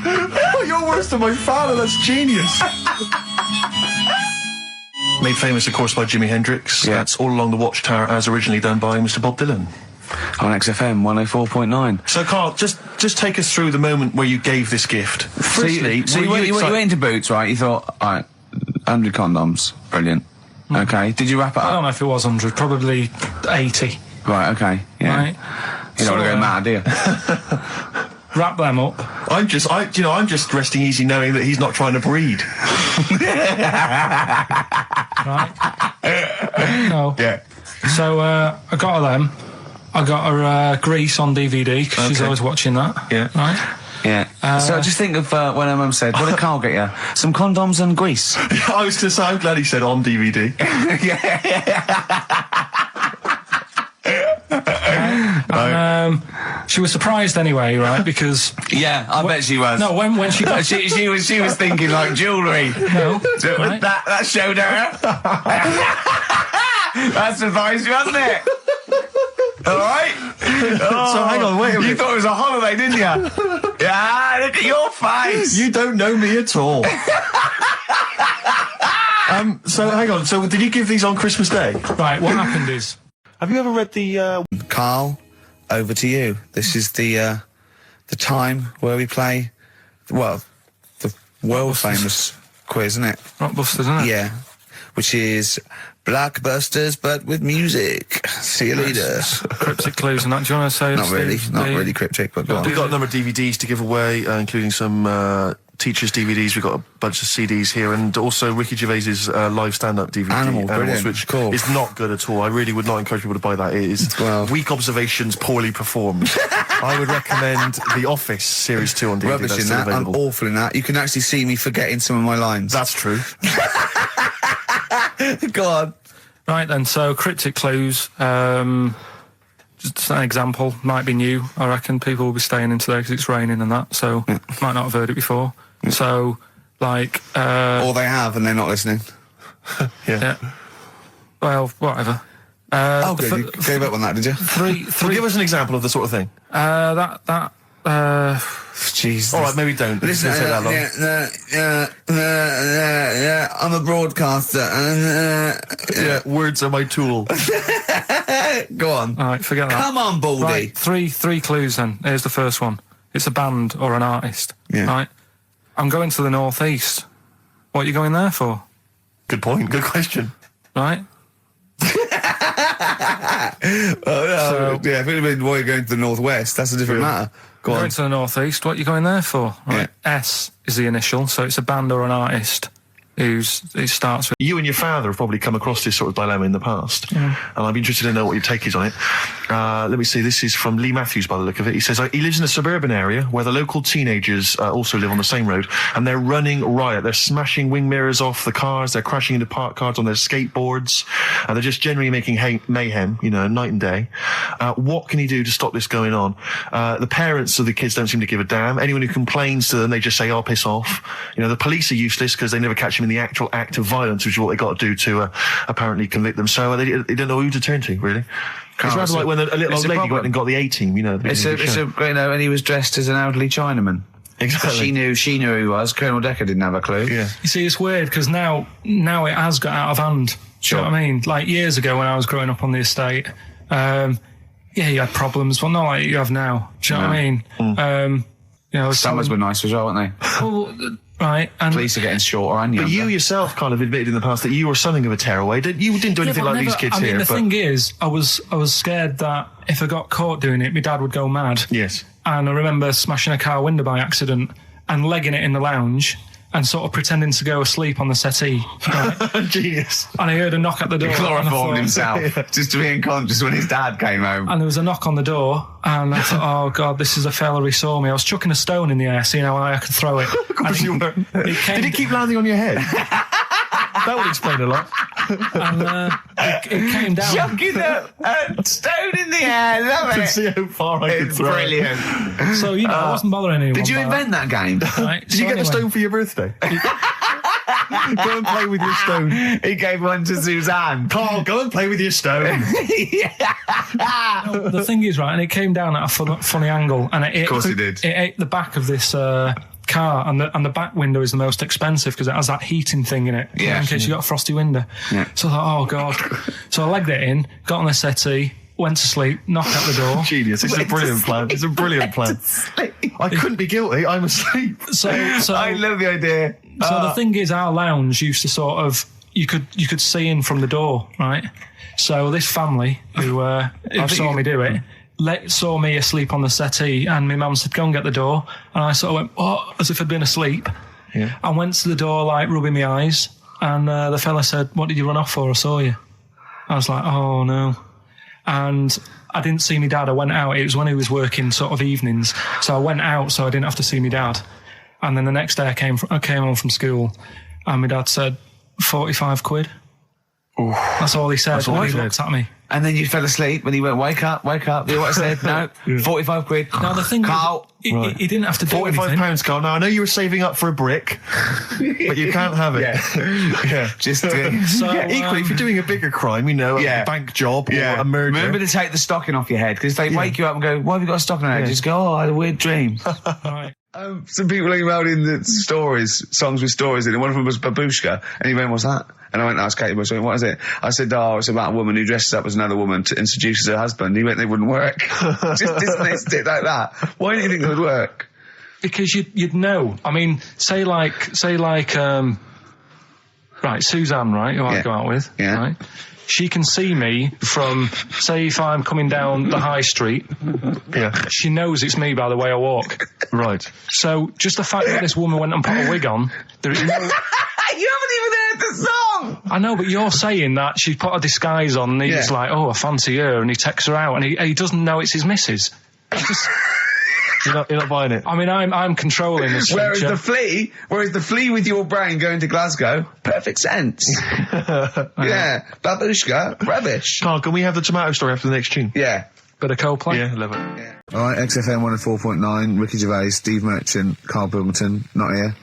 Oh, you're worse than my father, that's genius. Made famous, of course, by Jimi Hendrix. Yeah. That's All Along the Watchtower, as originally done by Mr. Bob Dylan. On XFM 104.9. So, Carl, just take us through the moment where you gave this gift. Firstly, So you went into Boots, right? You thought, all right, 100 condoms. Brilliant. Okay. Did you wrap it I don't up? know if it was 100, probably 80. Right, okay. Yeah. Right? You don't want to go mad, do you? Wrap them up. I'm just resting easy knowing that he's not trying to breed. Right? No. Yeah. So, I got her them. I got her Grease on DVD, because she's always watching that. Yeah. Right? Yeah. So just think of when her mum said, what did Carl get you? Some condoms and grease. I was going to say, I'm glad he said on DVD. And, she was surprised anyway, right? Because Yeah, I bet she was. no, when she got she was thinking like jewellery. no, So right? that showed her. That surprised you, hasn't it? All right. So hang on, wait a You minute. thought it was a holiday, didn't you? Yeah, look at your face. You don't know me at all. So hang on. So did you give these on Christmas Day? Right, what happened is Have you ever read the? Carl, over to you. This is the time where we play, well, the world famous quiz, isn't it? Rockbusters, isn't it? Yeah. Which is Blockbusters, but with music. See you later. Cryptic clues and that. Do you want to say? Not really cryptic, but go on. We've got a number of DVDs to give away, including some teachers' DVDs. We've got a bunch of CDs here, and also Ricky Gervais's live stand-up DVD. Animals, brilliant. which Cool. is not good at all. I really would not encourage people to buy that. It is weak observations, poorly performed. I would recommend The Office Series 2 on DVD. Rubbish That's in still that. I'm available. awful in that. You can actually see me forgetting some of my lines. That's true. Go on. Right then, so cryptic clues. Just an example, might be new. I reckon people will be staying in today because it's raining and that, so might not have heard it before. So, like, Or they have and they're not listening. yeah. Well, whatever. Oh, good. You gave up on that, did you? Three. Well, give us an example of the sort of thing. Jesus. All right, maybe don't. Listen, It's gonna take that long. I'm a broadcaster. Yeah, words are my tool. Go on. All right, forget that. Come on, Baldy. Right, three clues then. Here's the first one. It's a band or an artist. Yeah. Right. I'm going to the northeast. What are you going there for? Good point. Good question. Right. Yeah, if it had been why you're going to the northwest, that's a different matter. Go Going on. to the northeast. What are you going there for? Right. Yeah. S is the initial, so it's a band or an artist who starts with. You and your father have probably come across this sort of dilemma in the past, and I'd be interested to know what your take is on it. Let me see, this is from Lee Matthews by the look of it. He says, he lives in a suburban area where the local teenagers also live on the same road, and they're running riot. They're smashing wing mirrors off the cars, they're crashing into parked cars on their skateboards, and they're just generally making mayhem, night and day. What can he do to stop this going on? The parents of the kids don't seem to give a damn. Anyone who complains to them, they just say, oh, piss off. The police are useless because they never catch him in the actual act of violence, which is what they got to do to apparently convict them. So they don't know who to turn to, really. It's rather like when a little old lady went and got the A-team, and he was dressed as an elderly Chinaman. Exactly. She knew who he was. Colonel Decker didn't have a clue. Yeah. You see, it's weird because now it has got out of hand. Sure. Do you know what I mean? Like years ago when I was growing up on the estate, you had problems, well, not like you have now. Do you know what I mean? Summers were nice as well, weren't they? Well, right. And Police are getting shorter and younger. But you yourself kind of admitted in the past that you were something of a tearaway. You didn't do anything like these kids here. The thing is, I was scared that if I got caught doing it, my dad would go mad. Yes. And I remember smashing a car window by accident and legging it in the lounge. and sort of pretending to go asleep on the settee. Right? Genius. And I heard a knock at the door. He chloroformed himself just to be unconscious when his dad came home. And there was a knock on the door, and I thought, oh God, this is a fella who saw me. I was chucking a stone in the air, seeing how high I could throw it. Of course you were. Did it keep landing on your head? That would explain a lot. And it came down. Chucking a stone in the air, love To it. see how far I could throw Brilliant. It. So, I wasn't bothering anyone. Did you invent that game? Right? Did you get the stone for your birthday? Go and play with your stone. He gave one to Suzanne. Carl, go and play with your stone. The thing is, right, and it came down at a funny angle, and Of course it did. It ate the back of this car, and the back window is the most expensive because it has that heating thing in it, in case you got a frosty window. Yeah. So I thought, oh God. So I legged it in, got on the settee, went to sleep, knocked at the door. Genius. It's a brilliant plan. It's a brilliant plan. I couldn't be guilty. I'm asleep. So I love the idea. So the thing is, our lounge used to sort of, you could see in from the door, right? So this family who saw me do it, saw me asleep on the settee, and my mum said, go and get the door. And I sort of went, oh, as if I'd been asleep. Yeah. I went to the door, like, rubbing my eyes, and the fella said, what did you run off for? I saw you. I was like, oh, no. And I didn't see my dad. I went out. It was when he was working sort of evenings. So I went out so I didn't have to see my dad. And then the next day I came home from school, and my dad said, 45 quid. Ooh. That's all he said when he looked at me. And then you fell asleep when he went, wake up. You know what I said? No, 45 quid. Now the thing Carl. he didn't have to do anything. £45, Carl. Now, I know you were saving up for a brick, but you can't have it. Yeah. Just equally, if you're doing a bigger crime, a bank job or a murder. Remember to take the stocking off your head, because they wake you up and go, why have you got a stocking on your head? Just go, oh, I had a weird dream. Right. Some people emailed in the songs with stories in it. One of them was Babushka, and he went, what's that? And I went, asked Katie Bush, what is it? I said, it's about a woman who dresses up as another woman and seduces her husband. He went, they wouldn't work. Just dismissed it like that. Why do you think it would work? Because you'd know. I mean, say like, right, Suzanne, right, who I go out with, right? She can see me from, say, if I'm coming down the high street. Yeah. She knows it's me by the way I walk. Right. So just the fact that this woman went and put a wig on, there is no... You haven't even heard the song! I know, but you're saying that she put a disguise on, and he's like, oh, I fancy her, and he takes her out, and he doesn't know it's his missus. You're not buying it. I mean, I'm controlling this. Whereas the flea with your brain going to Glasgow, perfect sense. Yeah. Babushka, rubbish. Carl, can we have the tomato story after the next tune? Yeah. Bit of Coldplay. Yeah, love it. Yeah. Alright, XFM 104.9, Ricky Gervais, Steve Merchant, Karl Pilkington, not here.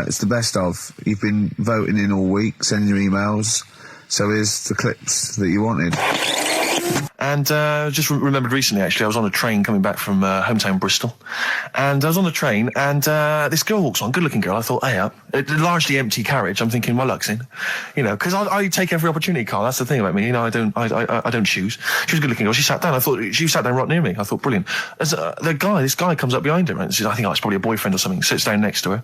It's the best of. You've been voting in all week, sending your emails. So here's the clips that you wanted. And just remembered recently, actually, I was on a train coming back from hometown Bristol. And I was on the train, and this girl walks on, good-looking girl. I thought, hey up. A largely empty carriage. I'm thinking, my luck's in. Because I take every opportunity, Carl. That's the thing about me. I don't choose. She was a good-looking girl. She sat down. I thought, she sat down right near me. I thought, brilliant. As this guy comes up behind her, and says, I think it's probably a boyfriend or something, sits down next to her.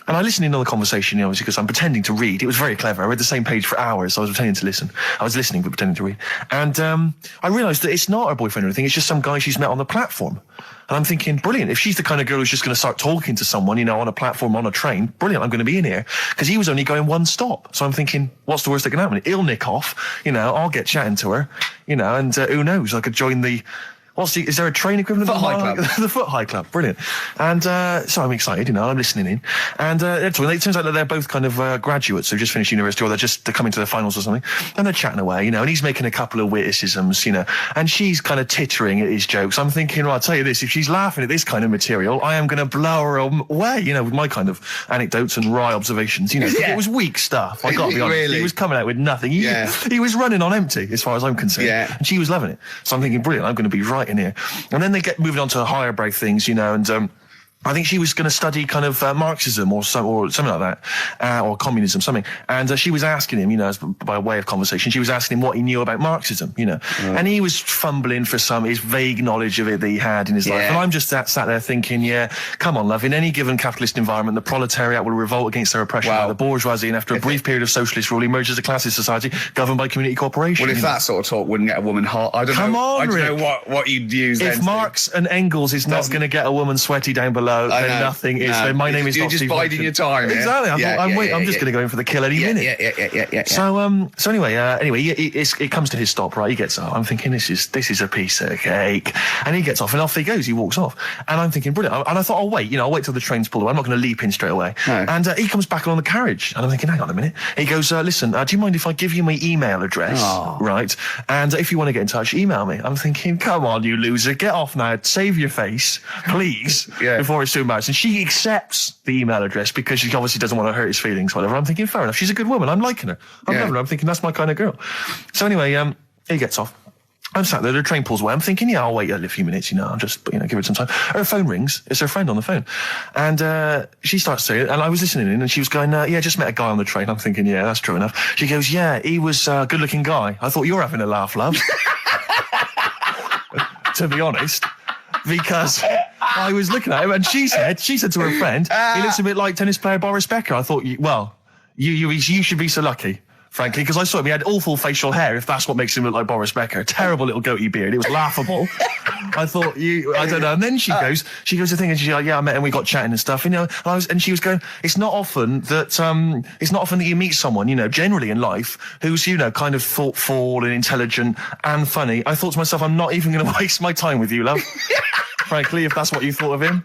And I listened in on the conversation, obviously, because I'm pretending to read. It was very clever. I read the same page for hours, so I was pretending to listen. I was listening, but pretending to read. And I realised that it's not her boyfriend or anything. It's just some guy she's met on the platform. And I'm thinking, brilliant. If she's the kind of girl who's just going to start talking to someone, on a platform, on a train, brilliant. I'm going to be in here. Because he was only going one stop. So I'm thinking, what's the worst that can happen? He'll nick off. I'll get chatting to her. And who knows? I could join the... is there a train equivalent? Foot High Club. The Foot High Club, brilliant. And so I'm excited, I'm listening in. And it turns out that they're both kind of graduates who've just finished university, or they're coming to their finals or something. And they're chatting away, and he's making a couple of witticisms, and she's kind of tittering at his jokes. I'm thinking, well, I'll tell you this, if she's laughing at this kind of material, I am going to blow her away, with my kind of anecdotes and wry observations, It was weak stuff, I got to be honest. Really? He was coming out with nothing. He was running on empty, as far as I'm concerned. Yeah. And she was loving it. So I'm thinking, brilliant, I'm going to be right in here. And then they get moving on to higher brow things, and I think she was going to study kind of Marxism or something like that, or communism, something. And she was asking him, by way of conversation, she was asking him what he knew about Marxism, And he was fumbling for his vague knowledge of it that he had in his life. And I'm just sat there thinking, come on, love, in any given capitalist environment, the proletariat will revolt against their oppression by the bourgeoisie, and after a brief period of socialist rule, emerges a classist society governed by community cooperation. Well, if that sort of talk wouldn't get a woman hot, I don't know what you'd use then. If Marx and Engels is not going to get a woman sweaty down below, hello, then nothing. It's my name is. You're just biding your time. Exactly. I'm just going to go in for the kill any minute. Yeah. So anyway, it comes to his stop. Right, he gets off. I'm thinking this is a piece of cake, and he gets off, and off he goes. He walks off, and I'm thinking brilliant. And I thought, I'll wait. I'll wait till the train's pulled away. I'm not going to leap in straight away. No. And he comes back along the carriage, and I'm thinking, hang on a minute. He goes, listen, do you mind if I give you my email address? Oh. Right, and if you want to get in touch, email me. I'm thinking, come on, you loser, get off now. Save your face, please, before it's too embarrassing. She accepts the email address because she obviously doesn't want to hurt his feelings, whatever. I'm thinking, fair enough. She's a good woman. I'm liking her. I'm thinking that's my kind of girl. So anyway, he gets off. I'm sat there, the train pulls away. I'm thinking, I'll wait a few minutes, I'll just, give it some time. Her phone rings. It's her friend on the phone. And she starts saying, and I was listening in, and she was going, just met a guy on the train. I'm thinking, that's true enough. She goes, he was a good-looking guy. I thought, you're having a laugh, love. To be honest. Because I was looking at him, and she said to her friend, he looks a bit like tennis player Boris Becker. I thought, you should be so lucky. Frankly, because I saw him, he had awful facial hair, if that's what makes him look like Boris Becker. Terrible little goatee beard. It was laughable. I thought, I don't know. And then she goes to thing, and she's like, I met him, we got chatting and stuff, and she was going, it's not often that you meet someone, generally in life, who's, kind of thoughtful and intelligent and funny. I thought to myself, I'm not even going to waste my time with you, love. Frankly, if that's what you thought of him.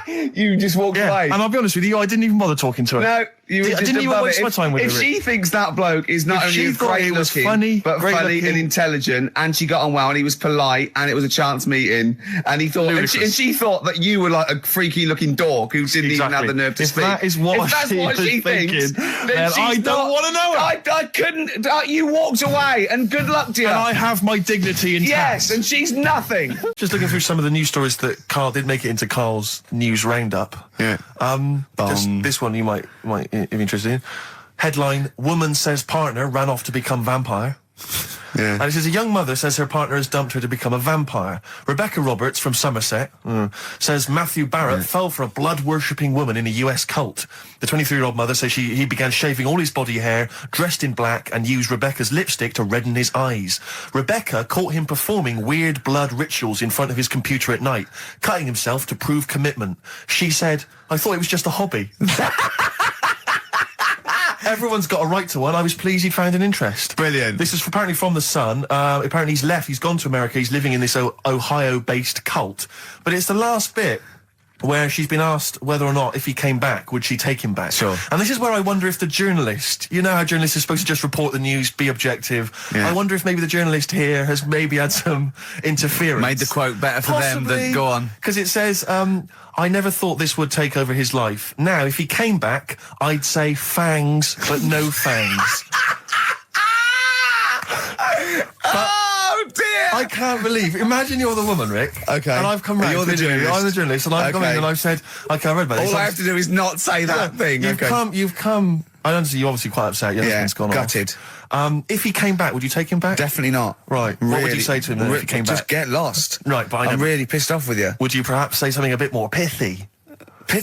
You just walked away. And I'll be honest with you, I didn't even bother talking to her. No, I didn't even waste my time with her. If she thinks that bloke is not only great looking, funny, but funny and intelligent, and she got on well, and he was polite, and it was a chance meeting, and he thought, and she thought that you were like a freaky looking dork who didn't even have the nerve to speak. That is what she thinks, then I don't want to know her. I couldn't. You walked away, and good luck to you. And I have my dignity intact. Yes, and she's nothing. Just looking through some of the news stories that Karl did make it into Karl's news roundup. Yeah. Just this one you might be interested in. Headline: Woman says partner ran off to become vampire. Yeah. And it says a young mother says her partner has dumped her to become a vampire. Rebecca Roberts from Somerset says Matthew Barrett fell for a blood-worshipping woman in a US cult. The 23-year-old mother says he began shaving all his body hair, dressed in black, and used Rebecca's lipstick to redden his eyes. Rebecca caught him performing weird blood rituals in front of his computer at night, cutting himself to prove commitment. She said, I thought it was just a hobby. Everyone's got a right to one. I was pleased he found an interest. Brilliant. This is apparently from The Sun. Apparently he's left. He's gone to America. He's living in this Ohio-based cult. But it's the last bit where she's been asked whether or not, if he came back, would she take him back? Sure. And this is where I wonder if the journalist, how journalists are supposed to just report the news, be objective. Yeah. I wonder if maybe the journalist here has maybe had some interference. Made the quote better for them than go on. Because it says, I never thought this would take over his life. Now, if he came back, I'd say fangs, but no fangs. Oh dear! I can't believe. Imagine you're the woman, Rick. Okay. And I've come round. You're the journalist. I'm the journalist, and I've come in and I've said, okay, I read about this. All I have to do is not say that thing. You've come. I understand you're obviously quite upset. Your husband's gone gutted. Off. If he came back, would you take him back? Definitely not. Right. Really, what would you say to him then if he came back? Just get lost. Right, but I'm really pissed off with you. Would you perhaps say something a bit more pithy?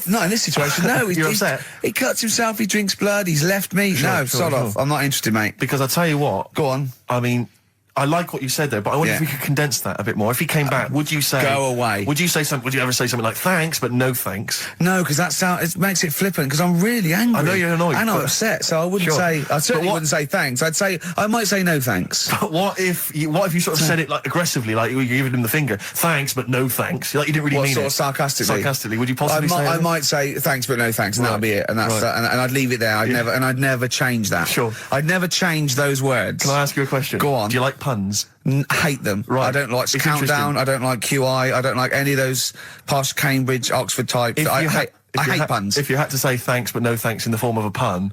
Not in this situation, no. You're upset? He cuts himself, he drinks blood, he's left me. Sod off. I'm not interested, mate. Because I tell you what. Go on. I mean, I like what you said there, but I wonder if we could condense that a bit more. If he came back, would you say... Go away. Would you ever say something like, thanks, but no thanks? No, because it makes it flippant, because I'm really angry. I know you're annoyed. And I'm upset, so I wouldn't say... I certainly wouldn't say thanks. I might say no thanks. But what if you sort of said it like aggressively, like you were giving him the finger, thanks, but no thanks? Like you didn't really mean it. What, sort of sarcastically? Sarcastically, would you possibly say I might say thanks, but no thanks, and that'll be it. And that's and I'd leave it there. I'd never change that. Sure. I'd never change those words. Can I ask you a question? Go on. Do you like puns? Hate them. Right. I don't like Countdown. I don't like QI. I don't like any of those posh Cambridge, Oxford types. I hate puns. If you had to say thanks but no thanks in the form of a pun,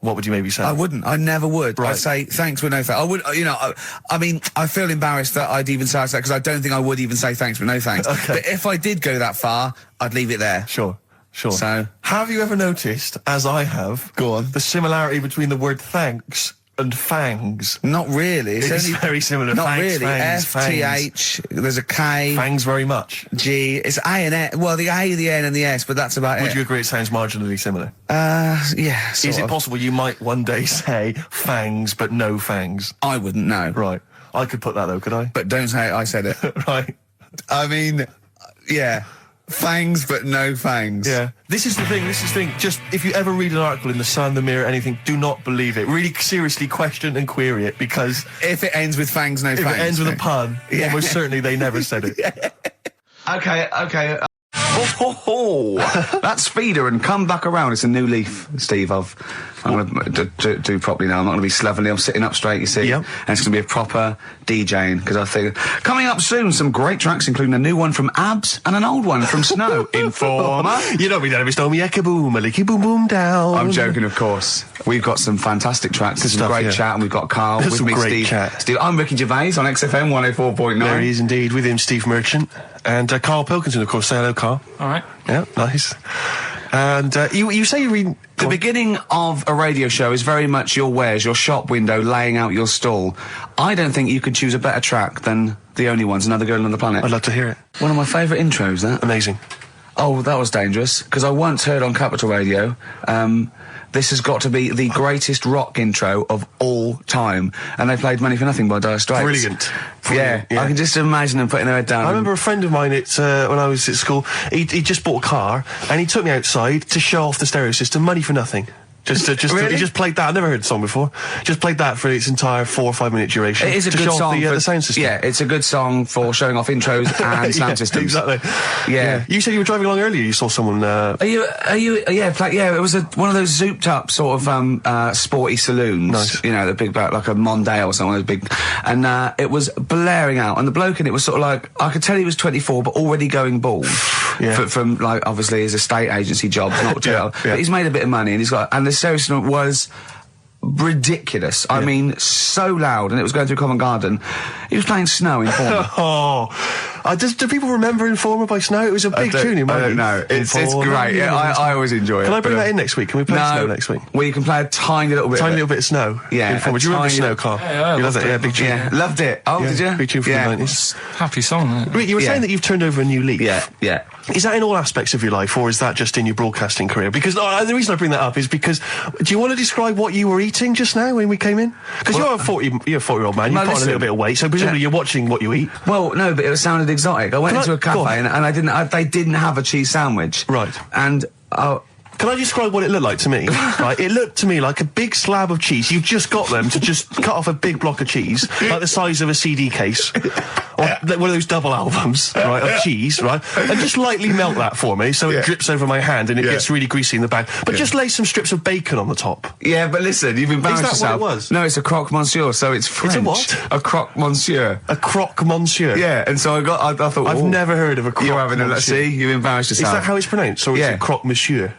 what would you maybe say? I wouldn't. I never would. Right. I'd say thanks but no thanks. I would. I mean, I feel embarrassed that I'd even say that because I don't think I would even say thanks but no thanks. Okay. But if I did go that far, I'd leave it there. Sure. So, have you ever noticed, as I have, the similarity between the word thanks and fangs? Not really. It's very similar. Not fangs, really. Fangs, F-T-H, there's a K. Fangs very much. G, it's A and S. Well, the A, the N and the S, but that's about it. Would you agree it sounds marginally similar? Yeah, Is it possible you might one day say fangs but no fangs? I wouldn't know. Right. I could put that though, could I? But don't say I said it. Right. I mean, yeah. Fangs, but no fangs. Yeah. This is the thing. Just, if you ever read an article in The Sun, The Mirror, anything, do not believe it. Really seriously question and query it, because... If it ends with fangs, no fangs. If it ends with a pun, almost certainly they never said it. Okay. That's Feeder and Come Back Around. It's a new leaf, Steve. I'm going to do properly now. I'm not going to be slovenly. I'm sitting up straight, you see. Yep. And it's going to be a proper DJing, because I think... Coming up soon, some great tracks, including a new one from Abs and an old one from Snow. Informer. You know me, don't be stormy, ecka boom, a licky boom boom down. I'm joking, of course. We've got some fantastic tracks. There's some great chat, and we've got Carl with some me, great Steve. Chat. Steve, I'm Ricky Gervais on XFM 104.9. There he is indeed, with him, Steve Merchant. And Karl Pilkington, of course. Say hello, Carl. All right. Yeah, nice. And you say you read... The beginning of a radio show is very much your wares, your shop window, laying out your stall. I don't think you could choose a better track than The Only Ones, Another Girl on the Planet. I'd love to hear it. One of my favourite intros, that. Amazing. Oh, that was dangerous, because I once heard on Capital Radio, this has got to be the greatest rock intro of all time. And they played Money for Nothing by Dire Straits. Brilliant. Yeah, I can just imagine them putting their head down. I remember a friend of mine, when I was at school, he just bought a car, and he took me outside to show off the stereo system, Money for Nothing. He just played that. I've never heard the song before. Just played that for its entire 4 or 5 minute duration. It is a good song for the sound system. Yeah, it's a good song for showing off intros and sound systems. Exactly. Yeah. You said you were driving along earlier. You saw someone. Yeah, it was one of those zooped up sort of sporty saloons. Nice. You know, the big like a Mondale or something, those big, and it was blaring out, and the bloke in it was sort of like, I could tell he was 24, but already going bald. Yeah. From like obviously his estate agency job, not jail. Yeah. But he's made a bit of money, and he's got, and the stereo system was ridiculous. I mean, so loud, and it was going through Covent Garden. He was playing Snow in Informer. Do people remember Informer by Snow? It was a big tune in my I don't know. It's great. Yeah, I always enjoy it. Can I bring that in next week? Can we play Snow next week? Well, you can play a tiny little bit. Tiny little bit of Snow. Yeah. Informer. Do you remember Snow, Carl? Yeah, you loved it. Yeah, big tune. Yeah, loved it. Oh, did you? Big tune from the 90s. Happy song, isn't it? You were saying that you've turned over a new leaf. Yeah. Is that in all aspects of your life, or is that just in your broadcasting career? Because the reason I bring that up is because, do you want to describe what you were eating just now when we came in? Because you're a 40-year-old man, you've put on a little bit of weight, so presumably you're watching what you eat. Well, no, but it sounded exotic. I went into a cafe and they didn't have a cheese sandwich. Right. And can I describe what it looked like to me? Right, it looked to me like a big slab of cheese. You've just got them to just cut off a big block of cheese, like the size of a CD case, or one of those double albums, right, of cheese, right, and just lightly melt that for me so it drips over my hand and it gets really greasy in the bag. But just lay some strips of bacon on the top. Yeah, but listen, you've embarrassed yourself. Is that what it was? No, it's a croque monsieur, so it's French. It's a what? A croque monsieur. A croque monsieur. Yeah, and so I thought, I've never heard of a croque You're having monsieur. let's see, you've embarrassed yourself. Is that how it's pronounced, or is it croque monsieur?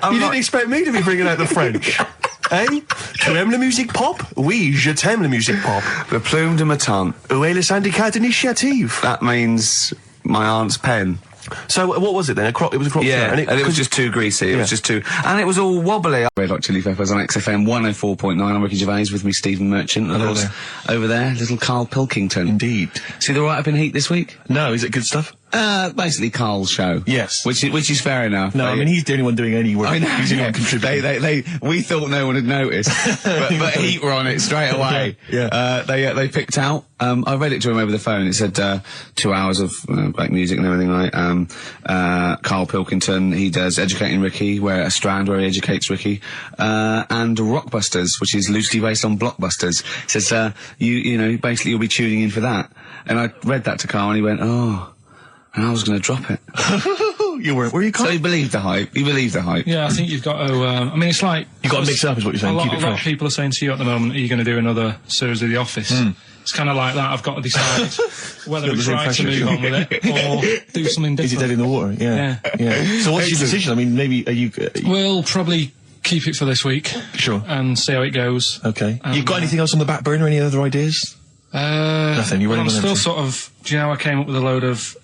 You didn't expect me to be bringing out the French. Tu aimes la musique pop? Oui, je t'aime la musique pop. Le plume de ma tante. Où est le syndicat d'initiative? That means my aunt's pen. So what was it then? It was a croque. Yeah, and it was just too greasy. It was just too... And it was all wobbly. Red Hot Chili Peppers on XFM 104.9. I'm Ricky Gervais, with me Stephen Merchant. Of course, over there, little Karl Pilkington. Indeed. See the Right Up in Heat this week? No, is it good stuff? Basically Carl's show. Yes. Which is fair enough. No, I mean, he's the only one doing any work. I know, he's the only one contributing. We thought no one had noticed, but Heat were on it straight away. Yeah. They picked out, I read it to him over the phone. It said, 2 hours of black music and everything, right? Karl Pilkington, he does Educating Ricky, a strand where he educates Ricky, and Rockbusters, which is loosely based on Blockbusters. It says, you know, basically you'll be tuning in for that. And I read that to Karl and he went, oh, and I was going to drop it. You weren't, were you, Karl? So he believed the hype. Yeah, I think you've got to, I mean, it's like... You've got to mix it up, is what you're saying. Keep it fresh. A lot of people are saying to you at the moment, are you going to do another series of The Office? It's kind of like that. I've got to decide whether it's right to move on with it or do something different. Is it dead in the water? Yeah. So what's your decision? I mean, maybe, We'll probably keep it for this week. Sure. And see how it goes. Okay. You've got anything else on the back burner? Any other ideas? Nothing. You're I'm still sort of... Do you know, I came up with a load of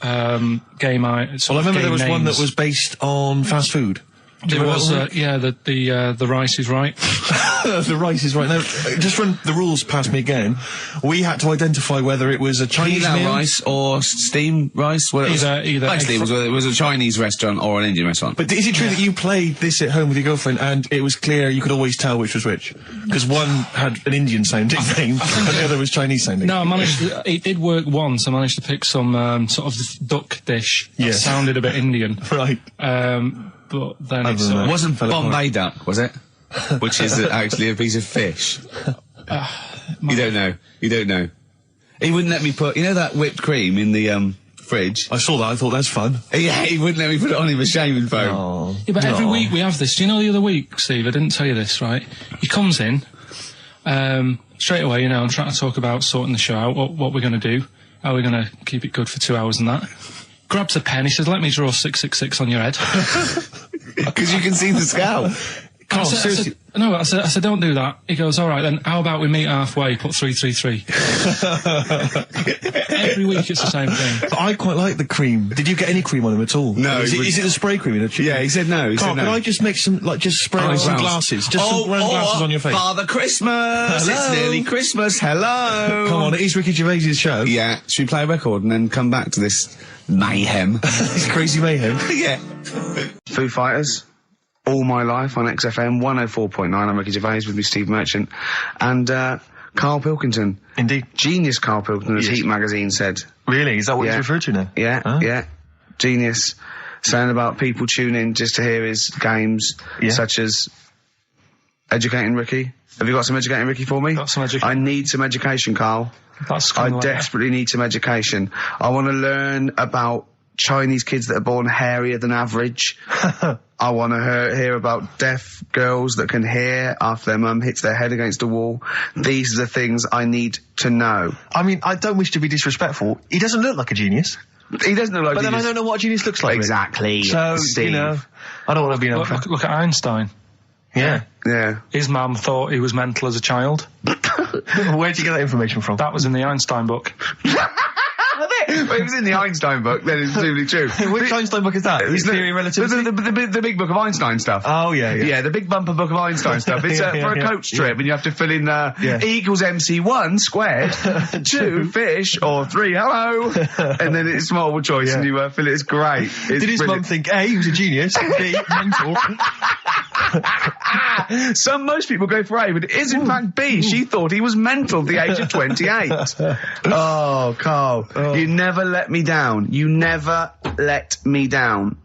game... Well, I remember there was one that was based on fast food. There was, the rice is right. The rice is right. Now, just run the rules past me again. We had to identify whether it was a Chinese meal, rice or steamed rice. Well, either. Basically, it was a Chinese restaurant or an Indian restaurant. But is it true that you played this at home with your girlfriend and it was clear you could always tell which was which? Because one had an Indian sounding name and the other was Chinese sounding. No, it did work once. I managed to pick some sort of duck dish that sounded a bit Indian. Right. But then it wasn't Bombay duck, was it? Which is actually a piece of fish. You don't know. He wouldn't let me put, that whipped cream in the fridge. I saw that. I thought that's fun. Yeah, he wouldn't let me put it on him with shaving foam. Oh, yeah, but every week we have this. Do you know the other week, Steve? I didn't tell you this, right? He comes in straight away. I'm trying to talk about sorting the show out, what we're going to do, how we're going to keep it good for 2 hours and that. Grabs a pen. He says, "Let me draw 666 on your head." Because you can see the scalp. I said, don't do that. He goes, all right, then how about we meet halfway, put 333. Every week it's the same thing. But I quite like the cream. Did you get any cream on him at all? No. Is it the spray cream in a chicken? Yeah, he said no. Carl, can I just make some, just spray on some glasses? Just some round glasses on your face. Father Christmas! Hello. It's nearly Christmas, hello! Come on, it is Ricky Gervais' show. Yeah, should we play a record and then come back to this mayhem? This crazy mayhem? Yeah. Foo Fighters. All My Life on XFM 104.9. I'm Ricky Gervais, with me Steve Merchant and Karl Pilkington. Indeed. Genius Karl Pilkington, as Heat magazine said. Really? Is that what he's referred to now? Yeah, yeah. Genius. Saying about people tune in just to hear his games, such as Educating Ricky. Have you got some Educating Ricky for me? Got some education. I need some education, Karl. I desperately need some education. I want to learn about Chinese kids that are born hairier than average. I want to hear about deaf girls that can hear after their mum hits their head against a wall. These are the things I need to know. I mean, I don't wish to be disrespectful. He doesn't look like a genius. He doesn't look like a genius. But then I don't know what a genius looks like. Exactly. So, Steve. I don't want to be look at Einstein. Yeah. Yeah. His mum thought he was mental as a child. Where'd you get that information from? That was in the Einstein book. Well, it was in the Einstein book, then it's presumably true. Which Einstein book is that? His Theory of Relativity? The big book of Einstein stuff. Oh, yeah. Yeah, the big bumper book of Einstein stuff. It's for a coach trip, and you have to fill in E equals MC1 squared, 2 fish, or 3 hello, and then it's multiple choice, and you fill it. It's great. Did his mum think, A, he was a genius, B, mental? Most people go for A, but it is in fact B. She thought he was mental at the age of 28. Oh, Karl, you never let me down. You never let me down.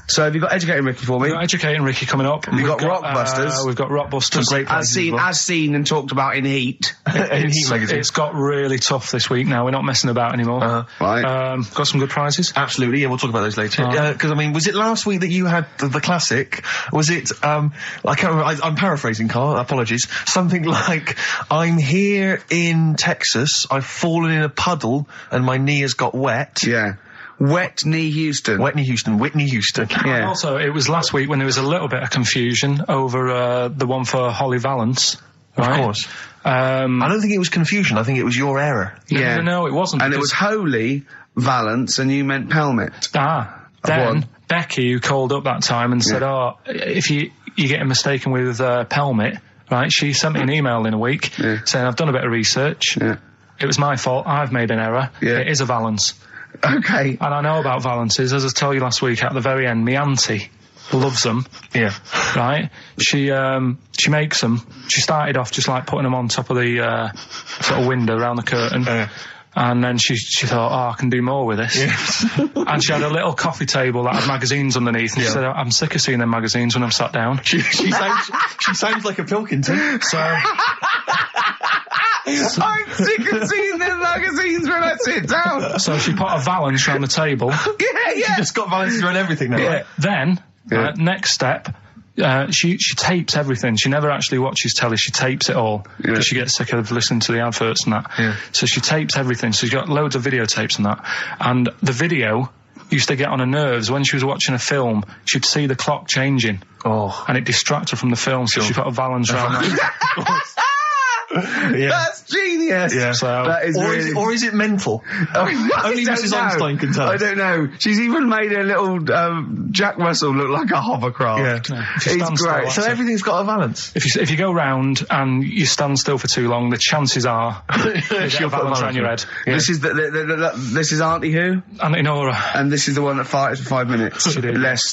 So have you got Educating Ricky for me? We've got Educating Ricky coming up. We've got Rockbusters. We've got Rockbusters. Great as seen and talked about in Heat. In Heat magazine. It's got really tough this week now. We're not messing about anymore. Right. Got some good prizes. Absolutely, yeah, we'll talk about those later. Because, was it last week that you had the classic? Was it, I can't remember, I'm paraphrasing, Karl, apologies. Something like, I'm here in Texas, I've fallen in a puddle, and my knee has got wet. Yeah. Whitney Houston. Whitney Houston. Yeah. And also, it was last week when there was a little bit of confusion over the one for Holly Valance. Right? Of course. I don't think it was confusion. I think it was your error. No, it wasn't. And it was Holy Valance, and you meant Pelmet. Then Becky, who called up that time and said, if you're getting mistaken with Pelmet, right, she sent me an email in a week saying, I've done a bit of research. Yeah. It was my fault. I've made an error. Yeah. It is a Valance. Okay. And I know about Valances. As I told you last week, at the very end, my auntie loves them. Yeah. Right? She makes them. She started off just like putting them on top of the sort of window around the curtain. And then she thought, I can do more with this. Yeah. And she had a little coffee table that had magazines underneath. And she said, I'm sick of seeing them magazines when I'm sat down. She sounds like a Pilkington. So... I'm sick of seeing them magazines when I sit down. So she put a Valance around the table. She just got Valances around everything now. Right? Then, next step, she tapes everything. She never actually watches telly. She tapes it all because she gets sick of listening to the adverts and that. Yeah. So she tapes everything. So she's got loads of videotapes and that. And the video used to get on her nerves. When she was watching a film, she'd see the clock changing. And it distracted her from the film. So she put a Valance around that. Yeah. That's genius. Yeah. So, that is or is it mental? Only Mrs. Einstein can tell. I don't know. She's even made a little Jack Russell look like a hovercraft. Yeah. It's great. So everything's got a balance. If you go round and you stand still for too long, the chances are you'll balance around your head. Yeah. This is this is Auntie who? Auntie Nora. And this is the one that farted for 5 minutes.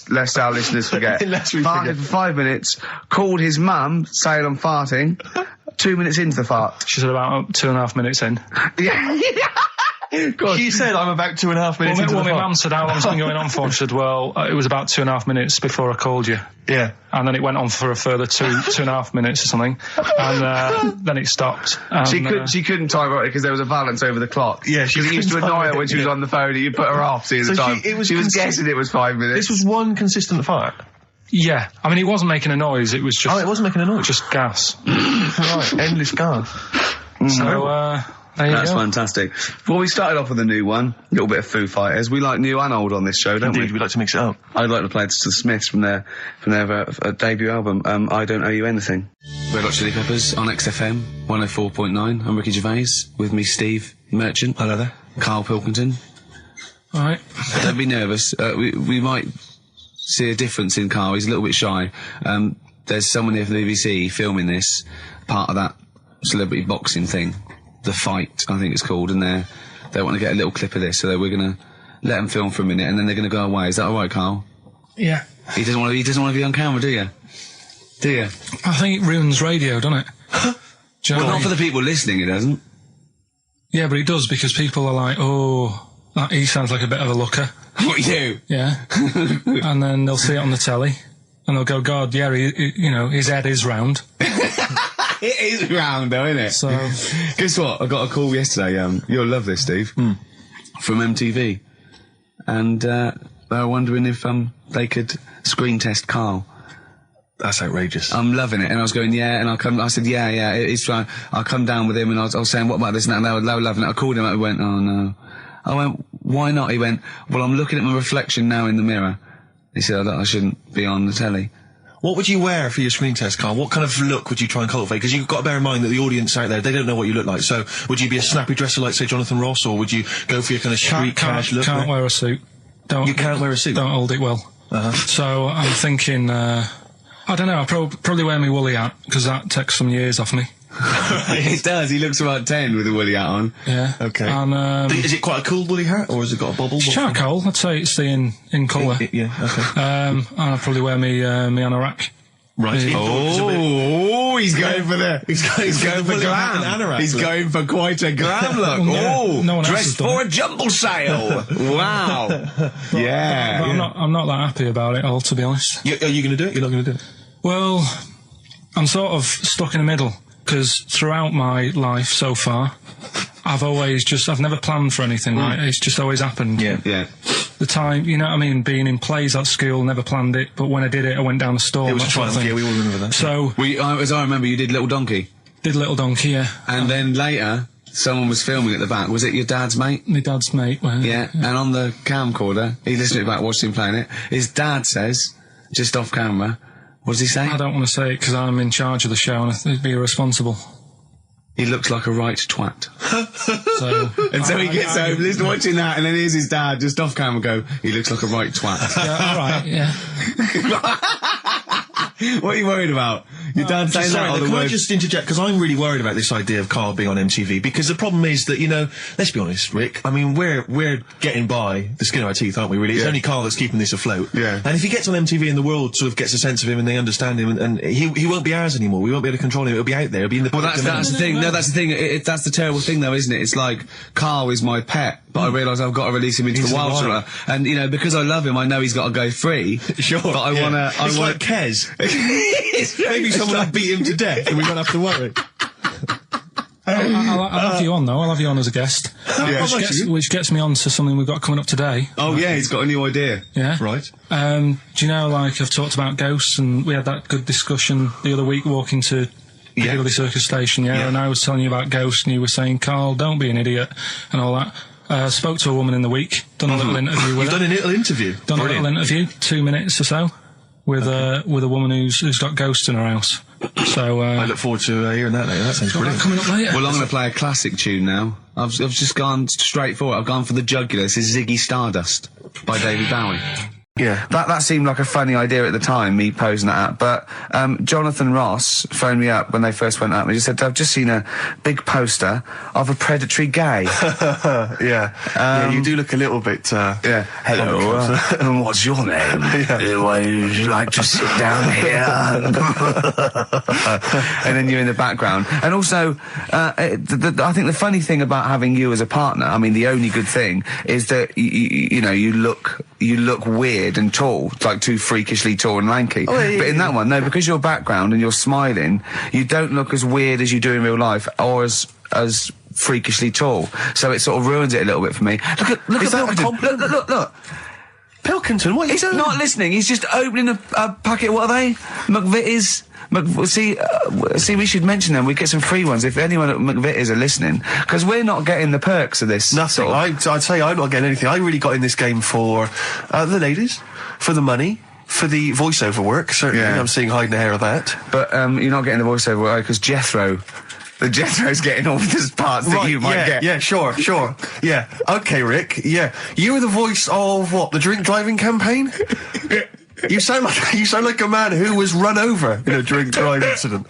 Lest our listeners forget. Lest we farted for 5 minutes, called his mum, saying I'm farting. 2 minutes into the fart. She's about 2.5 minutes in. Yeah. God. She said, I'm about 2.5 minutes into the my fart. mum said, how long's it been going on for? And she said, well, it was about 2.5 minutes before I called you. Yeah. And then it went on for a further 2.5 minutes or something. And then it stopped. And, she couldn't time it because there was a balance over the clock. Yeah, because it used to annoy her when she was on the phone and you put her off, see the time. She was guessing it was 5 minutes. This was one consistent fart. yeah. I mean, it wasn't making a noise. It was just... Oh, it wasn't making a noise? Just gas. Right, endless gas. So, there you That's go. fantastic. Well, we started off with a new one, a little bit of Foo Fighters. We like new and old on this show, don't Indeed, we like to mix it up. I'd like to play to the Smiths from their debut album, I Don't Owe You Anything. Red Hot Chili Peppers on XFM 104.9. I'm Ricky Gervais. With me, Steve Merchant. Hello there. Karl Pilkington. All right. Don't be nervous. We might see a difference in Karl. He's a little bit shy. There's someone here from the BBC filming this, part of that celebrity boxing thing. The Fight, I think it's called, and they want to get a little clip of this, so we're going to let them film for a minute, and then they're going to go away. Is that all right, Karl? Yeah. He doesn't want to be on camera, do you? Do you? I think it ruins radio, doesn't it? Do you know Well, what I not mean? for the people listening, it doesn't. Yeah, but it does, because people are like, oh, he sounds like a bit of a looker. What you? Yeah. And then they'll see it on the telly, and they'll go, God, yeah, his head is round. It is round, though, isn't it? So, guess what? I got a call yesterday. You'll love this, Steve. From MTV, and they were wondering if they could screen test Karl. That's outrageous. I'm loving it, and I was going, yeah, and I said, yeah, it's fine. I'll come down with him, and I was saying, what about this and that, and they were loving it. I called him up, and went, oh no. I went, why not? He went, well, I'm looking at my reflection now in the mirror. He said, I shouldn't be on the telly. What would you wear for your screen test, Karl? What kind of look would you try and cultivate? Because you've got to bear in mind that the audience out there, they don't know what you look like. So, would you be a snappy dresser like, say, Jonathan Ross, or would you go for your kind of street cash look? Can't wear a suit. You can't wear a suit? Don't hold it well. So, I'm thinking, I don't know, I'll probably wear my woolly hat, because that takes some years off me. It does. He looks about 10 with a woolly hat on. Yeah. Okay. And, is it quite a cool woolly hat, or has it got a bobble? It's charcoal. I'd say it's the in colour. Yeah, okay. And I'll probably wear me anorak. Right. He's going for the. He's going for glam. He's going for quite a glam look. No one else has dressed done for it. a jumble sale. Wow. Yeah. But I'm not that happy about it all, to be honest. Are you going to do it? You're not going to do it? Well, I'm sort of stuck in the middle, because throughout my life so far, I've never planned for anything, right? It's just always happened. Yeah. The time, you know what I mean, being in plays at school, never planned it, but when I did it, I went down the storm. It was a triumph, yeah, we all remember that. So... as I remember, you did Little Donkey. Did Little Donkey, yeah. And then later, someone was filming at the back. Was it your dad's mate? My dad's mate, well, Yeah, and on the camcorder, he listened to it back, watched him playing it. His dad says, just off camera, what does he say? I don't want to say it because I'm in charge of the show and I'd be irresponsible. He looks like a right twat. So he gets home, listening, watching that, and then here's his dad just off camera go, he looks like a right twat. Yeah, alright, yeah. What are you worried about? Your dad saying that or the Can I word? just interject, because I'm really worried about this idea of Karl being on MTV, because the problem is that, let's be honest, Rick, I mean, we're getting by the skin of our teeth, aren't we, really? It's only Karl that's keeping this afloat. Yeah. And if he gets on MTV and the world sort of gets a sense of him and they understand him, and he won't be ours anymore, we won't be able to control him, it'll be out there, it'll be in the public domain. That's the thing. No, that's the thing. That's the terrible thing, though, isn't it? It's like, Karl is my pet, but I realise I've got to release him into the wild. And, because I love him, I know he's got to go free. Sure. But I want to... It's like Kez. Maybe someone will beat him to death and we won't have to worry. I'll have you on, though. I'll have you on as a guest. Which gets me on to something we've got coming up today. Oh, yeah, he's got a new idea. Yeah. Right. Do you know, like, I've talked about ghosts, and we had that good discussion the other week walking to Piccadilly Circus Station, and I was telling you about ghosts, and you were saying, Karl, don't be an idiot, and all that. Spoke to a woman in the week, done a little interview with her. You've done a little interview? Done a little interview, 2 minutes or so, with a woman who's got ghosts in her house. So I look forward to hearing that later. That sounds brilliant. Coming up later. Well, I'm going to play a classic tune now. I've just gone straight for it. I've gone for the jugular. This is Ziggy Stardust by David Bowie. Yeah, that seemed like a funny idea at the time, me posing that up. But Jonathan Ross phoned me up when they first went up and he said, I've just seen a big poster of a predatory gay. Yeah, you do look a little bit... Hello, and what's your name? Would you like to sit down here? And then you're in the background. And also, I think the funny thing about having you as a partner, I mean, the only good thing, is that, you know, you look weird and tall, like too freakishly tall and lanky. But in that one, no, because your background and you're smiling, you don't look as weird as you do in real life, or as freakishly tall. So it sort of ruins it a little bit for me. Look at Pilkington. Look. Pilkington, what are you doing? He's not listening. He's just opening a packet. What are they? McVitie's. See, we should mention them. We get some free ones if anyone at McVitie's are listening, because we're not getting the perks of this. Nothing. I'd say I'm not getting anything. I really got in this game for the ladies, for the money, for the voiceover work. Certainly, I'm seeing hide and hair of that. But you're not getting the voiceover work because Jethro's getting all the parts that you might get. Yeah, sure. Yeah. Okay, Rick. Yeah. You were the voice of what? The drink driving campaign? You sound like a man who was run over in a drink drive incident.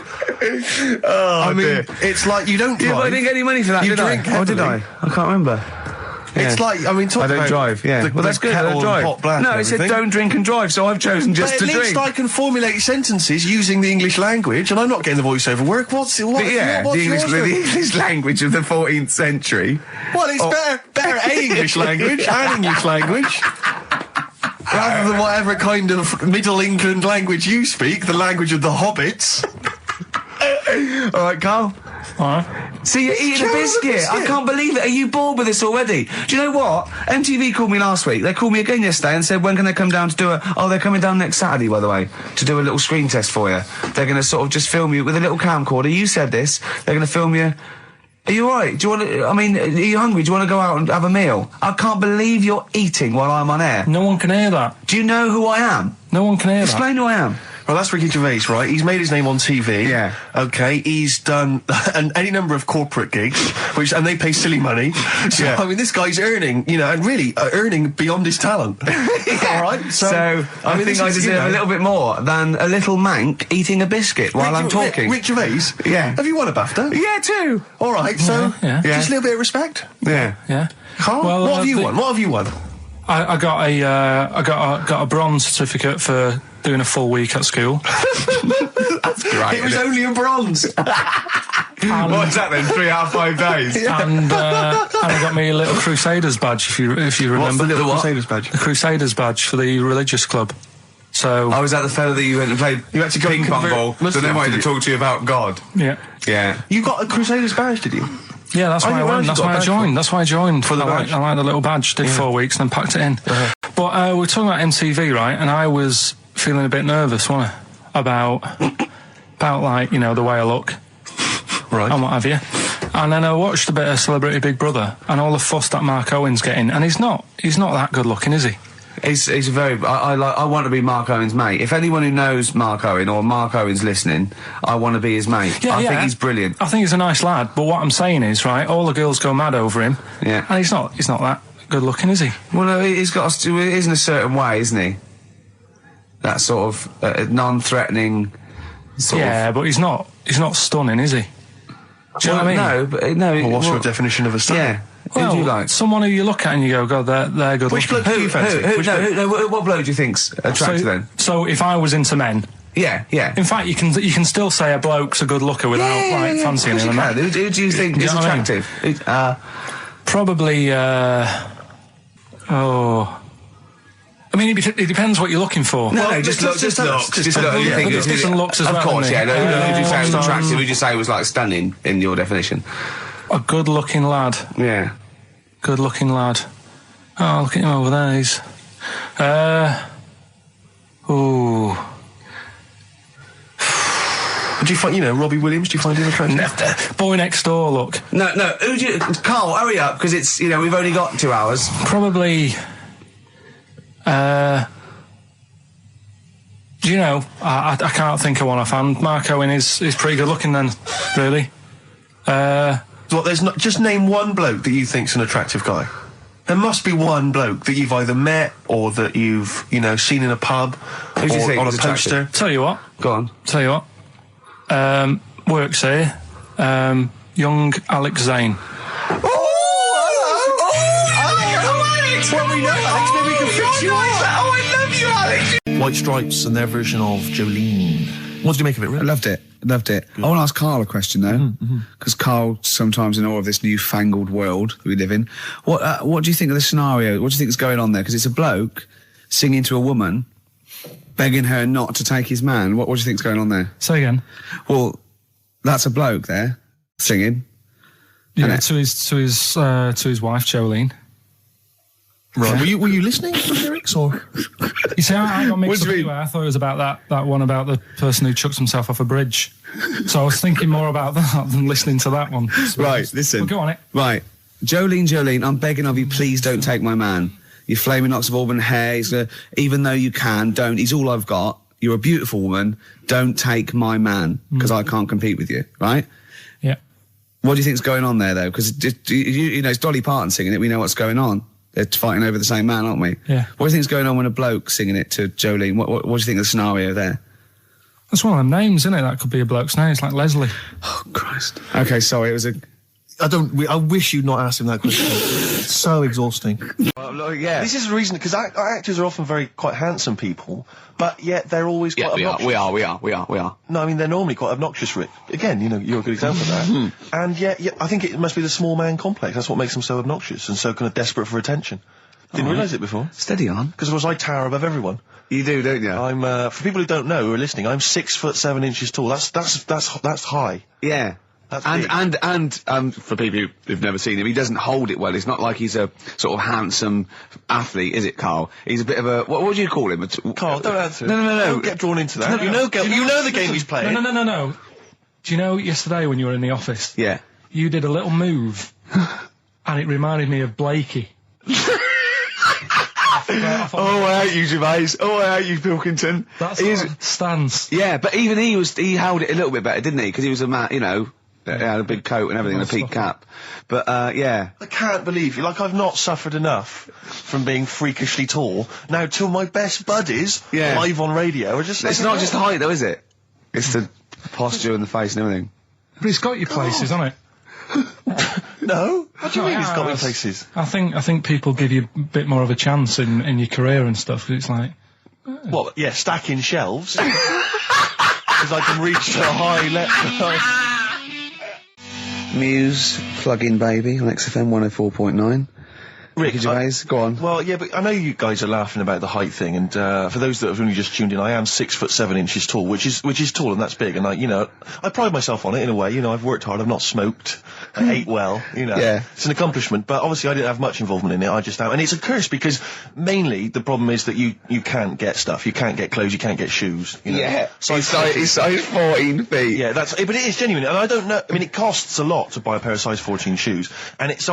I mean, dear. It's like you don't drive. Yeah, but I didn't get any money for that, you did I? drink Oh, did I? I can't remember. Yeah. It's like, I mean, talk I don't about drive, yeah. the, Well, that's good, I kettle don't drive. and pot black No, and it said everything. don't drink and drive, so I've chosen just But to at drink. least I can formulate sentences using the English language, and I'm not getting the voiceover work. What's the yours? English language of the 14th century. Well, it's better A English language and English language. Rather than whatever kind of Middle England language you speak, the language of the hobbits. All right, Carl. See, you're eating a biscuit. I can't believe it. Are you bored with this already? Do you know what? MTV called me last week. They called me again yesterday and said, when can they come down to do they're coming down next Saturday, by the way, to do a little screen test for you. They're going to sort of just film you with a little camcorder. You said this. They're going to film you. Are you all right? Do you want to, are you hungry? Do you want to go out and have a meal? I can't believe you're eating while I'm on air. No one can hear that. Do you know who I am? No one can hear Explain who I am. Well, that's Ricky Gervais, right? He's made his name on TV. Yeah. Okay, he's done any number of corporate gigs, and they pay silly money. So, I mean, this guy's earning, and really earning beyond his talent. All right? So I think I deserve a little bit more than a little mank eating a biscuit while I'm talking. Rick Gervais? Yeah. Have you won a BAFTA? Yeah, too. All right, so Yeah. just a little bit of respect. Yeah. Yeah. Carl, Well, what have you won? What have you won? I got a bronze certificate for doing a full week at school. That's great. It was only a bronze. What's that then? 3 out of 5 days. And I got me a little Crusaders badge, if you remember. What's the little what? Crusaders badge? The Crusaders badge for the religious club. So Oh, was that the fella that you went and played You had to go ping and pong convert ball, so Muslim, they wanted to did you? talk to you about God? yeah, Yeah. You got a Crusaders badge, did you? yeah, that's Oh, why you I went. actually That's got a why I badge joined. That's why I joined. For the badge? I like the little badge. Did 4 weeks and then packed it in. But we're talking about MTV, right? And I was feeling a bit nervous, wasn't I? About like the way I look, Right. and what have you. And then I watched a bit of Celebrity Big Brother and all the fuss that Mark Owen's getting, and he's not that good looking, is he? He's a very. I want to be Mark Owen's mate. If anyone who knows Mark Owen or Mark Owen's listening, I want to be his mate. I think he's brilliant. I think he's a nice lad. But what I'm saying is, right, all the girls go mad over him. Yeah. And he's not that good looking, is he? Well, no, he's got. He is in a certain way, isn't he? That sort of non-threatening. Yeah, but he's not stunning, is he? Do you know what I mean? No, but no. Well, what's your definition of a stunning? Yeah. Well, who do you like? Someone who you look at and you go, God, they're good Which looking. bloke do you fancy? What bloke do you think's attractive then? So if I was into men, Yeah. in fact, you can still say a bloke's a good looker without fancying him. Who do you think Do you is know what I mean? attractive? Probably. I mean, it depends what you're looking for. No, just look. Just look. You think there's different looks as well. Of course, isn't yeah. there? Who would you say was attractive? Who would you say was like stunning in your definition? A good-looking lad. Yeah. Good-looking lad. Oh, look at him over there. He's. Ooh. Do you find, Robbie Williams, do you find him attractive? Boy next door, look. No. Who do you? Carl, hurry up, because it's we've only got 2 hours. Probably. Do you know, I can't think of one offhand. Mark Owen is pretty good looking then, really. What, there's not, just name one bloke that you think's an attractive guy. There must be one bloke that you've either met or that you've, you know, seen in a pub or on a poster. Tell you what. Go on. Tell you what. Works here. Young Alex Zane. Well, we know Alex, maybe we can fix you up. Oh, I love you, Alex. White Stripes and their version of Jolene. What did you make of it, Rick? I loved it. Loved it. Good. I want to ask Karl a question, though, because Karl sometimes in awe of this newfangled world that we live in. What do you think of the scenario? What do you think is going on there? Because it's a bloke singing to a woman, begging her not to take his man. What do you think's going on there? Say again. Well, that's a bloke there singing. Yeah, to his wife Jolene. Right. Were you listening to the lyrics, or? You see, I got mixed up anyway. I thought it was about that one about the person who chucks himself off a bridge. So I was thinking more about that than listening to that one. Right, listen. Well, go on it. Right. Jolene, I'm begging of you, please don't take my man. You flaming locks of auburn hair, even though you can, don't. He's all I've got. You're a beautiful woman. Don't take my man, because I can't compete with you, right? Yeah. What do you think's going on there, though? Because, you know, it's Dolly Parton singing it. We know what's going on. They're fighting over the same man, aren't we? Yeah. What do you think's going on when a bloke singing it to Jolene? What do you think of the scenario there? That's one of them names, isn't it? That could be a bloke's name. It's like Leslie. Oh, Christ. Okay, sorry, it was a... I wish you'd not asked him that question. It's so exhausting. Yeah. This is the reason, because actors are often quite handsome people, but yet they're always quite obnoxious. We are. No, I mean, they're normally quite obnoxious, Rick. Again, you know, you're a good example of that. And yet, I think it must be the small man complex. That's what makes them so obnoxious and so kind of desperate for attention. Didn't realise it before. Steady on. Because, of course, I tower above everyone. You do, don't you? I'm, for people who don't know, who are listening, I'm 6'7" tall. That's high. Yeah. And for people who've never seen him, he doesn't hold it well. It's not like he's a sort of handsome athlete, is it, Karl? He's a bit of a, what do you call him? Karl, don't answer. No. Don't get drawn into that. You know the game he's playing. No. Do you know yesterday when you were in the office? Yeah. You did a little move, and it reminded me of Blakey. Oh, I hate you, Gervais. Oh, I hate you, Pilkington. That's his stance. Yeah, but even he held it a little bit better, didn't he? Because he was a man, you know, he had a big coat and everything, and a peak cap. But, yeah. I can't believe you. Like, I've not suffered enough from being freakishly tall. Now, till my best buddies, live on radio, are just... It's not just the height, though, is it? It's the posture and the face and everything. But it's got your places, hasn't it? No? What do you mean it's got me places? I think people give you a bit more of a chance in your career and stuff, 'cause it's like... What, yeah, stacking shelves? Because I can reach to a high level. Muse, Plug-in Baby on XFM 104.9. Rick, Gervais, go on. Well, yeah, but I know you guys are laughing about the height thing, and for those that have only just tuned in, I am 6'7" tall, which is tall and that's big, and I pride myself on it in a way. You know, I've worked hard, I've not smoked, I ate well, you know. Yeah. It's an accomplishment, but obviously I didn't have much involvement in it. I just am, and it's a curse because mainly the problem is that you can't get stuff, you can't get clothes, you can't get shoes. You know? Yeah. He's size 14 feet. Yeah, but it is genuine, and I don't know. I mean, it costs a lot to buy a pair of size 14 shoes, and if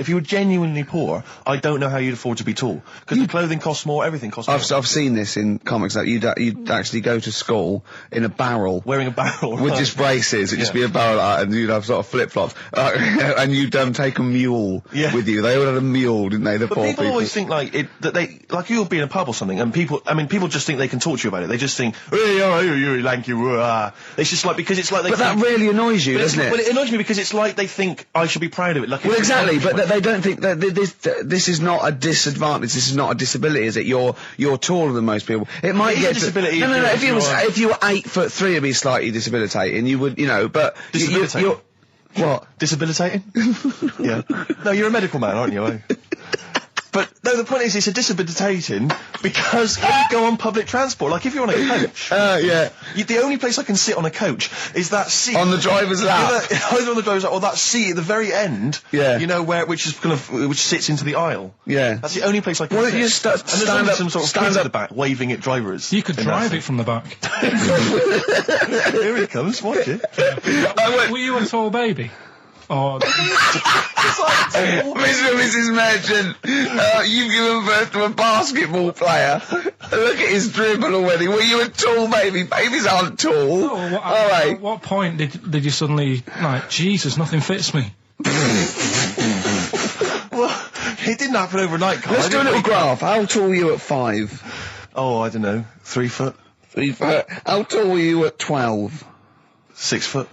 you were genuinely poor, I don't know how you'd afford to be tall, because the clothing costs more, everything costs more. I've seen this in comics, that you'd actually go to school in a barrel. Wearing a barrel. With just braces, it'd just be a barrel, and you'd have sort of flip-flops. And you'd take a mule with you. They all had a mule, didn't they, the poor people? People always think, like you'll be in a pub or something, and people just think they can talk to you about it. They just think, hey, you lanky, it's just like, because it's like they But that really annoys you, doesn't it? Well, it annoys me because it's like they think I should be proud of it. Like, well, exactly, but they don't think that this is not a disadvantage, this is not a disability, is it? You're taller than most people. It might get disability. No, if you were 8'3", it'd be slightly debilitating, you would, you know, but... Debilitating? What? Debilitating? Yeah. No, you're a medical man, aren't you? But, no, the point is, it's a debilitating because when you go on public transport, like if you're on a coach... yeah. The only place I can sit on a coach is that seat... On the driver's lap. Either on the driver's lap or that seat at the very end. Yeah. You know, which sits into the aisle. Yeah. That's the only place I can sit. Well, you stand up... some sort of kids at the back waving at drivers. You could drive it from the back. Here he comes, watch it. Were you a tall baby? Oh, Mr. and Mrs. Merchant, you've given birth to a basketball player. Look at his dribble already. Well, you were tall, baby. Babies aren't tall. Oh, at what point did you suddenly, like, Jesus, nothing fits me? Well, it didn't happen overnight, Carl. Let's do a little graph. How tall were you at 5? Oh, I don't know. 3 foot? 3 foot. How tall were you at 12? 6 foot?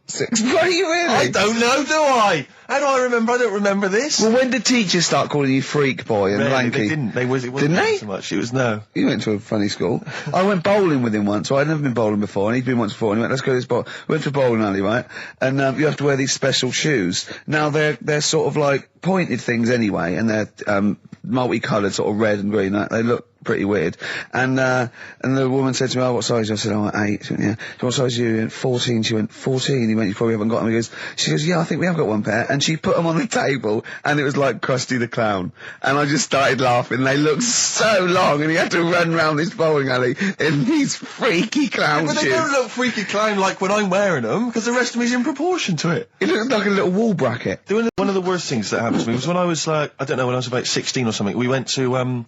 6 foot, are you really? I don't know, do I? How do I remember? I don't remember this. Well, when did teachers start calling you freak boy and lanky? They didn't. It wasn't Didn't they? so much. It was no. You went to a funny school. I went bowling with him once, so I'd never been bowling before, and he'd been once before, and he went, let's go to this bowl. We went to a bowling alley, right? And you have to wear these special shoes. Now, they're sort of like pointed things anyway, and they're multicoloured, sort of red and green. They look pretty weird. And the woman said to me, oh, what size? I said, oh, 8. She went, yeah. So what size are you? He went, 14. She went, 14. He went, you probably haven't got them. She goes, yeah, I think we have got one pair. And she put them on the table, and it was like Krusty the Clown. And I just started laughing. They looked so long, and he had to run round this bowling alley in these freaky clown shoes. But they don't look freaky clown like when I'm wearing them, because the rest of me is in proportion to it. It looked like a little wall bracket. One of the worst things that happened to me was when I was, I don't know, when I was about 16 or something, we went to,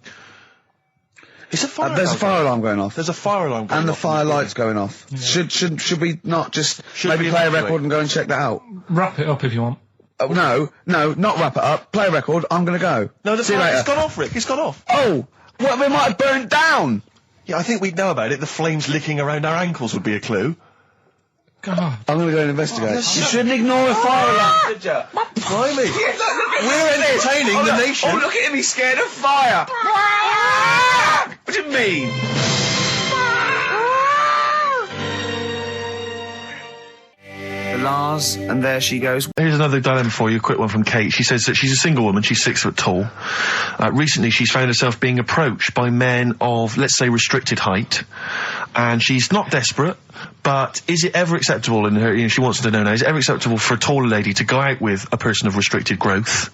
It's a fire There's a fire alarm going off. There's a fire alarm going off. And the fire light's going off. Yeah. Should we not just maybe play a record and go and check that out? Wrap it up if you want. Oh, no, not wrap it up. Play a record, I'm gonna go. No, it's gone off, Rick, it's gone off. Oh! Well, we might have burned down! Yeah, I think we'd know about it. The flames licking around our ankles would be a clue. God. I'm gonna go and investigate. You shouldn't ignore a fire alarm, should you? Blimey. We're entertaining the nation. Oh, look at him, he's scared of fire! What do you mean? Lars, and there she goes. Here's another dilemma for you, a quick one from Kate. She says that she's a single woman, she's 6 foot tall. Recently she's found herself being approached by men of, let's say, restricted height. And she's not desperate, but is it ever acceptable in her, she wants to know now, is it ever acceptable for a taller lady to go out with a person of restricted growth?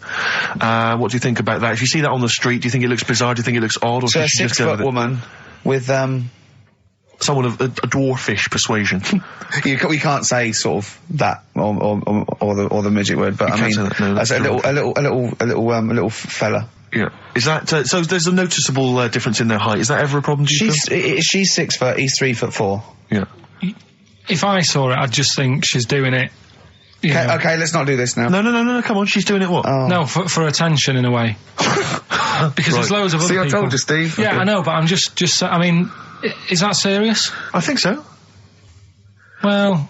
What do you think about that? If you see that on the street, do you think it looks bizarre, do you think it looks odd, or so should she just go with it? A 6 foot woman with, someone of a dwarfish persuasion. We can't say sort of that or the midget word, but I mean, as a little fella. Yeah. Is that so? There's a noticeable difference in their height. Is that ever a problem? She's 6 foot. He's 3'4". Yeah. If I saw it, I'd just think she's doing it. Okay, let's not do this now. No, come on, she's doing it what? Oh. No, for attention in a way. Because there's loads of other people. See, I told you, Steve. Yeah, okay. I know, but I'm just. I mean. Is that serious? I think so. Well,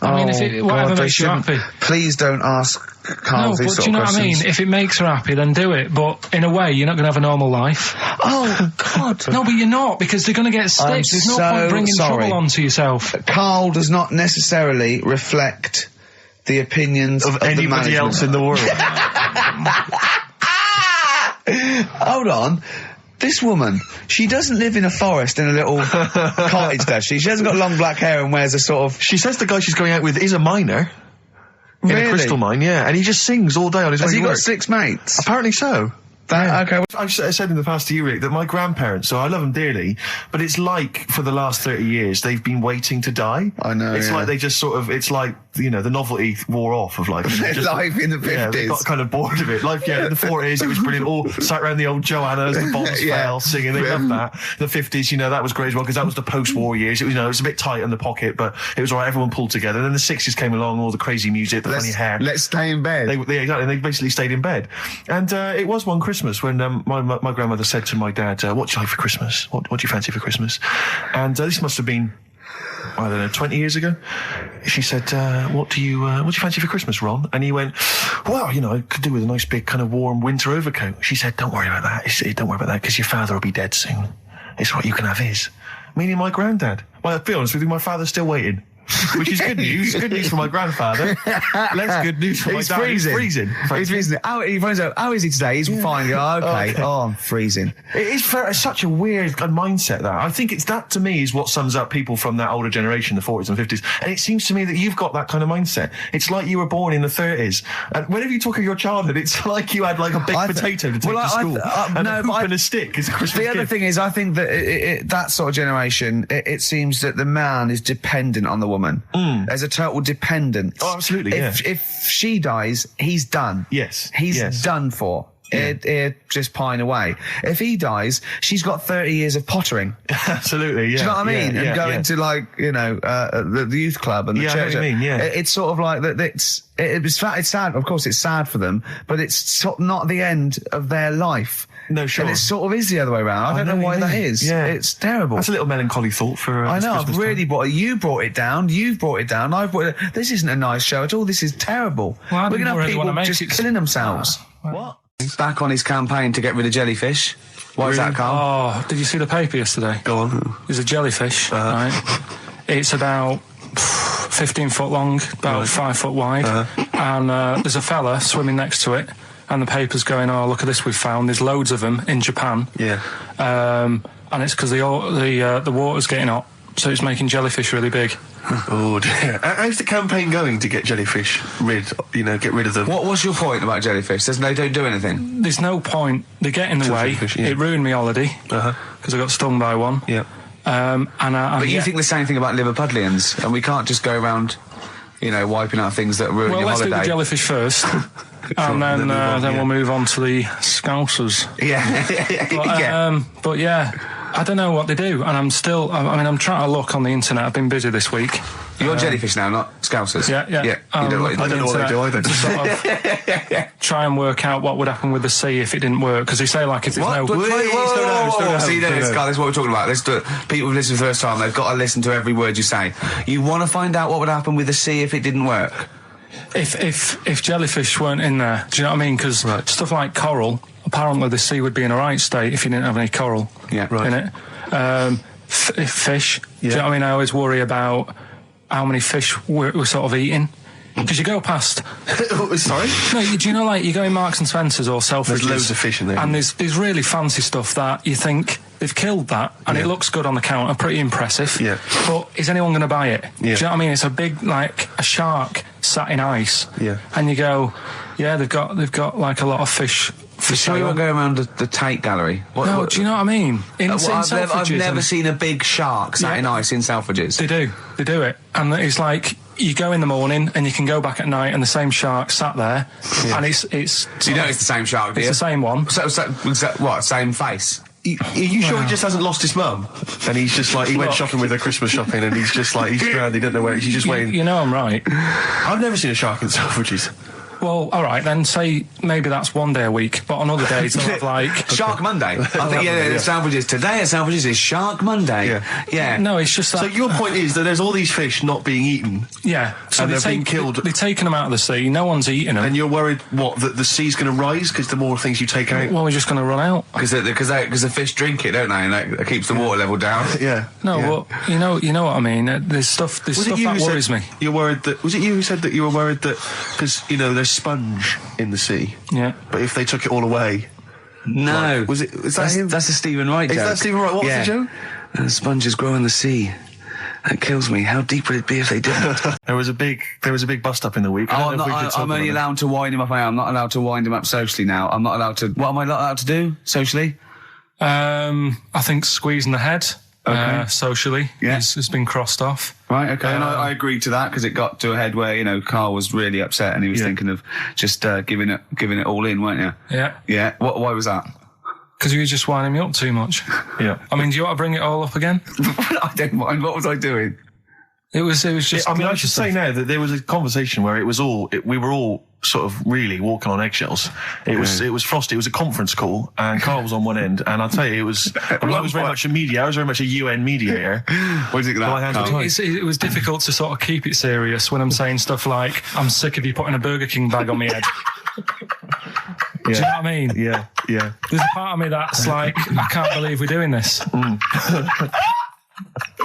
I mean, whatever makes you happy. Please don't ask Carl these sort of questions. No, but do you know what I mean? If it makes her happy, then do it. But in a way, you're not going to have a normal life. Oh, God. No, but you're not, because they're going to get stitched. There's no point bringing trouble onto yourself. Carl does not necessarily reflect the opinions of anybody else in the world. Hold on. This woman, she doesn't live in a forest in a little cottage, does she? She hasn't got long black hair and wears a sort of... She says the guy she's going out with is a miner. Really? In a crystal mine, yeah. And he just sings all day on his way to work. Has he got 6 mates? Apparently so. Okay. I've said in the past to you, Rick, that my grandparents, so I love them dearly, but it's like for the last 30 years they've been waiting to die. I know. It's like they just sort of, it's like, the novelty wore off of life. Life in the 50s. Yeah, they got kind of bored of it. Life, in the 40s, it was brilliant. All sat around the old Joannas, the bombs fell, singing. They loved that. The 50s, that was great as well, because that was the post-war years. It was, it was a bit tight in the pocket, but it was all right. Everyone pulled together. And then the 60s came along, all the crazy music, the funny hair. Let's stay in bed. Exactly. They basically stayed in bed. And it was one Christmas when my grandmother said to my dad, what do you like for Christmas? What do you fancy for Christmas? And this must have been, I don't know, 20 years ago. She said, what do you fancy for Christmas, Ron? And he went, well, I could do with a nice big kind of warm winter overcoat. She said, don't worry about that. Don't worry about that, because your father will be dead soon. It's what you can have his. Meaning my granddad. Well, I'll be honest with you, my father's still waiting. Which is good news. Good news for my grandfather. Less good news for my dad. He's freezing. He's freezing. He finds out, how is he today? He's fine. Oh, okay. Oh, I'm freezing. It is such a weird mindset, that. I think that, to me, is what sums up people from that older generation, the 40s and 50s. And it seems to me that you've got that kind of mindset. It's like you were born in the 30s. And whenever you talk of your childhood, it's like you had like a baked potato to take to school. And a hoop and a stick is a Christmas gift. The other thing is, I think that that sort of generation, it seems that the man is dependent on the woman. There's a total dependence. Oh, absolutely, If she dies, he's done. Yes. He's done for. He'd just pine away. If he dies, she's got 30 years of pottering. Absolutely, yeah. Do you know what I mean? Yeah, and going to, like, you know, the youth club and the church. I know what you mean, yeah. It's sort of like that. It's sad. Of course, it's sad for them, but it's sort of not the end of their life. No, sure. And it sort of is the other way around. I don't know why that is. Yeah. It's terrible. That's a little melancholy thought for I know, Christmas I've really you brought it down, you've brought it down, I've brought it down. This isn't a nice show at all, this is terrible. Well, we're going to have really people just killing themselves. What? Back on his campaign to get rid of jellyfish. Why is that, Carl? Oh, did you see the paper yesterday? Go on. There's a jellyfish, right? It's about 15 foot long, about 5 foot wide, and there's a fella swimming next to it, and the paper's going, oh, look at this we've found, there's loads of them in Japan. Yeah. And it's because the water's getting hot, so it's making jellyfish really big. Oh dear. How's the campaign going to get jellyfish get rid of them? What was your point about jellyfish? They don't do anything. There's no point. They get in the way. It ruined me holiday because I got stung by one. Yeah. But you think the same thing about Liverpudlians, and we can't just go around, wiping out things that ruin your let's holiday. do the jellyfish first. And then we'll move on to the Scousers. Yeah. But yeah, I don't know what they do, and I'm trying to look on the internet. I've been busy this week. You're jellyfish now, not Scousers. Yeah. I don't know what they do either. To sort of try and work out what would happen with the sea if it didn't work, because they say, like, if there's What? no... See, this is what we're talking about. Let's do it. People who've listened for the first time, they've got to listen to every word you say. You want to find out what would happen with the sea if it didn't work? If jellyfish weren't in there, do you know what I mean? Because stuff like coral, apparently the sea would be in a right state if you didn't have any coral in it. Fish, do you know what I mean? I always worry about how many fish we're sort of eating. Because you go past... Sorry? No, do you know, like, you go in Marks and Spencer's or Selfridges... There's loads of fish in there. And there's really fancy stuff that you think they've killed that, and it looks good on the counter, pretty impressive. Yeah. But is anyone going to buy it? Yeah. Do you know what I mean? It's a big, like, a shark sat in ice. Yeah. And you go, yeah, they've got like, a lot of fish... So you won't go around the Tate Gallery? Do you know what I mean? I've never seen a big shark sat in ice in Selfridges. They do it. And it's like, you go in the morning and you can go back at night and the same shark sat there. Yeah. And it's... So you know it's the same shark, do you? It's the same one. So what, same face? Are you sure he just hasn't lost his mum? And he's just like, he went shopping with her Christmas shopping and he's just like, he's drowned, he doesn't know where, he's just waiting. You know I'm right. I've never seen a shark in Selfridges. Well, all right, then say maybe that's one day a week, but on other days they'll have like... Shark Monday. I think, Selfridges. Today at Selfridges is Shark Monday. Yeah. No, it's just that... So your point is that there's all these fish not being eaten. Yeah. So and they're being killed. They've taken them out of the sea, no one's eating them. And you're worried, that the sea's going to rise because the more things you take out? Well, we're just going to run out. Because the fish drink it, don't they? And that keeps the water level down. Yeah. No, well, you know what I mean. There's stuff that worries me. You're worried that... Was it you who said that you were worried that... Because, there's sponge in the sea. Yeah. But if they took it all away... No. Was that him? That's a Stephen Wright joke. Is that Stephen Wright? What was the joke? Sponges grow in the sea. That kills me. How deep would it be if they didn't? There was a big bust up in the week. I'm only allowed to wind him up. I'm not allowed to wind him up socially now. I'm not allowed to... What am I not allowed to do socially? I think squeezing the head... socially, it's been crossed off. Right, okay, and I agreed to that because it got to a head where, Carl was really upset and he was thinking of just giving it all in, weren't you? Yeah. Yeah, why was that? Because you were just winding me up too much. Yeah. I mean, do you want to bring it all up again? I don't mind, what was I doing? It was just... I should say now that there was a conversation where we were all sort of really walking on eggshells. It was frosty. It was a conference call, and Carl was on one end. And I'll tell you, I was very much a media. I was very much a UN mediator. What is it that? It was difficult to sort of keep it serious when I'm saying stuff like, "I'm sick of you putting a Burger King bag on my head." Do you know what I mean? Yeah. There's a part of me that's like, I can't believe we're doing this.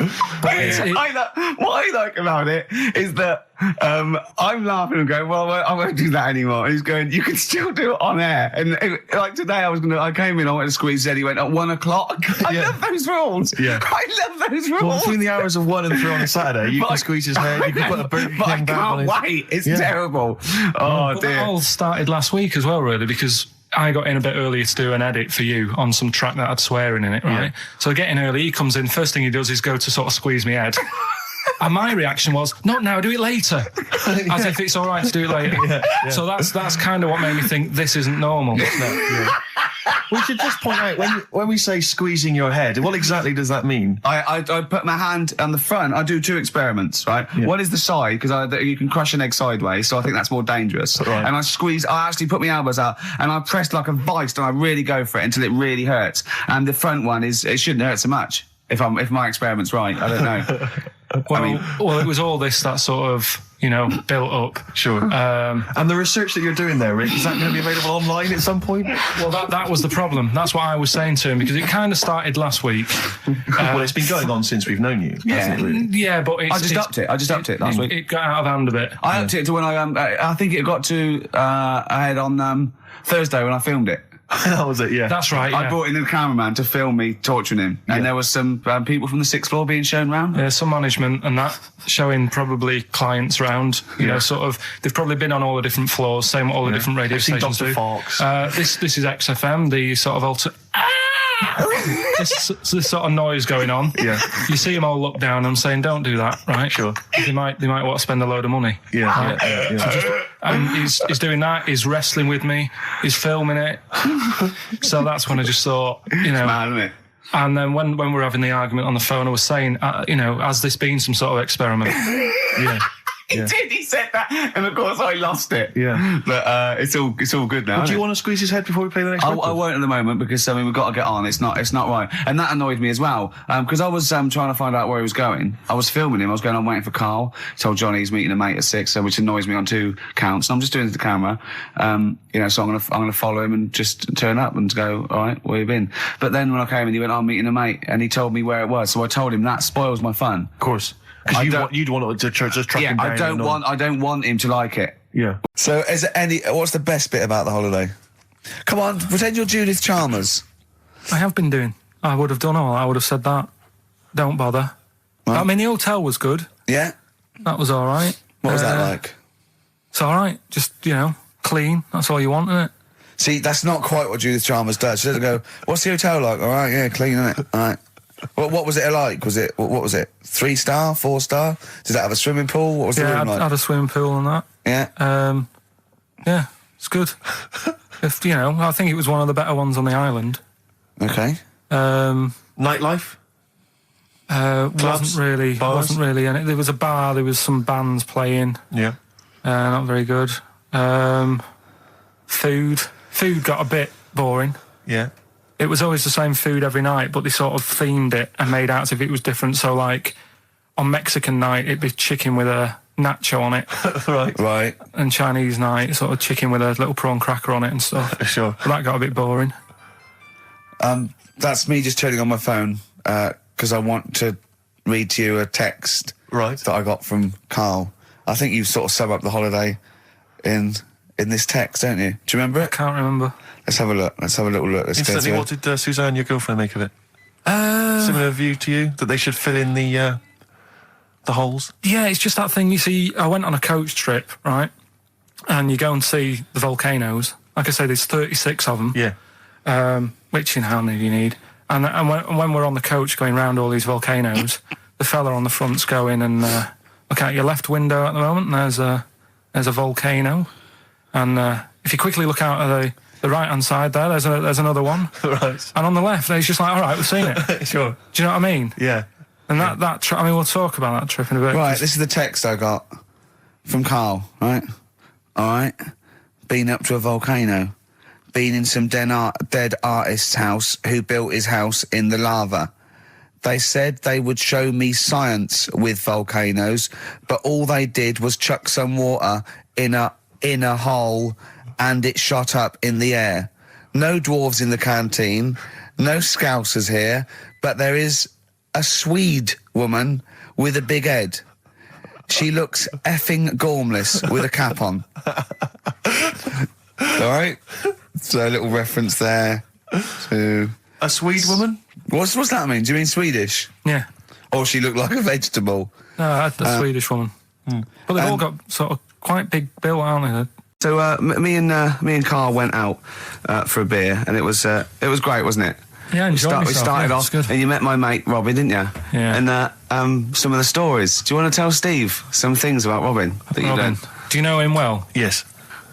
What I like about it is that I'm laughing and going, well, I won't do that anymore. And he's going, you can still do it on air. And like today, I came in, I went to squeeze Eddie, went at 1 o'clock. I love those rules. Yeah. I love those rules. Well, between the hours of 1 and 3 on a Saturday, you can squeeze his head, you can put a Burger King bag on his... I can't wait. It's terrible. Oh, dear. That all started last week as well, really, because... I got in a bit earlier to do an edit for you on some track that had swearing in it, right? Yeah. So I get in early, he comes in, first thing he does is go to sort of squeeze me head. And my reaction was, not now, do it later. As if it's all right to do it later. Yeah. So that's kind of what made me think this isn't normal. We should just point out, when we say squeezing your head, what exactly does that mean? I put my hand on the front. I do 2 experiments, right? Yeah. One is the side, because you can crush an egg sideways, so I think that's more dangerous. Right. And I actually put my elbows out, and I press like a vice, and I really go for it until it really hurts. And the front one it shouldn't hurt so much, if my experiment's right. I don't know. Well, it was all this that sort of, built up. Sure. And the research that you're doing there, Rick, is that going to be available online at some point? Well, that was the problem. That's what I was saying to him, because it kind of started last week. Well, it's been going on since we've known you, hasn't it, really? Yeah, but I just upped it last week. It got out of hand a bit. I upped it to when I think it got to ahead on Thursday when I filmed it. That was it, yeah. That's right, yeah. I brought in a cameraman to film me torturing him, and there was some people from the 6th floor being shown round. Yeah, some management and that, showing probably clients round, sort of, they've probably been on all the different floors, saying what all the different radio stations do. Fox. This is XFM, the sort of this sort of noise going on. Yeah. You see them all look down and saying, don't do that, right? Sure. They might want to spend a load of money. Yeah. And he's doing that, he's wrestling with me, he's filming it. So that's when I just thought, Mad, isn't it? And then when we were having the argument on the phone, I was saying, has this been some sort of experiment? Yeah. He did. He said that, and of course I lost it. Yeah, but it's all good now. Do you want to squeeze his head before we play the next? I won't at the moment, because we've got to get on. It's not right, and that annoyed me as well. Because I was trying to find out where he was going. I was filming him. I was going on waiting for Karl. Told Johnny he's meeting a mate at 6, which annoys me on 2 counts. And I'm just doing it to the camera. So I'm gonna follow him and just turn up and go, all right, where you been? But then when I came in, he went, I'm meeting a mate, and he told me where it was. So I told him that spoils my fun. Of course. Because you'd want to just track him down. I don't want him to like it. Yeah. So, what's the best bit about the holiday? Come on, pretend you're Judith Chalmers. I have been doing. I would have done all. I would have said that. Don't bother. Right. I mean, the hotel was good. Yeah. That was all right. What was that like? It's all right. Just, clean. That's all you want, isn't it? See, that's not quite what Judith Chalmers does. She doesn't go, what's the hotel like? All right, yeah, clean, isn't it? All right. What was it like? What was it? 3-star, 4-star? Did it have a swimming pool? What was the room like? Yeah, had a swimming pool and that. Yeah. Yeah, it's good. I think it was one of the better ones on the island. Okay. Nightlife? Wasn't really any. There was a bar, there was some bands playing. Yeah. Not very good. Food got a bit boring. Yeah. It was always the same food every night, but they sort of themed it and made out as if it was different. So, like, on Mexican night, it'd be chicken with a nacho on it. Right. And Chinese night, sort of chicken with a little prawn cracker on it and stuff. Sure. But that got a bit boring. That's me just turning on my phone, because I want to read to you a text that I got from Karl. I think you sort of sum up the holiday in this text, don't you? Do you remember it? I can't remember. Let's have a look. Let's have a little look. Instantly, what did Suzanne, your girlfriend, make of it? Similar view to you, that they should fill in the holes? Yeah, it's just that thing, you see, I went on a coach trip, right? And you go and see the volcanoes. Like I say, there's 36 of them. Yeah. Which, how many do you need? And when we're on the coach going round all these volcanoes, the fella on the front's going and look out your left window at the moment, and there's a volcano. And if you quickly look out at the right-hand side there's another one. Right. And on the left, he's just like, all right, we've seen it. Sure. Do you know what I mean? Yeah. And that trip, we'll talk about that trip in a bit. Right, this is the text I got from Karl, right? All right. Been up to a volcano. Been in some dead artist's house who built his house in the lava. They said they would show me science with volcanoes, but all they did was chuck some water in a hole and it shot up in the air. No dwarves in the canteen, no scousers here, but there is a Swede woman with a big head. She looks effing gormless with a cap on. All right? So a little reference there to... A Swede woman? What's that mean? Do you mean Swedish? Yeah. Or she looked like a vegetable? No, a Swedish woman. But they've all got sort of quite big bill, aren't they? So me and Karl went out for a beer, and it was great, wasn't it? Yeah, we enjoyed myself. started Yeah, off, good. and you met my mate Robin, didn't you? Yeah. And some of the stories. Do you want to tell Steve some things about Robin that you Robin, don't? do you know him well? Yes.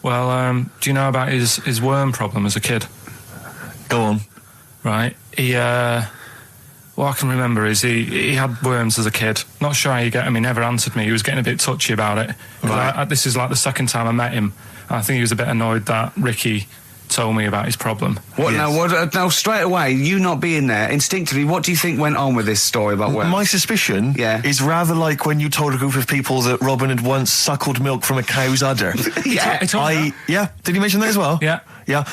Well, do you know about his worm problem as a kid? Go on. Right. What I can remember is he had worms as a kid. Not sure how you get him. He never answered me. He was getting a bit touchy about it. Right. This is like the second time I met him. I think he was a bit annoyed that Ricky told me about his problem. What Yes. now? Straight away, you not being there, instinctively, what do you think went on with this story about worms? My suspicion is rather like when you told a group of people that Robin had once suckled milk from a cow's udder. Yeah. Did he mention that as well? Yeah. Yeah.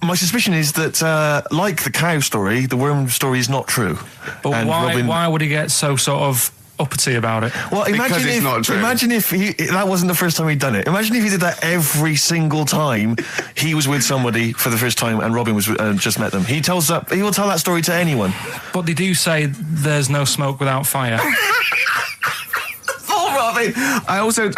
My suspicion is that, like the cow story, the worm story is not true. But And why would he get so sort of uppity about it? Well, Because it's not true. Imagine if that wasn't the first time he'd done it. Imagine if he did that every single time he was with somebody for the first time and Robin was just met them. He will tell that story to anyone. But they do say there's no smoke without fire. Oh, Robin! I also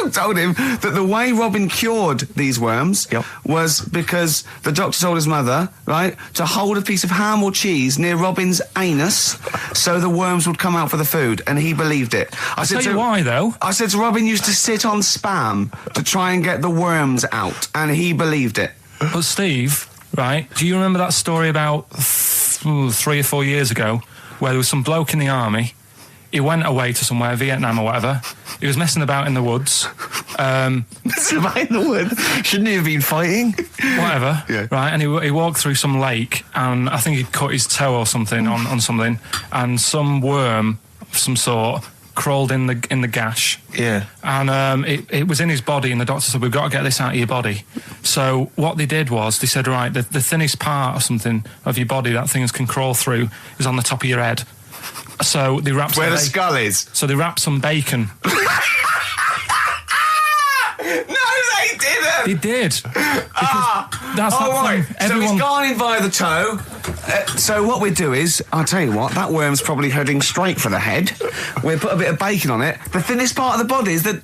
told him that the way Robin cured these worms was because the doctor told his mother, right, to hold a piece of ham or cheese near Robin's anus so the worms would come out for the food, and he believed it. I'll tell you why, though. I said to Robin used to sit on spam to try and get the worms out, and he believed it. But Steve, right, do you remember that story about 3 or 4 years ago where there was some bloke in the army? He went away to somewhere, Vietnam or whatever. He was messing about in the woods. Messing about in the woods? Shouldn't he have been fighting? Whatever. Yeah. Right, and he walked through some lake, and I think he'd cut his toe or something on something, and some worm of some sort crawled in the gash. Yeah. And it was in his body, and the doctor said, we've got to get this out of your body. So what they did was, they said, right, the thinnest part or something of your body that things can crawl through is on the top of your head. So they wrapped Where the skull is. So they wrapped some bacon. No, they didn't! They did. Because that's that right. thing. Everyone... So he's gone in via the toe. So what we do is, I'll tell you what, that worm's probably heading straight for the head. We'll put a bit of bacon on it. The thinnest part of the body is the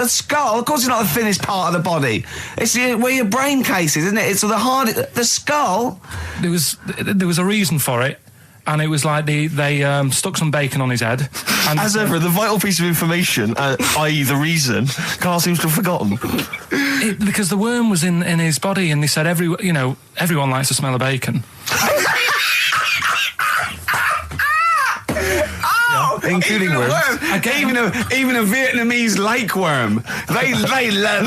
skull. Of course it's not the thinnest part of the body. It's where your brain case is, isn't it? It's the skull. There was a reason for it. And it was like they stuck some bacon on his head. And As ever, the vital piece of information, i.e. the reason, Carl seems to have forgotten. Because the worm was in his body, and they said everyone likes the smell of bacon. Including worms. Even a Vietnamese lake worm. They love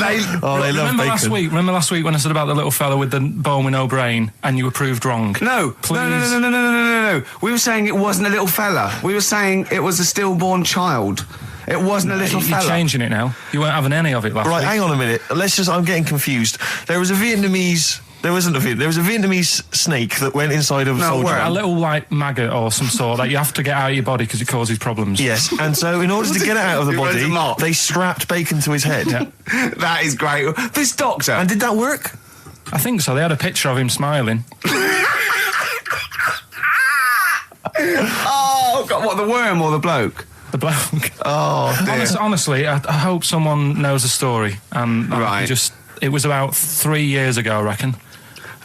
Remember last week when I said about the little fella with the bone with no brain, and you were proved wrong? No. We were saying it wasn't a little fella. We were saying it was a stillborn child. It wasn't a little fella. You're changing it now. You weren't having any of it last week. Right, hang on a minute. I'm getting confused. There was a Vietnamese snake that went inside of a soldier. A little, like, maggot or some sort that you have to get out of your body because it causes problems. Yes, and so in order to get it out of the body, they strapped bacon to his head. Yeah. That is great. This doctor. And did that work? I think so. They had a picture of him smiling. Oh, God, what, the worm or the bloke? The bloke. Oh, dear. Honestly, I hope someone knows the story. Right. It was about 3 years ago, I reckon.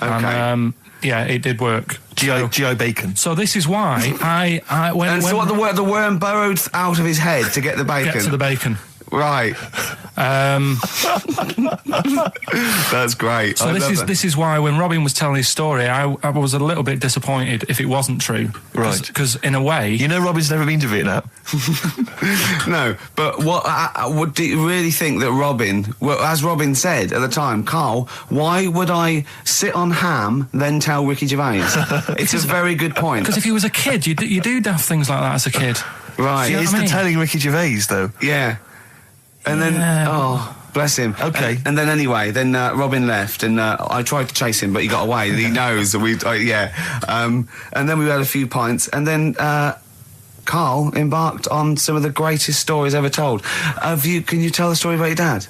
Okay. And, yeah, it did work. G.I. Bacon. So this is why the worm burrowed out of his head to get the bacon? Get to the bacon. Right. That's great. So this is why when Robin was telling his story, I was a little bit disappointed if it wasn't true. Right. Because in a way... You know Robin's never been to Vietnam. No, but what do you really think that Robin, well, as Robin said at the time, Carl, why would I sit on ham then tell Ricky Gervais? It's a very good point. Because if he was a kid, you do daft things like that as a kid. Right. He is the telling Ricky Gervais, though. Yeah. And then, bless him. Okay. And then anyway, Robin left, and I tried to chase him, but he got away. He knows that and then we had a few pints, and then Carl embarked on some of the greatest stories ever told. Can you tell the story about your dad?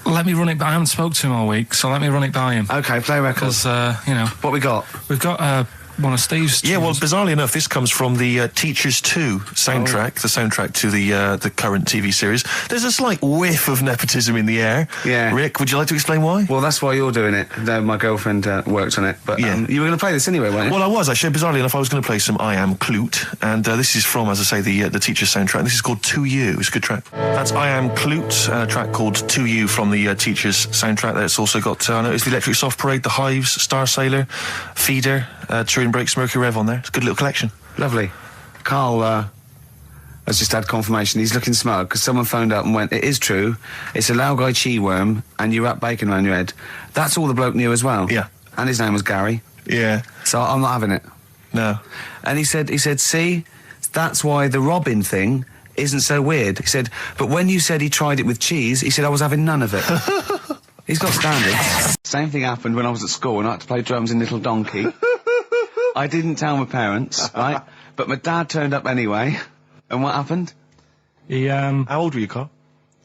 Let me run it by. I haven't spoke to him all week, so let me run it by him. Okay, play records. Because what we got? We've got one of Steve's tunes. Yeah, well, bizarrely enough, this comes from the Teachers 2 soundtrack, the soundtrack to the current TV series. There's a slight whiff of nepotism in the air. Yeah. Rick, would you like to explain why? Well, that's why you're doing it. No, my girlfriend worked on it. But you were going to play this anyway, weren't you? Well, I was, actually. Bizarrely enough, I was going to play some I Am Clute, and this is from, as I say, the Teachers soundtrack. This is called To You. It's a good track. That's I Am Clute, a track called To You from the Teachers soundtrack. That's also got, I noticed the Electric Soft Parade, The Hives, Star Sailor, Feeder, Turin Breaks, Mercury Rev on there. It's a good little collection. Lovely. Carl has just had confirmation. He's looking smug because someone phoned up and went, it is true, it's a Laogai chi worm and you wrap bacon around your head. That's all the bloke knew as well. Yeah. And his name was Gary. Yeah. So I'm not having it. No. And he said, see, that's why the Robin thing isn't so weird. He said, but when you said he tried it with cheese, he said I was having none of it. He's got standards. Same thing happened when I was at school and I had to play drums in Little Donkey. I didn't tell my parents, right? But my dad turned up anyway. And what happened? He, How old were you, Carl?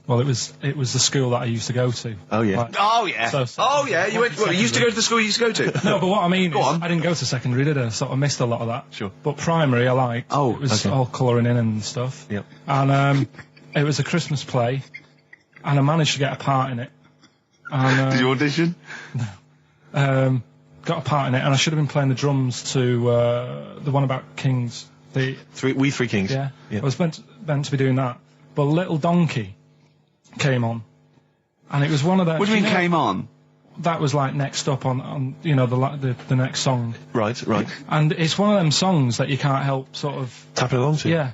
Well, it was the school that I used to go to. Oh, yeah. Like, Oh, yeah. You went, you used to go to the school you used to go to? No, but what I mean is, on. I didn't go to secondary, did I? So I missed a lot of that. Sure. But primary, I liked. Oh, it was okay. all colouring in and stuff. Yep. And it was a Christmas play, and I managed to get a part in it. And, Did you audition? got a part in it, and I should have been playing the drums to the one about Kings. We Three Kings. Yeah. I was meant to be doing that, but Little Donkey came on, and it was one of the. What do you mean came on? That was like next up on the next song. Right. And it's one of them songs that you can't help sort of Tapping along to. Yeah.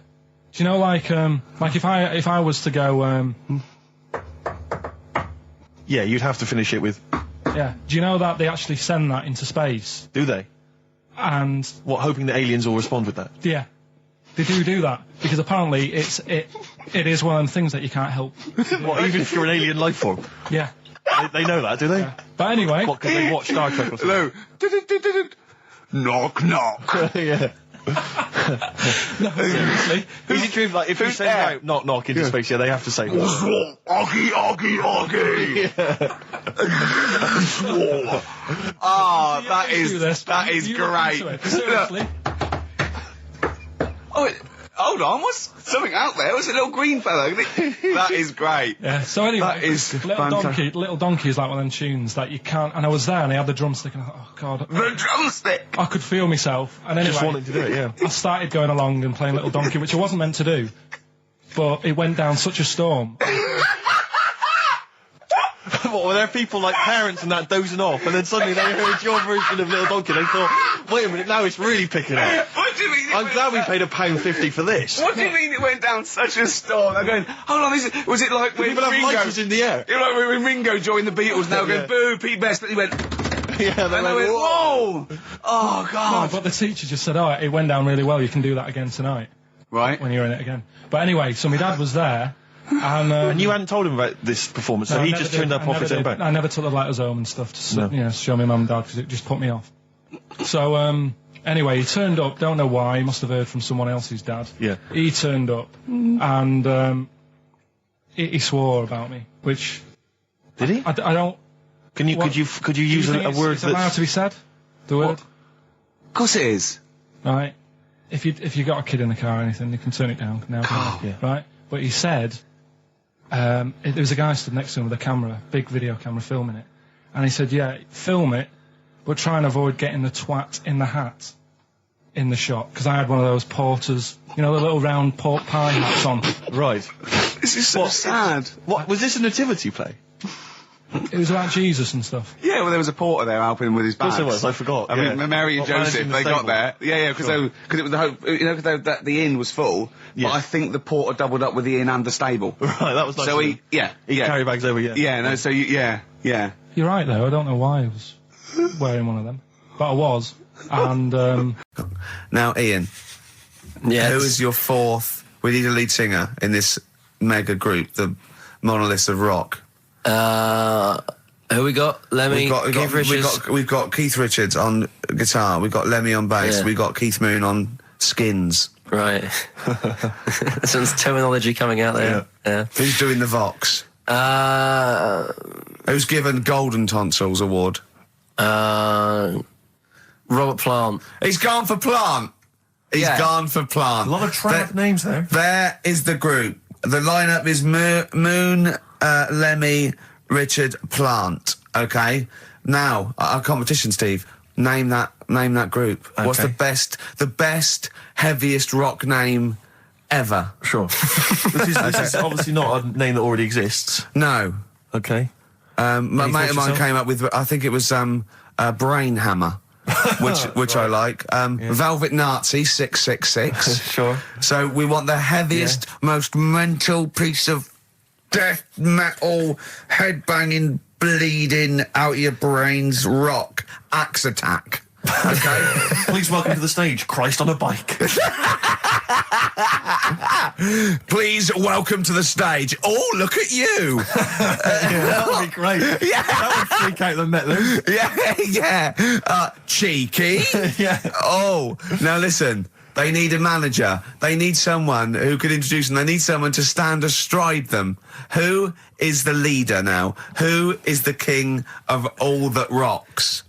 Do you know, like if I was to go Yeah, you'd have to finish it with. yeah. Do you know that they actually send that into space? Do they? And What, hoping that aliens will respond with that? yeah, they do that because apparently it is one of them things that you can't help. What, even if you're an alien life form? Yeah. They know that, do they? Yeah. But anyway, What, because they watch Star Trek or something? Hello. Knock, knock. Yeah. no, seriously. Is it true, like, if you send out knock knock into space, they have to say Oggy, oggy, oggy. Ah, that is great. Seriously. Oh, hold on, what's something out there? Was it a little green fellow? That is great. Yeah, so anyway, That is Little Donkey is like one of them tunes that you can't, and I was there and I had the drumstick and I thought, oh god. The drumstick! I could feel myself, and anyway, just wanting to do it, yeah. I started going along and playing Little Donkey, which I wasn't meant to do, but it went down such a storm. What, were there people like parents and that dozing off, and then suddenly they heard your version of Little Donkey, and they thought, wait a minute, now it's really picking up. What do you mean? I'm glad we paid £1.50 for this. What do you mean it went down such a storm? I'm going, hold on, was it like when People have Ringo... lighters in the air. You know, like when Ringo joined the Beatles, now going, boo, Pete Best, but he went... Yeah, and they went, whoa! Oh, God. No, but the teacher just said, oh, it went down really well, you can do that again tonight. Right. When you're in it again. But anyway, so my dad was there, and you hadn't told him about this performance, so he just turned up off his own back. I never took the letters home and stuff to show my mum and dad because it just put me off. So anyway, he turned up. Don't know why. He must have heard from someone else's dad. Yeah. He turned up and he swore about me, which Did he? I don't. Could you use a word that's allowed to be said? The word. Of course it is. Right. If you got a kid in the car or anything, you can turn it down now. Yeah. Right. But he said. There was a guy stood next to him with a camera, big video camera, filming it. And he said, yeah, film it, but try and avoid getting the twat in the hat in the shot. Because I had one of those porters, you know, the little round pork pie hats on. Right. This is so sad. What, was this a nativity play? It was about Jesus and stuff. Yeah, well, there was a porter there helping him with his bags. Of course there was, I forgot. I mean, Mary and Joseph, they got there. Yeah, because it was the hope, you know, because the inn was full. Yes. But I think the porter doubled up with the inn and the stable. Right, that was nice. So he carry bags over, yeah. Yeah, no, so yeah. You're right, though. I don't know why I was wearing one of them. But I was. And, Now, Ian. Yes. Who is your fourth? We need a lead singer in this mega group, the Monoliths of Rock. Who we got? Lemmy, Keith Richards. We've got Keith Richards on guitar. We've got Lemmy on bass. Yeah. We've got Keith Moon on skins. Right. Some terminology coming out there. Yeah. Who's doing the Vox? Who's given Golden Tonsils Award? Robert Plant. He's gone for Plant. He's gone for Plant. A lot of trad names there. There is the group. The lineup is Moon, Lemmy, Richard, Plant. Okay. Now, our competition, Steve. Name that group. Okay. What's the best, heaviest rock name ever? Sure. This is obviously not a name that already exists. No. Okay. My mate of mine came up with, I think it was Brain Hammer, which I like. Velvet Nazi 666. Sure. So we want the heaviest, most mental piece of death metal, head-banging, bleeding out your brains rock. Axe Attack. Okay. Please welcome to the stage, Christ on a Bike. Please welcome to the stage. Oh, look at you. That would be great. Yeah. That would freak out the metalers. Yeah. Cheeky. Yeah. Oh, now listen. They need a manager. They need someone who could introduce them. They need someone to stand astride them. Who is the leader now? Who is the king of all that rocks?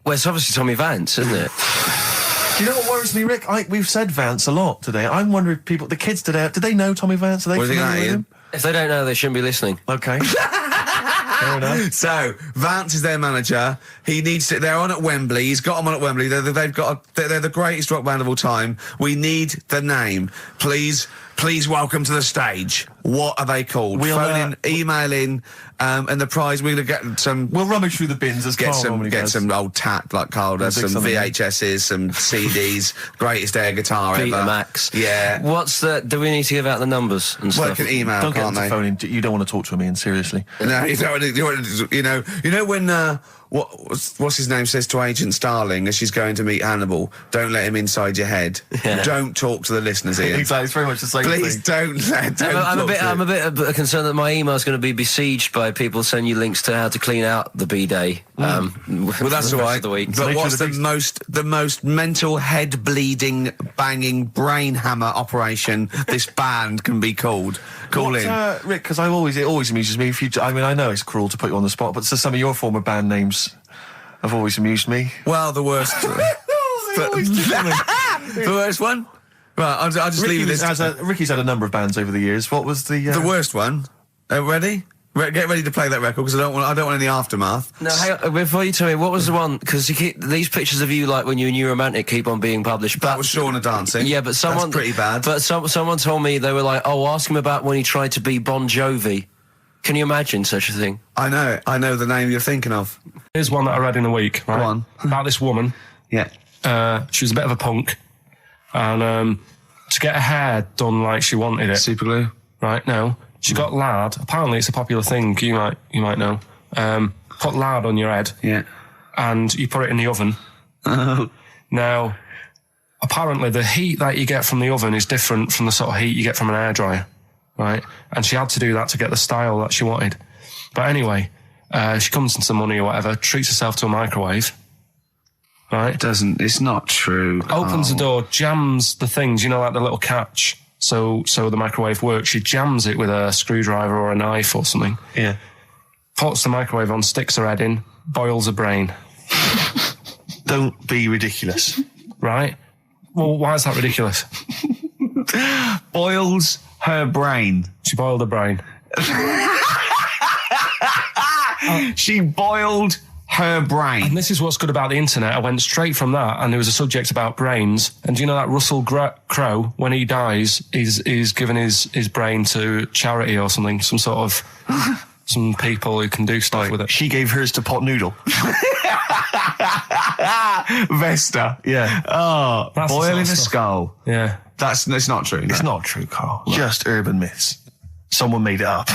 Well, it's obviously Tommy Vance, isn't it? Do you know what worries me, Rick? We've said Vance a lot today. I'm wondering if the kids today, do they know Tommy Vance? Are they familiar with him? If they don't know, they shouldn't be listening. Okay. Fair enough. So, Vance is their manager. He needs to, they're on at Wembley. He's got them on at Wembley. They're the greatest rock band of all time. We need the name. Please welcome to the stage. What are they called? Phone in, email in, and the prize, we're going to get some... We'll rummage through the bins as Get Carl some old tap like Carl does, some VHSs, some CDs, greatest air guitar ever. Betamax. Yeah. Do we need to give out the numbers and Well, stuff? they can email, Don't get can't them they? to phone in. You don't want to talk to him, Ian, seriously. No, you don't want to, you know when, what's his name says to Agent Starling as she's going to meet Hannibal, don't let him inside your head. Yeah. Don't talk to the listeners, Ian. Exactly, it's very much the same Please thing. I'm a bit concerned that my email is going to be besieged by people sending you links to how to clean out the B-Day. Well, that's all right. But what's the most mental, head bleeding, banging, brain hammer operation this band can be called? Call in, Rick. Because it always amuses me. I know it's cruel to put you on the spot, but some of your former band names have always amused me. Well, the worst. The worst one. Right, I'll just leave this. Ricky's had a number of bands over the years. What was the worst one? Ready? Get ready to play that record because I don't want any aftermath. No, hang on, before you tell me, what was the one? Because these pictures of you, like when you were New Romantic, keep on being published. But that was Shauna dancing. Yeah, but that's pretty bad. But someone told me they were like, "Oh, ask him about when he tried to be Bon Jovi." Can you imagine such a thing? I know the name you're thinking of. Here's one that I read in a week. Right? Go on. About this woman. Yeah. She was a bit of a punk, and to get her hair done like she wanted it. Super glue. Right, no. She got lard. Apparently it's a popular thing, you might know. Put lard on your head. Yeah. And you put it in the oven. Oh. Now, apparently the heat that you get from the oven is different from the sort of heat you get from an hairdryer. Right? And she had to do that to get the style that she wanted. But anyway, she comes into money or whatever, treats herself to a microwave. Right? It's not true. Opens the door, jams the things, like the little catch. So the microwave works. She jams it with a screwdriver or a knife or something. Yeah. Puts the microwave on, sticks her head in, boils her brain. Don't be ridiculous. Right? Well, why is that ridiculous? Boils her brain. She boiled her brain. She boiled her brain. And this is what's good about the internet. I went straight from that, and there was a subject about brains. And do you know that Russell Crowe, when he dies, he's given his brain to charity or something, some sort of some people who can do stuff with it. She gave hers to Pot Noodle. Vesta. Yeah. Oh, that's boiling a skull. Yeah. It's not true. It's not true, Carl. No. Just urban myths. Someone made it up.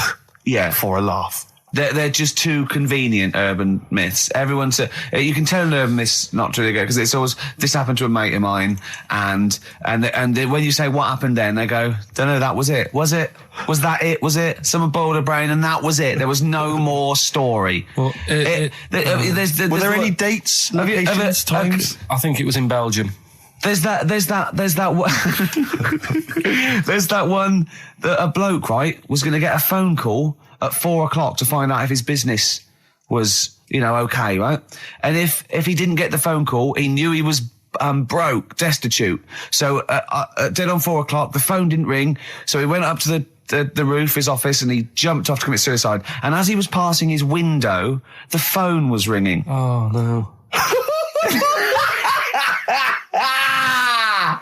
Yeah. For a laugh. They're just too convenient urban myths. Everyone said you can tell an urban myth's not true because it's always this happened to a mate of mine, and when you say what happened then, they go, don't know, that was it. Was it? Was that it? Was it? Someone boiled a brain and that was it. There was no more story. Well, were there any dates, locations, times? I think it was in Belgium. There's that one. There's that one that a bloke, right, was going to get a phone call at 4 o'clock to find out if his business was, you know, okay, right? And if he didn't get the phone call, he knew he was broke, destitute. So dead on 4 o'clock, the phone didn't ring, so he went up to the roof of his office and he jumped off to commit suicide. And as he was passing his window, the phone was ringing. Oh, no.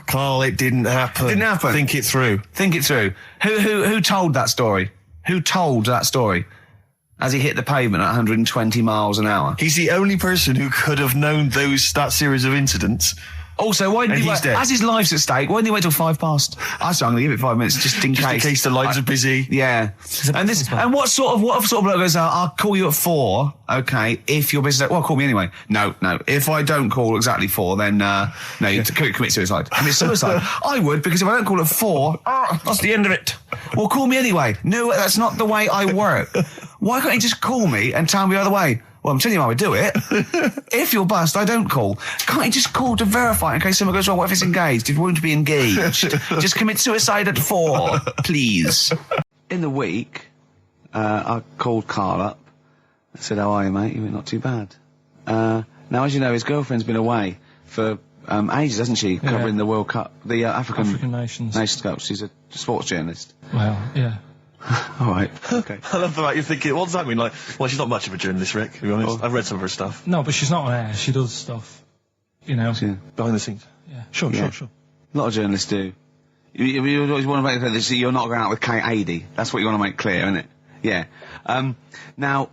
Carl, it didn't happen. It didn't happen. Think it through. Think it through. Who told that story? Who told that story? As he hit the pavement at 120 miles an hour. He's the only person who could have known that series of incidents. Also, why didn't he wait? As his life's at stake, why didn't he wait till 5 past? I said, I'm going to give it 5 minutes just in case. Just in case the lines are busy. Yeah. And what sort of bloke goes, I'll call you at 4, okay, if you're busy. Well, call me anyway. No. If I don't call exactly 4, then, no, you commit suicide. Commit suicide. I would, because if I don't call at 4, that's the end of it. Well, call me anyway. No, that's not the way I work. Why can't you just call me and tell me the other way? Well, I'm telling you how I do it. If you're bust, I don't call. Can't you just call to verify in case someone goes wrong? What if it's engaged? It won't be engaged. Just commit suicide at 4, please. In the week, I called Karl up. I said, how are you, mate? He went, not too bad. Now, as you know, his girlfriend's been away for ages, hasn't she? Covering the World Cup, the African Nations Cup. She's a sports journalist. Well, yeah. All right. Okay. I love the fact you're thinking, what does that mean? Like, well, she's not much of a journalist, Rick, to be honest. I've read some of her stuff. No, but she's not on air. She does stuff, you know. Yeah. Behind the scenes. Yeah. Sure. A lot of journalists do. You always want to make clear that you're not going out with Kate Adie. That's what you want to make clear, isn't it? Yeah. Now,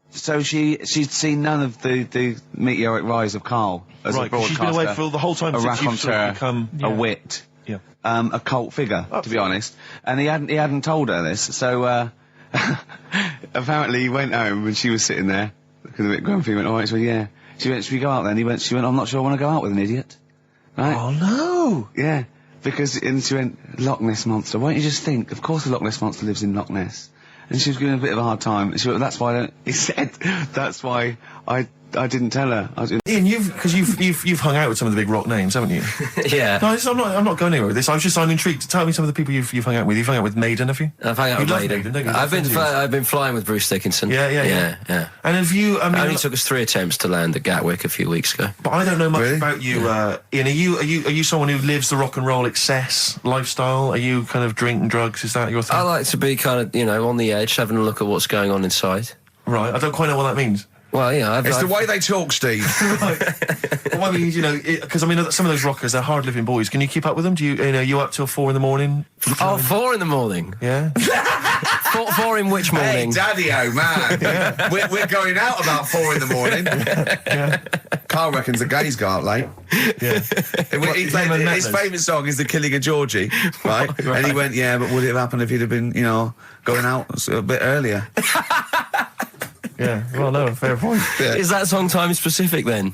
so she'd seen none of the meteoric rise of Karl as a broadcaster. She's been away for the whole time a since you've sort of raconteur, become... a wit. Yeah. A cult figure, to be honest. And he hadn't told her this, so, apparently he went home and she was sitting there, looking a bit grumpy, he went, alright, so yeah. She went, should we go out then? She went, I'm not sure I want to go out with an idiot. Right? Oh, no! Yeah. And she went, Loch Ness Monster. Why don't you just think, of course the Loch Ness Monster lives in Loch Ness. And she was giving a bit of a hard time. She went, he said, that's why I didn't tell her. Ian, you've hung out with some of the big rock names, haven't you? Yeah. No, I'm not going anywhere with this. I'm intrigued. Tell me some of the people you've hung out with. You've hung out with Maiden, have you? I've hung out with Maiden, don't you? I've been flying with Bruce Dickinson. Yeah. And have you? I mean, it only took us 3 attempts to land at Gatwick a few weeks ago. But I don't know much about you, Ian. Are you someone who lives the rock and roll excess lifestyle? Are you kind of drink and drugs? Is that your thing? I like to be kind of, on the edge, having a look at what's going on inside. Right. I don't quite know what that means. Well, it's the way they talk, Steve. Right. Well, I mean, because some of those rockers, they're hard-living boys. Can you keep up with them? Do you up till 4 in the morning? 4 in the morning? Yeah. 4 in which morning? Hey, Daddy-o, man. Yeah. We're going out about 4 in the morning. Yeah. Karl reckons the gays go out late. Yeah. His favourite song is The Killing of Georgie, right? And he went, yeah, but would it have happened if he'd have been, going out a bit earlier? Yeah, well, no, fair point. Yeah. Is that song time specific then?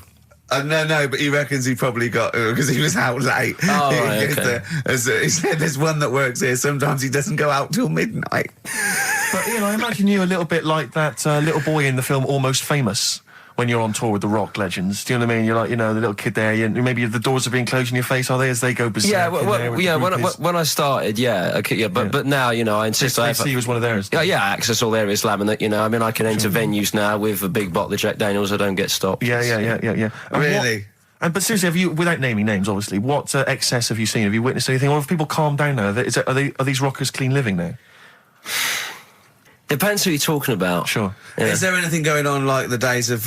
No, but he reckons he probably got, because he was out late. Oh, right, okay. He said there's one that works here, sometimes he doesn't go out till midnight. But, I imagine you a little bit like that little boy in the film Almost Famous, when you're on tour with the rock legends. Do you know what I mean? You're like, the little kid there, maybe the doors are being closed in your face, are they, as they go berserk? Yeah, when I started, but now, I insist I see you as one of theirs. Yeah, access all areas laminate, I can enter venues now with a big bottle of Jack Daniels, I don't get stopped. Yeah. Really? But seriously, have you, without naming names, obviously, what excess have you seen? Have you witnessed anything? Or have people calmed down now? Are these rockers clean living now? Depends who you're talking about. Sure. Yeah. Is there anything going on like the days of,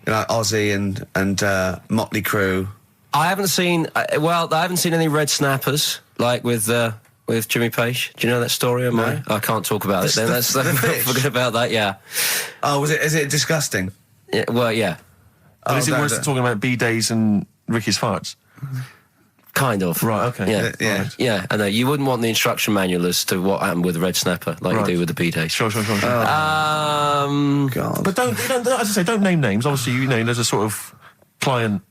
Ozzy and Motley Crue? I haven't seen any red snappers, like with Jimmy Page. Do you know that story? No. I can't talk about it then. Let's forget about that, yeah. Oh, is it disgusting? Yeah, well, yeah. But is it worse than talking about B-days and Ricky's farts? Kind of. Right, okay. Yeah. Right. Yeah, I know. You wouldn't want the instruction manual as to what happened with the red snapper, like you do with the B-days. Sure. God. But don't, as I say, don't name names. Obviously, there's a sort of client,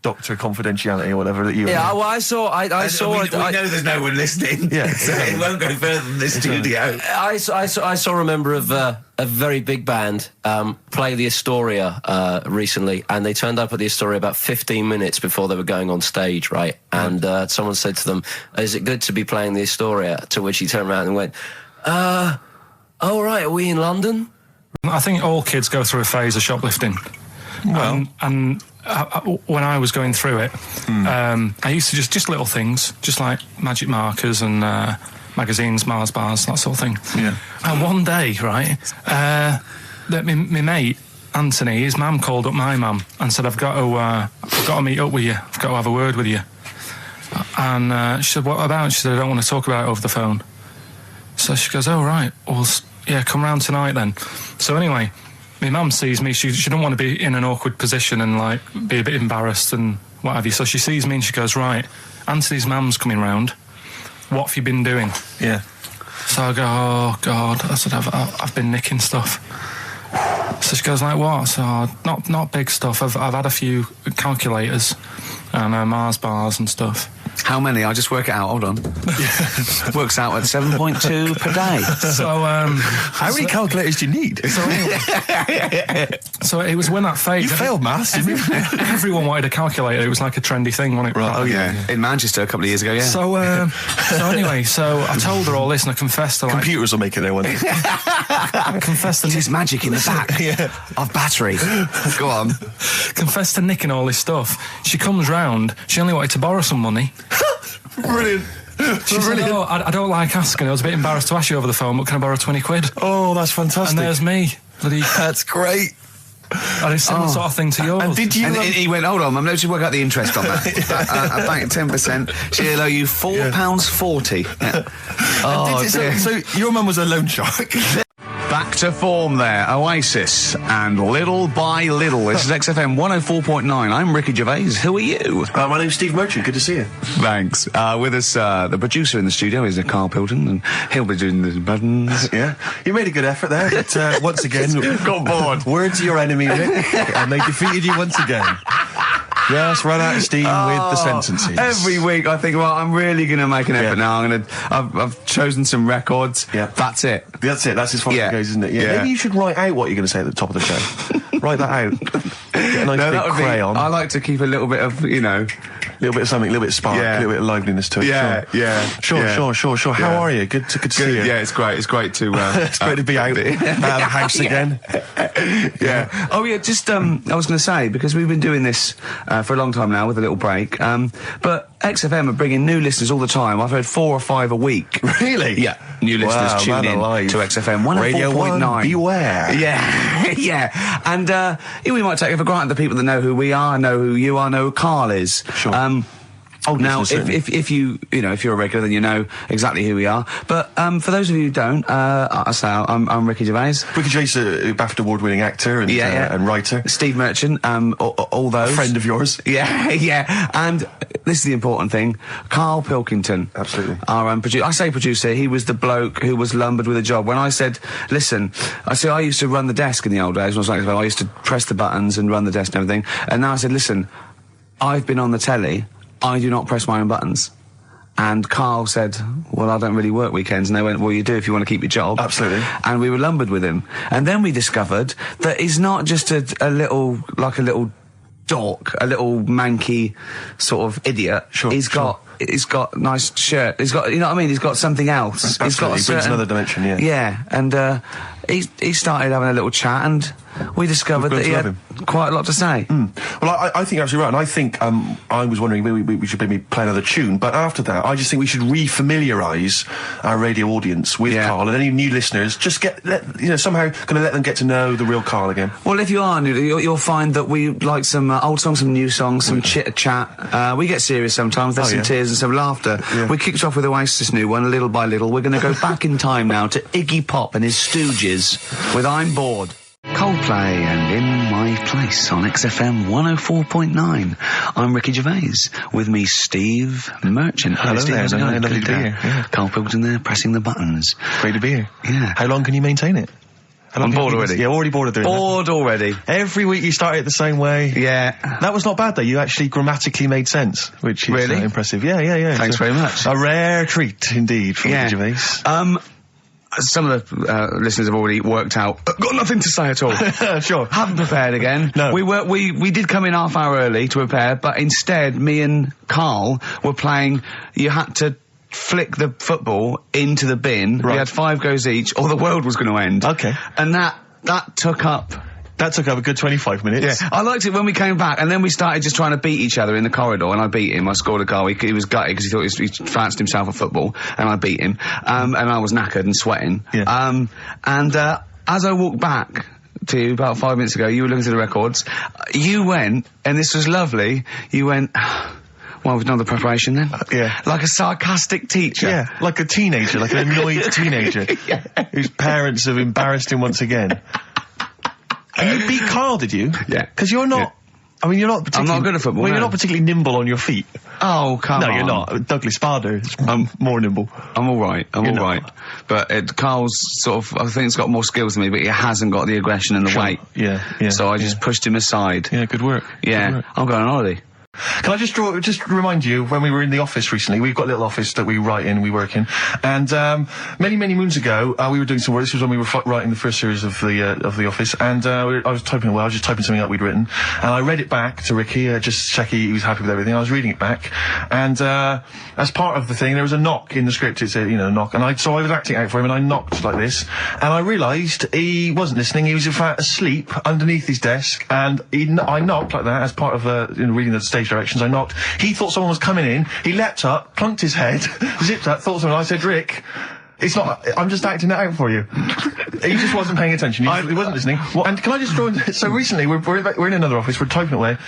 doctor confidentiality or whatever that you... Yeah, well, I saw... We know there's no one listening, so it won't go further than the studio. I saw a member of a very big band play the Astoria recently, and they turned up at the Astoria about 15 minutes before they were going on stage, right? And someone said to them, is it good to be playing the Astoria? To which he turned around and went, oh, right, are we in London? I think all kids go through a phase of shoplifting. Well, and when I was going through it, I used to just little things, just like magic markers and magazines, Mars bars, that sort of thing. Yeah. And one day, right, my mate Anthony, his mum called up my mum and said, I've got to meet up with you. I've got to have a word with you. And she said, what about? She said, I don't want to talk about it over the phone. So she goes, oh, right. Well, yeah, come round tonight then. So anyway, my mum sees me. She don't want to be in an awkward position and, like, be a bit embarrassed and what have you. So she sees me and she goes, right, Anthony's mum's coming round. What have you been doing? Yeah. So I go, oh, God. I said, I've been nicking stuff. So she goes, like, what? So, not big stuff. I've had a few calculators and Mars bars and stuff. How many? I'll just work it out. Hold on. Works out at 7.2 per day. So, how many calculators do you need? So it was when that phase. You failed maths, didn't you? Everyone wanted a calculator. It was like a trendy thing, wasn't it? Right. Oh, yeah. In Manchester a couple of years ago, yeah. So anyway, so I told her all this and I confessed to, like... Computers will make it there one day. I confessed to... There's magic in the back of battery. Go on. Confessed to nicking all this stuff. She comes round. She only wanted to borrow some money. Brilliant. She said, oh, I don't like asking. I was a bit embarrassed to ask you over the phone, but can I borrow 20 quid? Oh, that's fantastic. And there's me. That's great. And it's similar sort of thing to yours. And did you... And he went, hold on, let's just work out the interest on that. A bank at 10%. She'll owe you £4.40. Yeah. Oh, so your mum was a loan shark. Back to form there, Oasis and Little by Little. This is XFM 104.9. I'm Ricky Gervais. Who are you? My name's Steve Merchant. Good to see you. Thanks. With us, the producer in the studio is Karl Pilkington, and he'll be doing the buttons. Yeah. You made a good effort there. But, once again, got bored. Words of your enemy, Rick, and they defeated you once again. Just run out of steam with the sentences. Every week I think, well, I'm really going to make an effort now. I've chosen some records. Yeah. That's it. That's it. That's as far as it goes, isn't it? Yeah. Maybe you should write out what you're going to say at the top of the show. Write that out. Get a nice big crayon. I like to keep a little bit of, a little bit of something, a little bit of spark, a little bit of liveliness to it. Sure. How are you? Good to see you. Yeah, it's great. It's great to it's great to be out of the house again. Yeah. Oh yeah, just I was going to say, because we've been doing this for a long time now with a little break, but XFM are bringing new listeners all the time. I've heard 4 or 5 a week. Really? Yeah. New listeners tune in to XFM 104.9. Beware. Yeah. And we might take it for granted the people that know who we are, know who you are, know who Karl is. Sure. Now, if you're a regular, then you know exactly who we are. But for those of you who don't, I'm Ricky Gervais. Ricky Gervais, a BAFTA award-winning actor and writer. Steve Merchant, all those. A friend of yours. Yeah. And this is the important thing: Karl Pilkington. Absolutely. Our producer. I say producer. He was the bloke who was lumbered with a job. When I said, listen, I used to run the desk in the old days. When I was like, I used to press the buttons and run the desk and everything. And now I said, listen, I've been on the telly. I do not press my own buttons. And Karl said, well, I don't really work weekends. And they went, well, you do if you want to keep your job. Absolutely. And we were lumbered with him. And then we discovered that he's not just a little dork, a little manky sort of idiot. Sure. He's got nice shirt. He's got, you know what I mean? He's got something else. Absolutely. He's got He brings another dimension, yeah. Yeah. And, he started having a little chat, and we discovered that he had quite a lot to say. Well, I think you're absolutely right, and I think I was wondering we should maybe play another tune, but after that, I just think we should re-familiarise our radio audience with Karl, and any new listeners, just somehow going to let them get to know the real Karl again. Well, if you are new, you'll find that we like some old songs, some new songs, some chit-chat. We get serious sometimes, there's some tears and some laughter. Yeah. We kicked off with Oasis' new one, Little by Little. We're going to go back in time now to Iggy Pop and his Stooges with I'm Bored. Coldplay and In My Place on XFM 104.9. I'm Ricky Gervais. With me, Steve Merchant. Hello Steve, there. Lovely to be here. Yeah. Karl Pilkington there, pressing the buttons. Great to be here. Yeah. How long can you maintain it? I'm bored already. Yeah, already bored of doing Bored already. Every week you start it the same way. Yeah. That was not bad, though. You actually grammatically made sense, which is really impressive. Yeah. Thanks very much. A rare treat, indeed, from Ricky Gervais. Some of the listeners have already worked out. Got nothing to say at all. Sure. Haven't prepared again. No. We did come in half hour early to prepare, but instead, me and Karl were playing. You had to flick the football into the bin. Right. We had 5 goes each, or the world was going to end. Okay. And that that took up a good 25 minutes. Yeah, I liked it when we came back, and then we started just trying to beat each other in the corridor, and I beat him. I scored a goal. He was gutted because he thought he fancied himself at football, and I beat him. And I was knackered and sweating. Yeah. As I walked back to you about 5 minutes ago, you were looking at the records. You went, and this was lovely, you went... Well, we've done the preparation then. Yeah. Like a sarcastic teacher. Yeah, like a teenager, like an annoyed teenager. Yeah. Whose parents have embarrassed him once again. And you beat Karl, did you? Yeah. Because you're not... Yeah. I mean, you're not particularly... I'm not good at football, Well, no. you're not particularly nimble on your feet. Oh, come on. No, you're not. Douglas Bader is more nimble. I'm alright. But Karl's sort of, I think he's got more skills than me, but he hasn't got the aggression and the weight. Yeah, yeah. So I just pushed him aside. Yeah, good work. Yeah. Good work. I'm going on holiday. Can I just remind you, when we were in the office recently, we've got a little office that we write in, we work in, and many moons ago, we were doing some work. This was when we were writing the first series of the office, and I was just typing something up we'd written, and I read it back to Ricky, just check he was happy with everything. I was reading it back, and as part of the thing, there was a knock in the script. It said, knock, and so I was acting out for him, and I knocked like this, and I realised he wasn't listening. He was in fact asleep underneath his desk, and I knocked like that as part of reading the stage directions. I knocked. He thought someone was coming in. He leapt up, plunked his head, zipped up, thought someone. I said, Rick, it's not. I'm just acting it out for you. He just wasn't paying attention. He wasn't listening. And can I just throw in? So recently we're in another office. We're typing away.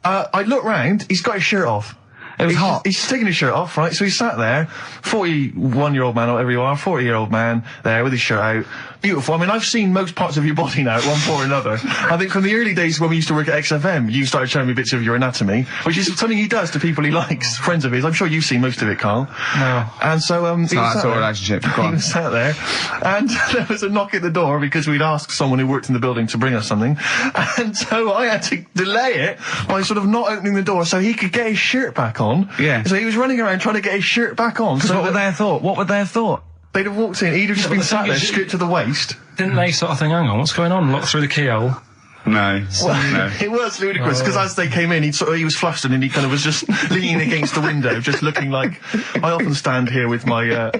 I look round. He's got his shirt off. It was hot. He's taking his shirt off, right? So he's sat there, 41-year-old man, whatever you are, 40-year-old man, there with his shirt out. Beautiful. I mean, I've seen most parts of your body now, at one point or another. I think from the early days when we used to work at XFM, you started showing me bits of your anatomy, which is something he does to people he likes, friends of his. I'm sure you've seen most of it, Karl. No. And so, it's not that sort of relationship. He was sat there, and there was a knock at the door because we'd asked someone who worked in the building to bring us something, and so I had to delay it by sort of not opening the door so he could get his shirt back on. Yeah. So he was running around trying to get his shirt back on. So what would they have thought? What would they have thought? They'd have walked in, he'd have just been sat there, stripped to the waist. Didn't they sort of think, hang on, what's going on? Look through the keyhole. No. No. It was ludicrous, because as they came in, he was flustered and he kind of was just leaning against the window, just looking like... I often stand here with my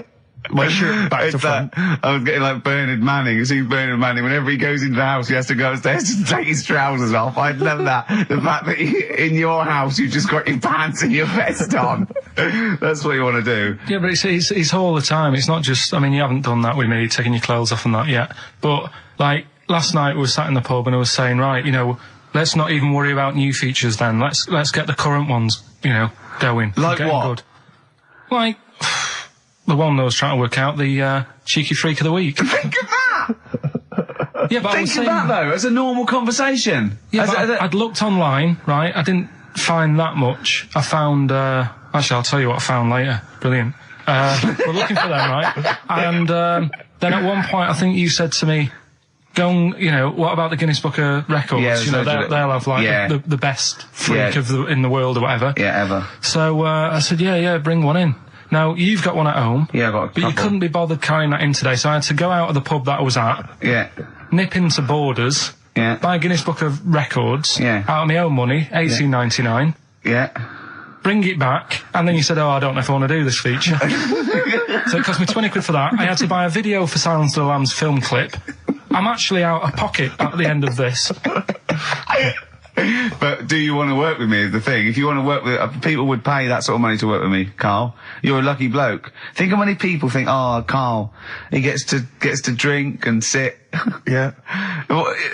shirt back to front. I was getting like Bernard Manning. You see Bernard Manning, whenever he goes into the house, he has to go upstairs to take his trousers off. I love that. The fact that in your house, you've just got your pants and your vest on. That's what you want to do. Yeah, but it's all the time. It's not just, I mean, you haven't done that with me, taking your clothes off and that yet. But, like, last night we were sat in the pub and I was saying, right, let's not even worry about new features then. Let's get the current ones, going. Like what? Good. Like... The one that I was trying to work out, the cheeky freak of the week. Think of that! Yeah, but Think of that, though, as a normal conversation. Yeah, I'd looked online, right? I didn't find that much. I found... actually, I'll tell you what I found later. Brilliant. We're looking for them, right? And then at one point, I think you said to me, go and, what about the Guinness Book of Records? Yeah, they'll have, like, the best freak in the world or whatever. Yeah, ever. So I said, yeah, bring one in. Now, you've got one at home. Yeah, I've got a couple. But you couldn't be bothered carrying that in today, so I had to go out of the pub that I was at. Yeah. Nip into Borders. Yeah. Buy a Guinness Book of Records. Yeah. Out of my own money, $18.99. Yeah. Bring it back, and then you said, I don't know if I want to do this feature. So it cost me 20 quid for that. I had to buy a video for Silence of the Lambs film clip. I'm actually out of pocket at the end of this. But do you want to work with me is the thing. If you want to work with... people would pay that sort of money to work with me, Karl. You're a lucky bloke. Think how many people think, Karl, he gets to drink and sit. Yeah.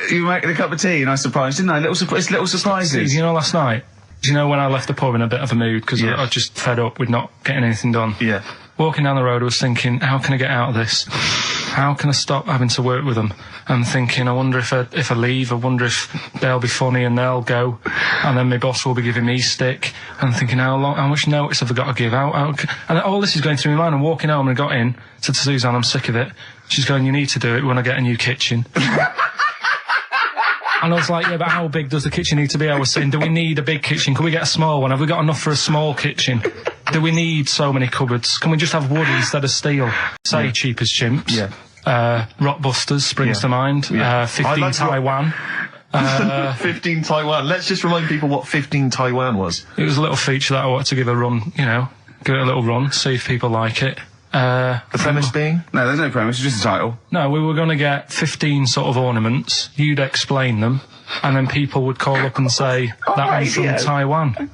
You were making a cup of tea and I surprised, didn't I? It's little surprises. Last night, do you know when I left the pub in a bit of a mood because I was just fed up with not getting anything done? Yeah. Walking down the road, I was thinking, how can I get out of this? How can I stop having to work with them? And thinking, I wonder if I leave, I wonder if they'll be funny and they'll go, and then my boss will be giving me stick. And thinking, how much notice have I got to give out? And all this is going through my mind. I'm walking home and I got in, said to Suzanne, I'm sick of it. She's going, you need to do it when I get a new kitchen. And I was like, yeah, but how big does the kitchen need to be? I was saying, do we need a big kitchen? Can we get a small one? Have we got enough for a small kitchen? Do we need so many cupboards? Can we just have wood instead of steel? Say cheap as chimps. Yeah. Rockbusters springs to mind. Yeah. 15 Taiwan. 15 Taiwan. Let's just remind people what 15 Taiwan was. It was a little feature that I wanted to give a run, give it a little run, see if people like it. The premise being? No, there's no premise, it's just a title. No, we were going to get 15 sort of ornaments, you'd explain them, and then people would call up and say, that one's from Taiwan.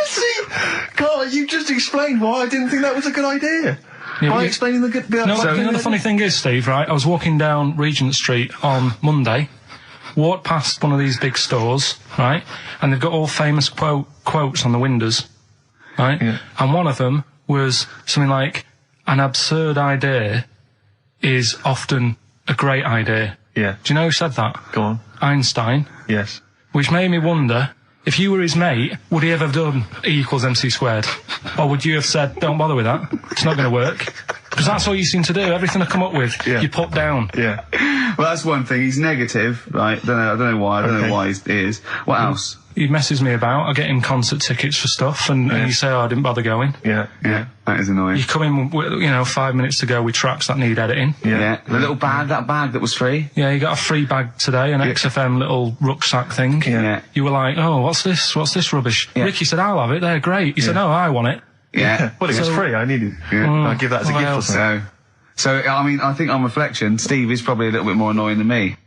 See, God, you just explained why I didn't think that was a good idea. Yeah, by explaining the good... No, the funny thing is, Steve, right, I was walking down Regent Street on Monday, walked past one of these big stores, right, and they've got all famous quotes on the windows, right, and one of them was something like, an absurd idea is often a great idea. Yeah. Do you know who said that? Go on. Einstein. Yes. Which made me wonder, if you were his mate, would he ever have done E = MC squared? Or would you have said, don't bother with that, it's not going to work? Because that's all you seem to do, everything I come up with, you put down. Yeah. Well, that's one thing, he's negative, right? I don't know why he is. What else? He messes me about, I get him concert tickets for stuff, and you say, oh, I didn't bother going. Yeah, that is annoying. You come in, with, 5 minutes to go with tracks that need editing. Yeah. The little bag, that bag that was free. Yeah, you got a free bag today, an XFM little rucksack thing. Yeah. You were like, oh, what's this rubbish? Yeah. Ricky said, I'll have it, they're great. He said, no, I want it. Yeah. Well, it was free, I need it. Yeah. I'll give that as a gift or something. So, I mean, I think on reflection, Steve is probably a little bit more annoying than me.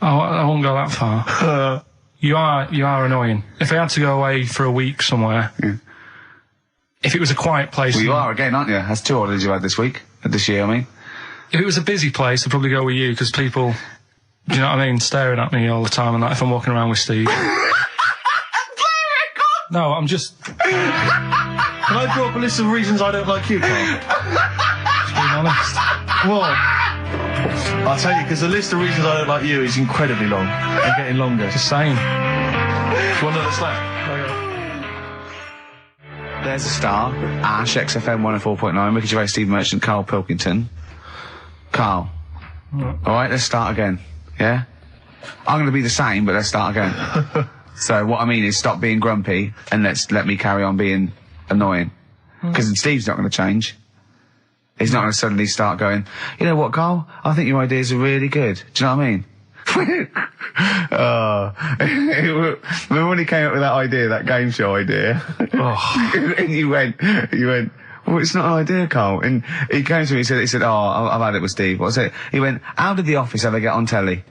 I won't go that far. You are annoying. If I had to go away for a week somewhere, if it was a quiet place... Well, you are again, aren't you? That's 2 holidays you had this year, I mean. If it was a busy place, I'd probably go with you, because people, do you know what I mean, staring at me all the time, and that if I'm walking around with Steve. No, I'm just... Can I draw up a list of reasons I don't like you, Carl? Just being honest. What? I'll tell you, because the list of reasons I don't like you is incredibly long and getting longer. Just saying. Do you want another slap? There's a star. Ash, XFM 104.9, Ricky Gervais, Steve Merchant, Karl Pilkington. Carl. Alright, let's start again. Yeah? I'm going to be the same, but let's start again. So what I mean is stop being grumpy and let me carry on being annoying. Because Steve's not going to change. He's not going to suddenly start going, you know what, Carl? I think your ideas are really good. Do you know what I mean? Remember when he came up with that idea, that game show idea? And you went, well, it's not an idea, Carl. And he came to me and he said, oh, I've had it with Steve. What's it? He went, how did The Office ever get on telly?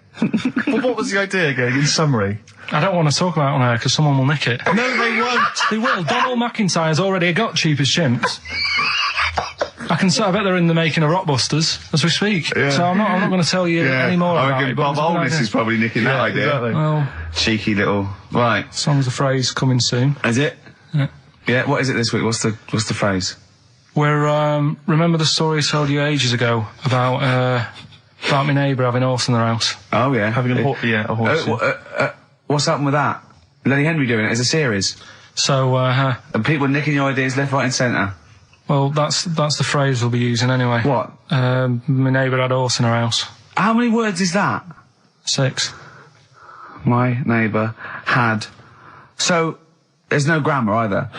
Well, what was the idea again, in summary? I don't want to talk about it on air because someone will nick it. No, they won't. They will. Donald McIntyre's already got Cheap as Chimps. I bet they're in the making of Rockbusters as we speak. Yeah. So I'm not going to tell you any more about it. Bob Holness is probably nicking that idea. Exactly. Well, cheeky little... Right. Song's a phrase coming soon. Is it? Yeah. Yeah, what is it this week? What's the phrase? We're, remember the story I told you ages ago about my neighbour having a horse in their house? Oh, yeah. Having a horse. What's happened with that? Lenny Henry doing it as a series? So, and people nicking your ideas left, right and centre? Well, that's the phrase we'll be using anyway. What? My neighbour had a horse in her house. How many words is that? 6. My neighbour had... So, there's no grammar either.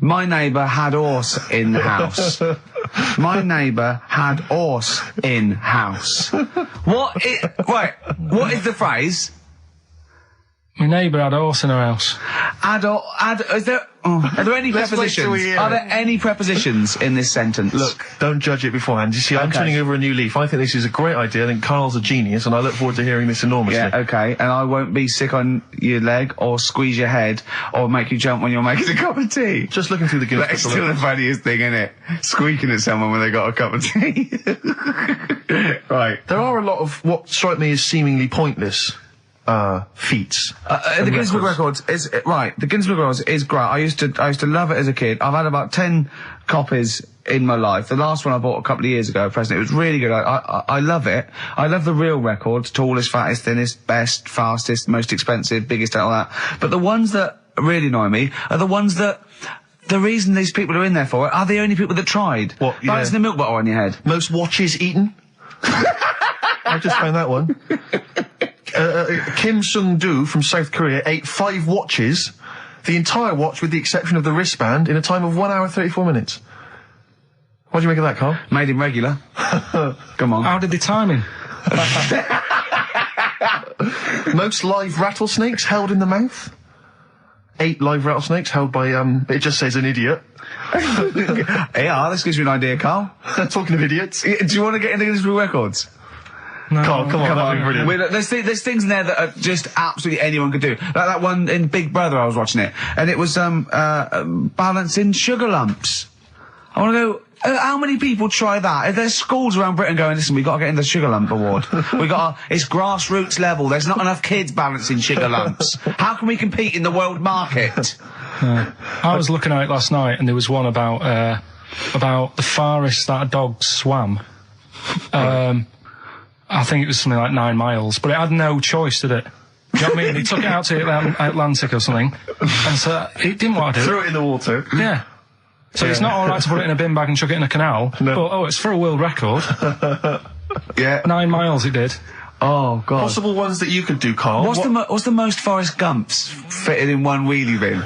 My neighbour had horse in the house. My neighbour had horse in house. What is the phrase? My neighbour had a horse in her house. Are there any prepositions? Are there any prepositions in this sentence? Look, don't judge it beforehand. You see, I'm turning over a new leaf. I think this is a great idea. I think Carl's a genius, and I look forward to hearing this enormously. Yeah, okay. And I won't be sick on your leg, or squeeze your head, or make you jump when you're making a cup of tea. Just looking through the Guinness. That's still the funniest thing, isn't it? Squeaking at someone when they got a cup of tea. Right. There are a lot of what strike me as seemingly pointless feats. The Guinness Book Records is right. The Guinness Book Records is great. I used to love it as a kid. I've had about 10 copies in my life. The last one I bought a couple of years ago, present. It was really good. I love it. I love the real records: tallest, fattest, thinnest, best, fastest, most expensive, biggest, and all that. But the ones that really annoy me are the ones that. The reason these people are in there for it are the only people that tried. What? Yeah. Like it's the milk bottle on your head. Most watches eaten. I just found that one. Kim Sung-do from South Korea ate 5 watches, the entire watch with the exception of the wristband, in a time of 1 hour 34 minutes. What do you make of that, Carl? Made him regular. Come on. How did they time him? Most live rattlesnakes held in the mouth. 8 live rattlesnakes held by, it just says an idiot. Yeah, this gives you an idea, Carl. Talking of idiots. Do you want to get into Guinness World Records? No, come on, that'd be brilliant. There's things in there that are just absolutely anyone could do. Like that one in Big Brother, I was watching it, and it was balancing sugar lumps. I want to go. How many people try that? If there's schools around Britain going, listen, we've got to get in the Sugar Lump Award. It's grassroots level. There's not enough kids balancing sugar lumps. How can we compete in the world market? I was looking at it last night, and there was one about the farthest that a dog swam. I think it was something like 9 miles, but it had no choice, did it? You know what I mean? He took it out to the Atlantic or something, and so it didn't want to do it. Threw it in the water. Yeah. So it's not all right to put it in a bin bag and chuck it in a canal, but it's for a world record. Yeah. 9 miles it did. Oh, God. Possible ones that you could do, Carl. What's the most Forrest Gumps fitted in one wheelie bin?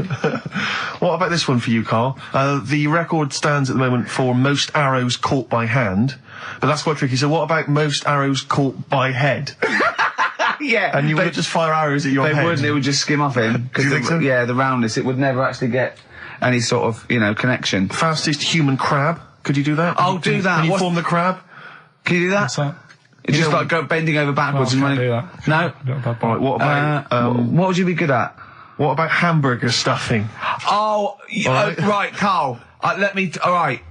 What about this one for you, Carl? The record stands at the moment for most arrows caught by hand, but that's quite tricky. So what about most arrows caught by head? Yeah. And you would just fire arrows at your head? They wouldn't, it would just skim off him. Do you think so? Yeah, the roundness, it would never actually get any sort of, connection. Fastest human crab. Could you do that? I'll do that. Can you form the crab? Can you do that? What's that? It's just like bending over backwards and running. Do that. No? Right, what about, what would you be good at? What about hamburger stuffing? Oh, right, Carl. Alright.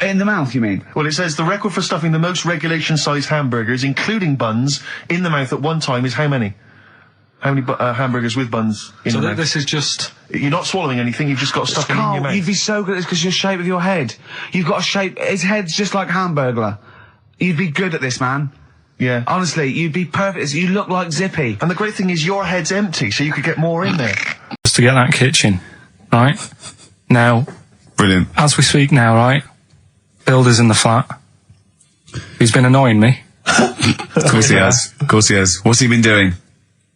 In the mouth, you mean? Well, it says the record for stuffing the most regulation-sized hamburgers, including buns, in the mouth at one time is how many? How many hamburgers with buns in the mouth? So this is just... You're not swallowing anything, you've just got stuff in your mouth. You'd be so good at this because your shape of your head. You've got a shape... His head's just like Hamburglar. You'd be good at this, man. Yeah. Honestly, you'd be perfect. You look like Zippy. And the great thing is your head's empty, so you could get more in there. Just to get that kitchen, right? Now... Brilliant. As we speak now, right? Builder's in the flat. He's been annoying me. Of course he has. Of course he has. What's he been doing?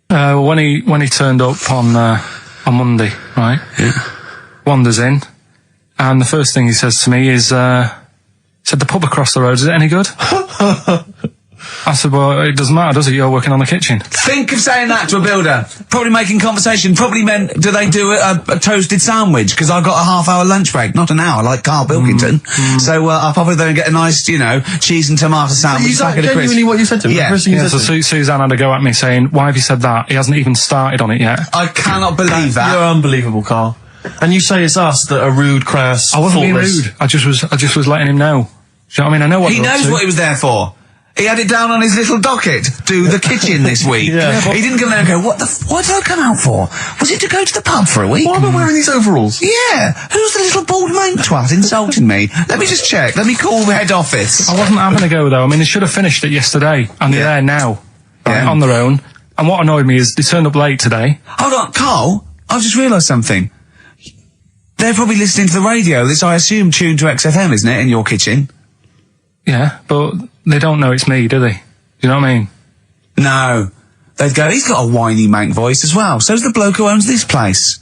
When he turned up on Monday, right? Yeah. Wanders in, and the first thing he says to me is, said, the pub across the road, is it any good? I said, well, it doesn't matter, does it? You're working on the kitchen. Think of saying that to a builder. Probably making conversation. Probably meant, do they do a toasted sandwich? Because I've got a half-hour lunch break, not an hour, like Karl Pilkington. So I'll probably go and get a nice, cheese and tomato sandwich. Is that genuinely what you said to him? Yeah. So Suzanne had to go at me saying, why have you said that? He hasn't even started on it yet. I cannot believe that. You're unbelievable, Carl. And you say it's us that are rude, crass, I wasn't being thoughtless. rude. I just was letting him know. Do you know what I mean? I know what He knows what he was there for. He had it down on his little docket. Do the kitchen this week. Yeah, he didn't come there and go, what did I come out for? Was it to go to the pub for a week? Why am I wearing these overalls? Yeah. Who's the little bald mate twat insulting me? Let me just check. Let me call the head office. I wasn't having a go, though. I mean, they should have finished it yesterday, and they're there now, right, on their own. And what annoyed me is they turned up late today. Hold on, Carl, I've just realised something. They're probably listening to the radio. This, I assume, tuned to XFM, isn't it, in your kitchen? Yeah, but they don't know it's me, do they? Do you know what I mean? No. They'd go, he's got a whiny mank voice as well. So's the bloke who owns this place.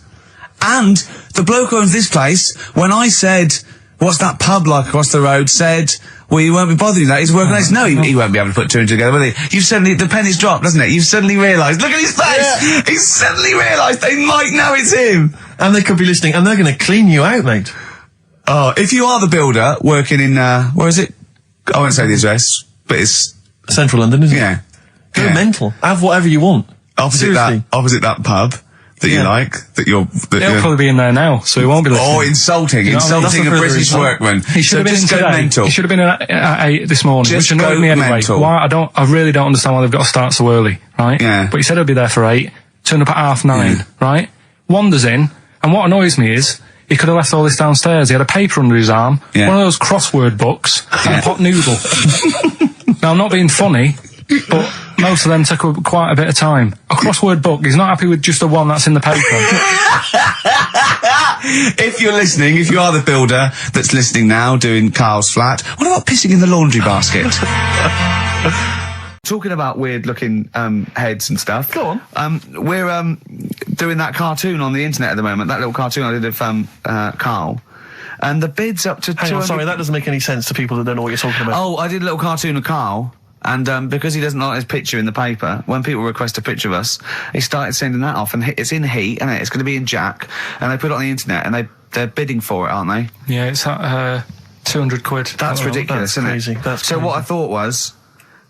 And the bloke who owns this place, when I said, what's that pub like across the road, said, well, you won't be bothering that. He's working on this. No, he won't be able to put two and two together, will he? You've suddenly, the penny's dropped, doesn't it? You've suddenly realised. Look at his face! Yeah. He's suddenly realised they might know it's him. And they could be listening, and they're going to clean you out, mate. Oh, if you are the builder working in, where is it? I won't say the address, but it's... Central London, isn't it? Yeah. Go mental. Have whatever you want. Opposite that pub that you like, He'll probably be in there now, so he won't be listening. Oh, insulting a British workman. He should have been in today. Mental. He should have been in at 8 this morning, Just which annoyed me anyway. Mental. Why? I really don't understand why they've got to start so early, right? Yeah. But he said he'll be there for 8, turned up at 9:30, right? Wanders in, and what annoys me is, he could have left all this downstairs. He had a paper under his arm, one of those crossword books, and a pot noodle. Now, I'm not being funny, but most of them take up quite a bit of time. A crossword book, he's not happy with just the one that's in the paper. If you're listening, if you are the builder that's listening now, doing Karl's flat, what about pissing in the laundry basket? Talking about weird-looking heads and stuff. Go on. We're doing that cartoon on the internet at the moment. That little cartoon I did of Karl, and the bid's up to. Hang on, sorry, that doesn't make any sense to people that don't know what you're talking about. Oh, I did a little cartoon of Karl And because he doesn't like his picture in the paper, when people request a picture of us, he started sending that off, and it's in heat, and it's going to be in Jack, and they put it on the internet, and they're bidding for it, aren't they? Yeah, it's at 200 quid. That's ridiculous, that's isn't crazy. it? That's so crazy. what I thought was,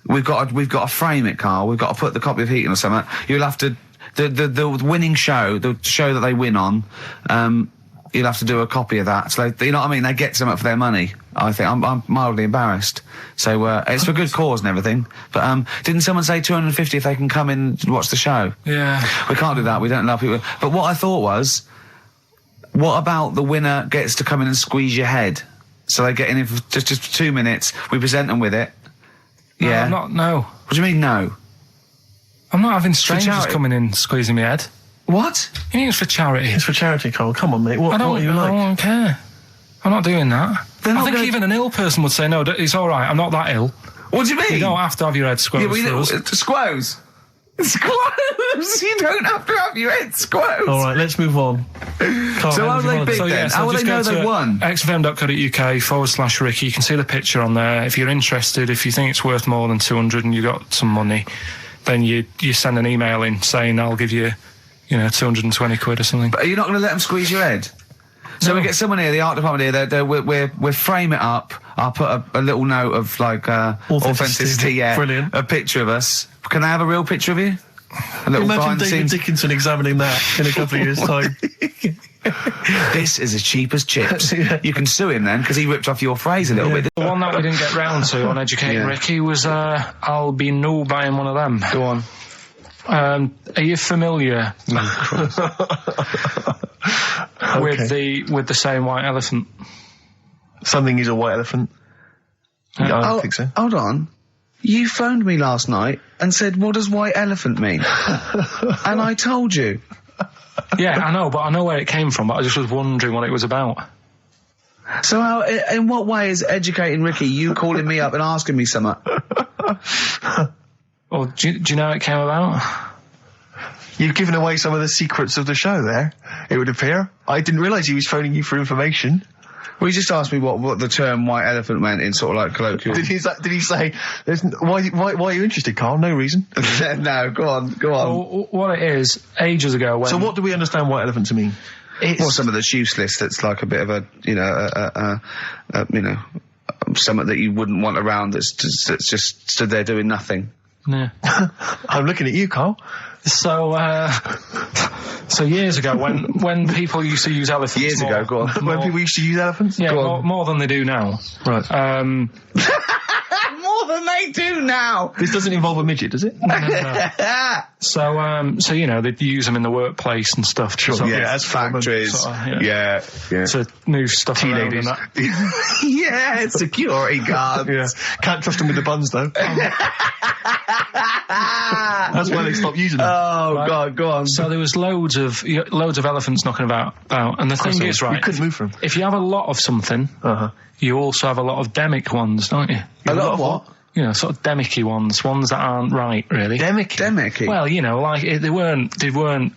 we've got to frame it, Carl. We've got to put the copy of Heaton or something. You'll have to the winning show, the show that they win on. You'll have to do a copy of that. So you know what I mean? They get something for their money. I think I'm mildly embarrassed. So it's for good cause and everything. But didn't someone say 250 if they can come in and watch the show? Yeah. We can't do that. We don't allow people. But what I thought was, what about the winner gets to come in and squeeze your head? So they get in for just 2 minutes. We present them with it. No, Yeah. I'm not. No. What do you mean no? I'm not having strangers charity. coming in squeezing my head. What? You think it's for charity? It's for charity, Carl. Come on, mate. What are you like? I don't care. I'm not doing that. They're I not think going- even an ill person would say, no, it's all right, I'm not that ill. What do you mean? You don't have to have your head squoze for us. Squoze. Squoze. You don't have to have your head squoze. All right, let's move on. Carl, So how do are you they wanna- big then? How will they know they won? xfm.co.uk/Ricky. You can see the picture on there. If you're interested, if you think it's worth more than 200 and you got some money, then you send an email in saying I'll give you, 220 quid or something. But are you not going to let them squeeze your head? So we get someone here, the art department here. We'll frame it up. I'll put a little note of like authenticity. Yeah, Brilliant. A picture of us. Can I have a real picture of you? A little Imagine behind the David scenes. Dickinson examining that in a couple of years' time. This is as cheap as chips. Yeah. You can sue him then because he ripped off your phrase a little bit. The one that we didn't get round to on Educating Ricky was I'll be no buying one of them. Go on. Are you familiar with the saying white elephant? Something is a white elephant. Yeah, I Oh, don't think so. Hold on. You phoned me last night and said, what does white elephant mean? And I told you. Yeah, I know, but I know where it came from, but I just was wondering what it was about. So how, in what way is Educating Ricky you calling me up and asking me something? Well, do you know how it came about? You've given away some of the secrets of the show there, it would appear. I didn't realise he was phoning you for information. Well, he just asked me what the term white elephant meant in sort of like colloquial. Did he say, why are you interested, Carl? No reason. No, go on. Well, what it is, ages ago when... So what do we understand white elephant to mean? Well, some of the useless that's like a bit of a, something that you wouldn't want around that's just stood there doing nothing. Yeah. I'm looking at you, Carl. So years ago, when people used to use elephants... Years ago, go on. When people used to use elephants? Yeah, Go on. more than they do now. Right. More than they do now! This doesn't involve a midget, does it? No. So they'd use them in the workplace and stuff. Sure. Sort of- Yeah, as factories. sort of, Yeah. To move stuff around and that. Yeah, security guards. Yeah. Can't trust them with the buns, though. That's why they stopped using them. Oh, Right. God, go on. So there was loads of elephants knocking about, and the thing is, You right, couldn't move from. if you have a lot of something, Uh-huh. you also have a lot of demic ones, don't you? A lot of what? Sort of demicky ones that aren't right, really. Demicky. Well, like they weren't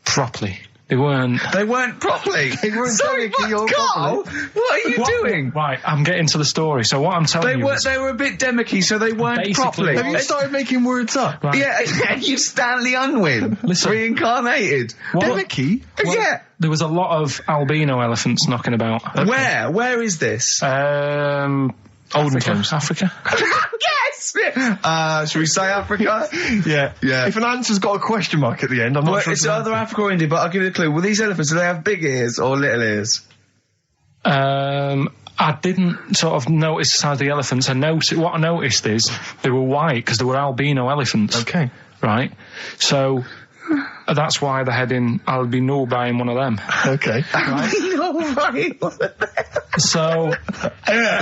properly. They weren't. They weren't properly. They weren't Sorry, demicky or Carl, properly. what are you doing? Right, I'm getting to the story. So what I'm telling you is, They were a bit demicky, so they weren't Basically, properly. Have you started making words up? Right. Yeah, you Stanley Unwin. Listen. Reincarnated. Demicky? Yeah. there was a lot of albino elephants knocking about. Where? Where is this? Olden times. Africa. Yes! Should we say Africa? Yeah. Yeah. If an answer's got a question mark at the end, I'm not Well, sure. it's either Africa or India, but I'll give you a clue. Well, these elephants, do they have big ears or little ears? I didn't sort of notice the size of the elephants. What I noticed is they were white because they were albino elephants. Okay. Right? So that's why they're heading, I'll be no buying one of them. Okay. Right. So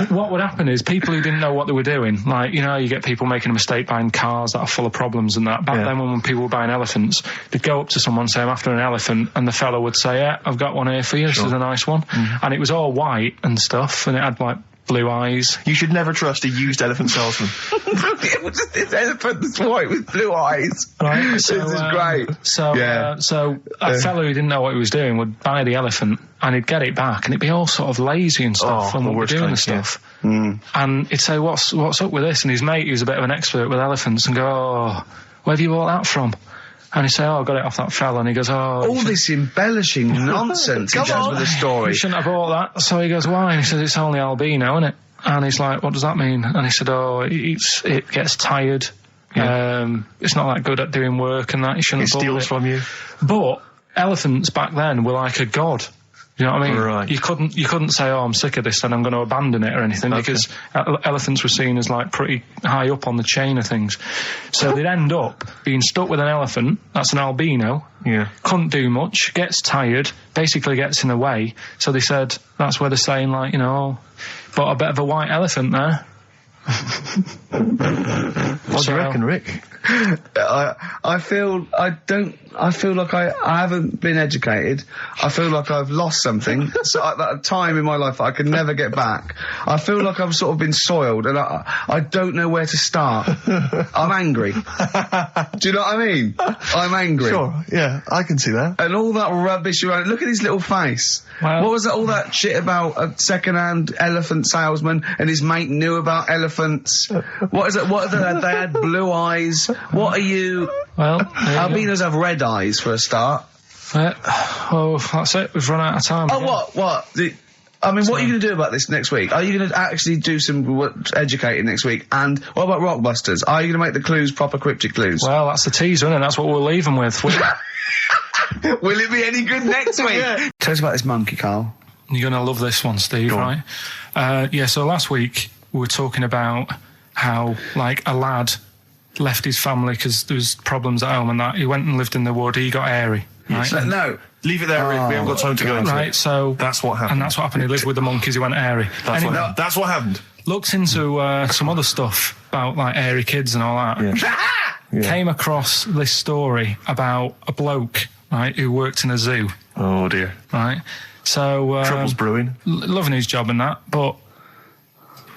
what would happen is people who didn't know what they were doing, like, you get people making a mistake buying cars that are full of problems and that. Back then when people were buying elephants, they'd go up to someone, say, I'm after an elephant, and the fella would say, yeah, I've got one here for you, this is a nice one. And it was all white and stuff, and it had like blue eyes. You should never trust a used elephant salesman. It was just this elephant that's white with blue eyes. Right. So, this is great. So a fellow who didn't know what he was doing would buy the elephant and he'd get it back and it'd be all sort of lazy and stuff and what doing and stuff. Yeah. And he'd say, what's up with this? And his mate, who's a bit of an expert with elephants, and go, oh, where have you bought that from? And he say, oh, I got it off that fella. And he goes, oh... all this embellishing nonsense he does with the story. You shouldn't have bought that. So he goes, why? And he says, it's only albino, isn't it? And he's like, what does that mean? And he said, oh, it gets tired. Yeah. It's not that good at doing work and that. You shouldn't have bought it. It steals from you. But elephants back then were like a god. You know what I mean? Right. You couldn't say, oh, I'm sick of this and I'm going to abandon it or anything, because elephants were seen as like pretty high up on the chain of things. So they'd end up being stuck with an elephant, that's an albino, couldn't do much, gets tired, basically gets in the way. So they said, that's where they're saying, like, you know, but a bit of a white elephant there. What do you reckon, Rick? I feel like I haven't been educated. I feel like I've lost something. So at that time in my life I could never get back. I feel like I've sort of been soiled and I don't know where to start. I'm angry. Do you know what I mean? I'm angry. Sure, yeah, I can see that. And all that rubbish around. Look at his little face. What was all that shit about a second-hand elephant salesman and his mate knew about elephants? What is it? They had blue eyes. What are you? Well, albinos have red eyes for a start. That's it. We've run out of time. What? What are you going to do about this next week? Are you going to actually do some educating next week? And what about Rockbusters? Are you going to make the clues proper cryptic clues? Well, that's the teaser, isn't it? That's what we'll leave them with. Will it be any good next week? Tell us about this monkey, Carl. You're going to love this one, Steve, right? So last week we were talking about how, like, a lad left his family because there was problems at home and that. He went and lived in the wood. He got airy. Right? No. Leave it there, Rick. We haven't got time to go into it. Right, so... That's what happened. And that's what happened. He lived with the monkeys. He went airy. That's what happened. Looked into some other stuff about, like, airy kids and all that. Yeah. Came across this story about a bloke, right, who worked in a zoo. Oh, dear. Right? So... Trouble's brewing. Loving his job and that, but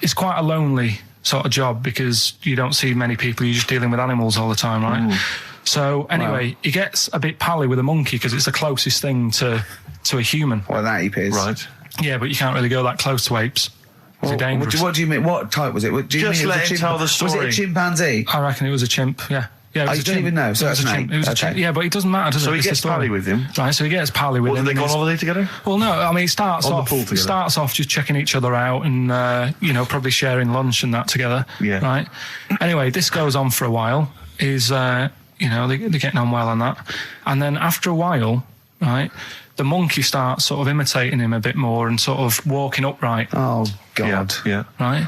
it's quite a lonely sort of job because you don't see many people. You're just dealing with animals all the time, right? Ooh. So anyway, he gets a bit pally with a monkey because it's the closest thing to a human. Well, that ape is. Right. Yeah, but you can't really go that close to apes. They're dangerous. What do you mean? What type was it? Do you just mean let him tell the story. Was it a chimpanzee? I reckon it was a chimp, yeah. Yeah, you don't even know, so that's an ape. It was a chimp. Yeah, but it doesn't matter, does it? So he gets pally with him. Right, so he gets pally with him. Did they go on holiday together? Well, no, I mean, it starts on the pool together. Starts off just checking each other out and, probably sharing lunch and that together. Yeah. Right? Anyway, this goes on for a while. They're getting on well on that. And then after a while, right, the monkey starts sort of imitating him a bit more and sort of walking upright. Oh, God. Yeah. Right?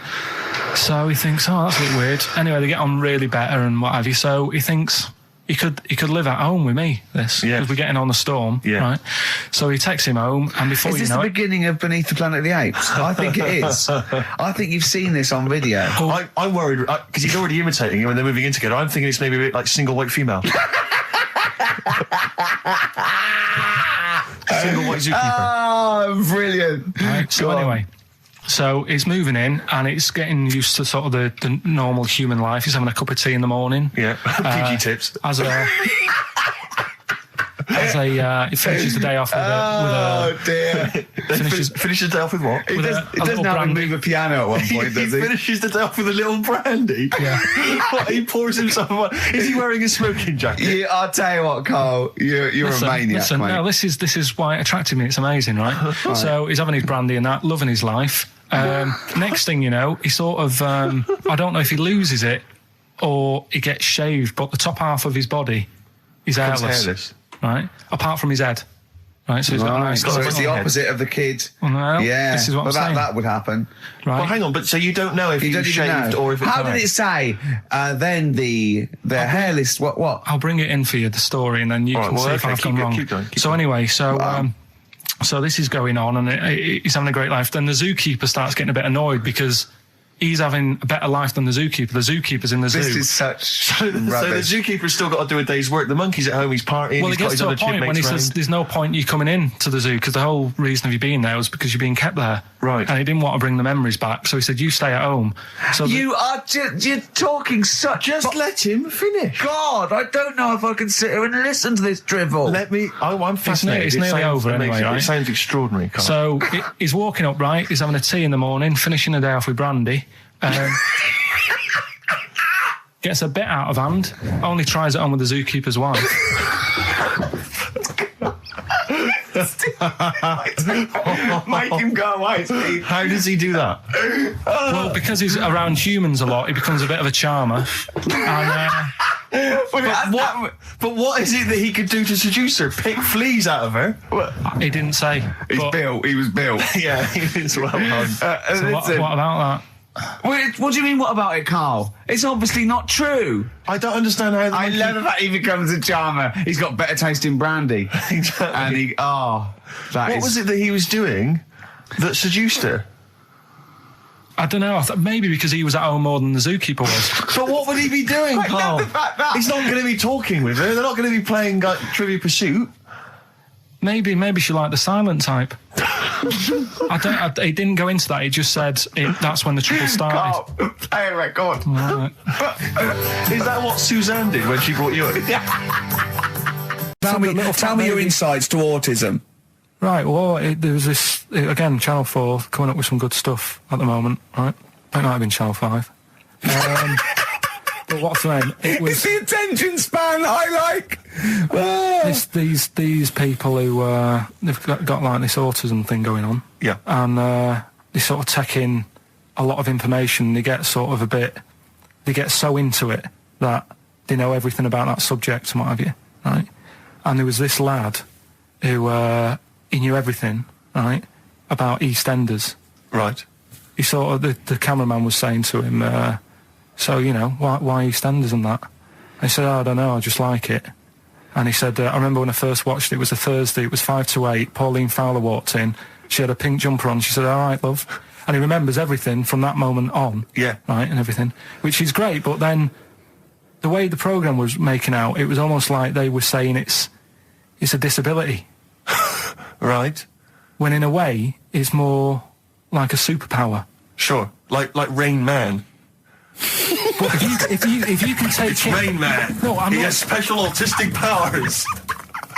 So he thinks, oh, that's a bit weird. Anyway, they get on really better and what have you. So he thinks he could live at home with me, because we're getting on the storm. Yeah. Right? So he takes him home, and before Is this the beginning of Beneath the Planet of the Apes? I think it is. I think you've seen this on video. I'm worried, because he's already imitating him and they're moving in together. I'm thinking it's maybe a bit like Single White Female. Single White Zookeeper. Oh, brilliant. Right, so anyway, so he's moving in and it's getting used to sort of the normal human life. He's having a cup of tea in the morning. Yeah, PG tips. He finishes the day off with a... Oh, dear. Finishes the day off with what? He doesn't have to move a piano at one point, does he? He finishes the day off with a little brandy? Yeah. He pours himself one. Is he wearing a smoking jacket? Yeah, I'll tell you what, Carl. You're a maniac, mate. No, this is why it attracted me. It's amazing, right? So he's having his brandy and that, loving his life. Next thing you know, he sort of... I don't know if he loses it or he gets shaved, but the top half of his body is hairless. Right, apart from his head. Right, so he's got a nice. So it's the opposite of the kid. Well, yeah, this is what I'm saying. That would happen. Right. Well, hang on, but so you don't know if he's shaved or if it's How did it say? Then the hairless. What? I'll bring it in for you, the story, and then you can see if I've gone wrong. Keep going. So anyway, so this is going on, and he's having a great life. Then the zookeeper starts getting a bit annoyed because he's having a better life than the zookeeper. The zookeeper's in the zoo. This is such So the zookeeper's still got to do a day's work. The monkey's at home, he's partying, well, he's got his other point when he says there's no point you coming in to the zoo because the whole reason of you being there was because you're being kept there. Right. And he didn't want to bring the memories back, so he said, you stay at home. So you're talking such... Just let him finish. God, I don't know if I can sit here and listen to this drivel. I'm fascinated. It's nearly over anyway, right? It sounds extraordinary, Carl. So he's walking up, right? He's having a tea in the morning, finishing the day off with brandy. Gets a bit out of hand. Only tries it on with the zookeeper's wife. Make him go away, Steve. How does he do that? Well, because he's around humans a lot, he becomes a bit of a charmer. And, but what is it that he could do to seduce her? Pick fleas out of her? he didn't say. He was built. Yeah, he was well done. So what about that? What do you mean, what about it, Carl? It's obviously not true. I don't understand how... I love the fact he becomes a charmer. He's got better taste in brandy. Exactly. And what was it that he was doing that seduced her? I don't know. Maybe because he was at home more than the zookeeper was. But what would he be doing, Carl? I love the fact that... He's not going to be talking with her. They're not going to be playing Trivia Pursuit. Maybe she liked the silent type. He didn't go into that. He just said that's when the trouble started. Carl, play a record. Right. Is that what Suzanne did when she brought you in? Tell me your insights to autism. Right, well, there was this, again, Channel 4 coming up with some good stuff at the moment, right? That might have been Channel 5. But what's the name? It was... It's the attention span I like! These people who, they've got like this autism thing going on. Yeah. And they sort of take in a lot of information. They get sort of they get so into it that they know everything about that subject and what have you, right? And there was this lad who, he knew everything, right, about EastEnders. Right. He sort of, the cameraman was saying to him, so, you know, why EastEnders and that? And he said, I don't know, I just like it. And he said, I remember when I first watched it, it was a Thursday, it was 5 to 8, Pauline Fowler walked in, she had a pink jumper on, she said, all right, love. And he remembers everything from that moment on. Yeah. Right, and everything, which is great, but then the way the programme was making out, it was almost like they were saying it's a disability. Right. When in a way, it's more like a superpower. Sure. Like Rain Man. But if you can take it's Rain Man. No, he has special autistic powers.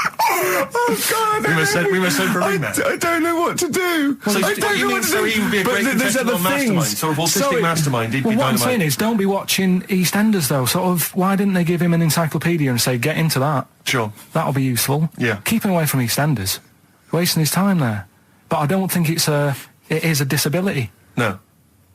Oh God! We must send for Rain Man. I don't know what to do. So I don't know what to do. So he would be a great contestant on Mastermind, sort of autistic mastermind. He'd be what I'm dynamite. saying is, don't be watching EastEnders though. Sort of, why didn't they give him an encyclopedia and say, get into that? Sure. That'll be useful. Yeah. Keep him away from EastEnders. Wasting his time there. But I don't think it is a disability. No.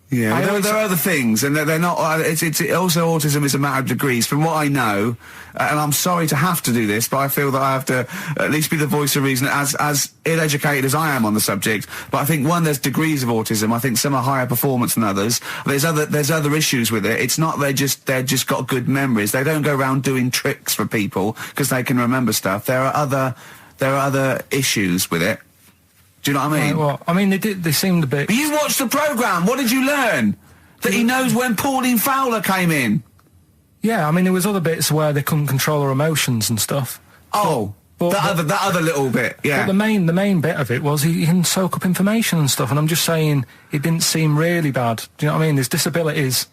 Yeah, there are other things, and they're not. It's also autism is a matter of degrees. From what I know, and I'm sorry to have to do this, but I feel that I have to at least be the voice of reason, as ill-educated as I am on the subject. But I think there's degrees of autism. I think some are higher performance than others. There's other issues with it. It's not they're just got good memories. They don't go around doing tricks for people because they can remember stuff. There are other issues with it. Do you know what I mean? Well, I mean, they seemed a bit... But you watched the programme. What did you learn? That he knows when Pauline Fowler came in. Yeah, I mean, there was other bits where they couldn't control her emotions and stuff. Oh, that other little bit, yeah. But the main bit of it was he can soak up information and stuff, and I'm just saying it didn't seem really bad. Do you know what I mean? There's disabilities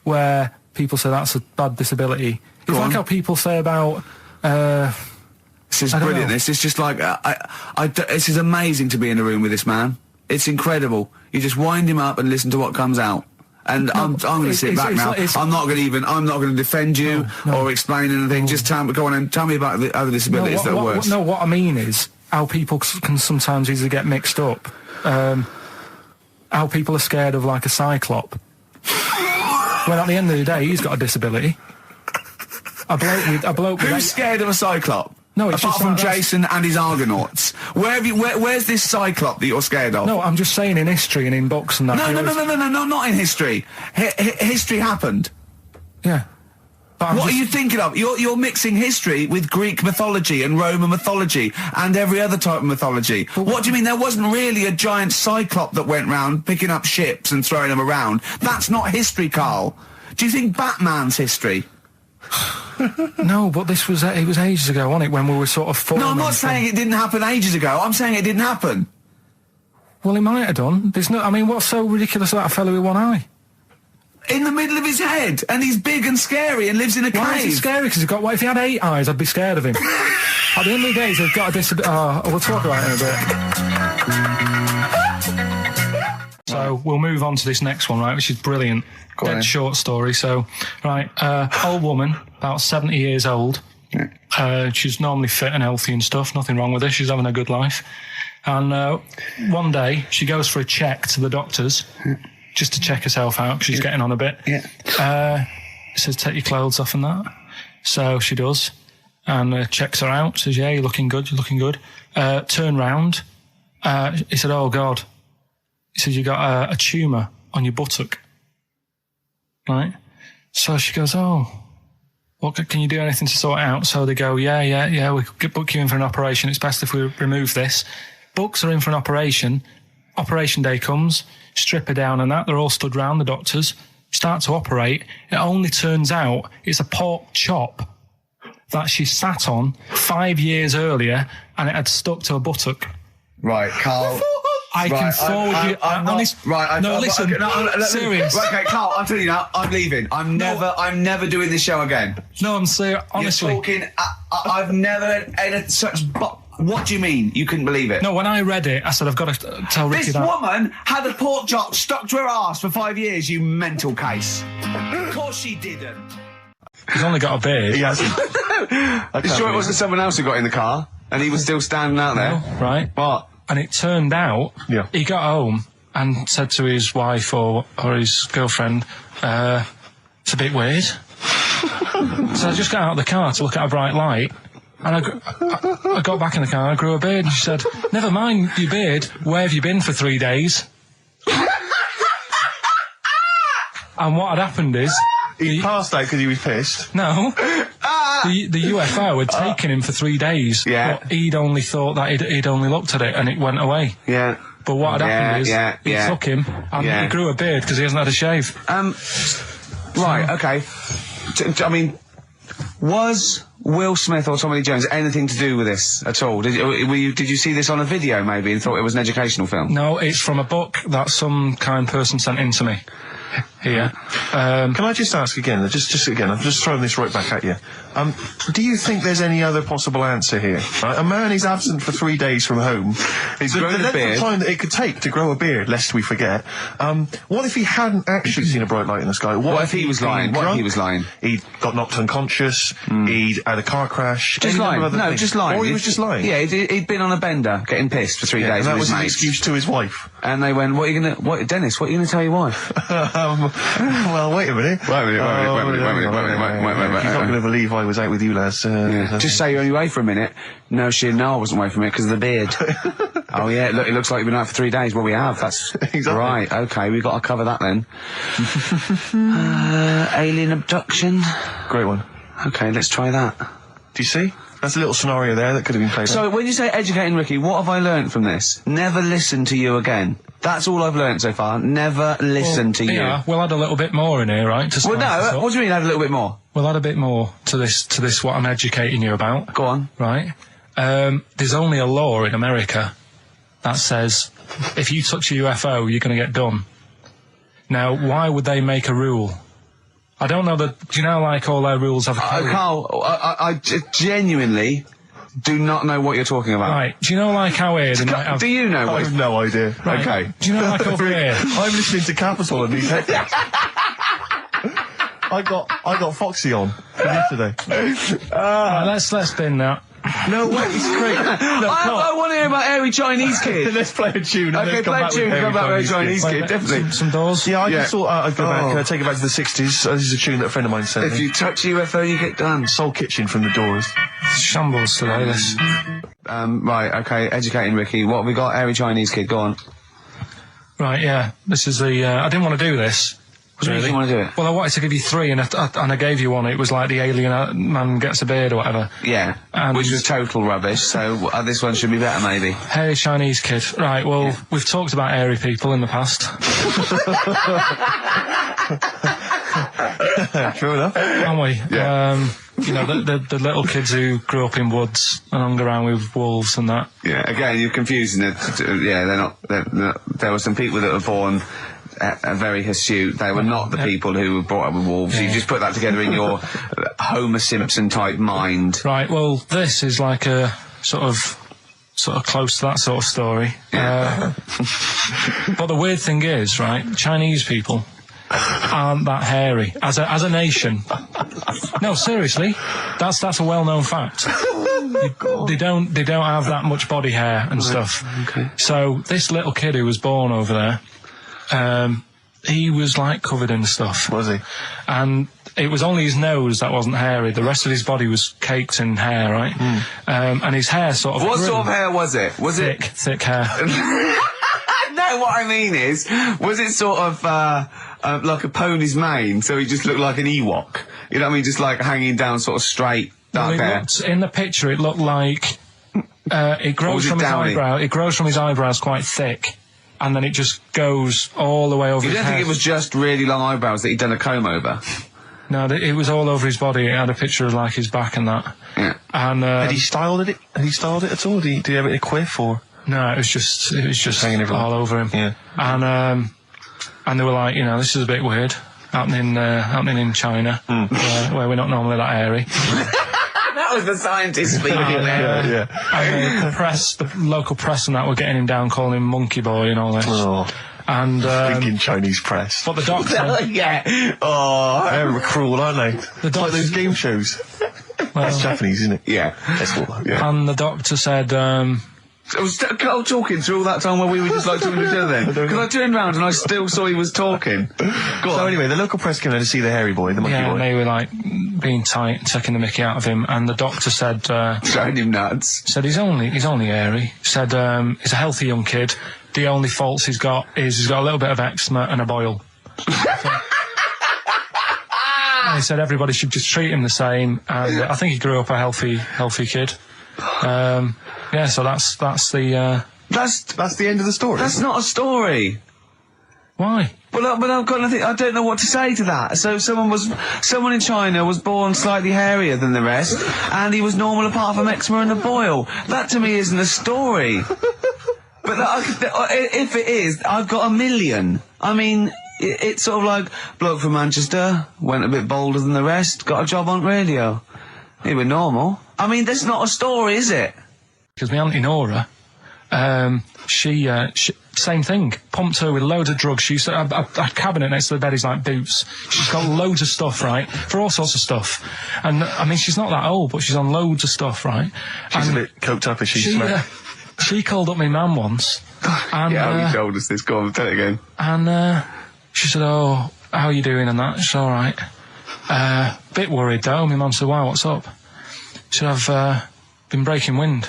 where people say that's a bad disability. It's like how people say about... This is brilliant. This is just like this is amazing to be in a room with this man. It's incredible. You just wind him up and listen to what comes out. And I'm going to sit back now. I'm not going to defend you or explain anything. Just go on and tell me about the other disabilities that are worse. No, what I mean is how people can sometimes easily get mixed up. How people are scared of like a cyclop. When at the end of the day, he's got a disability. A bloke. Who's scared of a cyclop? No, it's apart from Jason and his Argonauts. Where's this cyclop that you're scared of? No, I'm just saying in history and in books and that. No, not in history. History happened. Yeah. What are you thinking of? You're mixing history with Greek mythology and Roman mythology and every other type of mythology. What do you mean? There wasn't really a giant cyclop that went round picking up ships and throwing them around. That's not history, Carl. Do you think Batman's history? No, but it was ages ago, wasn't it, when we were sort of forming. No, I'm not saying it didn't happen ages ago. I'm saying it didn't happen. Well, it might have done. I mean, what's so ridiculous about a fellow with one eye? In the middle of his head, and he's big and scary and lives in a cave. Why is he scary? Because what if he had 8 eyes? I'd be scared of him. At the end of the day, he's got a disability. We'll talk about it in a bit. So we'll move on to this next one, right, which is brilliant. Dead short story. So, right, old woman, about 70 years old. She's normally fit and healthy and stuff. Nothing wrong with her. She's having a good life. And one day, she goes for a check to the doctors. Just to check herself out, because she's getting on a bit. It says, take your clothes off and that. So she does. And checks her out. Says, yeah, you're looking good, you're looking good. Turn round. He said, oh, God. He said, you got a tumour on your buttock. Right? So she goes, oh, can you do anything to sort it out? So they go, yeah, we could book you in for an operation. It's best if we remove this. Books are in for an operation. Operation day comes. Strip her down and that. They're all stood round, the doctors. Start to operate. It only turns out it's a pork chop that she sat on 5 years earlier, and it had stuck to her buttock. Right, Carl. I can forward you. Serious. Right, okay, Carl, I'm telling you now, I'm leaving. I'm never doing this show again. No, I'm serious. Honestly. You're talking, I've never had such... What do you mean? You couldn't believe it? No, when I read it, I said, I've got to tell Ricky that. This woman had a pork chop stuck to her arse for 5 years, you mental case. Of course she didn't. He's only got a beard. He hasn't. You sure it wasn't someone else who got in the car and he was still standing out there? No, right. What? And it turned out, he got home and said to his wife or his girlfriend, it's a bit weird. So I just got out of the car to look at a bright light. And I got back in the car and I grew a beard. And she said, never mind your beard, where have you been for 3 days? And what had happened is... He passed out because he was pissed? No. The UFO had taken him for 3 days. Yeah. But he'd only thought that he'd only looked at it and it went away. Yeah. But what had happened is he took him and he grew a beard because he hasn't had a shave. Right, okay. I mean, was Will Smith or Tommy Lee Jones anything to do with this at all? Did you see this on a video maybe and thought it was an educational film? No, it's from a book that some kind person sent in to me. Here. Can I just ask again, just again, I'm just throwing this right back at you. Do you think there's any other possible answer here? Right? A man is absent for 3 days from home. He's grown a beard. The time that it could take to grow a beard, lest we forget. What if he hadn't actually seen a bright light in the sky? What if he was lying? What if he was lying? He'd got knocked unconscious. He'd had a car crash. Just lying. No, just lying. Or he was just lying. Yeah, he'd been on a bender, getting pissed for 3 days. And that was his an excuse to his wife. And they went, Dennis, what are you going to tell your wife? Well, wait a minute. Wait a minute. You're not going to believe I was out with you, lads. Just say you're only away for a minute. No, I wasn't away from it because of the beard. Oh, yeah, look, it looks like you've been out for 3 days. Well, we have. That's exactly. Right, okay, we've got to cover that then. Alien abduction. Great one. Okay, let's try that. Do you see? That's a little scenario there that could have been played out. So, when you say educating Ricky, what have I learnt from this? Never listen to you again. That's all I've learnt so far. Never listen to you. Yeah, we'll add a little bit more in here, right? Well, no, what do you mean add a little bit more? We'll add a bit more to this what I'm educating you about. Go on. Right? There's only a law in America that says if you touch a UFO, you're going to get done. Now, why would they make a rule? I don't know that... Do you know, like, all their rules have a code? Carl, I genuinely do not know what you're talking about. Right. Do you know, like, how here... Do you know what... I have no idea. Right. Okay. Do you know, like, over here... I'm listening to Capital and these headphones. I got Foxy on from yesterday. Right, let's bin that. No way, it's great. No, I want to hear about Airy Chinese Kid. Let's play a tune. Okay, play a tune. Come back with Airy Chinese Kid, definitely. Some doors. Yeah, I just thought I'd go back, take it back to the 60s. This is a tune that a friend of mine sent me. If you touch a UFO, you get done. Soul Kitchen from the Doors. Shambles today, this. Right, okay, educating Ricky. What have we got? Airy Chinese Kid, go on. Right, yeah. This is the... I didn't want to do this, What do you want to do it? Well, I wanted to give you 3, and I gave you one. It was like the alien man gets a beard or whatever. Yeah, and which was total rubbish, so this one should be better, maybe. Hairy Chinese kid. Right, well, we've talked about hairy people in the past. True enough. Haven't we? Yeah. You know, the little kids who grew up in woods and hung around with wolves and that. Yeah, again, you're confusing it. Yeah, they're not, there were some people that were born very hirsute. They were not the people who were brought up with wolves. You just put that together in your Homer Simpson type mind. Right, well, this is like a sort of close to that sort of story. Yeah. But the weird thing is, right, Chinese people aren't that hairy as a nation. No, seriously, that's a well-known fact. They don't have that much body hair and stuff. Okay. So this little kid who was born over there, he was like covered in stuff. Was he? And it was only his nose that wasn't hairy. The rest of his body was caked in hair, right? And his hair sort of. What sort of hair was it? Was thick hair. No, what I mean is, was it sort of like a pony's mane? So he just looked like an Ewok. You know what I mean? Just like hanging down, sort of straight, dark hair. In the picture, it looked like it grows from his eyebrow. It grows from his eyebrows quite thick, and then it just goes all the way over. You don't think it was just really long eyebrows that he'd done a comb over? No, it was all over his body. It had a picture of like his back and that. Yeah. And had he styled it? Had he styled it at all? Did he have it in a quiff or? No, it was just hanging everywhere. all over him. Yeah. And they were like, you know, this is a bit weird happening in China, where we're not normally that hairy. That was the scientist speaking there. Yeah. And the local press and that were getting him down, calling him monkey boy and all this. Oh. And thinking Chinese press. But the doctor, yeah. Oh, they're cruel, aren't they? It's like those game shows. That's Japanese, isn't it? Yeah. That's what. Yeah. And the doctor said, I was talking through all that time while we were just like talking to each other then. Because I turned around and I still saw he was talking. So anyway, the local press came there to see the hairy boy, the monkey boy. And they were like being tight, taking the mickey out of him, and the doctor said, showing him nuts. Said he's only hairy. Said he's a healthy young kid. The only faults he's got is he's got a little bit of eczema and a boil. And he said everybody should just treat him the same, and I think he grew up a healthy kid. Yeah, so that's the end of the story. That's not a story. Why? But I've got nothing. I don't know what to say to that. So someone in China was born slightly hairier than the rest, and he was normal apart from eczema and a boil. That to me isn't a story. But if it is, I've got a million. I mean, it's sort of like bloke from Manchester went a bit bolder than the rest, got a job on radio. He was normal. I mean, that's not a story, is it? Because my auntie Nora, she same thing, pumped her with loads of drugs. She used to have a cabinet next to the bed is like boots. She's got loads of stuff, right, for all sorts of stuff. And I mean, she's not that old, but she's on loads of stuff, right? She's a bit coked up, is she? She called up my mum once. And, yeah, you told us this. Go on, tell it again. And she said, "Oh, how are you doing?" And that. She's all right. Bit worried though. My mum said, "Why? What's up?" She said, "I've been breaking wind."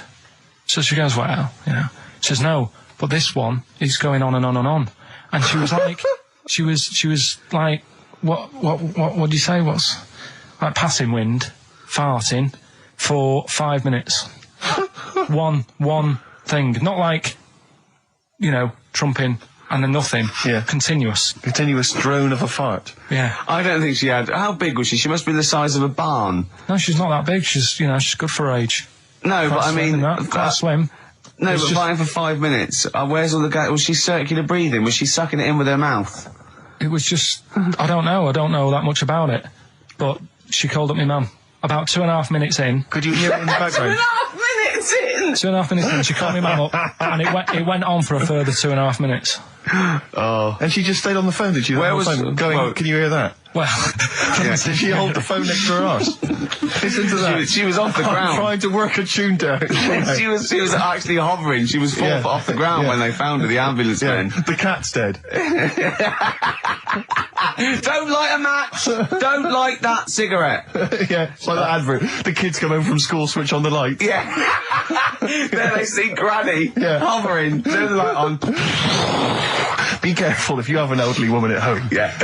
So she goes, "Well, you know." She says, "No, but this one is going on and on and on." And she was like, she was like, what do you say? What's like passing wind, farting for 5 minutes. one thing, not like, you know, trumping and then nothing. Yeah. Continuous drone of a fart. Yeah. I don't think she had. How big was she? She must be the size of a barn. No, she's not that big. She's good for her age. No, Quite but I mean, quite slim. No, but fighting for 5 minutes. Where's all the gas? Was she circular breathing? Was she sucking it in with her mouth? It was just, I don't know that much about it. But she called up my mum. About 2.5 minutes in. Could you hear it in the background? 2.5 minutes in! 2.5 minutes in, she called my mum up, and it went on for a further 2.5 minutes. Oh. And she just stayed on the phone, did she? Where was going? Can you hear that? Well, did she hold the phone next to her arse? Listen to that. She was off the ground. Trying to work a tune down. she was actually hovering. She was 4 foot off the ground when they found her, the ambulance men. The cat's dead. Don't light a match. Don't light that cigarette. Yeah, it's like that advert. The kids come home from school, switch on the light. Yeah. Then they see Granny hovering, turn the light on. Be careful if you have an elderly woman at home. Yeah.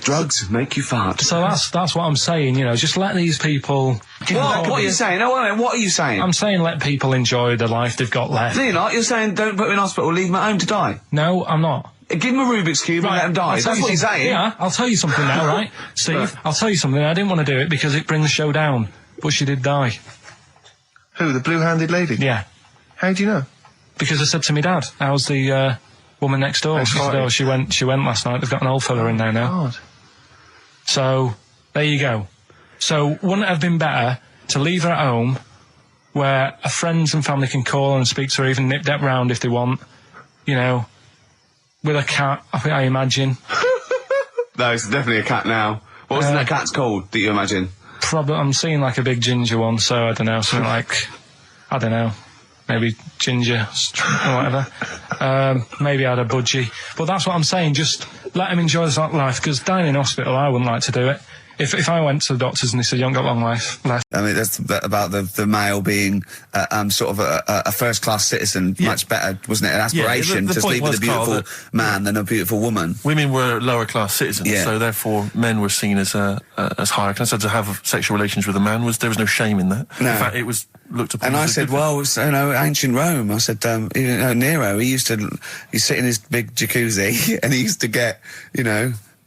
Drugs make you fart. So that's what I'm saying, just let these people... What are you saying? No, wait, what are you saying? I'm saying let people enjoy the life they've got left. No, you're not. You're saying don't put them in hospital, leave them at home to die. No, I'm not. Give them a Rubik's Cube and let them die. That's what you're saying. Yeah, I'll tell you something now, right? Steve, I'll tell you something. I didn't want to do it because it brings the show down, but she did die. Who, the blue-handed lady? Yeah. How do you know? Because I said to my dad, how's the woman next door? She said, she went last night. They've got an old fella in there now. God. So, there you go. So, wouldn't it have been better to leave her at home where her friends and family can call and speak to her, even nip that round if they want, with a cat, I imagine. No, it's definitely a cat now. What was that cat's called that you imagine? Probably, I'm seeing like a big ginger one, so I don't know, something like, I don't know, maybe ginger or whatever. Maybe I had a budgie. But that's what I'm saying, just let him enjoy his life, because dying in hospital, I wouldn't like to do it. If I went to the doctors and they said, you haven't got long life left. I mean, that's about the male being sort of a first-class citizen, much better, wasn't it? An aspiration to sleep with a beautiful man than a beautiful woman. Women were lower-class citizens, so therefore men were seen as higher class. So to have sexual relations with a man, there was no shame in that. No. In fact, it was looked upon and as I said, well, ancient Rome, I said, Nero, he'd sit in his big jacuzzi and he used to get,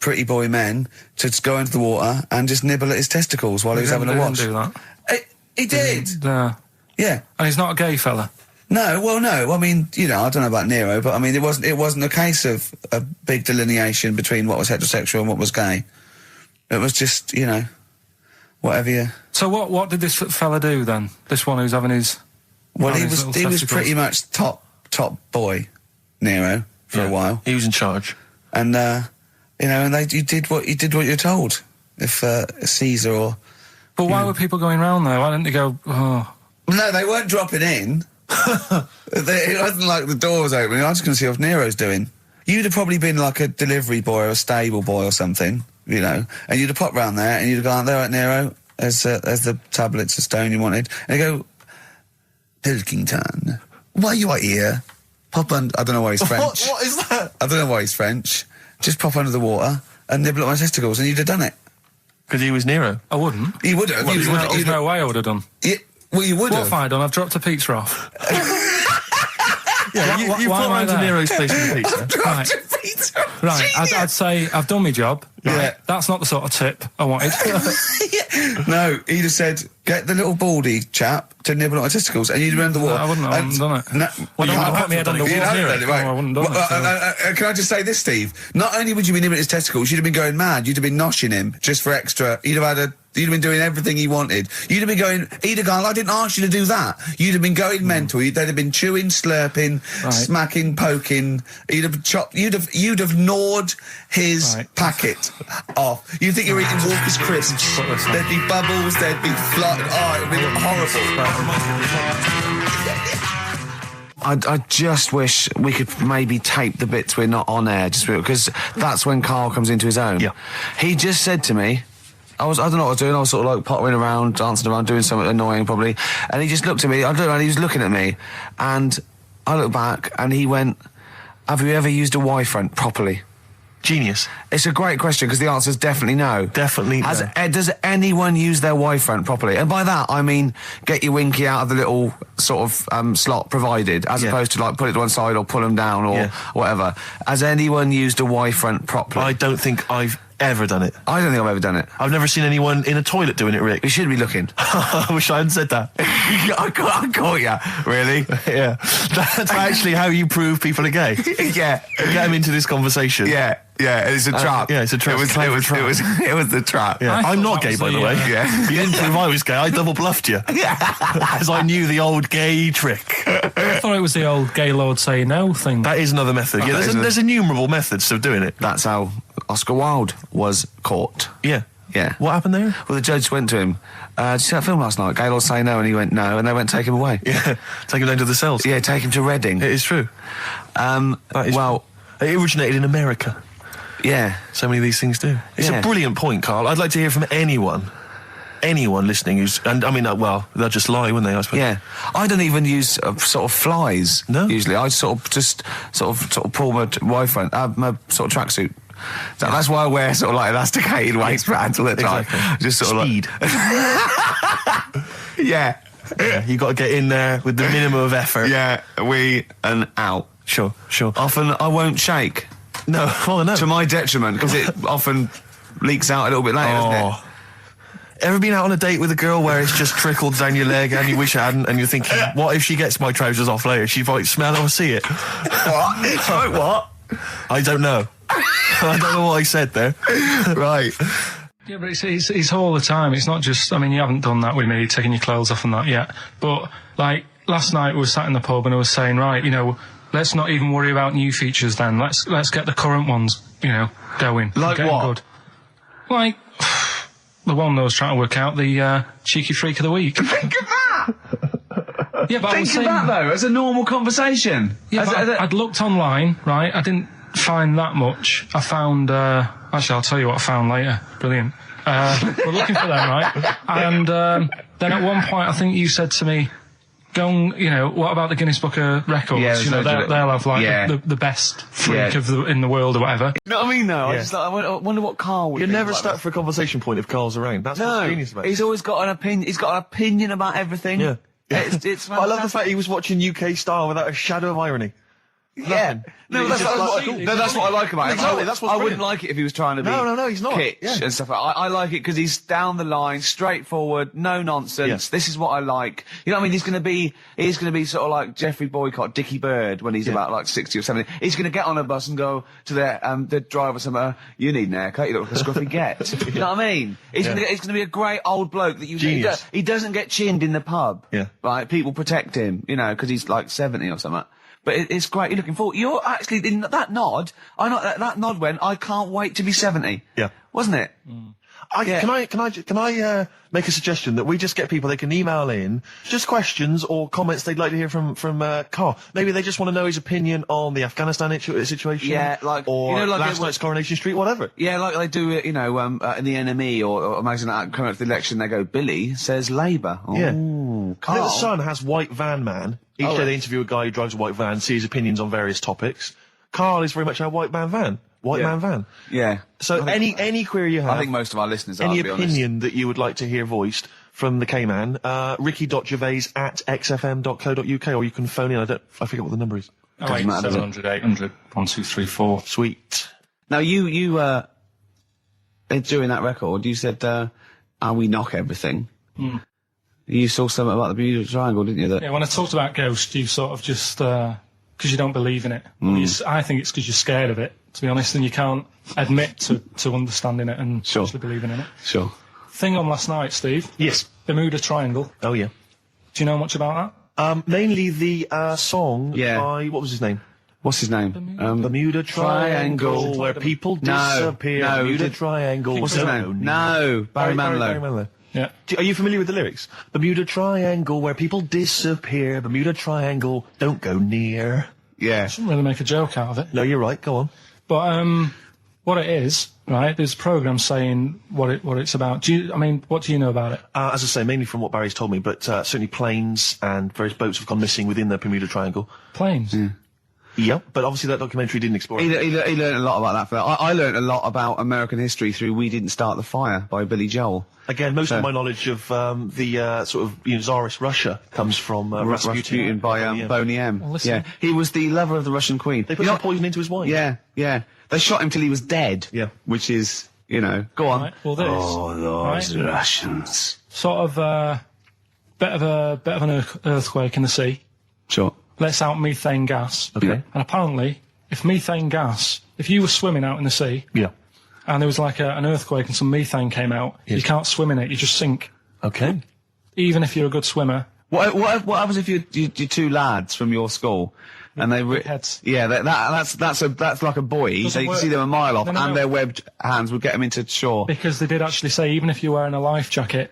pretty boy men to just go into the water and just nibble at his testicles while he was having a watch. He didn't do that. He did. Yeah. And he's not a gay fella. No, well, no. I mean, I don't know about Nero, but I mean, it wasn't a case of a big delineation between what was heterosexual and what was gay. It was just, whatever you... So what did this fella do then? This one who's having his... Well, he was pretty much top boy, Nero, for a while. He was in charge. And, and you did what you're told. If Caesar or... But why were people going round there? Why didn't they go, oh... No, they weren't dropping in. It wasn't like the door was opening. I was just going to see what Nero's doing. You'd have probably been like a delivery boy or a stable boy or something, and you'd have popped round there and you'd have gone, there at Nero, there's the tablets of stone you wanted. And they go, Pilkington, why you are here? Pop under... I don't know why he's French. What is that? I don't know why he's French. Just pop under the water and nibble at my testicles and you'd have done it. Because he was Nero. I wouldn't. You would have. There's no way I would have done. Well, you would have. What have I done? I've dropped a pizza off. Yeah, you put round to Nero's place with a pizza. Dropped a pizza. Right, I'd say I've done my job. Yeah. Right. That's not the sort of tip I wanted. No, he'd have said, get the little baldy chap to nibble at my testicles, and you'd have been under the water. I wouldn't have done it. No, well, I put my head on the wall. I wouldn't have done it. Can I just say this, Steve? Not only would you be nibbling at his testicles, you'd have been going mad. You'd have been noshing him just for extra. You'd have been doing everything he wanted. You'd have been going, he'd have gone, I didn't ask you to do that. You'd have been going mental. They'd have been chewing, slurping, smacking, poking. You'd have chopped, you'd have gnawed his packet off. You think you're eating Walker's crisps? There'd be bubbles, there'd be flood. Oh, it would be horrible. I just wish we could maybe tape the bits we're not on air, just because that's when Karl comes into his own. Yeah. He just said to me, I don't know what I was doing, I was sort of like pottering around, dancing around, doing something annoying probably, and he just looked at me, I don't know, and he was looking at me, and I looked back, and he went, have you ever used a Y-front properly? Genius. It's a great question, because the answer is definitely no. Definitely no. Does anyone use their Y-front properly? And by that, I mean, get your winky out of the little sort of slot provided, as opposed to, like, put it to one side or pull them down or whatever. Has anyone used a Y-front properly? I don't think I've ever done it. I don't think I've ever done it. I've never seen anyone in a toilet doing it, Rick. You should be looking. I wish I hadn't said that. I caught you. Really? Yeah. That's actually how you prove people are gay. Yeah. Get them into this conversation. Yeah. Yeah, it's a trap. Yeah, it's a trap. It was the trap. Yeah. I'm not gay, by the way. Yeah. You didn't prove I was gay. I double bluffed you. Because I knew the old gay trick. I thought it was the old gay lord say no thing. That is another method. Yeah, there's innumerable methods of doing it. That's how Oscar Wilde was caught. Yeah. Yeah. What happened there? Well, the judge went to him, did you see that film last night? Gay Lord Say No, and he went no, and they went take him away. Yeah. Take him down to the cells. Yeah, take him to Reading. It is true. It originated in America. Yeah. So many of these things do. It's a brilliant point, Carl. I'd like to hear from anyone listening who's, and I mean, well, they'll just lie, wouldn't they, I suppose? Yeah. I don't even use sort of flies. No? Usually. I sort of pull my wife my sort of tracksuit. So that's why I wear sort of like elasticated waistbands all the time. Exactly. Just sort Speed. of like... Yeah. You got to get in there with the minimum of effort. Yeah, and out. Sure. Often I won't shake. No, oh no. To my detriment, because it often leaks out a little bit later, doesn't it? Ever been out on a date with a girl where it's just trickled down your leg and you wish it hadn't, and you're thinking, what if she gets my trousers off later? She might smell or see it. What? What? I don't know. I don't know what I said there. Right. Yeah, but it's all the time. It's not just, I mean, you haven't done that with me, taking your clothes off and that yet. But, like, last night we were sat in the pub and I was saying, right, you know, let's not even worry about new features then. Let's get the current ones, you know, going. Like what? Good. Like, the one that I was trying to work out, the cheeky freak of the week. Think of that! Yeah, but Think of that, though, as a normal conversation. Yeah, I'd looked online, right? I didn't find that much. I found, actually, I'll tell you what I found later. Brilliant. We're looking for them, right? And then at one point, I think you said to me, go and, you know, what about the Guinness Book of Records? Yeah, you know, they'll have, like, the best freak in the world or whatever. You know what I mean, though? I wonder what Carl would You're think never about stuck that. for a conversation point if Carl's around. That's what's genius about it. He's always got an opinion. He's got an opinion about everything. Yeah. It's But I love the fact he was watching UK Style without a shadow of irony. Yeah. No, that's what I like about him. Exactly, that's what's I wouldn't brilliant. like it if he was trying to be No, he's not. kitsch Yeah. and stuff. I like it because he's down the line, straightforward, no nonsense. Yeah. This is what I like. You know what I mean? He's going to be sort of like Jeffrey Boycott, Dickie Bird when he's about like 60 or 70. He's going to get on a bus and go to the driver somewhere, you need an haircut, you look like a scruffy get. You know what I mean? He's going to be a great old bloke that Genius. he doesn't get chinned in the pub. Yeah. Right? People protect him, you know, because he's like 70 or something. But it's great. You're looking forward. You're actually in that nod. That nod went. I can't wait to be 70. Yeah. Wasn't it? Can I make a suggestion that we just get people, they can email in just questions or comments they'd like to hear from Carl. Maybe they just want to know his opinion on the Afghanistan situation. Yeah, like, or you know, like last night's Coronation Street, whatever. Yeah, like they do it, you know, in the NME or imagine that coming up to the election, they go, Billy says Labour. Oh, Yeah. Carl. I think the Sun has White Van Man. Each day they interview a guy who drives a white van, see his opinions on various topics. Carl is very much a white man van. Man van. Yeah. So any query you have, I think most of our listeners are, any to be honest. opinion that you would like to hear voiced from the K-Man, ricky.gervais@xfm.co.uk, or you can phone in. I forget what the number is. 700 800 1234. Sweet. Now you during that record, you said, we knock everything. You saw something about the Bermuda Triangle, didn't you? Yeah, when I talked about Ghost, you sort of just, because you don't believe in it. I think it's because you're scared of it, to be honest, and you can't admit to understanding it and actually believing in it. Sure. Thing on last night, Steve. Yes. Bermuda Triangle. Oh, yeah. Do you know much about that? Mainly the song by, what was his name? What's his name? Bermuda Triangle, where people disappear. No, Bermuda Triangle. What's his name? No, Barry Manilow. Barry Manilow. Yeah. Are you familiar with the lyrics? Bermuda Triangle, where people disappear. Bermuda Triangle, don't go near. Yeah. I shouldn't really make a joke out of it. No, you're right. Go on. But what it is, right? There's a program saying what it's about. What do you know about it? As I say, mainly from what Barry's told me, but certainly planes and various boats have gone missing within the Bermuda Triangle. Planes. Yeah, but obviously that documentary didn't explore it. He learned a lot about that. I learned a lot about American history through We Didn't Start the Fire by Billy Joel. Again, most of my knowledge of the sort of Tsarist Russia comes from Rasputin by Boney M. Well, listen. Yeah, he was the lover of the Russian queen. They put some poison into his wine. Yeah. They shot him till he was dead. Yeah. Which is, you know, go on. Right, well, this. Oh, those Russians. Sort of bit of an earthquake in the sea. Sure. Lets out methane gas. Okay. And apparently, if you were swimming out in the sea, and there was like an earthquake and some methane came out, you can't swim in it, you just sink. Okay. Even if you're a good swimmer. What happens if you're two lads from your school and they heads? Yeah, that's like a buoy. So you can see them a mile off, and their webbed hands would get them into shore. Because they did actually say even if you're wearing a life jacket,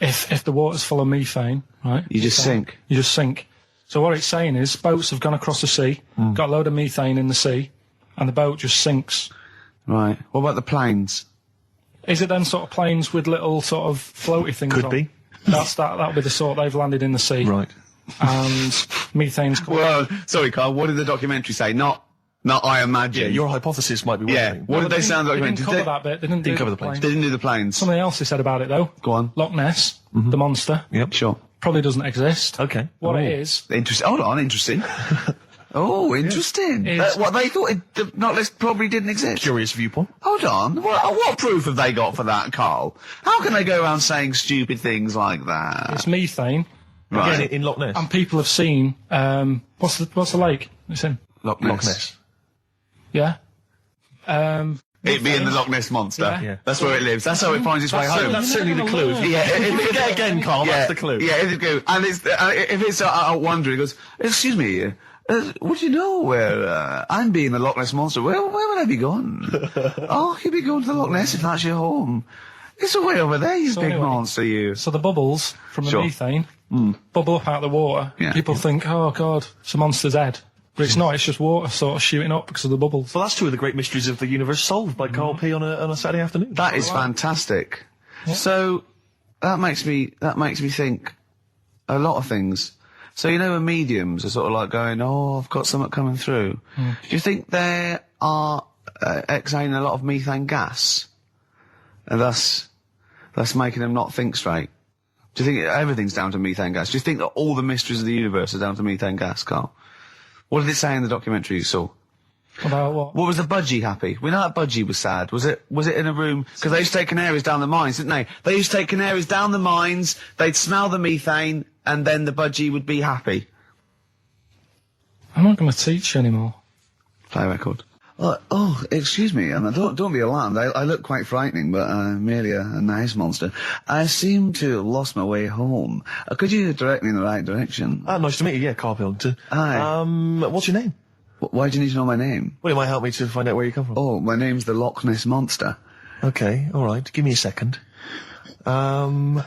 if the water's full of methane, right, you just sink. You just sink. So what it's saying is boats have gone across the sea, got a load of methane in the sea, and the boat just sinks. Right. What about the planes? Is it then sort of planes with little sort of floaty things on? Could be. That'll be the sort they've landed in the sea. Right. And methane's coming. Well, sorry, Carl, what did the documentary say? Not I imagine. Yeah, your hypothesis might be Yeah. working. What did they say on the They didn't documentary? cover that bit. They didn't cover do the planes. They didn't do the planes. Something else they said about it, though. Go on. Loch Ness, the monster, Yep. Sure. probably doesn't exist. Okay. What it is, Interesting. Hold on, interesting. Oh, interesting. It's- What they thought the Loch Ness probably didn't exist. Curious viewpoint. Hold on. What proof have they got for that, Carl? How can they go around saying stupid things like that? it's methane, Right. Again, in Loch Ness. and people have seen, what's the lake? It's in, Loch Loch Ness. yeah? It being the Loch Ness monster. Yeah. That's where it lives. That's how it finds its way home. That's certainly the clue. Yeah, If again, Carl, that's the clue. Yeah, if it go, and it's if it's out wandering, it goes, excuse me, would you know where I'm being the Loch Ness monster? Where would I be gone? Oh, you'd be going to the Loch Ness if that's your home. It's way over there, you big anyway, monster, you. So the bubbles from the Sure. methane bubble up out of the water. Yeah. People think, oh God, it's a monster's head. But it's not, it's just water sort of shooting up because of the bubbles. Well, that's two of the great mysteries of the universe solved by Karl P on a Saturday afternoon. That is fantastic. So that makes me think a lot of things. So you know, when mediums are sort of like going, "Oh, I've got something coming through." Do you think they are exhaling a lot of methane gas, and thus making them not think straight? Do you think everything's down to methane gas? Do you think that all the mysteries of the universe are down to methane gas, Carl? What did it say in the documentary you saw? About what? What was the budgie happy? We know that budgie was sad. Was it in a room? Because they used to take canaries down the mines, didn't they? They used to take canaries down the mines, they'd smell the methane, and then the budgie would be happy. I'm not going to teach you anymore. Play a record. Oh, excuse me, and don't be alarmed. I look quite frightening, but I'm merely a nice monster. I seem to have lost my way home. Could you direct me in the right direction? Nice to meet you, yeah, Karl Pilkington. Hi. What's your name? Why do you need to know my name? Well, it might help me to find out where you come from. Oh, my name's the Loch Ness Monster. Okay, alright, give me a second. What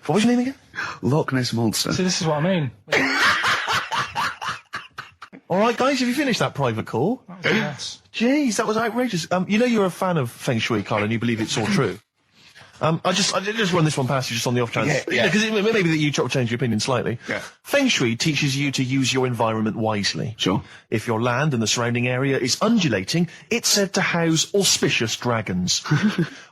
was your name again? Loch Ness Monster. See, this is what I mean. Alright, guys, have you finished that private call? That was a mess. Jeez, that was outrageous. You know you're a fan of Feng Shui, Carl, and you believe it's all true. I just run this one past you just on the off chance. Yeah. Because maybe that you change your opinion slightly. Yeah. Feng Shui teaches you to use your environment wisely. Sure. If your land and the surrounding area is undulating, it's said to house auspicious dragons.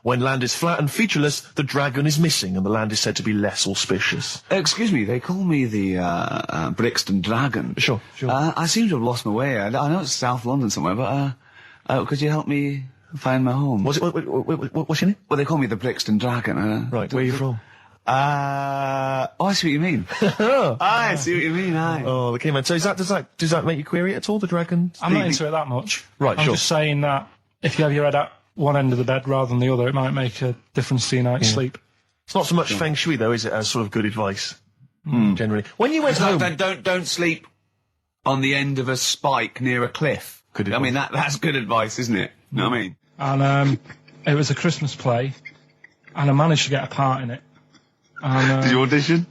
When land is flat and featureless, the dragon is missing and the land is said to be less auspicious. Excuse me, they call me the Brixton Dragon. Sure. I seem to have lost my way. I know it's South London somewhere, but could you help me find my home? What's your name? Well, they call me the Brixton Dragon. Right, where are you from? I see what you mean. I see what you mean, aye. Oh, okay, man. So does that make you query it at all, the dragon? I'm not into it that much. Right, I'm sure. just saying that if you have your head at one end of the bed rather than the other, it might make a difference to your night's sleep. It's not so much Feng Shui, though, is it, as sort of good advice, generally. When you went home... Don't sleep on the end of a spike near a cliff. Good advice. I mean, that's good advice, isn't it? Know what I mean? And it was a Christmas play, and I managed to get a part in it. And, Did you audition?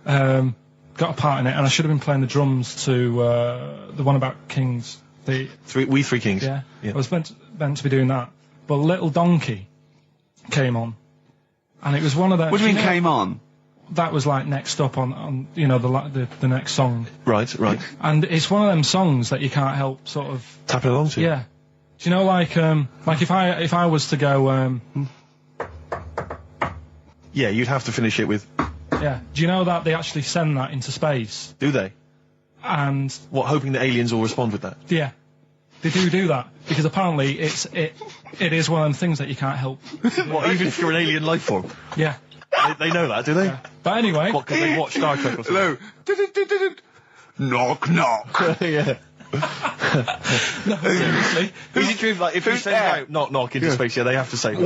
got a part in it, and I should have been playing the drums to the one about Kings. We Three Kings. Yeah. I was meant to be doing that, but Little Donkey came on, and it was one of the. What do you mean came on? That was like next up on the next song. Right. And it's one of them songs that you can't help sort of Tapping along to. Yeah. Do you know like if I was to go Yeah, you'd have to finish it with. Yeah. Do you know that they actually send that into space? Do they? And what, hoping that aliens will respond with that? Yeah. They do that because apparently it is one of them things that you can't help. What, even if you're an alien life form? Yeah. They know that, do they? Yeah. But anyway. What, because they watch Star Trek or something? Hello. Knock, knock. Yeah. No, seriously. Is it true, like, if you send out knock, knock into space, they have to say that?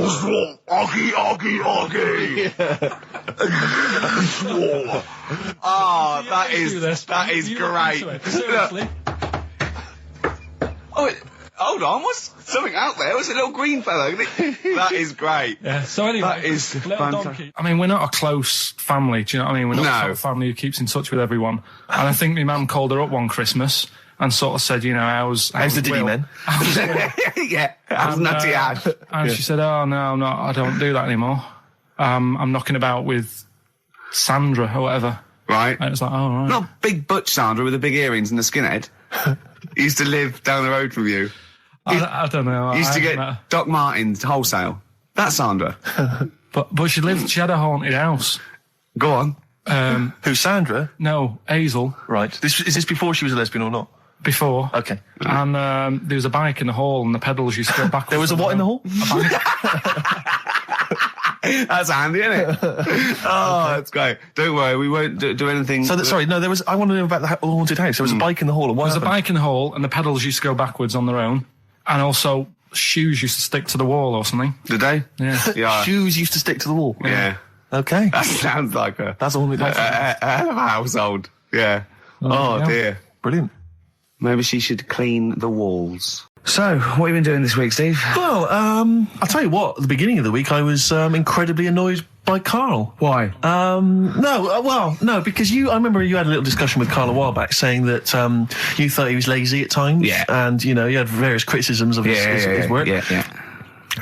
Oggy, oggy, oggy. Oh, that is great. Seriously. hold on, what's something out there? What's a little green fellow? That is great. Yeah. So anyway, that is fantastic. I mean, we're not a close family. Do you know what I mean? We're not the sort of family who keeps in touch with everyone. And I think my mum called her up one Christmas and sort of said, you know, how's the Diddy men? Yeah, how's Nutty Ad? And she said, oh, no, I don't do that anymore. I'm knocking about with Sandra or whatever. Right. And it was like, oh, right. Not big butch Sandra with the big earrings and the skinhead. He used to live down the road from you. I don't know. He used to get Doc Martens wholesale. That's Sandra. But she had a haunted house. Go on. Who's Sandra? No, Hazel. Right. Is this before she was a lesbian or not? Before. Okay. And there was a bike in the hall and the pedals used to go backwards. There was a what in the hall? That's handy, isn't it? Oh, that's great. Don't worry, we won't do anything. So, sorry, no, I want to know about the haunted house. There was a bike in the hall. There was a bike in the hall and the pedals used to go backwards on their own. And also, shoes used to stick to the wall or something. Did they? Yeah. Shoes used to stick to the wall? Yeah. Okay. That sounds like that's a haunted house. A hell of a household. Yeah. Oh, dear. Brilliant. Maybe she should clean the walls. So, what have you been doing this week, Steve? Well, I'll tell you what, at the beginning of the week I was incredibly annoyed by Karl. Why? No, because I remember you had a little discussion with Karl a while back saying that you thought he was lazy at times. Yeah. And, you know, you had various criticisms of his work. Yeah.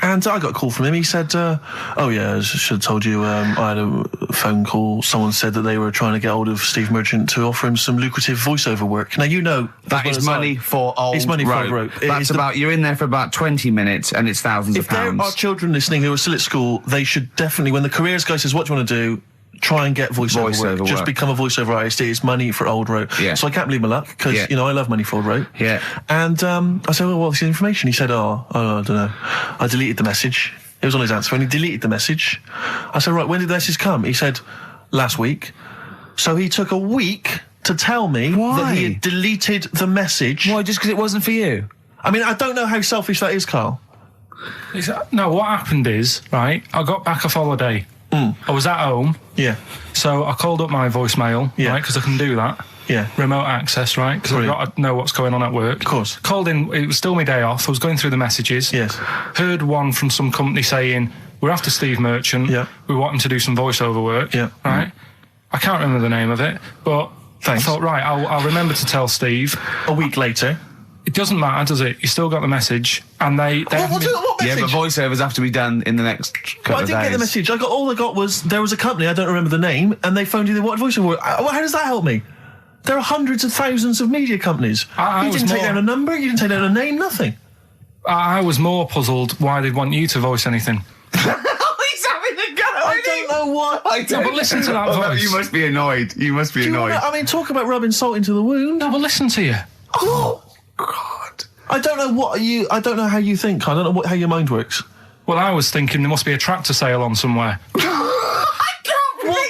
And I got a call from him. He said, oh, yeah, I should have told you, I had a phone call. Someone said that they were trying to get hold of Steve Merchant to offer him some lucrative voiceover work. Now, you know... That is money for old It's money for old rope. That's you're in there for about 20 minutes and it's thousands of pounds. If there are children listening who are still at school, they should definitely, when the careers guy says, what do you want to do? Try and get voiceover work. Just become a voiceover artist. It's money for old rope. Yeah. So I can't believe my luck because, you know, I love money for old rope. Yeah. And I said, well, what's the information? He said, I don't know. I deleted the message. It was on his answer phone. He deleted the message. I said, right, when did the message come? He said, last week. So he took a week to tell me that he had deleted the message. Why? Just because it wasn't for you? I mean, I don't know how selfish that is, Karl. No, what happened is, right, I got back off holiday. I was at home. Yeah. So I called up my voicemail, right, because I can do that. Yeah. Remote access, right, because I've got to know what's going on at work. Of course. Called in, it was still my day off, I was going through the messages. Yes. Heard one from some company saying, we're after Steve Merchant. Yeah. We want him to do some voiceover work. Yeah. Right? I can't remember the name of it, but I thought, right, I'll remember to tell Steve. A week later. It doesn't matter, does it? You still got the message, and they what message? Yeah, but voiceovers have to be done in the next couple of days. I didn't get the message. All I got was there was a company, I don't remember the name, and they phoned you. They wanted voiceover. How does that help me? There are hundreds of thousands of media companies. You didn't take down a number. You didn't take down a name. Nothing. I was more puzzled why they'd want you to voice anything. He's having a go. I don't know why. But listen to that voice. No, you must be annoyed. You must be annoyed. I mean, talk about rubbing salt into the wound. No, but listen to you. Oh God. I don't know I don't know how you think. I don't know how your mind works. Well, I was thinking there must be a tractor sale on somewhere. What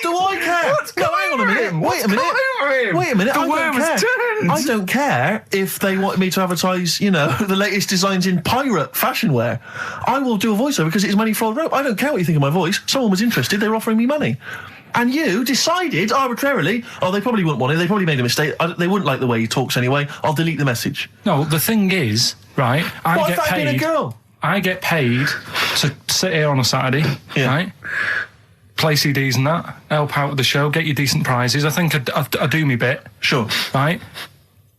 do I care? Hang on a minute. Wait a minute. I don't care if they want me to advertise, you know, the latest designs in pirate fashion wear. I will do a voiceover because it's money for old rope. I don't care what you think of my voice. Someone was interested. They were offering me money. And you decided arbitrarily, they probably wouldn't want it. They probably made a mistake. They wouldn't like the way he talks anyway. I'll delete the message. No, the thing is, right, I get paid. Being a girl? I get paid to sit here on a Saturday, right? Play CDs and that, help out with the show, get you decent prizes. I think I do me bit. Sure. Right?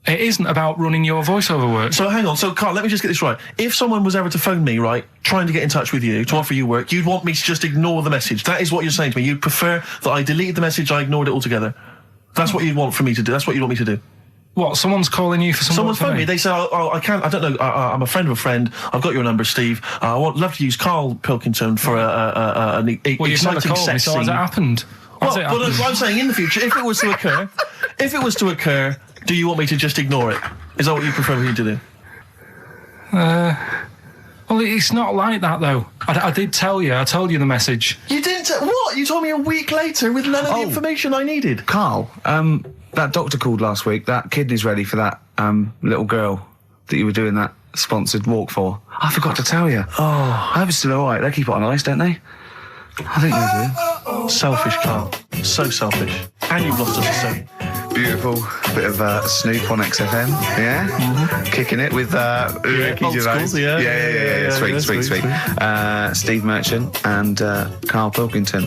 It isn't about running your voiceover work. So hang on, Karl, let me just get this right. If someone was ever to phone me, right, trying to get in touch with you, to offer you work, you'd want me to just ignore the message. That is what you're saying to me. You'd prefer that I deleted the message, I ignored it altogether. That's what you'd want for me to do. That's what you'd want me to do. What, someone's calling you for some Someone's phoned me. They say, I can't, I don't know, I'm a friend of a friend. I've got your number, Steve. I would love to use Karl Pilkington for an exciting sex scene. So has it happened? Well, I'm saying in the future, if it was to occur, do you want me to just ignore it? Is that what you prefer me to do? Well, it's not like that, though. I did tell you. I told you the message. You didn't? What? You told me a week later with none of the information I needed. Karl, that doctor called last week. That kidney's ready for that little girl that you were doing that sponsored walk for. I forgot to tell you. I hope it's still all right. They keep it on ice, don't they? I think they do. Selfish, Karl. So selfish. And you've lost us a son. Beautiful. Bit of Snoop on XFM. Yeah? Kicking it with Ricky Gervais. Yeah. Sweet. Steve Merchant and Karl Pilkington.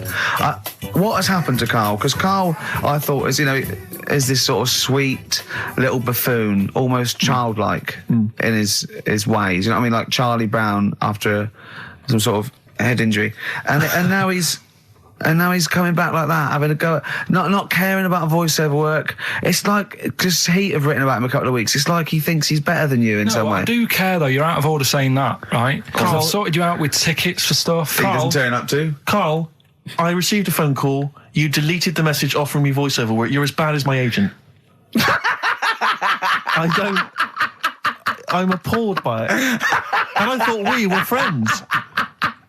What has happened to Karl? Because Karl, I thought, is this sort of sweet little buffoon, almost childlike in his ways. You know what I mean? Like Charlie Brown after some sort of head injury. And now he's coming back like that, having a go at not caring about voiceover work. It's like, because Heat have written about him a couple of weeks, it's like he thinks he's better than you in some way. I do care though, you're out of order saying that, right? Because I've sorted you out with tickets for stuff. He doesn't turn up to. Karl, I received a phone call. You deleted the message offering me voiceover work. You're as bad as my agent. I'm appalled by it. And I thought we were friends.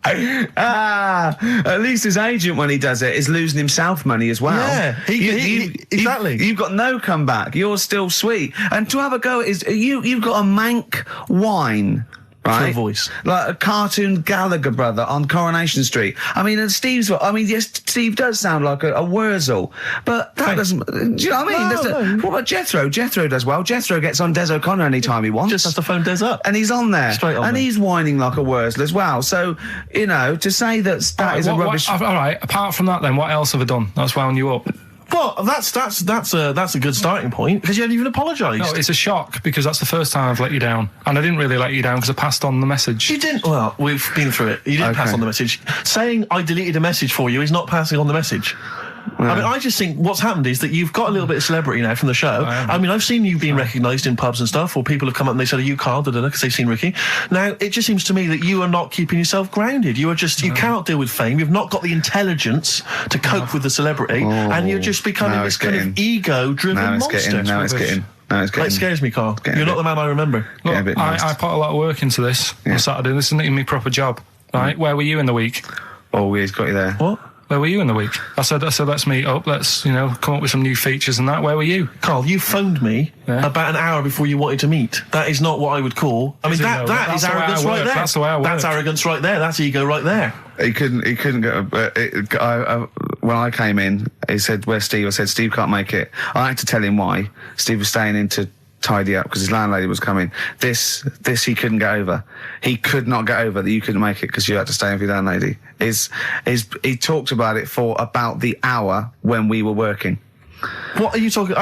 At least his agent, when he does it, is losing himself money as well. Yeah, exactly. You've got no comeback. You're still sweet. And to have a go is you've got a mank whine. Right? For a voice. Like a cartoon Gallagher brother on Coronation Street. I mean, and yes, Steve does sound like a Wurzel, but that doesn't, do you know what I mean? What about Jethro? Jethro does well. Jethro gets on Des O'Connor anytime he wants. Just has to phone Des up. And he's on there. Straight on and there. He's whining like a Wurzel as well. So, to say that is a rubbish... all right, apart from that then, what else have I done that's wound you up? Well, that's a good starting point, because you haven't even apologised. No, it's a shock, because that's the first time I've let you down. And I didn't really let you down because I passed on the message. You didn't? Well, we've been through it. You didn't pass on the message. Saying I deleted a message for you is not passing on the message. I mean, I just think what's happened is that you've got a little bit of celebrity now from the show. I mean, I've seen you being recognised in pubs and stuff, or people have come up and they said, "Are you Karl?" because they've seen Ricky. Now, it just seems to me that you are not keeping yourself grounded. You are just, you cannot deal with fame. You've not got the intelligence to cope with the celebrity, and you're just becoming this kind of ego-driven monster. Now it's getting. It scares me, Karl. You're not the man I remember. Look, I put a lot of work into this on Saturday. This isn't even my proper job, right? Where were you in the week? Oh, he's got you there. What? Where were you in the week? I said, let's meet up. Let's, come up with some new features and that. Where were you? Karl, you phoned me about an hour before you wanted to meet. That is not what I would call. I mean, that is arrogance right there. That's the way I work. That's arrogance right there. That's ego right there. He couldn't get. When I came in, he said, "Where's Steve?" I said, "Steve can't make it." I had to tell him why. Steve was staying in to tidy up because his landlady was coming. This he couldn't get over. He could not get over that you couldn't make it because you had to stay with your landlady. He talked about it for about the hour when we were working. What are you talking?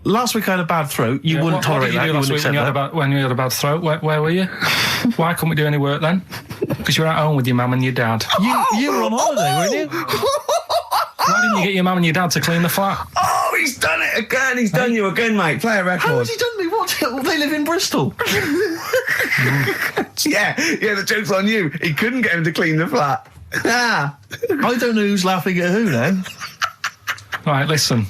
Last week I had a bad throat. You wouldn't tolerate that. You wouldn't accept that. When you had a bad throat, where were you? Why couldn't we do any work then? Because you were at home with your mum and your dad. You were on holiday, weren't you? Why didn't you get your mum and your dad to clean the flat? Oh, he's done it again. He's done you again, mate. Play a record. How has he done me? What? They live in Bristol. Yeah, the joke's on you. He couldn't get him to clean the flat. I don't know who's laughing at who now. Right, listen.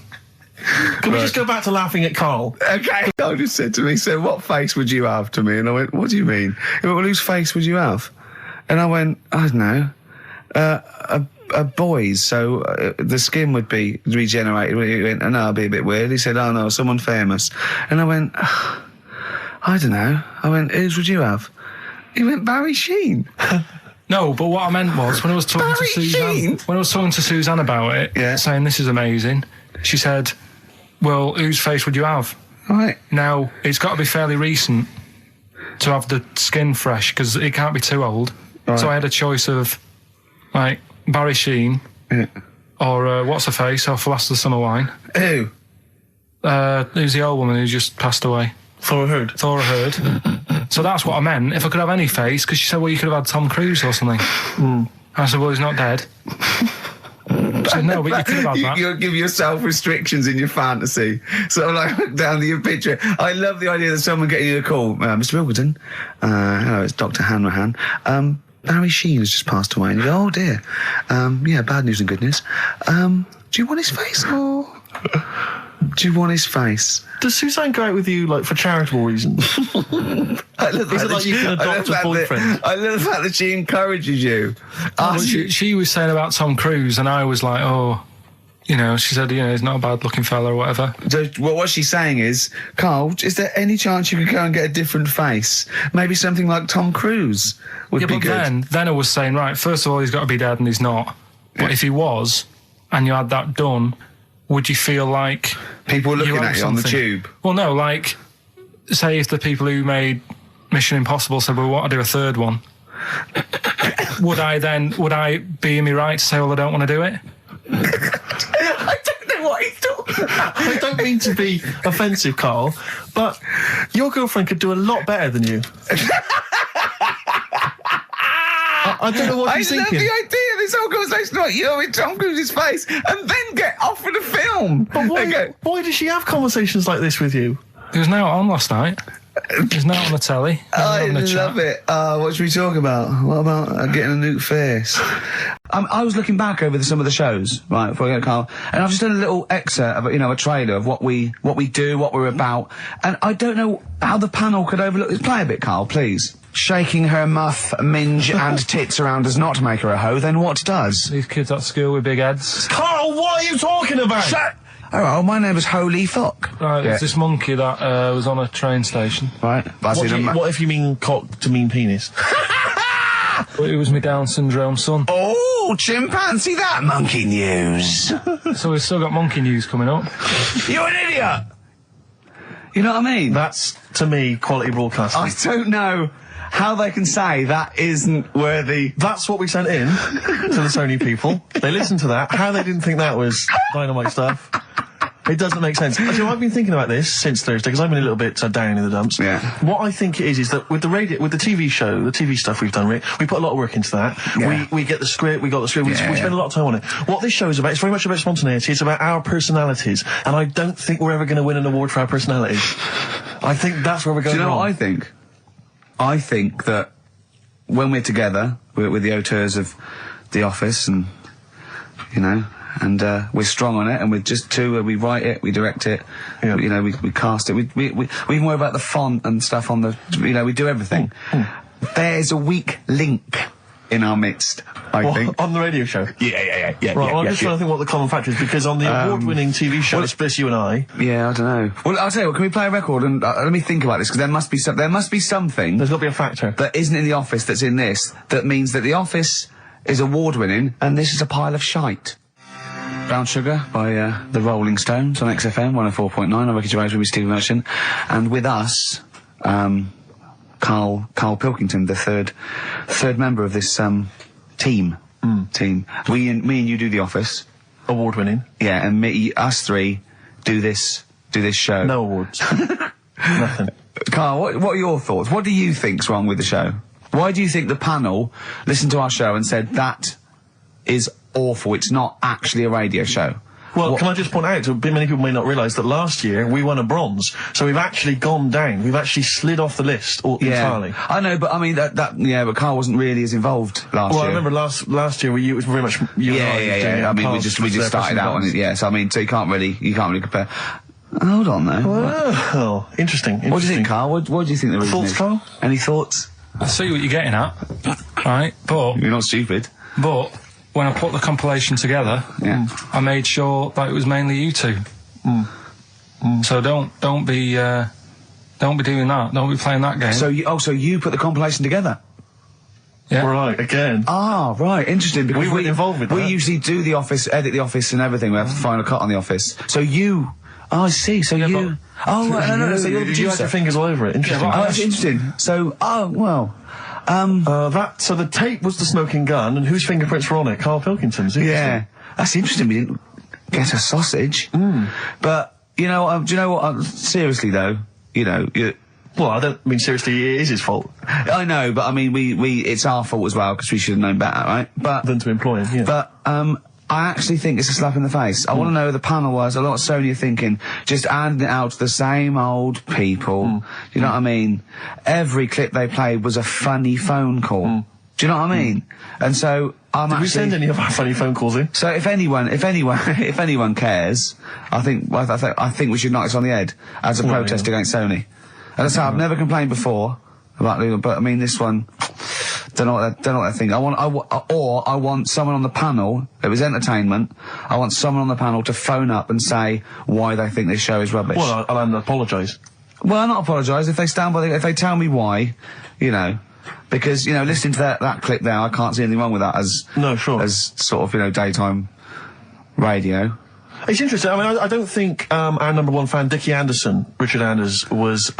Can we just go back to laughing at Karl? Okay. Karl just said to me, "So what face would you have to me?" And I went, "What do you mean?" He went, "Well, whose face would you have?" And I went, "I don't know. A boy's, so the skin would be regenerated." He went, "Oh, no, it'd be a bit weird." He said, "Oh, no, someone famous." And I went, "I don't know." I went, "Whose would you have?" He went, "Barry Sheen." No, but what I meant was, when I was talking to Suzanne about it, saying this is amazing, she said, "Well, whose face would you have?" Right. Now, it's got to be fairly recent to have the skin fresh, because it can't be too old. Right. So I had a choice of, like, Barry Sheen, or what's her face off Last of the Summer Wine. Who? Who's the old woman who just passed away? Thora Hird. So that's what I meant. If I could have any face, because she said, "Well, you could have had Tom Cruise or something." I said, "Well, he's not dead." I said, "No, but you could have had that." You'll give yourself restrictions in your fantasy. Sort of like down to your picture. I love the idea that someone getting you a call. "Mr. Wilkinson, hello, it's Dr. Hanrahan. Barry Sheen has just passed away." And you go, "Oh dear. Yeah, bad news and good news. Do you want his face or do you want his face?" Does Suzanne go out with you, like, for charitable reasons? Is it like you can adopt a boyfriend? I love the fact that she encourages you. She was saying about Tom Cruise, and I was like, "Oh," she said, "He's not a bad-looking fella or whatever." So, well, what she's saying is, "Karl, is there any chance you could go and get a different face? Maybe something like Tom Cruise would be good." Then I was saying, right, first of all, he's got to be dead, and he's not. But if he was, and you had that done, would you feel like People looking at you on the tube. Well, no, like, say if the people who made Mission Impossible said, well, we want to do a third one, would I be in my right to say, well, I don't want to do it? I don't know what he's talking about. I don't mean to be offensive, Carl, but your girlfriend could do a lot better than you. I don't know what he's thinking. I love the idea of this whole conversation about you in Tom Cruise's face and then get offered a film. But why does she have conversations like this with you? It was now on last night. It was now on the telly. I love it. What should we talk about? What about getting a new face? I was looking back over some of the shows, right, before I get Carl, and I've just done a little excerpt of, a trailer of what we do, what we're about, and I don't know how the panel could overlook this. Play a bit, Carl, please. Shaking her muff, minge and tits around does not make her a hoe, then what does? These kids at school with big heads. Carl, what are you talking about? Shut! Oh, my name is Holy Fuck. Right, there's this monkey that was on a train station. Right. What if you mean cock to mean penis? It was my Down syndrome son. Oh, chimpanzee, that monkey news. So we've still got monkey news coming up. You're an idiot! You know what I mean? That's, to me, quality broadcasting. I don't know how they can say that isn't worthy. That's what we sent in to the Sony people. They listened to that. How they didn't think that was dynamite stuff, it doesn't make sense. Actually, I've been thinking about this since Thursday because I've been a little bit down in the dumps. Yeah. What I think it is that with the TV show, the TV stuff we've done, we put a lot of work into that. Yeah. We get the script, we spend a lot of time on it. What this show is about, it's very much about spontaneity. It's about our personalities, and I don't think we're ever going to win an award for our personalities. I think that's where we're going. Do you know wrong. what I think? I think that when we're together, we're the auteurs of The Office, and we're strong on it, and we're just two. We write it, we direct it, we cast it. We even worry about the font and stuff on the. We do everything. There's a weak link in our midst, I think. On the radio show? Yeah. Right, I'm just trying to think what the common factor is, because on the award-winning TV show, it's Bliss, you and I. Yeah, I don't know. Well, I'll tell you what, can we play a record and let me think about this, because there must be something. There's got to be a factor. That isn't in The Office that's in this, that means that The Office is award-winning, and this is a pile of shite. Brown Sugar by the Rolling Stones on XFM 104.9. I'm Ricky Gervais with Steve Merchant, and with us, Karl Pilkington, the third member of this team. Me and you do The Office, award-winning. Yeah, and us three do this show. No awards. Nothing. Karl, what are your thoughts? What do you think's wrong with the show? Why do you think the panel listened to our show and said that is awful? It's not actually a radio show. Well, can I just point out, many people may not realise that last year we won a bronze, so we've actually gone down. We've actually slid off the list entirely. I know, but I mean but Karl wasn't really as involved last year. Well, I remember last year it was very much you and I. Yeah. I mean, we just started out on it. Yeah, so I mean, so you can't really compare. Hold on, though. Well, interesting. What do you think, Karl? What do you think the reason thoughts, is? Karl? Any thoughts? I see what you're getting at, right? But you're not stupid. But when I put the compilation together, I made sure that it was mainly you two. So don't be doing that. Don't be playing that game. So you put the compilation together? Yeah. Right, again. Ah, right, interesting, because we weren't involved with that. We usually do The Office, edit The Office and everything. We have the final cut on The Office. So you... Oh, I see, so you... Oh, right, no, so you're the producer. You had your fingers all over it. Interesting. Oh, that's interesting. So, so the tape was the smoking gun, and whose fingerprints were on it? Karl Pilkington's. Yeah. That's interesting, we didn't get a sausage. But, do you know what, seriously though, well, I don't mean seriously, it is his fault. I know, but I mean, it's our fault as well, because we should have known better, right? Than to employ him, yeah. But, I actually think it's a slap in the face. I want to know who the panel was. A lot of Sony are thinking, just handing it out to the same old people. Do you know what I mean? Every clip they played was a funny phone call. Do you know what I mean? And so Did we send any of our funny phone calls in? So if anyone cares, I think we should knock this on the head as a protest against Sony. And that's how I've never complained before about Ludo, but I mean this one. Don't know what they think. I want someone on the panel. It was entertainment. I want someone on the panel to phone up and say why they think this show is rubbish. Well, I'll apologise. Well, I'll not apologise if they stand by. If they tell me why, because listening to that clip there, I can't see anything wrong with that as no, sure, as sort of daytime radio. It's interesting. I mean, I don't think our number one fan, Dickie Anderson, Richard Anders, was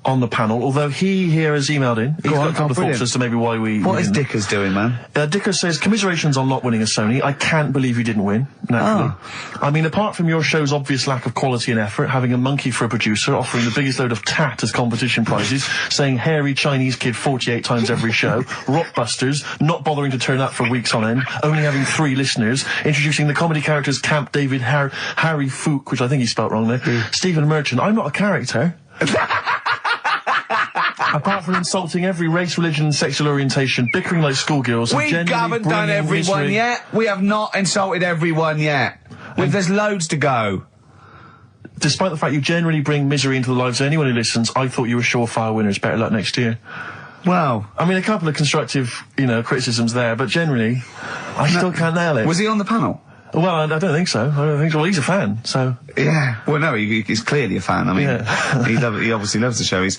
on the panel, although he here has emailed in. He's got a couple of thoughts as to maybe why we... What is Dickers doing, man? Dickers says, commiserations on not winning a Sony. I can't believe you didn't win, naturally. I mean, apart from your show's obvious lack of quality and effort, having a monkey for a producer, offering the biggest load of tat as competition prizes, saying hairy Chinese kid 48 times every show, Rockbusters, not bothering to turn up for weeks on end, only having 3 listeners, introducing the comedy characters Camp David, Harry Fook, which I think he spelt wrong there, Stephen Merchant. I'm not a character. Apart from insulting every race, religion and sexual orientation, bickering like schoolgirls... We haven't done everyone yet. We have not insulted everyone yet. There's loads to go. Despite the fact you generally bring misery into the lives of anyone who listens, I thought you were surefire winners. Better luck next year. Well... I mean, a couple of constructive, criticisms there, but generally, I still can't nail it. Was he on the panel? Well, I don't think so. Well, he's a fan, so... Yeah. Well, no, he's clearly a fan. I mean, he obviously loves the show. He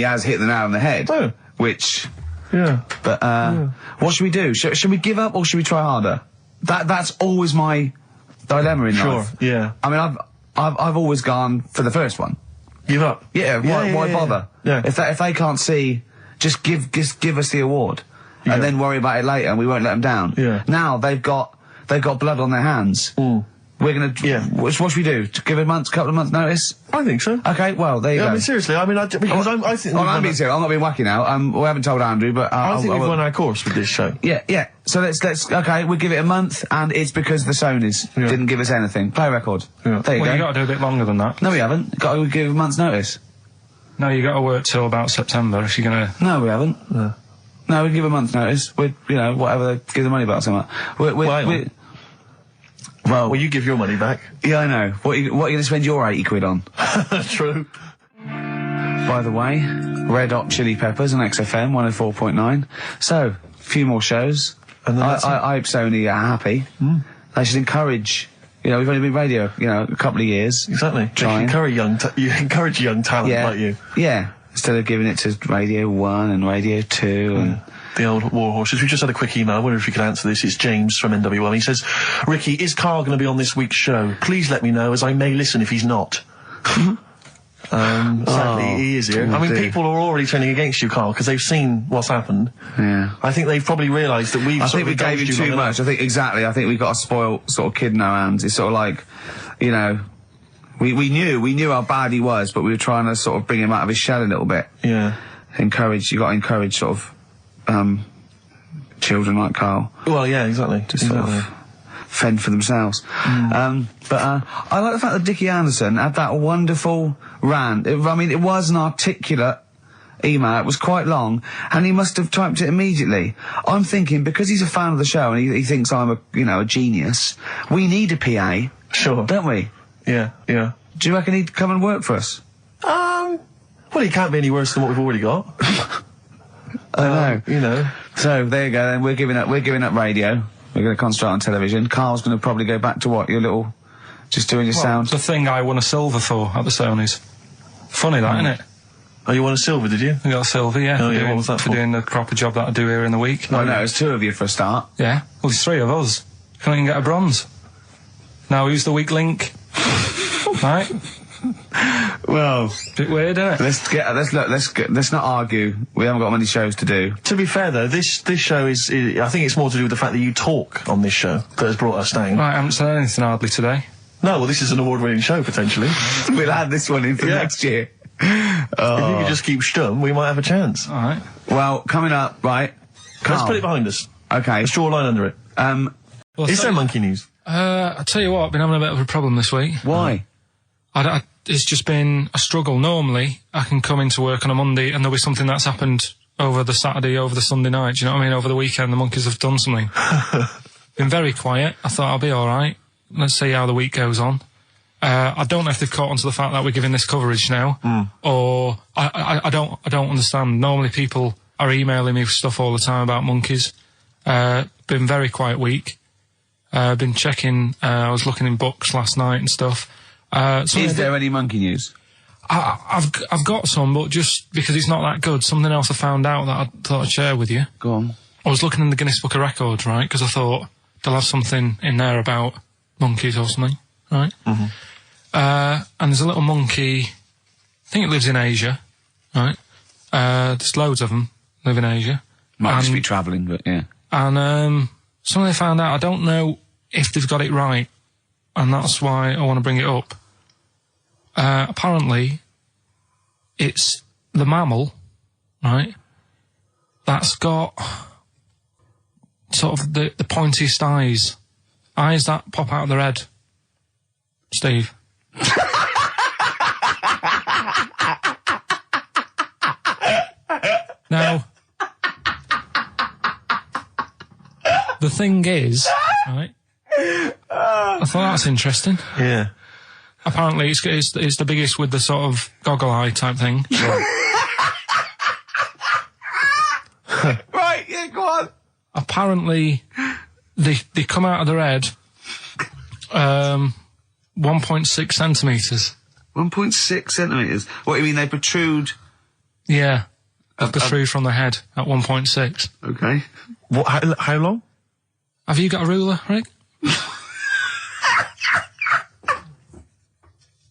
has hit the nail on the head. Oh. Which... Yeah. But, what should we do? Should we give up or should we try harder? That's always my dilemma in life. Sure, yeah. I mean, I've always gone for the first one. Give up? Yeah, why bother? Yeah. If they can't see, just give us the award. Yeah. And then worry about it later, and we won't let them down. Yeah. Now they've got blood on their hands. We're gonna. Yeah. What should we do? To give a couple of months notice? I think so. Okay. Well, there you go. I mean, seriously. I mean, I think. I'm being serious. I'm not being wacky now. We haven't told Andrew, but I think we've won our course with this show. Yeah. So let's. Okay, we'll give it a month, and it's because the Sonys didn't give us anything. Play a record. Yeah. There you go. You got to do a bit longer than that. No, we haven't. Got to give a month's notice. No, you got to work till about September if you're gonna. No, we haven't. No, we give a month's notice. We'd, whatever, give the money back or something. Well, you give your money back. Yeah, I know. What are you going to spend your 80 quid on? True. By the way, Red Hot Chili Peppers on XFM 104.9. So, a few more shows. And I hope Sony are happy. They should encourage... we've only been radio, a couple of years. Exactly. You encourage young talent like you. Yeah. Instead of giving it to Radio 1 and Radio 2 and... The old war horses. We just had a quick email. I wonder if you could answer this. It's James from NW1. He says, Ricky, is Karl going to be on this week's show? Please let me know, as I may listen if he's not. Sadly, he is here. I mean, people are already turning against you, Karl, because they've seen what's happened. Yeah. I think they've probably realised that we gave him too much. I think we've got a spoiled sort of kid in our hands. It's sort of like, we knew how bad he was, but we were trying to sort of bring him out of his shell a little bit. Yeah. You got to encourage sort of, children like Karl. Well, yeah, exactly. Sort of fend for themselves. But I like the fact that Dickie Anderson had that wonderful rant. It was an articulate email. It was quite long, and he must have typed it immediately. I'm thinking, because he's a fan of the show and he thinks I'm a genius, we need a PA. Sure. Don't we? Yeah. Do you reckon he'd come and work for us? Well, he can't be any worse than what we've already got. I know. So there you go. Then we're giving up radio. We're going to concentrate on television. Karl's going to probably go back to what? Your little, just doing your sound. The thing I won a silver for at the Sonys. Funny that, isn't it? Oh, you won a silver, did you? I got a silver, yeah. Oh, yeah. What was that for? For doing the proper job that I do here in the week. Well, no, it's 2 of you for a start. Yeah. Well, there's 3 of us. Can't even get a bronze. Now, who's the weak link? Right? Well, bit weird, isn't it? Let's not argue. We haven't got many shows to do. To be fair though, this show is I think it's more to do with the fact that you talk on this show that has brought us down. Right, I haven't said anything hardly today. No, well, this is an award-winning show potentially. We'll add this one in for next year. If you could just keep stum, we might have a chance. All right. Well, coming up, right? Let's put it behind us. Okay. Let's draw a line under it. Is there monkey news? I'll tell you what, I've been having a bit of a problem this week. Why? It's just been a struggle. Normally, I can come into work on a Monday and there'll be something that's happened over the Saturday, over the Sunday night. Do you know what I mean? Over the weekend, the monkeys have done something. Been very quiet. I thought I'll be all right. Let's see how the week goes on. I don't know if they've caught on to the fact that we're giving this coverage now, or I don't understand. Normally, people are emailing me stuff all the time about monkeys. Been very quiet week. Been checking. I was looking in books last night and stuff. Is there any monkey news? I've got some, but just because it's not that good, something else I found out that I thought I'd share with you. Go on. I was looking in the Guinness Book of Records, right? Because I thought, they'll have something in there about monkeys or something, right? Mm-hmm. And there's a little monkey, I think it lives in Asia, right? There's loads of them live in Asia. Might just be travelling, but yeah. And something they found out, I don't know if they've got it right, and that's why I want to bring it up. Apparently, it's the mammal, right, that's got sort of the pointiest eyes that pop out of their head. Steve. Now, the thing is, right, I thought that's interesting. Yeah. Apparently it's the biggest with the sort of goggle eye type thing. Right, yeah, go on. Apparently they come out of their head 1.6 centimetres. 1.6 centimetres? What, you mean they protrude? Yeah. They protrude from the head at 1.6. Okay. What? How long? Have you got a ruler, Rick?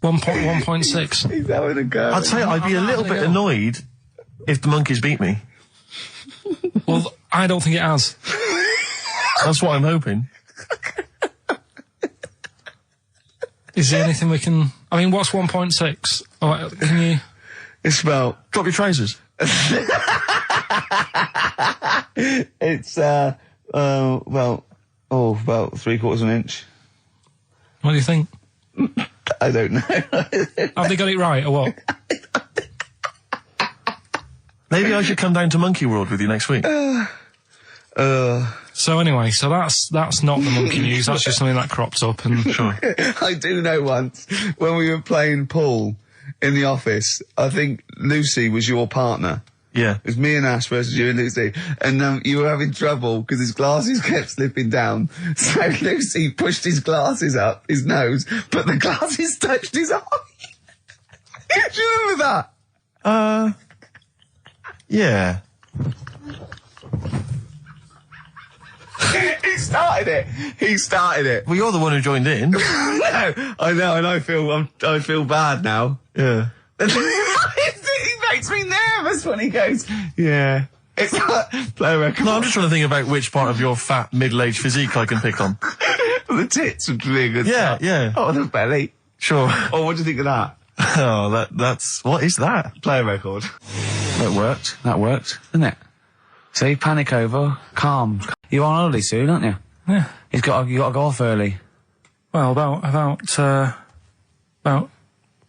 1.6. He's having a go. I'd say I'd be a little bit annoyed if the monkeys beat me. Well, I don't think it has. That's what I'm hoping. Is there anything we can... I mean, what's 1.6? Oh, can you... It's about... Drop your trousers. It's, about 3/4 of an inch. What do you think? I don't know. Have they got it right, or what? Maybe I should come down to Monkey World with you next week. So anyway, so that's not the monkey news, that's just something that cropped up, and... Sure. I do know once, when we were playing pool in the office, I think Lucy was your partner. Yeah. It was me and Ash versus you and Lucy. And you were having trouble because his glasses kept slipping down. So Lucy pushed his glasses up his nose, but the glasses touched his eye. Do you remember that? Yeah. He started it. Well, you're the one who joined in. No, I know, and I feel bad now. Yeah. He makes me nervous when he goes, yeah. It's like, play a record. No, I'm just trying to think about which part of your fat, middle-aged physique I can pick on. The tits would be a good Yeah, start. yeah. Oh, the belly. Sure. Oh, what do you think of that? Oh, that's... What is that? Play a record. That worked, didn't it? See, panic over, calm. You're on holiday soon, aren't you? Yeah. You got to go off early. Well, about...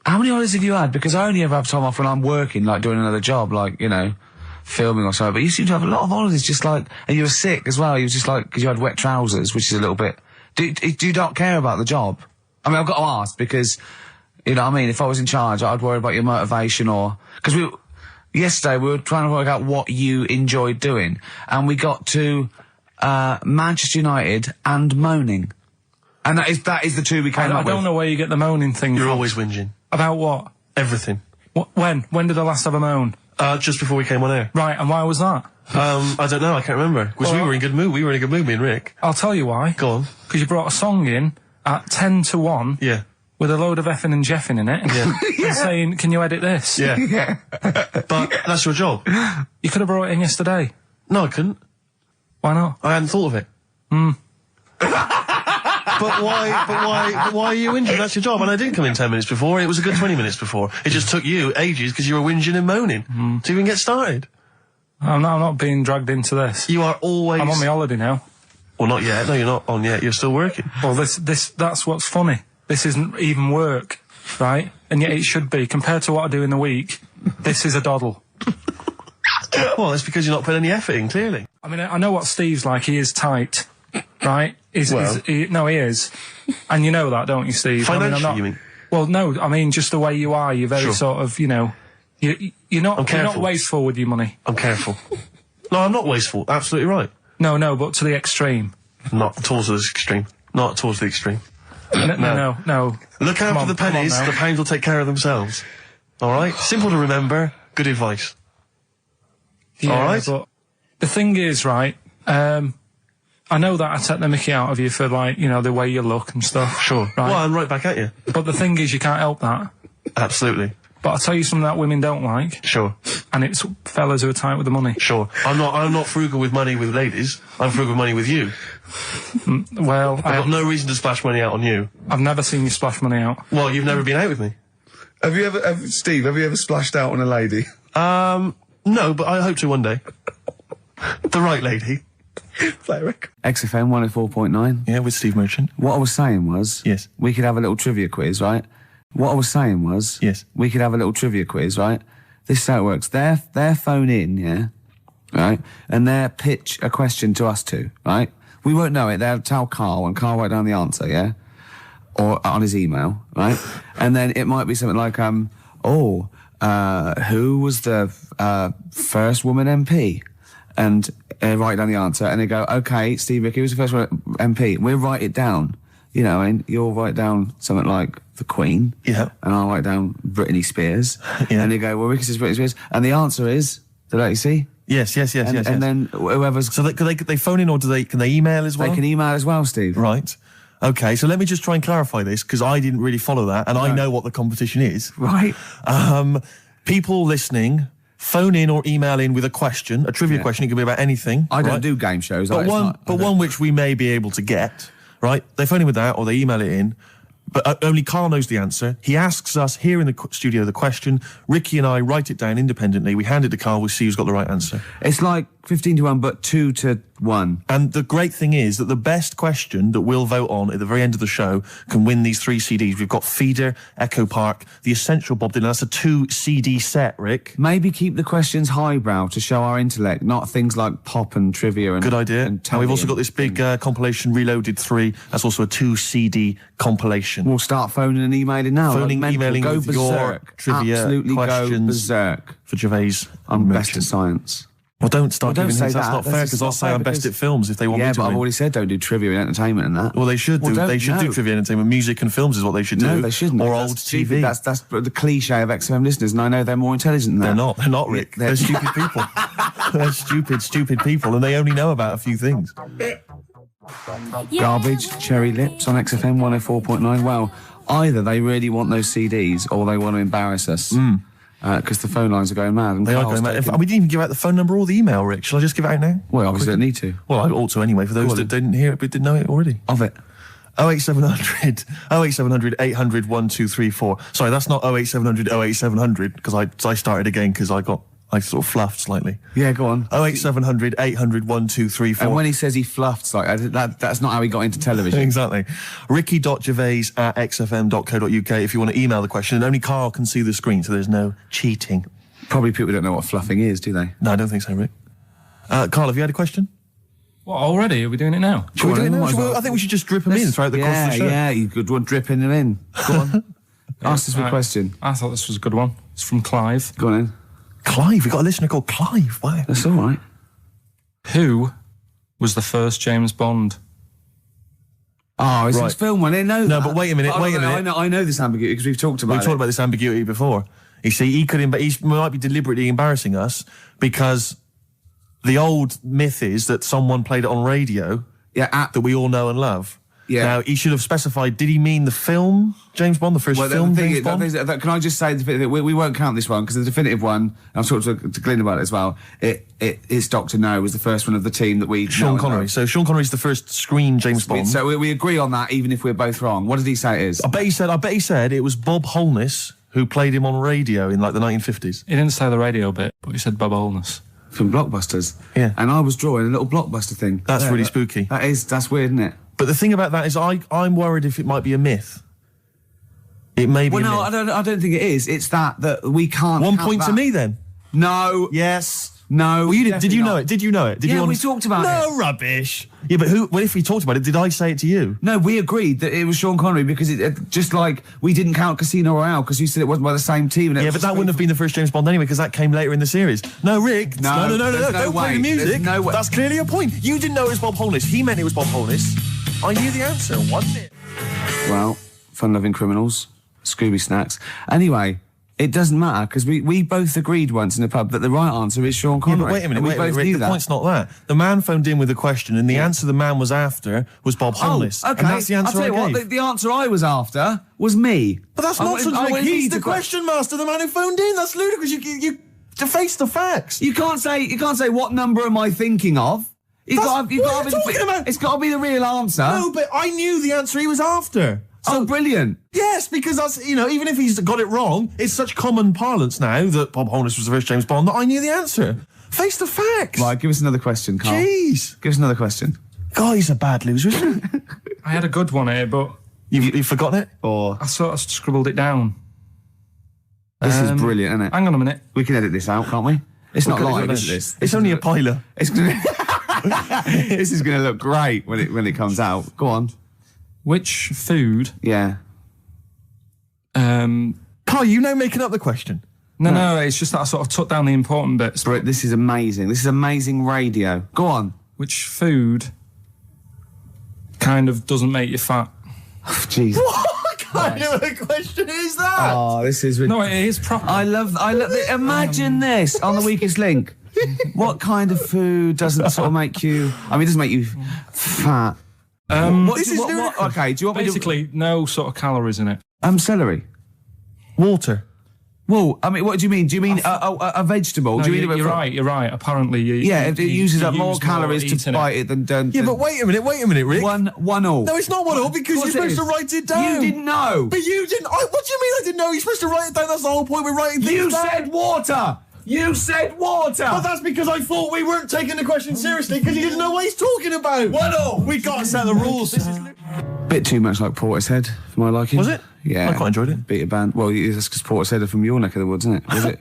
How many holidays have you had? Because I only ever have time off when I'm working, like doing another job, like, you know, filming or something. But you seem to have a lot of holidays, just like, and you were sick as well. You were just like, because you had wet trousers, which is a little bit... Do you not care about the job? I mean, I've got to ask because, you know what I mean, if I was in charge, I'd worry about your motivation or... Because yesterday we were trying to work out what you enjoyed doing, and we got to Manchester United and moaning. And that is the two we came up with. I don't know where you get the moaning thing You're from. always whinging. About what? Everything. When? When did I last have a moan? Just before we came on air. Right, and why was that? I don't know, I can't remember. Because we were in a good mood. We were in a good mood, me and Rick. I'll tell you why. Go on. Because you brought a song in at 10 to 1. Yeah. With a load of effing and jeffing in it. Yeah. And saying, can you edit this? Yeah. Yeah. But that's your job. You could have brought it in yesterday. No, I couldn't. Why not? I hadn't thought of it. But why are you whinging? That's your job. And I didn't come in 10 minutes before. It was a good 20 minutes before. It just took you ages because you were whinging and moaning to even get started. I'm not being dragged into this. You are always... I'm on my holiday now. Well, not yet. No, you're not on yet. You're still working. Well, that's what's funny. This isn't even work, right? And yet it should be. Compared to what I do in the week, this is a doddle. Well, it's because you're not putting any effort in, clearly. I mean, I know what Steve's like. He is tight, right? He is. And you know that, don't you, Steve? Financially, you mean? Well, no, I mean, just the way you are. You're very sort of, you know... You're not wasteful with your money. I'm careful. No, I'm not wasteful. Absolutely right. No, but to the extreme. Not towards the extreme. Not towards the extreme. No. Look after the pennies, the pounds will take care of themselves. Alright? Simple to remember, good advice. Yeah, alright? But the thing is, right, I know that I take the mickey out of you for, like, you know, the way you look and stuff. Sure. Right? Well, I'm right back at you. But the thing is, you can't help that. Absolutely. But I'll tell you something that women don't like. Sure. And it's fellas who are tight with the money. Sure. I'm not frugal with money with ladies. I'm frugal with money with you. Well, I've got no reason to splash money out on you. I've never seen you splash money out. Well, you've never been out with me. Steve, have you ever splashed out on a lady? No, but I hope to one day. The right lady. Play a record. XFM 104.9. Yeah, with Steve Merchant. What I was saying was... Yes. We could have a little trivia quiz, right? What I was saying was... Yes. We could have a little trivia quiz, right? This is how it works. Their phone in, yeah? Right? And they'll pitch a question to us two, right? We won't know it. They'll tell Carl, and Carl write down the answer, yeah? Or on his email, right? And then it might be something like, who was the first woman MP? And write down the answer, and they go, okay, Steve Ricky was the first one MP. We'll write it down. You know, and you'll write down something like the Queen. Yeah. And I'll write down Britney Spears. Yeah. And they go, well, Ricky says Britney Spears. And the answer is, did you see? Yes. And then whoever's... So they phone in, or can they email as well? They can email as well, Steve. Right. Okay, so let me just try and clarify this, because I didn't really follow that, and I know what the competition is. Right. People listening... Phone in or email in with a question, a trivia question. It can be about anything. I don't do game shows. But one which we may be able to get, right? They phone in with that, or they email it in. But only Carl knows the answer. He asks us here in the studio the question. Ricky and I write it down independently. We hand it to Carl. We see who's got the right answer. It's like 15-1, but 2-1. And the great thing is that the best question that we'll vote on at the very end of the show can win these 3 CDs. We've got Feeder, Echo Park, The Essential Bob Dylan. That's a 2 CD set, Rick. Maybe keep the questions highbrow to show our intellect, not things like pop and trivia. And good idea. And we've also got this big compilation, Reloaded 3. That's also a 2 CD compilation. We'll start phoning and emailing now. Phoning, emailing go with berserk. your trivia Absolutely questions. Go berserk. For Gervais. I'm best at science. Well, don't start don't giving say hints. That's not fair, because I'll say I'm best at films if they want me to. Yeah, but I've win. already said don't do trivia and entertainment and that. Well, they should do. They should do trivia and entertainment. Music and films is what they should do. No, they shouldn't. Or That's old stupid. TV. That's the cliche of XFM listeners, and I know they're more intelligent than that. They're not. They're not, Rick. They're stupid people. They're stupid people, and they only know about a few things. Garbage, Cherry Lips on XFM 104.9. Well, either they really want those CDs, or they want to embarrass us. Because the phone lines are going mad. And they are going mad. We didn't even give out the phone number or the email, Rick. Shall I just give it out now? Well, obviously don't need to. Well, I ought to anyway, for those that didn't hear it but didn't know it already. Of it. 08700 800 1234. Sorry, that's not 08700 08700, because I started again because I sort of fluffed slightly. Yeah, go on. 08700 800 1234. And when he says he fluffed, like that's not how he got into television. Exactly. Ricky.gervais@xfm.co.uk if you want to email the question, and only Carl can see the screen, so there's no cheating. Probably people don't know what fluffing is, do they? No, I don't think so, Rick. Carl, have you had a question? What, already? Are we doing it now? Should we do it now? I think we should just drip them in throughout the course of the show. Yeah, you could dripping them in. Go on. Ask us a question. I thought this was a good one. It's from Clive. Go on in. Clive, we've got a listener called Clive. Wow. That's all right. Who was the first James Bond? Oh, it's this film one. I didn't know that. No, but wait a minute. I know this ambiguity because we've talked about it. We've talked about this ambiguity before. You see, he might be deliberately embarrassing us because the old myth is that someone played it on radio that we all know and love. Yeah. Now, he should have specified, did he mean the film James Bond, the first film James Bond? Can I just say, we won't count this one, because the definitive one, and I've talked to Glyn about it as well, it's Dr. No was the first one of the team that we Sean Connery. So Sean Connery's the first screen James Bond. So we agree on that, even if we're both wrong. What did he say it is? I bet he said it was Bob Holness who played him on radio in, like, the 1950s. He didn't say the radio bit, but he said Bob Holness. From Blockbusters. Yeah. And I was drawing a little Blockbuster thing. That's really spooky. That's weird, isn't it? But the thing about that is I'm worried if it might be a myth. It may be a myth. I don't think it is. It's that we can't. 1 point to me then. No. Yes. No. Well, you did you know it? Did you know it? We talked about it. No rubbish. Yeah, but if we talked about it, did I say it to you? No, we agreed that it was Sean Connery because it just like we didn't count Casino Royale because you said it wasn't by the same team. And but that wouldn't have been the first James Bond anyway because that came later in the series. No, Rick. No. Don't play the music. There's no way. That's clearly a point. You didn't know it was Bob Holness. He meant it was Bob Holness. I knew the answer, wasn't it? Well, fun-loving criminals, Scooby snacks. Anyway, It doesn't matter, because we both agreed once in a pub that the right answer is Sean Connery. Yeah, but wait a minute, Rick, the point's not that. The man phoned in with a question, and the answer the man was after was Bob Holness. Oh, okay. And that's the answer I'll tell you gave. what, the answer I was after was me. But that's nonsense, Rick. He's the question master, the man who phoned in. That's ludicrous. You to face the facts. You can't say what number am I thinking of. It's got to be the real answer. No, but I knew the answer he was after. So brilliant. Yes, because that's, even if he's got it wrong, it's such common parlance now that Bob Holness was the first James Bond that I knew the answer. Face the facts. Right, give us another question, Carl. Jeez. Give us another question. God, he's a bad loser, isn't he? I had a good one here, but... You've forgotten it? Or I sort of scribbled it down. This is brilliant, isn't it? Hang on a minute. We can edit this out, can't we? It's not live, is this? It's only a piler. It's gonna this is going to look great when it comes out. Go on. Which food... Yeah. Carl, you now making up the question? No, it's just that I sort of took down the important bits. But this is amazing. This is amazing radio. Go on. Which food kind of doesn't make you fat? Jeez. What kind of a question is that? Oh, this is... No, it is proper. I love imagine this on the Weakest Link. What kind of food doesn't sort of make you... I mean, it doesn't make you fat. Okay, do you want Basically, me to... no sort of calories in it. Celery. Water. Well, I mean, what do you mean? Do you mean a vegetable? No, do you mean you're right. Apparently, it uses up more calories to bite it than... Yeah, but wait a minute, Rick. One all. No, it's not 1-all, because you're supposed to write it down. You didn't know. But you didn't... what do you mean I didn't know? You're supposed to write it down. That's the whole point. We're writing things down. You said water. You said water. But that's because I thought we weren't taking the question seriously, because he didn't know what he's talking about. 1-all. We got to set the rules. This is... Bit too much like Portishead for my liking. Was it? Yeah. I quite enjoyed it. Beat a band. Well, that's because Portishead are from your neck of the woods, isn't it? Was it?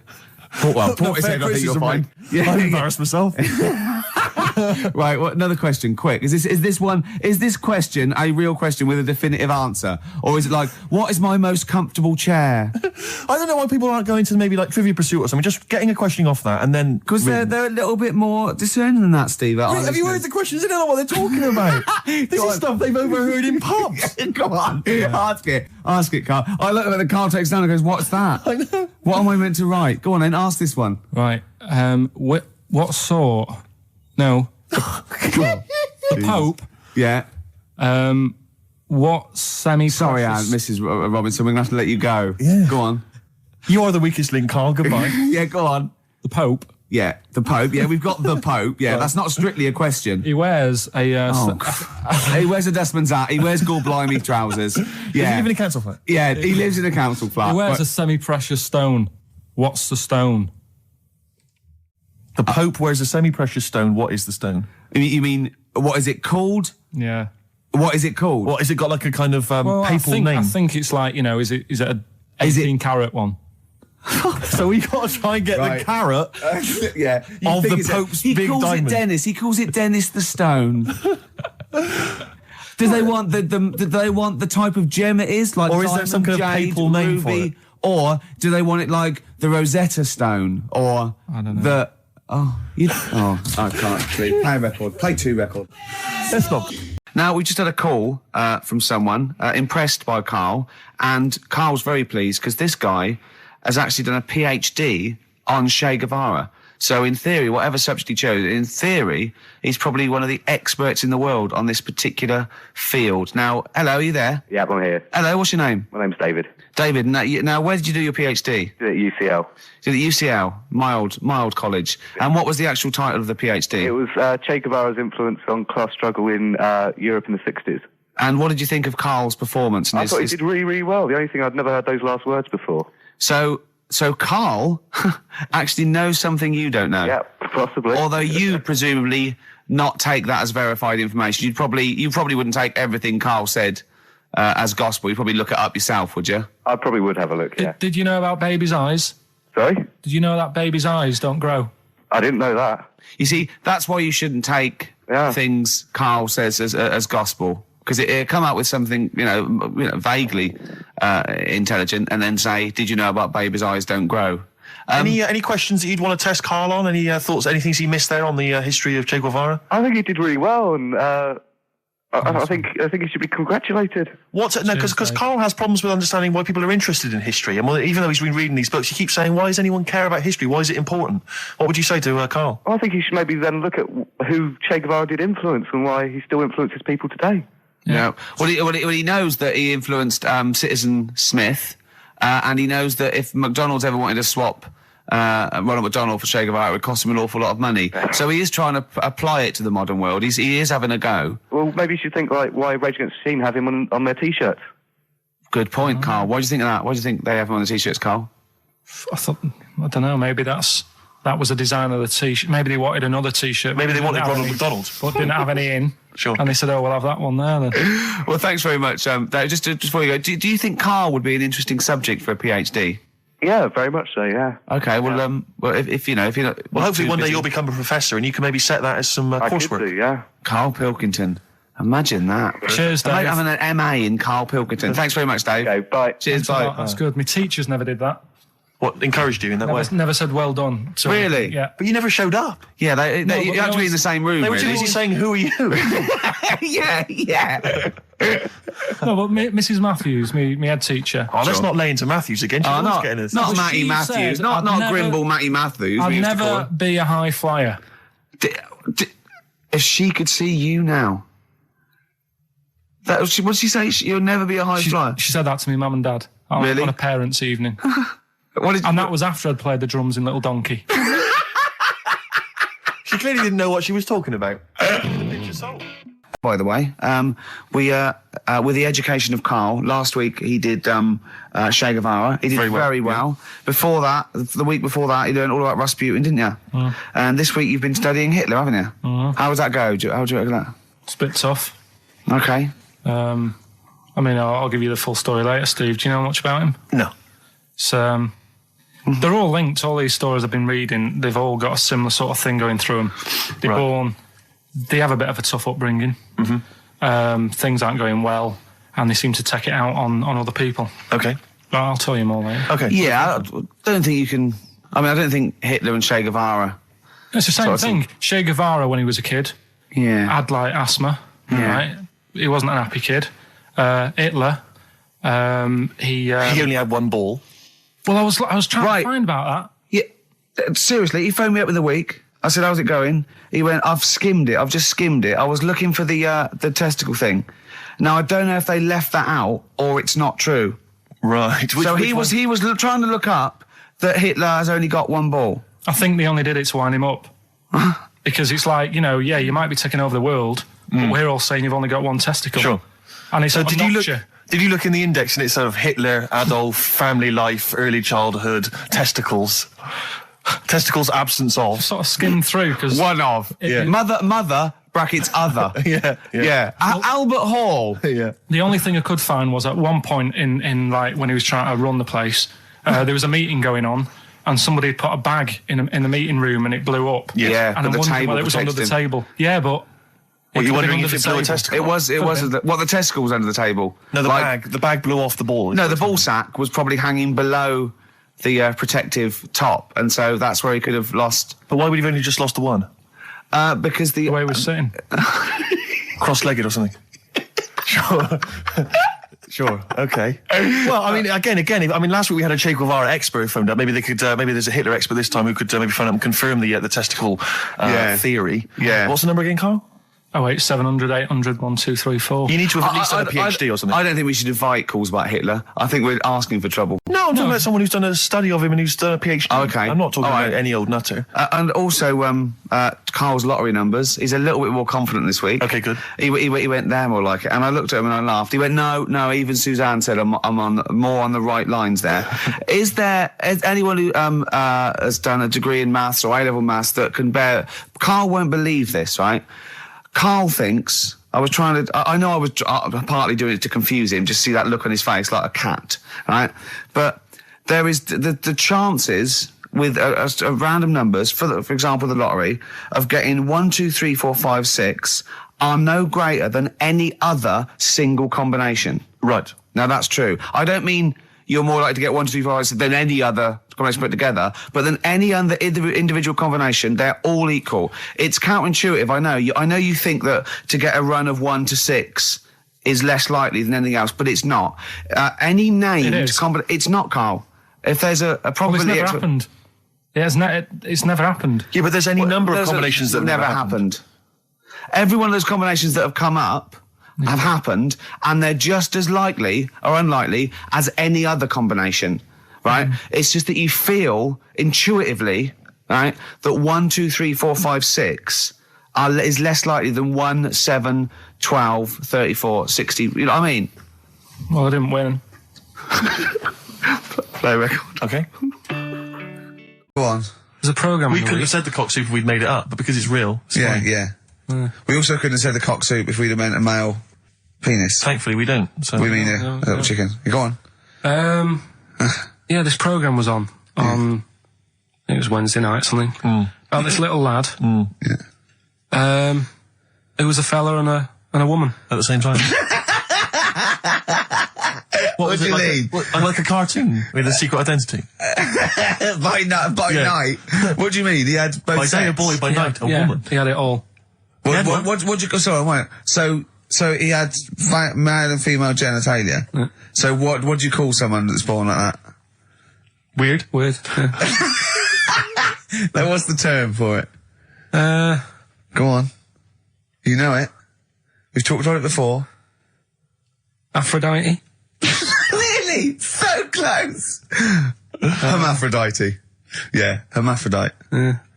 Portishead, I think you'll find. Yeah, I'm embarrassed myself. Right, another question, quick. Is this question a real question with a definitive answer? Or is it like, what is my most comfortable chair? I don't know why people aren't going to maybe like Trivia Pursuit or something, just getting a question off that and then... Because they're a little bit more discerning than that, Steve. Have you heard the questions? They don't know what they're talking about. This is stuff they've overheard in pubs. Come on, ask it, Carl. I look at the Carl takes down and goes, what's that? I know. What am I meant to write? Go on then, ask this one. Right, what sort... No. The Pope. Yeah. What semi-precious... Sorry, Mrs. Robinson, we're going to have to let you go. Yeah. Go on. You are the weakest link, Carl. Goodbye. Yeah, go on. The Pope. Yeah, the Pope. Yeah, we've got the Pope. Yeah, that's not strictly a question. He wears a... He wears a Desmond's hat. He wears Gorblimey trousers. Yeah. Does he live in a council flat? Yeah, he lives in a council flat. He wears a semi-precious stone. What's the stone? The Pope wears a semi-precious stone. What is the stone? You mean, what is it called? Yeah. What is it called? What, has it got like a kind of papal name? I think it's like, is it a 18-carat one? So we got to try and get the carrot yeah, of the Pope's big diamond. He calls it Dennis. He calls it Dennis the Stone. Do they want the type of gem it is? Like, or is there some kind of papal name for it? Or do they want it like the Rosetta Stone? Or I don't know. I can't. Play a record. Play 2 record. Let's stop. Now, we just had a call from someone impressed by Carl, and Carl's very pleased because this guy has actually done a PhD on Che Guevara. So in theory, whatever subject he chose, in theory, he's probably one of the experts in the world on this particular field. Now, hello, are you there? Yeah, I'm here. Hello, what's your name? My name's David. David, now where did you do your PhD? At UCL. Did at UCL, mild college. And what was the actual title of the PhD? It was Che Guevara's influence on class struggle in Europe in the 60s. And what did you think of Carl's performance? I thought he did really, really well. The only thing, I'd never heard those last words before. So Carl actually knows something you don't know. Yeah, possibly. Although you presumably not take that as verified information. You probably wouldn't take everything Carl said as gospel. You'd probably look it up yourself, would you? I probably would have a look, yeah. Did you know about babies' eyes? Sorry? Did you know that babies' eyes don't grow? I didn't know that. You see, that's why you shouldn't take things Carl says as gospel. Because it come out with something, vaguely intelligent, and then say, "Did you know about babies' eyes don't grow?" Any questions that you'd want to test Carl on? Any thoughts? Anything he missed there on the history of Che Guevara? I think he did really well, and I think he should be congratulated. Because Karl has problems with understanding why people are interested in history, and even though he's been reading these books, he keeps saying, "Why does anyone care about history? Why is it important?" What would you say to Karl? I think he should maybe then look at who Che Guevara did influence and why he still influences people today. Yeah. Well, he knows that he influenced Citizen Smith, and he knows that if McDonald's ever wanted to swap Ronald McDonald for Che Guevara, it would cost him an awful lot of money. So he is trying to apply it to the modern world. He is having a go. Well, maybe you should think like why Rage Against the Machine have him on their T-shirts. Good point, Karl. Why do you think of that? Why do you think they have him on the T-shirts, Karl? I don't know, maybe that was a design of the T-shirt. Maybe they wanted another T-shirt. Maybe they wanted Ronald McDonald. But didn't have any in. Sure. And they said, we'll have that one there then. Well, thanks very much. Just before you go, do you think Karl would be an interesting subject for a PhD? Yeah, very much so, yeah. Okay, well, if you're not... Well, hopefully one day you'll become a professor and you can maybe set that as some coursework. I could do, yeah. Karl Pilkington. Imagine that. Cheers, Dave. Having an MA in Karl Pilkington. Thanks very much, Dave. Okay, bye. Cheers, bye. That's good. My teachers never did that. What, encouraged you in that way? Never said well done. So, Really? Yeah. But you never showed up. Yeah, you have to be in the same room, They were too really. busy saying, "Who are you?" yeah. No, but Mrs. Matthews, me head teacher. Oh, let's not lay into Matthews again. She's always getting us. Not Matty she Matthews. said Not I'd Grimble Matty Matthews. I'd we used to call never her. be a high flyer. If she could see you now. What did she say? You'll never be a high flyer? She said that to me, mum and dad. Really? On a parents' evening. And that was after I'd played the drums in Little Donkey. She clearly didn't know what she was talking about. By the way, with the education of Karl, last week he did Che Guevara. He did very well. Before that, the week before that, you learned all about Rasputin, didn't you? Mm. And this week you've been studying Hitler, haven't you? Mm. How does that go? How do you reckon that? It's a bit tough. Okay. I mean, I'll give you the full story later, Steve. Do you know much about him? No. So, they're all linked. All these stories I've been reading, they've all got a similar sort of thing going through them. They have a bit of a tough upbringing. Mm-hmm. Things aren't going well, and they seem to take it out on other people. Okay. But I'll tell you more later. Okay. Yeah, I don't think you can... I mean, I don't think Hitler and Che Guevara... It's the same thing. Che Guevara, when he was a kid, had, like, asthma, right? He wasn't an happy kid. Hitler, he only had one ball. Well, I was trying to find about that. Yeah, seriously, he phoned me up in the week. I said, "How's it going?" He went, "I've just skimmed it. I was looking for the testicle thing. Now I don't know if they left that out or it's not true." Right. He was trying to look up that Hitler has only got one ball. I think they only did it to wind him up. Because it's like, you might be taking over the world, but we're all saying you've only got one testicle. Sure. And it's did you look in the index and it's sort of Hitler, Adolf, family life, early childhood, testicles, absence of? Sort of skimmed through because one of mother brackets other. yeah. Albert Hall. Yeah. The only thing I could find was at one point in like when he was trying to run the place, there was a meeting going on. And somebody had put a bag in the meeting room and it blew up. Yeah, and I'm wondering whether it was under the table. Yeah, but... Were you wondering if it blew a testicle? It was the testicle was under the table. No, the bag blew off the ball. No, the ball sack was probably hanging below the protective top, and so that's where he could have lost. But why would he have only just lost the one? Because the way he was sitting. Cross-legged or something. Sure. Sure. Okay. Well, I mean, again. Last week we had a Che Guevara expert phoned up. Maybe they could. Maybe there's a Hitler expert this time who could maybe phone up and confirm the testicle theory. Yeah. What's the number again, Karl? 08700 800 1234. You need to have at least done a PhD or something. I don't think we should invite calls about Hitler. I think we're asking for trouble. No, I'm talking about someone who's done a study of him and who's done a PhD. Oh, okay. I'm not talking about any old nutter. And also, Karl's lottery numbers. He's a little bit more confident this week. Okay, good. He went there more like it. And I looked at him and I laughed. He went, no, even Suzanne said I'm on more on the right lines there. Is anyone who has done a degree in maths or A-level maths that can bear... Karl won't believe this, right? Karl thinks... I know I was partly doing it to confuse him, just see that look on his face like a cat, right? But there is the chances with a random numbers, for example, the lottery, of getting 1, 2, 3, 4, 5, 6 are no greater than any other single combination. Right. Now, that's true. I don't mean you're more likely to get 1, 2, 3, 4, 5, 6 than any other combination put together. But than any other individual combination, they're all equal. It's counterintuitive, I know. I know you think that to get a run of 1 to 6 is less likely than anything else, but it's not. Any named it's not, Carl. If there's a probability... Well, it's never happened. It's never happened. Yeah, but there's any number of combinations that never happened. Every one of those combinations that have come up have happened, and they're just as likely or unlikely as any other combination, right? It's just that you feel intuitively, right, that 1, 2, 3, 4, 5, 6 is less likely than 1, 7, 12, 34, 60. You know what I mean? Well, I didn't win. Play record. Okay. Go on. There's a programme. We couldn't have said the cock soup if we'd made it up, but because it's real, it's fine. Yeah. We also couldn't have said the cock soup if we'd have meant a male penis. Thankfully, we don't. So. We mean a little chicken. You go on. Yeah, this programme was on. It was Wednesday night, something. About this little lad. It was a fella and a woman at the same time. What do you mean? Like a cartoon with a secret identity. by night. What do you mean? He had both by day a boy, by night a woman. He had it all. What you? Sorry, wait. So he had male and female genitalia. Yeah. So what do you call someone that's born like that? Weird. Yeah. Now, what's the term for it? Go on. You know it. We've talked about it before. Aphrodite. Really? So close. Hermaphrodite. Yeah, hermaphrodite.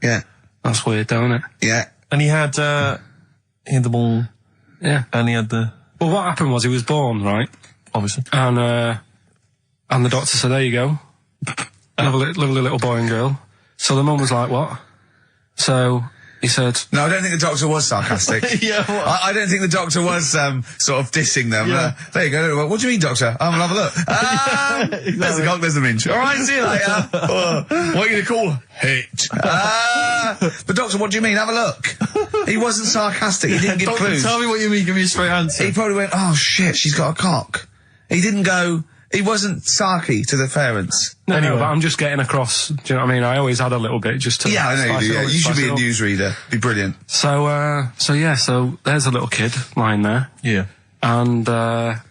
Yeah. That's weird, don't it? Yeah. And he had the ball. Yeah. And he had the... Well, what happened was he was born, right? Obviously. And the doctor said, there you go. Lovely little boy and girl. So the mum was like, what? So he said... No, I don't think the doctor was sarcastic. Yeah, what? I don't think the doctor was sort of dissing them. Yeah. There you go. What do you mean, doctor? I'm gonna have a look. Exactly. There's the cock, there's the minge. All right, see you later. What are you going to call it? But doctor, what do you mean? Have a look. He wasn't sarcastic. He didn't give Doctor, clues. tell me what you mean. Give me a straight answer. He probably went, oh shit, she's got a cock. He didn't go... He wasn't sarky to the parents. No, but I'm just getting across. Do you know what I mean? I always had a little bit just to... Yeah, I know you do. Yeah. You should be a newsreader. Be brilliant. So there's a little kid lying there. Yeah. And the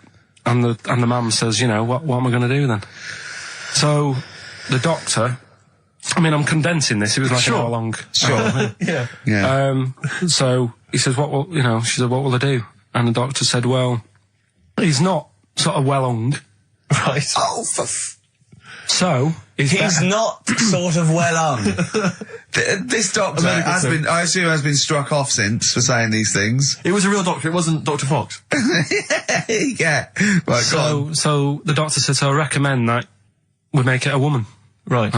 mum says, you know, what am I going to do then? So the doctor... I mean, I'm condensing this. It was like an hour long. Sure. Yeah. So he says, she said, what will I do? And the doctor said, well, he's not sort of well hung. Right. Oh, so he's not sort of well on. This doctor has been struck off since for saying these things. It was a real doctor. It wasn't Dr. Fox. Yeah. Right. So the doctor said, so I recommend that we make it a woman. Right.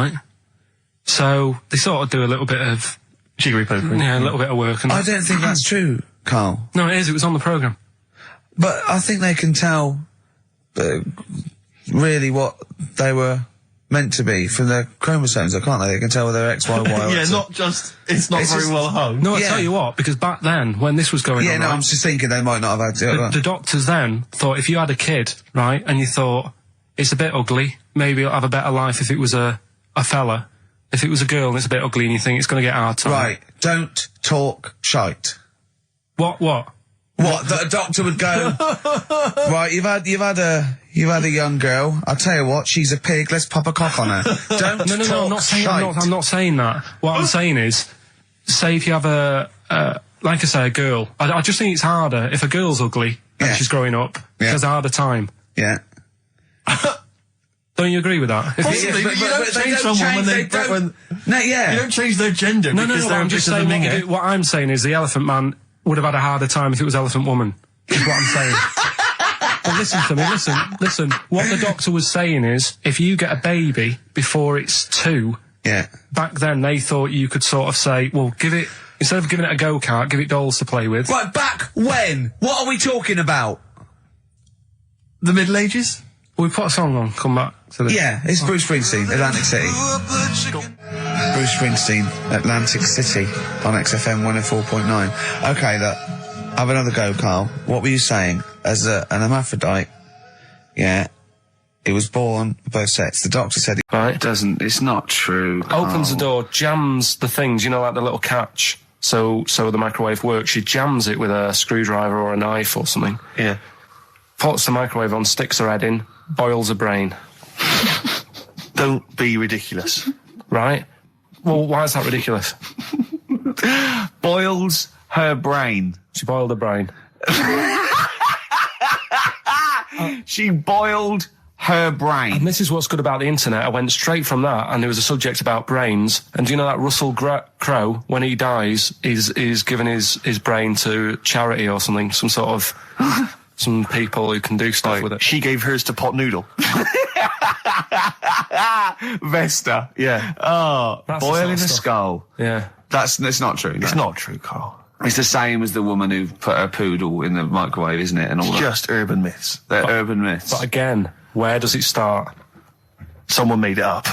So they sort of do a little bit of jiggery pokery. Yeah, a little bit of work. And I don't think that's true, Carl. No, it is. It was on the programme. But I think they can tell really what they were meant to be from their chromosomes, can't they? They can tell whether they're X, Y, Y, or yeah, X. It's not very well hung. No, I tell you what, because back then, when this was going on... I'm just thinking they might not have had... The doctors then thought if you had a kid, right, and you thought, it's a bit ugly, maybe it'll have a better life if it was a fella. If it was a girl and it's a bit ugly and you think it's going to get hard time. Right, don't talk shite. What? What? That a doctor would go, right, you've had a young girl, I'll tell you what, she's a pig, let's pop a cock on her. Don't talk shite. I'm not saying that. What I'm saying is, say if you have like I say, a girl, I just think it's harder if a girl's ugly and she's growing up, she has a harder time. Yeah. Don't you agree with that? Possibly, but you don't change someone you don't change their gender because they're I'm just saying what I'm saying is the Elephant Man would have had a harder time if it was Elephant Woman, is what I'm saying. But listen to me, listen. What the doctor was saying is, if you get a baby before it's 2, back then they thought you could sort of say, well, instead of giving it a go-kart, give it dolls to play with. Right, back when? What are we talking about? The Middle Ages? We put a song on, come back to this. Yeah, it's Bruce Springsteen, Atlantic City. Bruce Springsteen, Atlantic City, on XFM 104.9. Okay, look, have another go, Carl. What were you saying? As an hermaphrodite, He was born with both sets. The doctor said it's not true. Opens the door, jams the things, you know, like the little catch. So the microwave works. She jams it with a screwdriver or a knife or something. Yeah. Puts the microwave on, sticks her head in, boils her brain. Don't be ridiculous. Right? Well, why is that ridiculous? Boils her brain. She boiled her brain. She boiled her brain. And this is what's good about the internet. I went straight from that, and there was a subject about brains. And do you know that Russell Crowe, when he dies, is giving his brain to charity or something, some sort of some people who can do stuff with it. She gave hers to Pot Noodle. Vesta. Yeah. Oh, That's boiling the a skull. Yeah. It's not true. It's not true, Carl. It's the same as the woman who put her poodle in the microwave, isn't it? And all that. Just urban myths. They're urban myths. But again, where does it start? Someone made it up.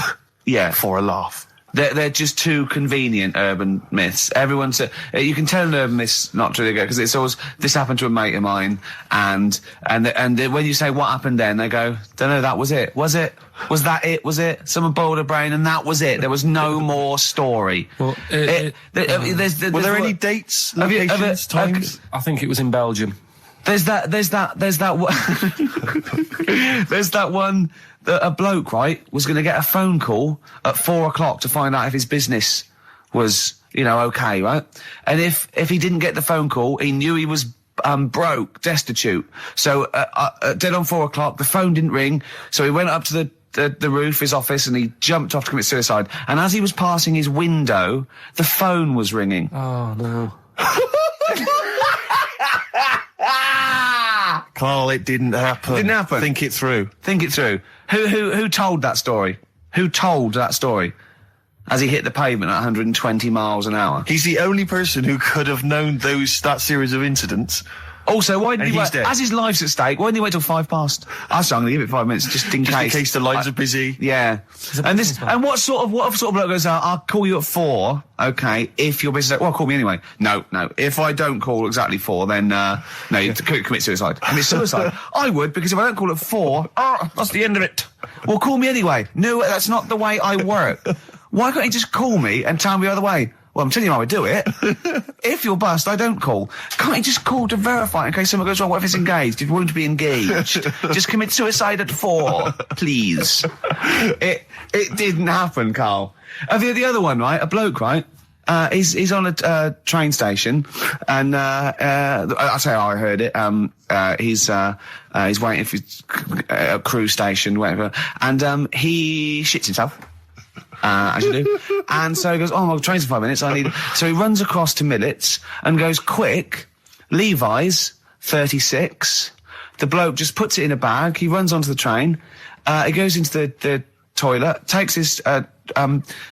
Yeah. For a laugh. They're just too convenient urban myths. Everyone said you can tell an urban myth's not true because it's always this happened to a mate of mine, and when you say what happened then, they go, don't know, that was it. Was it? Was that it? Was it? Someone boiled a brain and that was it. There was no more story. Well, were there any dates, locations, times? I think it was in Belgium. There's that one that a bloke, right, was going to get a phone call at 4 o'clock to find out if his business was, okay, right? And if he didn't get the phone call, he knew he was broke, destitute. So dead on 4 o'clock, the phone didn't ring, so he went up to the roof, his office, and he jumped off to commit suicide. And as he was passing his window, the phone was ringing. Oh, no. Carl, it didn't happen. Didn't happen. Think it through. Think it through. Who told that story? Who told that story? As he hit the pavement at 120 miles an hour. He's the only person who could have known that series of incidents. Also, why didn't he wait? Dead. As his life's at stake, why didn't he wait till 5 past? I'm going to give it 5 minutes, just in case. In case the lines are busy. Yeah. And what sort of bloke goes out, I'll call you at 4, okay, if you're busy. Well, call me anyway. No. If I don't call exactly 4, then, no, you commit suicide. Commit suicide. I would, because if I don't call at 4, that's the end of it. Well, call me anyway. No, that's not the way I work. Why can't you just call me and tell me the other way? Well, I'm telling you how I do it. If you're bust, I don't call. Can't you just call to verify in case something goes wrong? What if it's engaged? It won't be engaged. Just commit suicide at 4, please. It didn't happen, Carl. The other one, right? A bloke, right? He's on a train station, and I'll tell you how I heard it. He's waiting for a cruise station, whatever, and he shits himself. As you do. And so he goes, my train's in 5 minutes, so he runs across to Millets and goes, quick, Levi's, 36. The bloke just puts it in a bag, he runs onto the train, he goes into the toilet, takes his,